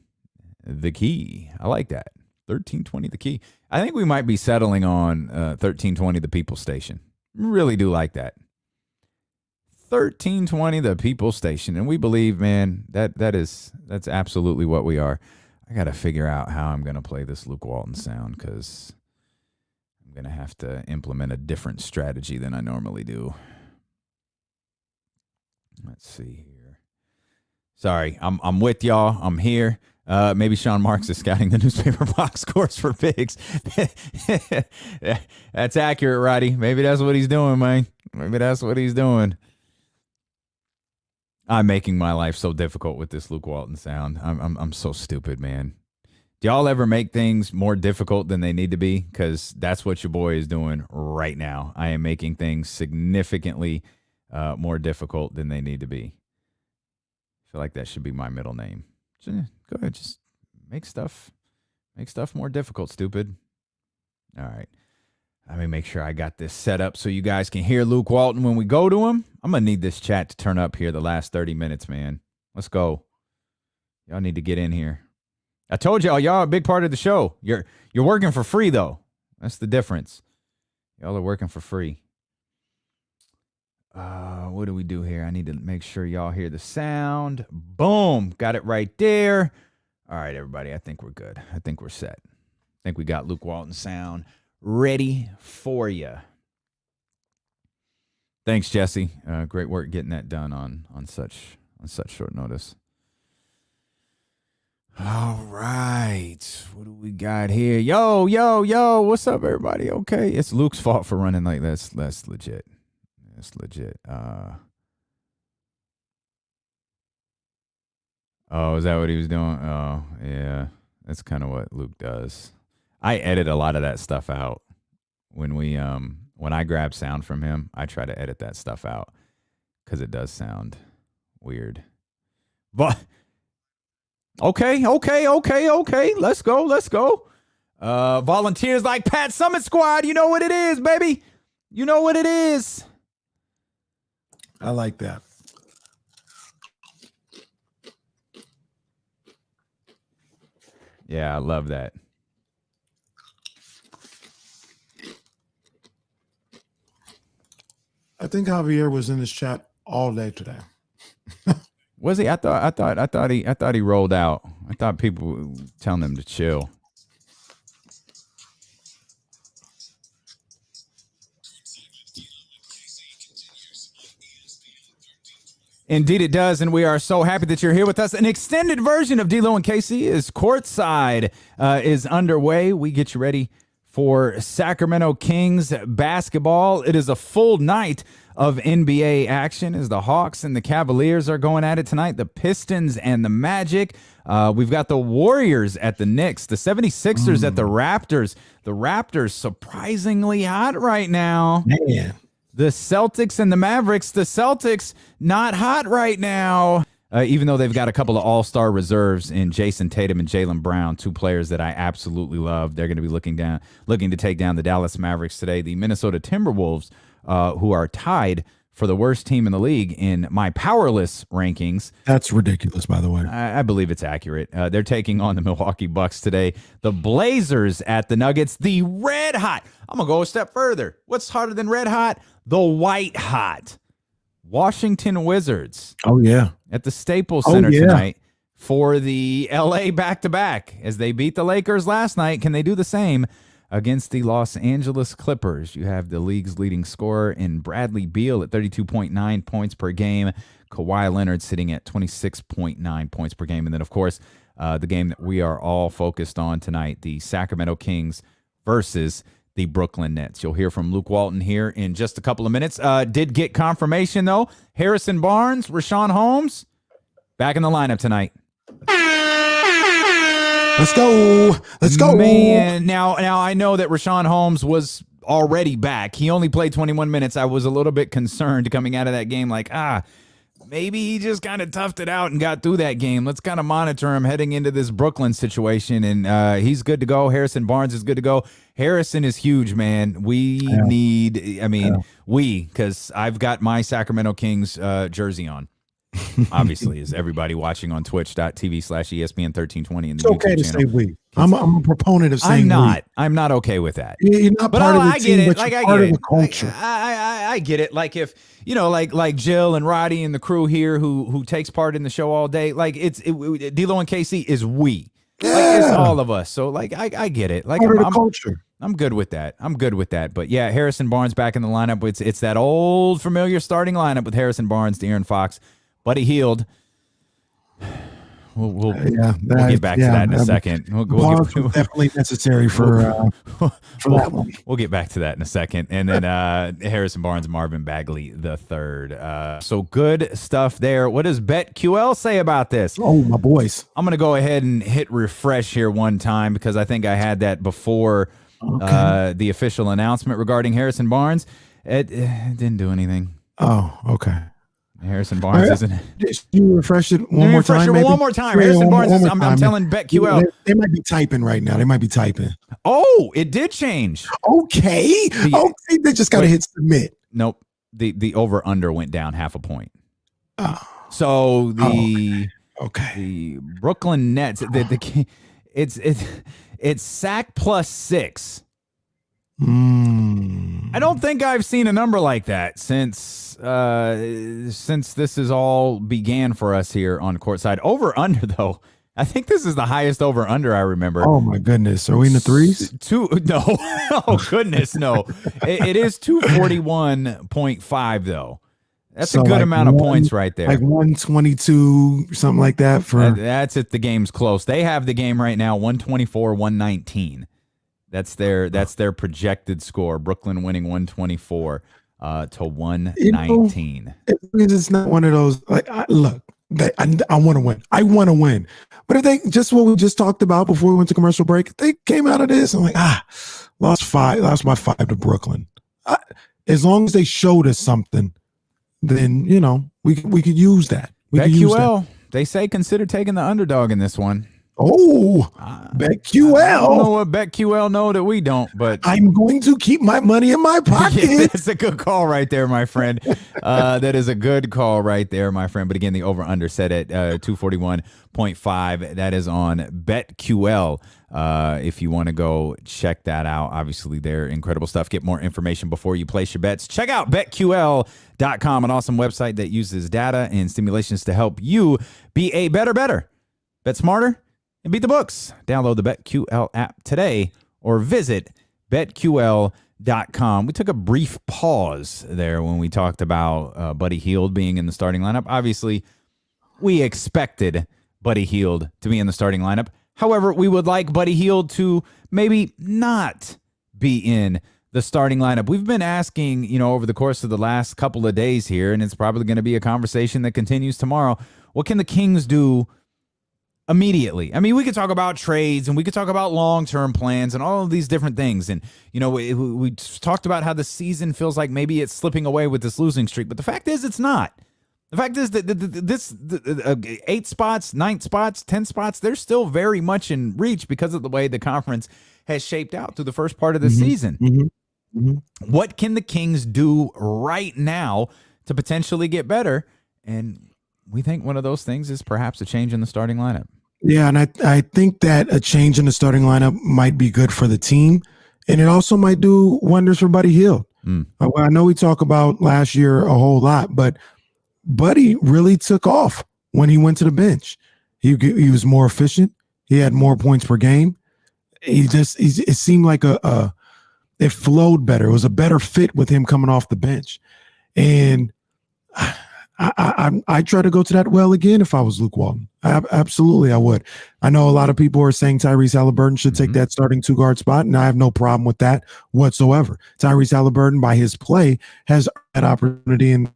the key. I like that. 1320 the key. I think we might be settling on 1320 the People Station. Really do like that. 1320 the People Station. And we believe, man, that's absolutely what we are. I got to figure out how I'm going to play this Luke Walton sound, because I'm going to have to implement a different strategy than I normally do. Let's see here. Sorry, I'm with y'all. I'm here. Maybe Sean Marks is scouting the newspaper box scores for Pigs. That's accurate, Roddy. Maybe that's what he's doing, man. Maybe that's what he's doing. I'm making my life so difficult with this Luke Walton sound. I'm so stupid, man. Do y'all ever make things more difficult than they need to be? Because that's what your boy is doing right now. I am making things significantly more difficult than they need to be. I feel like that should be my middle name. Go ahead, just make stuff more difficult, stupid. All right. Let me make sure I got this set up so you guys can hear Luke Walton when we go to him. I'm going to need this chat to turn up here the last 30 minutes, man. Let's go. Y'all need to get in here. I told y'all are a big part of the show. You're working for free, though. That's the difference. Y'all are working for free. What do we do here? I need to make sure y'all hear the sound. Boom. Got it right there. All right, everybody. I think we're good. I think we're set. I think we got Luke Walton's sound ready for you. Thanks, Jesse. Great work getting that done on such short notice. All right. What do we got here? Yo. What's up, everybody? Okay. It's Luke's fault for running like that. That's legit. That's legit. Oh, is that what he was doing? Oh, yeah. That's kind of what Luke does. I edit a lot of that stuff out. When I grab sound from him, I try to edit that stuff out because it does sound weird. But okay. Let's go. Volunteers like Pat Summit Squad. You know what it is, baby. You know what it is. I like that. Yeah, I love that. I think Javier was in this chat all day today. Was he? I thought he rolled out. I thought people were telling him to chill. Indeed it does, and we are so happy that you're here with us. An extended version of D-Lo and KC is Courtside is underway. We get you ready for Sacramento Kings basketball. It is a full night of NBA action as the Hawks and the Cavaliers are going at it tonight. The Pistons and the Magic. We've got the Warriors at the Knicks, the 76ers at the Raptors. The Raptors surprisingly hot right now. Man. The Celtics and the Mavericks. The Celtics not hot right now, even though they've got a couple of all-star reserves in Jason Tatum and Jaylen Brown, two players that I absolutely love. They're going to be looking to take down the Dallas Mavericks today. The Minnesota Timberwolves, who are tied for the worst team in the league in my powerless rankings. That's ridiculous, by the way. I believe it's accurate. They're taking on the Milwaukee Bucks today. The Blazers at the Nuggets. The red hot. I'm going to go a step further. What's hotter than red hot? The white hot Washington Wizards. Oh, yeah. At the Staples Center tonight for the LA back-to-back. As they beat the Lakers last night, can they do the same against the Los Angeles Clippers? You have the league's leading scorer in Bradley Beal at 32.9 points per game. Kawhi Leonard sitting at 26.9 points per game. And then, of course, the game that we are all focused on tonight, the Sacramento Kings versus the Brooklyn Nets. You'll hear from Luke Walton here in just a couple of minutes. Did get confirmation, though. Harrison Barnes, Rashawn Holmes, back in the lineup tonight. Let's go. Man, now I know that Rashawn Holmes was already back. He only played 21 minutes. I was a little bit concerned coming out of that game, like, maybe he just kind of toughed it out and got through that game. Let's kind of monitor him heading into this Brooklyn situation. And he's good to go. Harrison Barnes is good to go. Harrison is huge, man. We need, because I've got my Sacramento Kings jersey on. Obviously, is everybody watching on twitch.tv/ESPN 1320 in the it's okay YouTube to channel. say we. I'm a proponent of saying I'm not okay with that. You're not part of the team, but you're part of the culture. I get it. Like if like Jill and Roddy and the crew here who takes part in the show all day. Like D-Lo and KC is we. Yeah. Like it's all of us. So like I get it. Like part of the culture. I'm good with that. But yeah, Harrison Barnes back in the lineup. It's that old familiar starting lineup with Harrison Barnes, De'Aaron Fox, Buddy Hield. We'll get back to that in a second. We'll definitely necessary for that one. We'll get back to that in a second. And then Harrison Barnes, Marvin Bagley the third. So good stuff there. What does BetQL say about this? Oh, my boys. I'm going to go ahead and hit refresh here one time because I think I had that before the official announcement regarding Harrison Barnes. It didn't do anything. Oh, okay. Harrison Barnes isn't. You refresh it one more time. One more time. Harrison Barnes is. I'm telling BetQL. They might be typing right now. Oh, it did change. Okay. They just got to hit submit. Nope. The over under went down half a point. Oh. So the Brooklyn Nets. It's sack plus 6. I don't think I've seen a number like that since this is all began for us here on Courtside. Over under though, I think this is the highest over under I remember. Oh my goodness, are we in the threes? No, oh goodness, no. It is 241.5 though. That's a good amount of points right there. Like 122, something like that. That's it. The game's close. They have the game right now 124-119. That's their projected score. Brooklyn winning 124 to 119. It's not one of those. Like, look, I want to win. I want to win. But if they just what we just talked about before we went to commercial break, they came out of this. I'm like, lost my 5 to Brooklyn. As long as they showed us something, then we could use that. BetQL, they say consider taking the underdog in this one. Oh, BetQL. I don't know what BetQL know that we don't, but I'm going to keep my money in my pocket. Yeah, that's a good call right there, my friend. That is a good call right there, my friend. But again, the over-under set at 241.5. That is on BetQL. If you want to go check that out, obviously they're incredible stuff. Get more information before you place your bets. Check out BetQL.com, an awesome website that uses data and simulations to help you be a better. Bet smarter and beat the books. Download the BetQL app today or visit BetQL.com. We took a brief pause there when we talked about Buddy Hield being in the starting lineup. Obviously, we expected Buddy Hield to be in the starting lineup. However, we would like Buddy Hield to maybe not be in the starting lineup. We've been asking, over the course of the last couple of days here, and it's probably going to be a conversation that continues tomorrow. What can the Kings do immediately? I mean, we could talk about trades and we could talk about long-term plans and all of these different things. And, we talked about how the season feels like maybe it's slipping away with this losing streak. But the fact is it's not. The fact is that this 8 spots, 9 spots, 10 spots, they're still very much in reach because of the way the conference has shaped out through the first part of the season. What can the Kings do right now to potentially get better? And we think one of those things is perhaps a change in the starting lineup. Yeah, and I think that a change in the starting lineup might be good for the team, and it also might do wonders for Buddy Hield. I know we talk about last year a whole lot, but Buddy really took off when he went to the bench. He was more efficient. He had more points per game. It seemed like it flowed better. It was a better fit with him coming off the bench, and I try to go to that well again if I was Luke Walton. Absolutely, I would. I know a lot of people are saying Tyrese Halliburton should take that starting 2-guard spot, and I have no problem with that whatsoever. Tyrese Halliburton, by his play, has that opportunity, and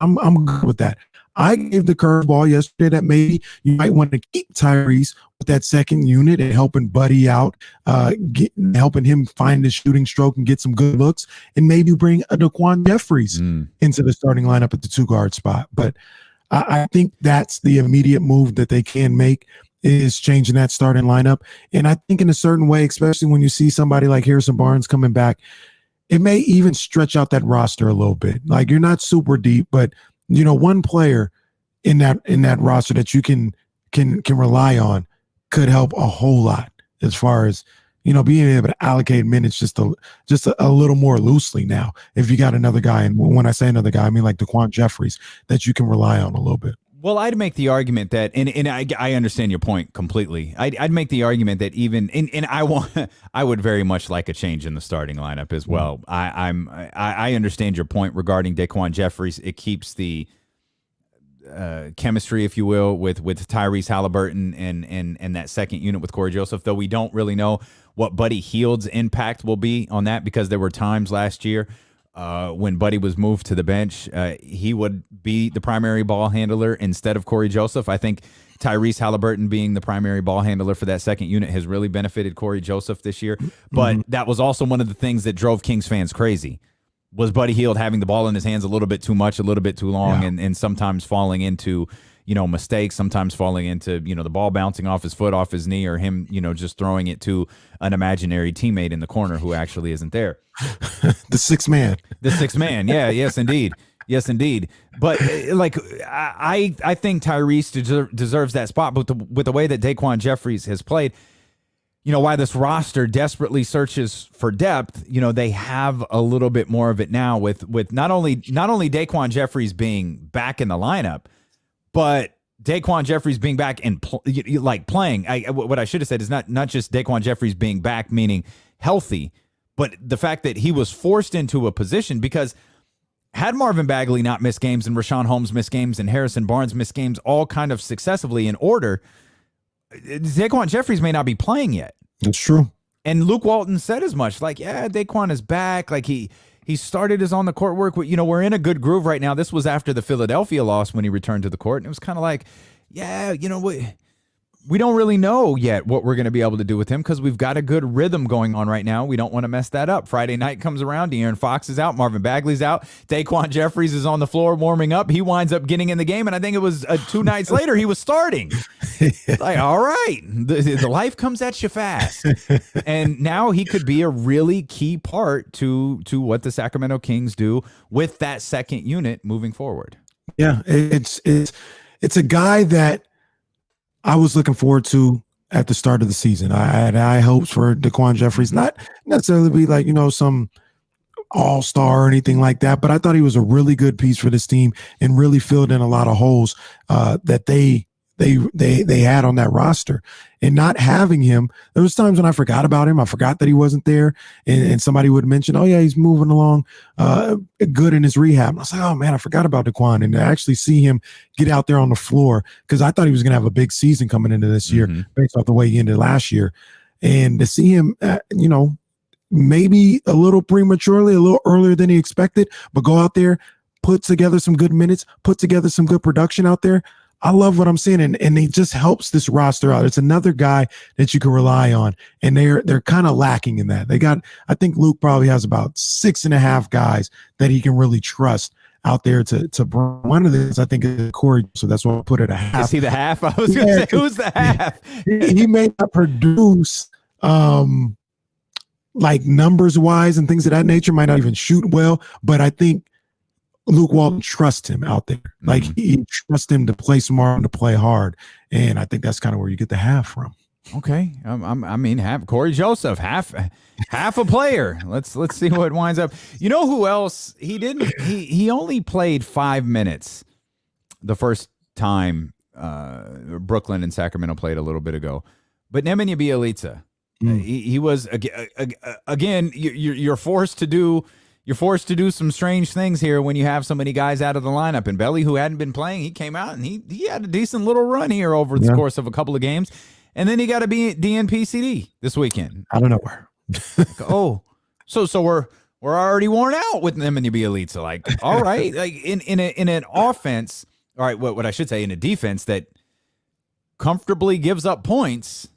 I'm good with that. I gave the curveball yesterday that maybe you might want to keep Tyrese with that second unit and helping Buddy out, helping him find the shooting stroke and get some good looks, and maybe bring a Daquan Jeffries into the starting lineup at the 2-guard spot. But I think that's the immediate move that they can make, is changing that starting lineup. And I think in a certain way, especially when you see somebody like Harrison Barnes coming back, it may even stretch out that roster a little bit. Like, you're not super deep, but one player in that roster that you can rely on could help a whole lot as far as being able to allocate minutes just a little more loosely now. If you got another guy, and when I say another guy, I mean like Daquan Jeffries, that you can rely on a little bit. Well, I'd make the argument that, and I understand your point completely. I'd make the argument that even, and I would very much like a change in the starting lineup as well. I understand your point regarding Daquan Jeffries. It keeps the chemistry, if you will, with Tyrese Halliburton and that second unit with Corey Joseph. Though we don't really know what Buddy Hield's impact will be on that, because there were times last year when Buddy was moved to the bench, he would be the primary ball handler instead of Corey Joseph. I think Tyrese Halliburton being the primary ball handler for that second unit has really benefited Corey Joseph this year. But that was also one of the things that drove Kings fans crazy, was Buddy Hield having the ball in his hands a little bit too much, a little bit too long, and sometimes falling into mistakes, sometimes falling into, the ball bouncing off his foot, off his knee, or him, just throwing it to an imaginary teammate in the corner who actually isn't there. The sixth man. Yeah. Yes, indeed. But I think Tyrese deserves that spot. But with the way that Daquan Jeffries has played, why this roster desperately searches for depth, they have a little bit more of it now with not only Daquan Jeffries being back in the lineup, but Daquan Jeffries being back and playing. What I should have said is not just Daquan Jeffries being back, meaning healthy, but the fact that he was forced into a position, because had Marvin Bagley not missed games and Rashawn Holmes missed games and Harrison Barnes missed games all kind of successively in order, Daquan Jeffries may not be playing yet. It's true. And Luke Walton said as much, Daquan is back. He started his on the court work. We're in a good groove right now. This was after the Philadelphia loss when he returned to the court. And it was kind of like, yeah, we don't really know yet what we're going to be able to do with him because we've got a good rhythm going on right now. We don't want to mess that up. Friday night comes around. De'Aaron Fox is out. Marvin Bagley's out. Daquan Jeffries is on the floor warming up. He winds up getting in the game, and I think it was 2 nights later he was starting. Like, all right, the life comes at you fast. And now he could be a really key part to what the Sacramento Kings do with that second unit moving forward. Yeah, it's a guy that I was looking forward to at the start of the season. I had high hopes for Daquan Jeffries, not necessarily be like, some all-star or anything like that, but I thought he was a really good piece for this team and really filled in a lot of holes that they had on that roster. And not having him, there was times when I forgot about him. I forgot that he wasn't there, and somebody would mention, oh yeah, he's moving along good in his rehab. And I was like, oh man, I forgot about Daquan. And to actually see him get out there on the floor, because I thought he was going to have a big season coming into this year based off the way he ended last year. And to see him, maybe a little prematurely, a little earlier than he expected, but go out there, put together some good minutes, put together some good production out there. I love what I'm seeing, and it just helps this roster out. It's another guy that you can rely on, and they're kind of lacking in that. I think Luke probably has about 6.5 guys that he can really trust out there to bring. One of these, I think, is Corey, so that's why I put it a half. Is he the half? I was going to say, who's the half? He may not produce like numbers wise and things of that nature, might not even shoot well, but I think Luke Walton trusts him out there. Like he trusts him to play smart and to play hard. And I think that's kind of where you get the half from. Okay. Half Corey Joseph, half a player. Let's see what winds up. You know who else? He only played 5 minutes the first time Brooklyn and Sacramento played a little bit ago. But Nemanja Bjelica, he was again, you're forced to do some strange things here when you have so many guys out of the lineup. And Belly, who hadn't been playing, he came out and he had a decent little run here over the course of a couple of games. And then he got to be DNP-CD this weekend. I don't know where. So we're already worn out with Nemanja Bjelica. Like, all right, like in an offense, all right, what I should say, in a defense that comfortably gives up points,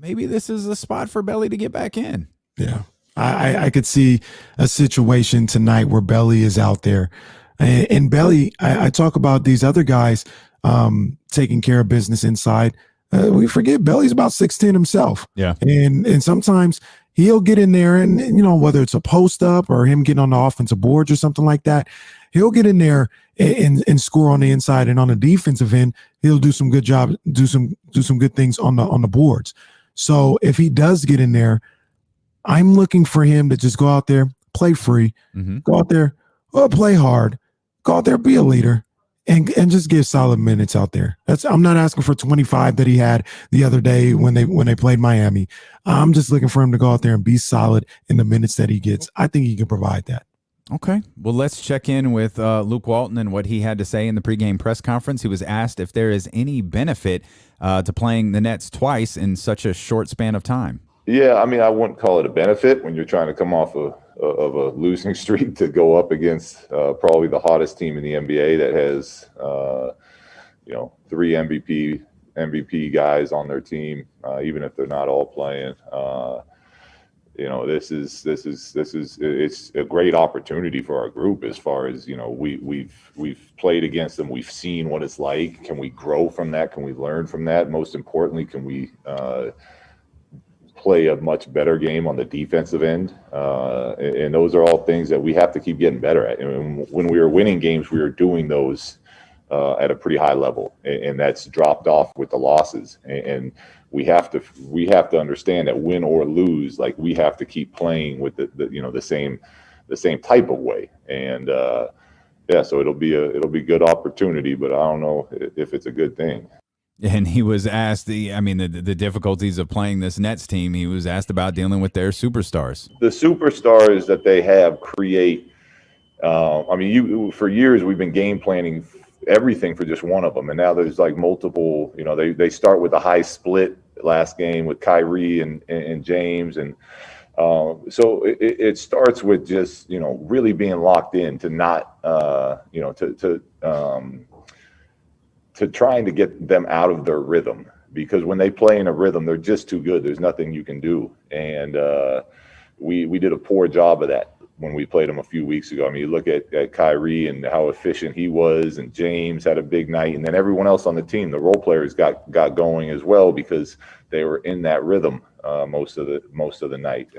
maybe this is a spot for Belly to get back in. Yeah. I could see a situation tonight where Belly is out there. And Belly, I talk about these other guys taking care of business inside. We forget Belly's about 6'10" himself. Yeah. And sometimes he'll get in there and, whether it's a post up or him getting on the offensive boards or something like that, he'll get in there and score on the inside. And on the defensive end, he'll do some good job, do some good things on the boards. So if he does get in there, I'm looking for him to just go out there, play free, go out there, play hard, go out there, be a leader, and just give solid minutes out there. I'm not asking for 25 that he had the other day when they played Miami. I'm just looking for him to go out there and be solid in the minutes that he gets. I think he can provide that. Okay. Well, let's check in with Luke Walton and what he had to say in the pregame press conference. He was asked if there is any benefit to playing the Nets twice in such a short span of time. Yeah, I wouldn't call it a benefit when you're trying to come off of a losing streak to go up against probably the hottest team in the NBA that has, 3 MVP guys on their team, even if they're not all playing. It's a great opportunity for our group as far as, we've played against them. We've seen what it's like. Can we grow from that? Can we learn from that? Most importantly, can we play a much better game on the defensive end? And those are all things that we have to keep getting better at. And when we were winning games, we were doing those at a pretty high level, and that's dropped off with the losses. And we have to understand that win or lose, like we have to keep playing with the same type of way. And so it'll be a good opportunity, but I don't know if it's a good thing. And he was asked the difficulties of playing this Nets team. He was asked about dealing with their superstars. The superstars that they have create. For years we've been game planning everything for just one of them, and now there's like multiple. They start with a high split last game with Kyrie and James, and So it starts with just, really being locked in to not, to trying to get them out of their rhythm, because when they play in a rhythm, they're just too good. There's nothing you can do. And we did a poor job of that when we played them a few weeks ago. I mean, you look at Kyrie and how efficient he was, and James had a big night, and then everyone else on the team, the role players got going as well, because they were in that rhythm most of the night.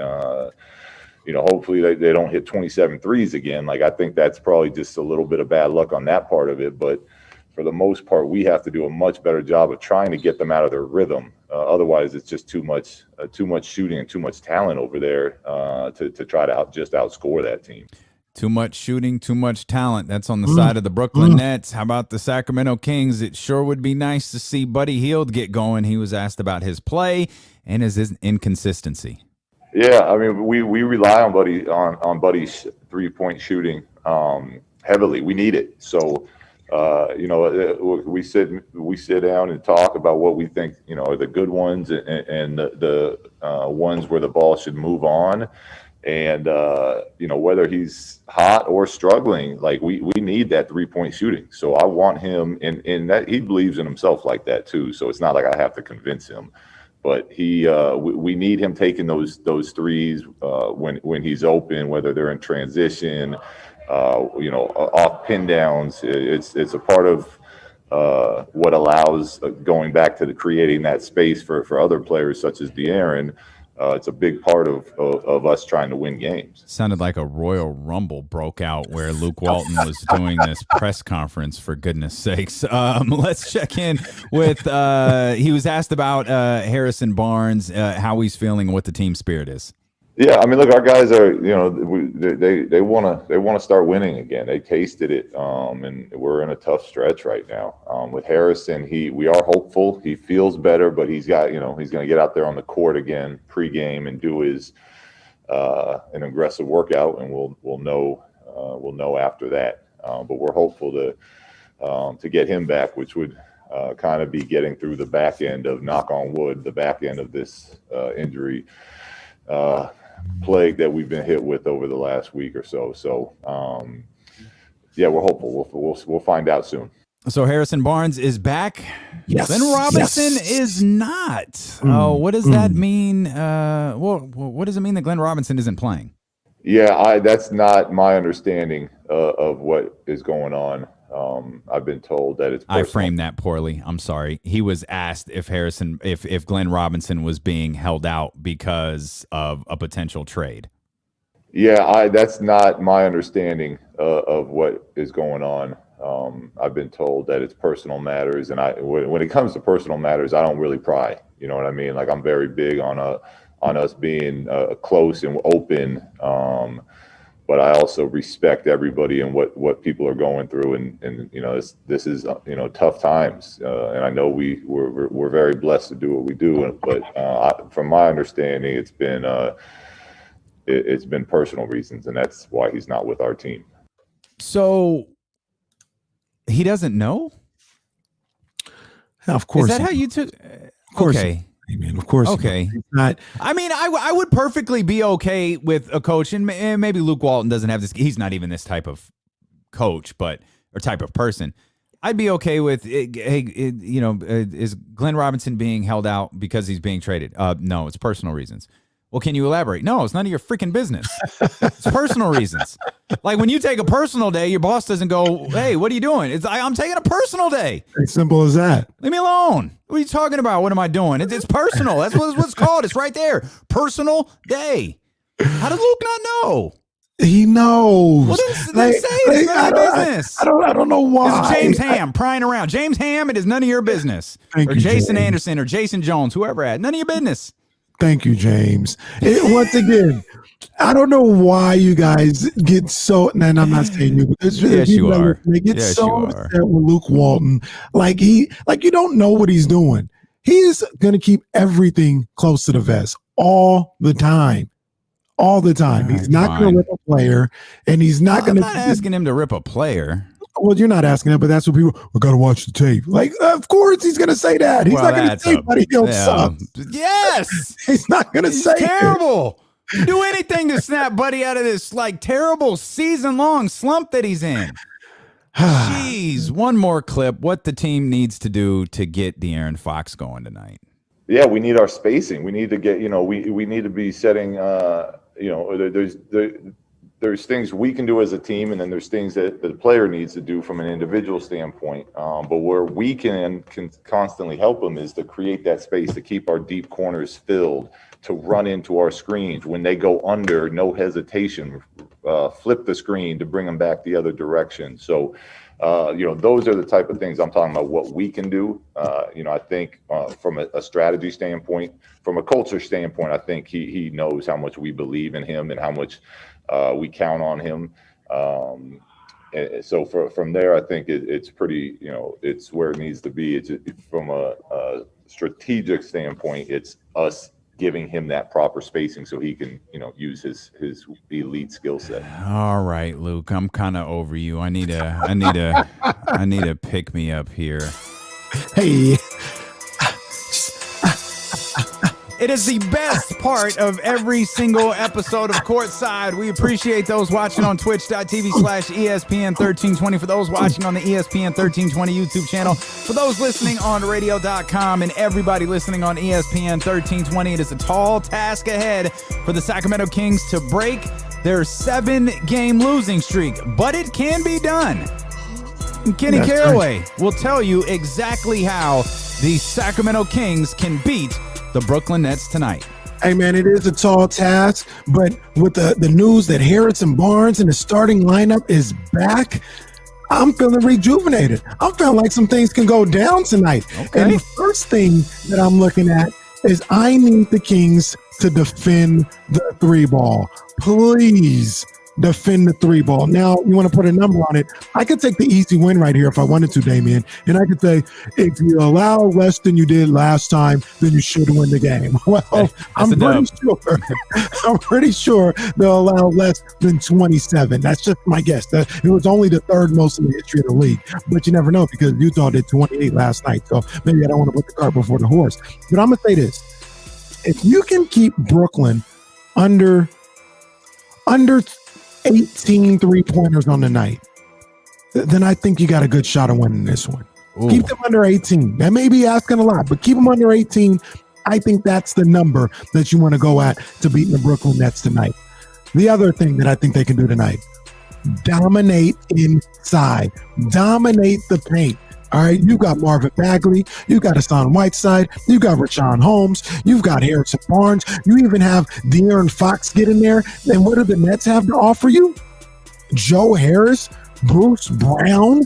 Hopefully they don't hit 27 threes again. Like, I think that's probably just a little bit of bad luck on that part of it. But for the most part, we have to do a much better job of trying to get them out of their rhythm. Otherwise, it's just too much shooting and too much talent over there to try to outscore that team. Too much shooting, too much talent. That's on the side of the Brooklyn Nets. How about the Sacramento Kings? It sure would be nice to see Buddy Hield get going. He was asked about his play and his inconsistency. Yeah, I mean, we rely on Buddy's 3-point shooting heavily. We need it. So we sit down and talk about what we think, are the good ones and the ones where the ball should move on. And, whether he's hot or struggling, like we need that 3-point shooting. So I want him in that. He believes in himself like that too. So it's not like I have to convince him, but we need him taking those threes when he's open, whether they're in transition, off pin downs. It's a part of what allows going back to creating that space for other players such as De'Aaron. It's a big part of us trying to win games. Sounded like a Royal Rumble broke out where Luke Walton was doing this press conference, for goodness sakes. Let's check in with, he was asked about Harrison Barnes, how he's feeling and what the team spirit is. Yeah, I mean, look, our guys are, they want to start winning again. They tasted it, and we're in a tough stretch right now. With Harrison, we are hopeful. He feels better, but he's got, he's going to get out there on the court again pregame and do his an aggressive workout, and we'll know after that. But we're hopeful to get him back, which would kind of be getting through the back end of, knock on wood, the back end of this injury plague that we've been hit with over the last week or so. So, yeah, we're hopeful. We'll find out soon. So Harrison Barnes is back. Yes. Glenn Robinson is not. What does that mean? What does it mean that Glenn Robinson isn't playing? Yeah, that's not my understanding of what is going on. I've been told that it's personal. I framed that poorly. I'm sorry. He was asked if Glenn Robinson was being held out because of a potential trade. Yeah, that's not my understanding of what is going on. I've been told that it's personal matters, and when it comes to personal matters, I don't really pry. You know what I mean? Like, I'm very big on us being close and open. But I also respect everybody and what people are going through, and this is tough times, and I know we're very blessed to do what we do, but from my understanding, it's been personal reasons, and that's why he's not with our team. So he doesn't know? Of course. Is that how you took? Of course. Okay. Man, of course. Okay. Not. I mean, I would perfectly be okay with a coach, and maybe Luke Walton doesn't have this. He's not even this type of coach, or type of person. I'd be okay with, is Glenn Robinson being held out because he's being traded? No, it's personal reasons. Well, can you elaborate? No, it's none of your freaking business. It's personal reasons. Like, when you take a personal day, your boss doesn't go, "Hey, what are you doing?" I'm taking a personal day. As simple as that. Leave me alone. What are you talking about? What am I doing? It's personal. That's what it's called. It's right there. Personal day. How does Luke not know? He knows. Well, then say it's none of your business. I don't know why. It's James Ham prying around. James Ham, it is none of your business. Or Jason Anderson or Jason Jones, whoever had. None of your business. Thank you, James. Once again, I don't know why you guys get so, and I'm not saying you, but yes, you are. They get so upset with Luke Walton. Like you don't know what he's doing. He's going to keep everything close to the vest all the time. All the time. He's not going to rip a player, and he's not going to. I'm not asking him to rip a player. Well, you're not asking that, but that's what people, we got to watch the tape. Like, of course he's going to say that. He's not going to say Buddy Hield sucks. Yes. He's not going to say terrible. Do anything to snap Buddy out of this like terrible season-long slump that he's in. Jeez, one more clip. What the team needs to do to get De'Aaron Fox going tonight. Yeah, we need our spacing. We need to get, we need to be setting, there's things we can do as a team, and then there's things that the player needs to do from an individual standpoint. But where we can constantly help them is to create that space, to keep our deep corners filled, to run into our screens. When they go under, no hesitation, flip the screen to bring them back the other direction. So, those are the type of things I'm talking about, what we can do. I think from a strategy standpoint, from a culture standpoint, I think he knows how much we believe in him and how much we count on him. So from there, I think it's pretty, it's where it needs to be. From a strategic standpoint, it's us giving him that proper spacing so he can, use his elite skill set. All right, Luke, I'm kind of over you. I need a pick me up here. Hey. It is the best part of every single episode of Courtside. We appreciate those watching on twitch.tv/ESPN1320. For those watching on the ESPN 1320 YouTube channel. For those listening on radio.com and everybody listening on ESPN 1320, it is a tall task ahead for the Sacramento Kings to break their 7-game losing streak. But it can be done. And Kenny Caraway will tell you exactly how the Sacramento Kings can beat the Brooklyn Nets tonight. Hey, man, it is a tall task, but with the news that Harrison Barnes in the starting lineup is back, I'm feeling rejuvenated. I'm feeling like some things can go down tonight. Okay. And the first thing that I'm looking at is I need the Kings to defend the 3-ball. Please defend the 3-ball. Now, you want to put a number on it. I could take the easy win right here if I wanted to, Damian. And I could say, if you allow less than you did last time, then you should win the game. Well, I'm pretty sure they'll allow less than 27. That's just my guess. It was only the third most in the history of the league. But you never know, because Utah did 28 last night. So maybe I don't want to put the cart before the horse. But I'm going to say this. If you can keep Brooklyn under 18 3-pointers on the night, then I think you got a good shot of winning this one. Ooh. Keep them under 18. That may be asking a lot, but keep them under 18. I think that's the number that you want to go at to beating the Brooklyn Nets tonight. The other thing that I think they can do tonight, dominate inside. Dominate the paint. All right, you got Marvin Bagley, you got Hassan Whiteside, you got Richaun Holmes, you've got Harrison Barnes, you even have De'Aaron Fox get in there. And what do the Nets have to offer you? Joe Harris, Bruce Brown,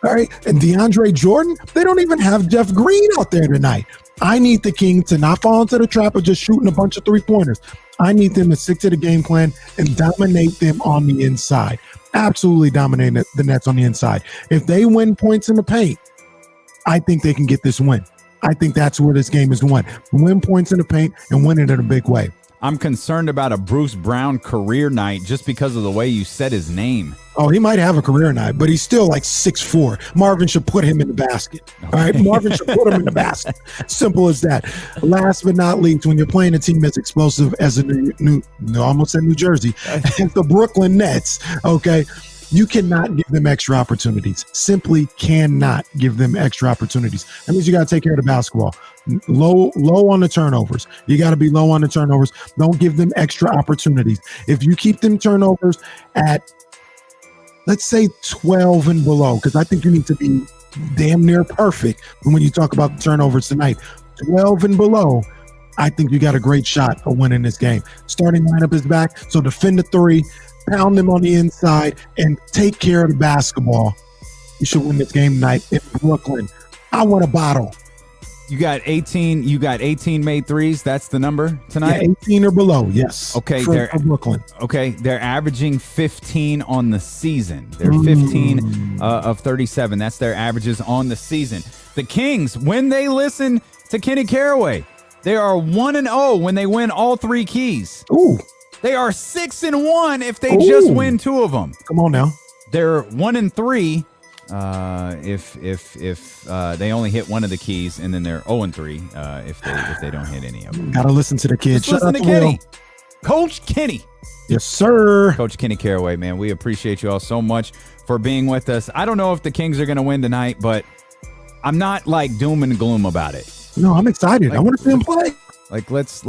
all right, and DeAndre Jordan. They don't even have Jeff Green out there tonight. I need the Kings to not fall into the trap of just shooting a bunch of 3-pointers. I need them to stick to the game plan and dominate them on the inside. Absolutely dominating the Nets on the inside. If they win points in the paint, I think they can get this win. I think that's where this game is won. Win points in the paint and win it in a big way. I'm concerned about a Bruce Brown career night just because of the way you said his name. Oh, he might have a career night, but he's still like 6'4". Marvin should put him in the basket. All right, Marvin should put him in the basket. Simple as that. Last but not least, when you're playing a team as explosive as almost said New Jersey, as the Brooklyn Nets, okay, you cannot give them extra opportunities. Simply cannot give them extra opportunities. That means you got to take care of the basketball. Low on the turnovers. You got to be low on the turnovers. Don't give them extra opportunities. If you keep them turnovers at, let's say 12 and below, because I think you need to be damn near perfect when you talk about the turnovers tonight. 12 and below, I think you got a great shot of winning this game. Starting lineup is back, so defend the 3, pound them on the inside, and take care of the basketball. You should win this game tonight in Brooklyn. I want a bottle. You got 18 made threes. That's the number tonight? Yeah, 18 or below, yes. Okay, for Brooklyn. Okay, they're averaging 15 on the season. They're 15 of 37. That's their averages on the season. The Kings, when they listen to Kenny Caraway, they are 1-0 when they win all 3 keys. Ooh. They are 6-1 if they just win 2 of them. Come on now. They're 1-3 if they only hit one of the keys, and then they're 0-3 if they don't hit any of them. Gotta listen to the kids. Listen to Kenny. Coach Kenny. Yes, sir. Coach Kenny Caraway, man. We appreciate you all so much for being with us. I don't know if the Kings are going to win tonight, but I'm not like doom and gloom about it. No, I'm excited. I want to see him play. Like let's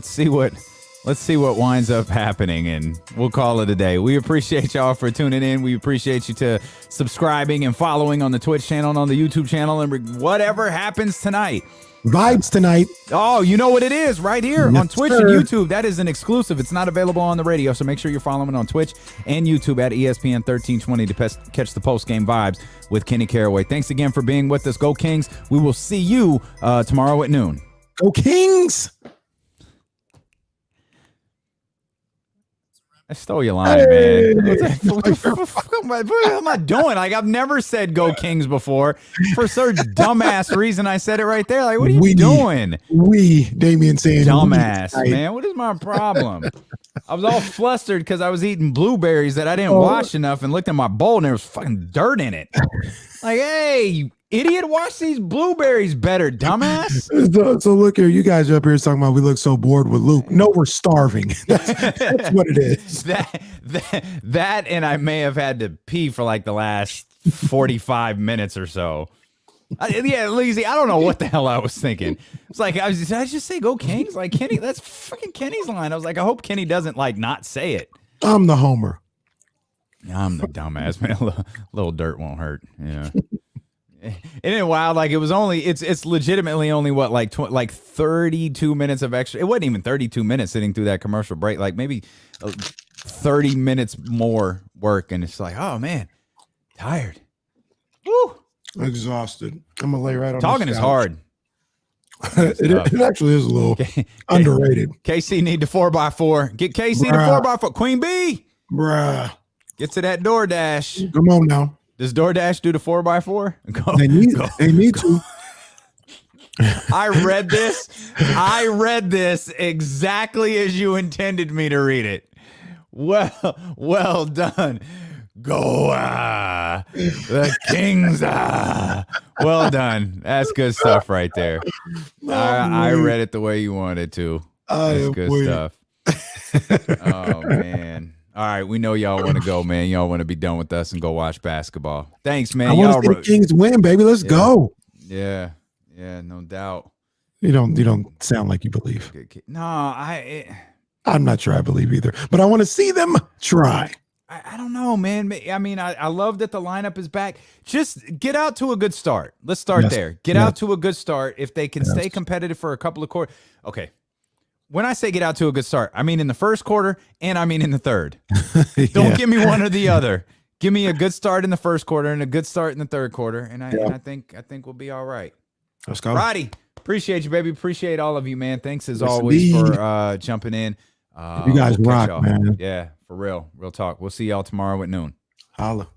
see what winds up happening, and we'll call it a day. We appreciate y'all for tuning in. We appreciate you to subscribing and following on the Twitch channel and on the YouTube channel, and whatever happens tonight. Vibes tonight. Oh, you know what it is right here on Twitch and YouTube. That is an exclusive. It's not available on the radio, so make sure you're following on Twitch and YouTube at ESPN 1320 to catch the post-game vibes with Kenny Caraway. Thanks again for being with us. Go Kings. We will see you tomorrow at noon. Go Kings. I stole your line, man. What the fuck am I doing? Like, I've never said go Kings before. For some dumbass reason, I said it right there. Like, what are you doing? Damian saying dumbass, man. What is my problem? I was all flustered because I was eating blueberries that I didn't wash enough and looked at my bowl and there was fucking dirt in it. Like, hey, you idiot, wash these blueberries better, dumbass. So look here, you guys are up here talking about we look so bored with Luke. No, we're starving. That's what it is. That and I may have had to pee for like the last 45 minutes or so. Yeah, Leezy, I don't know what the hell I was thinking. It's like, did I just say go Kings? Like, Kenny, that's freaking Kenny's line. I was like, I hope Kenny doesn't like not say it. I'm the homer. I'm the dumbass, man. Little dirt won't hurt. Yeah. Isn't it wild? Like, it was only, it's legitimately only what, like 32 minutes of extra. It wasn't even 32 minutes sitting through that commercial break. Like maybe 30 minutes more work. And it's like, oh man, tired. Woo. Exhausted. I'm gonna lay right on. Talking is hard. It actually is a little underrated. KC need the 4x4. Get KC the 4x4. Queen B. Bruh. Get to that DoorDash. Come on now. Does DoorDash do the 4x4? Go. They need to. I read this exactly as you intended me to read it. Well done. Go, the Kings. Well done. That's good stuff right there. I read it the way you wanted to. That's good stuff. Oh, man. All right, we know y'all want to go, man. Y'all want to be done with us and go watch basketball. Thanks, man. I want to see the Kings win, baby. Let's go. Yeah, no doubt. You don't sound like you believe. No, I'm not sure I believe either, but I want to see them try. I don't know, man. I mean, I love that the lineup is back. Just get out to a good start. Let's start there. Get out to a good start. If they can stay competitive for a couple of quarters. Okay. When I say get out to a good start, I mean in the first quarter and I mean in the third. Don't give me one or the other. Give me a good start in the first quarter and a good start in the third quarter, and I think we'll be all right. Let's go. Roddy, appreciate you, baby. Appreciate all of you, man. Thanks as always for jumping in. You guys rock, man. Yeah, for real. Real talk. We'll see y'all tomorrow at noon. Holla.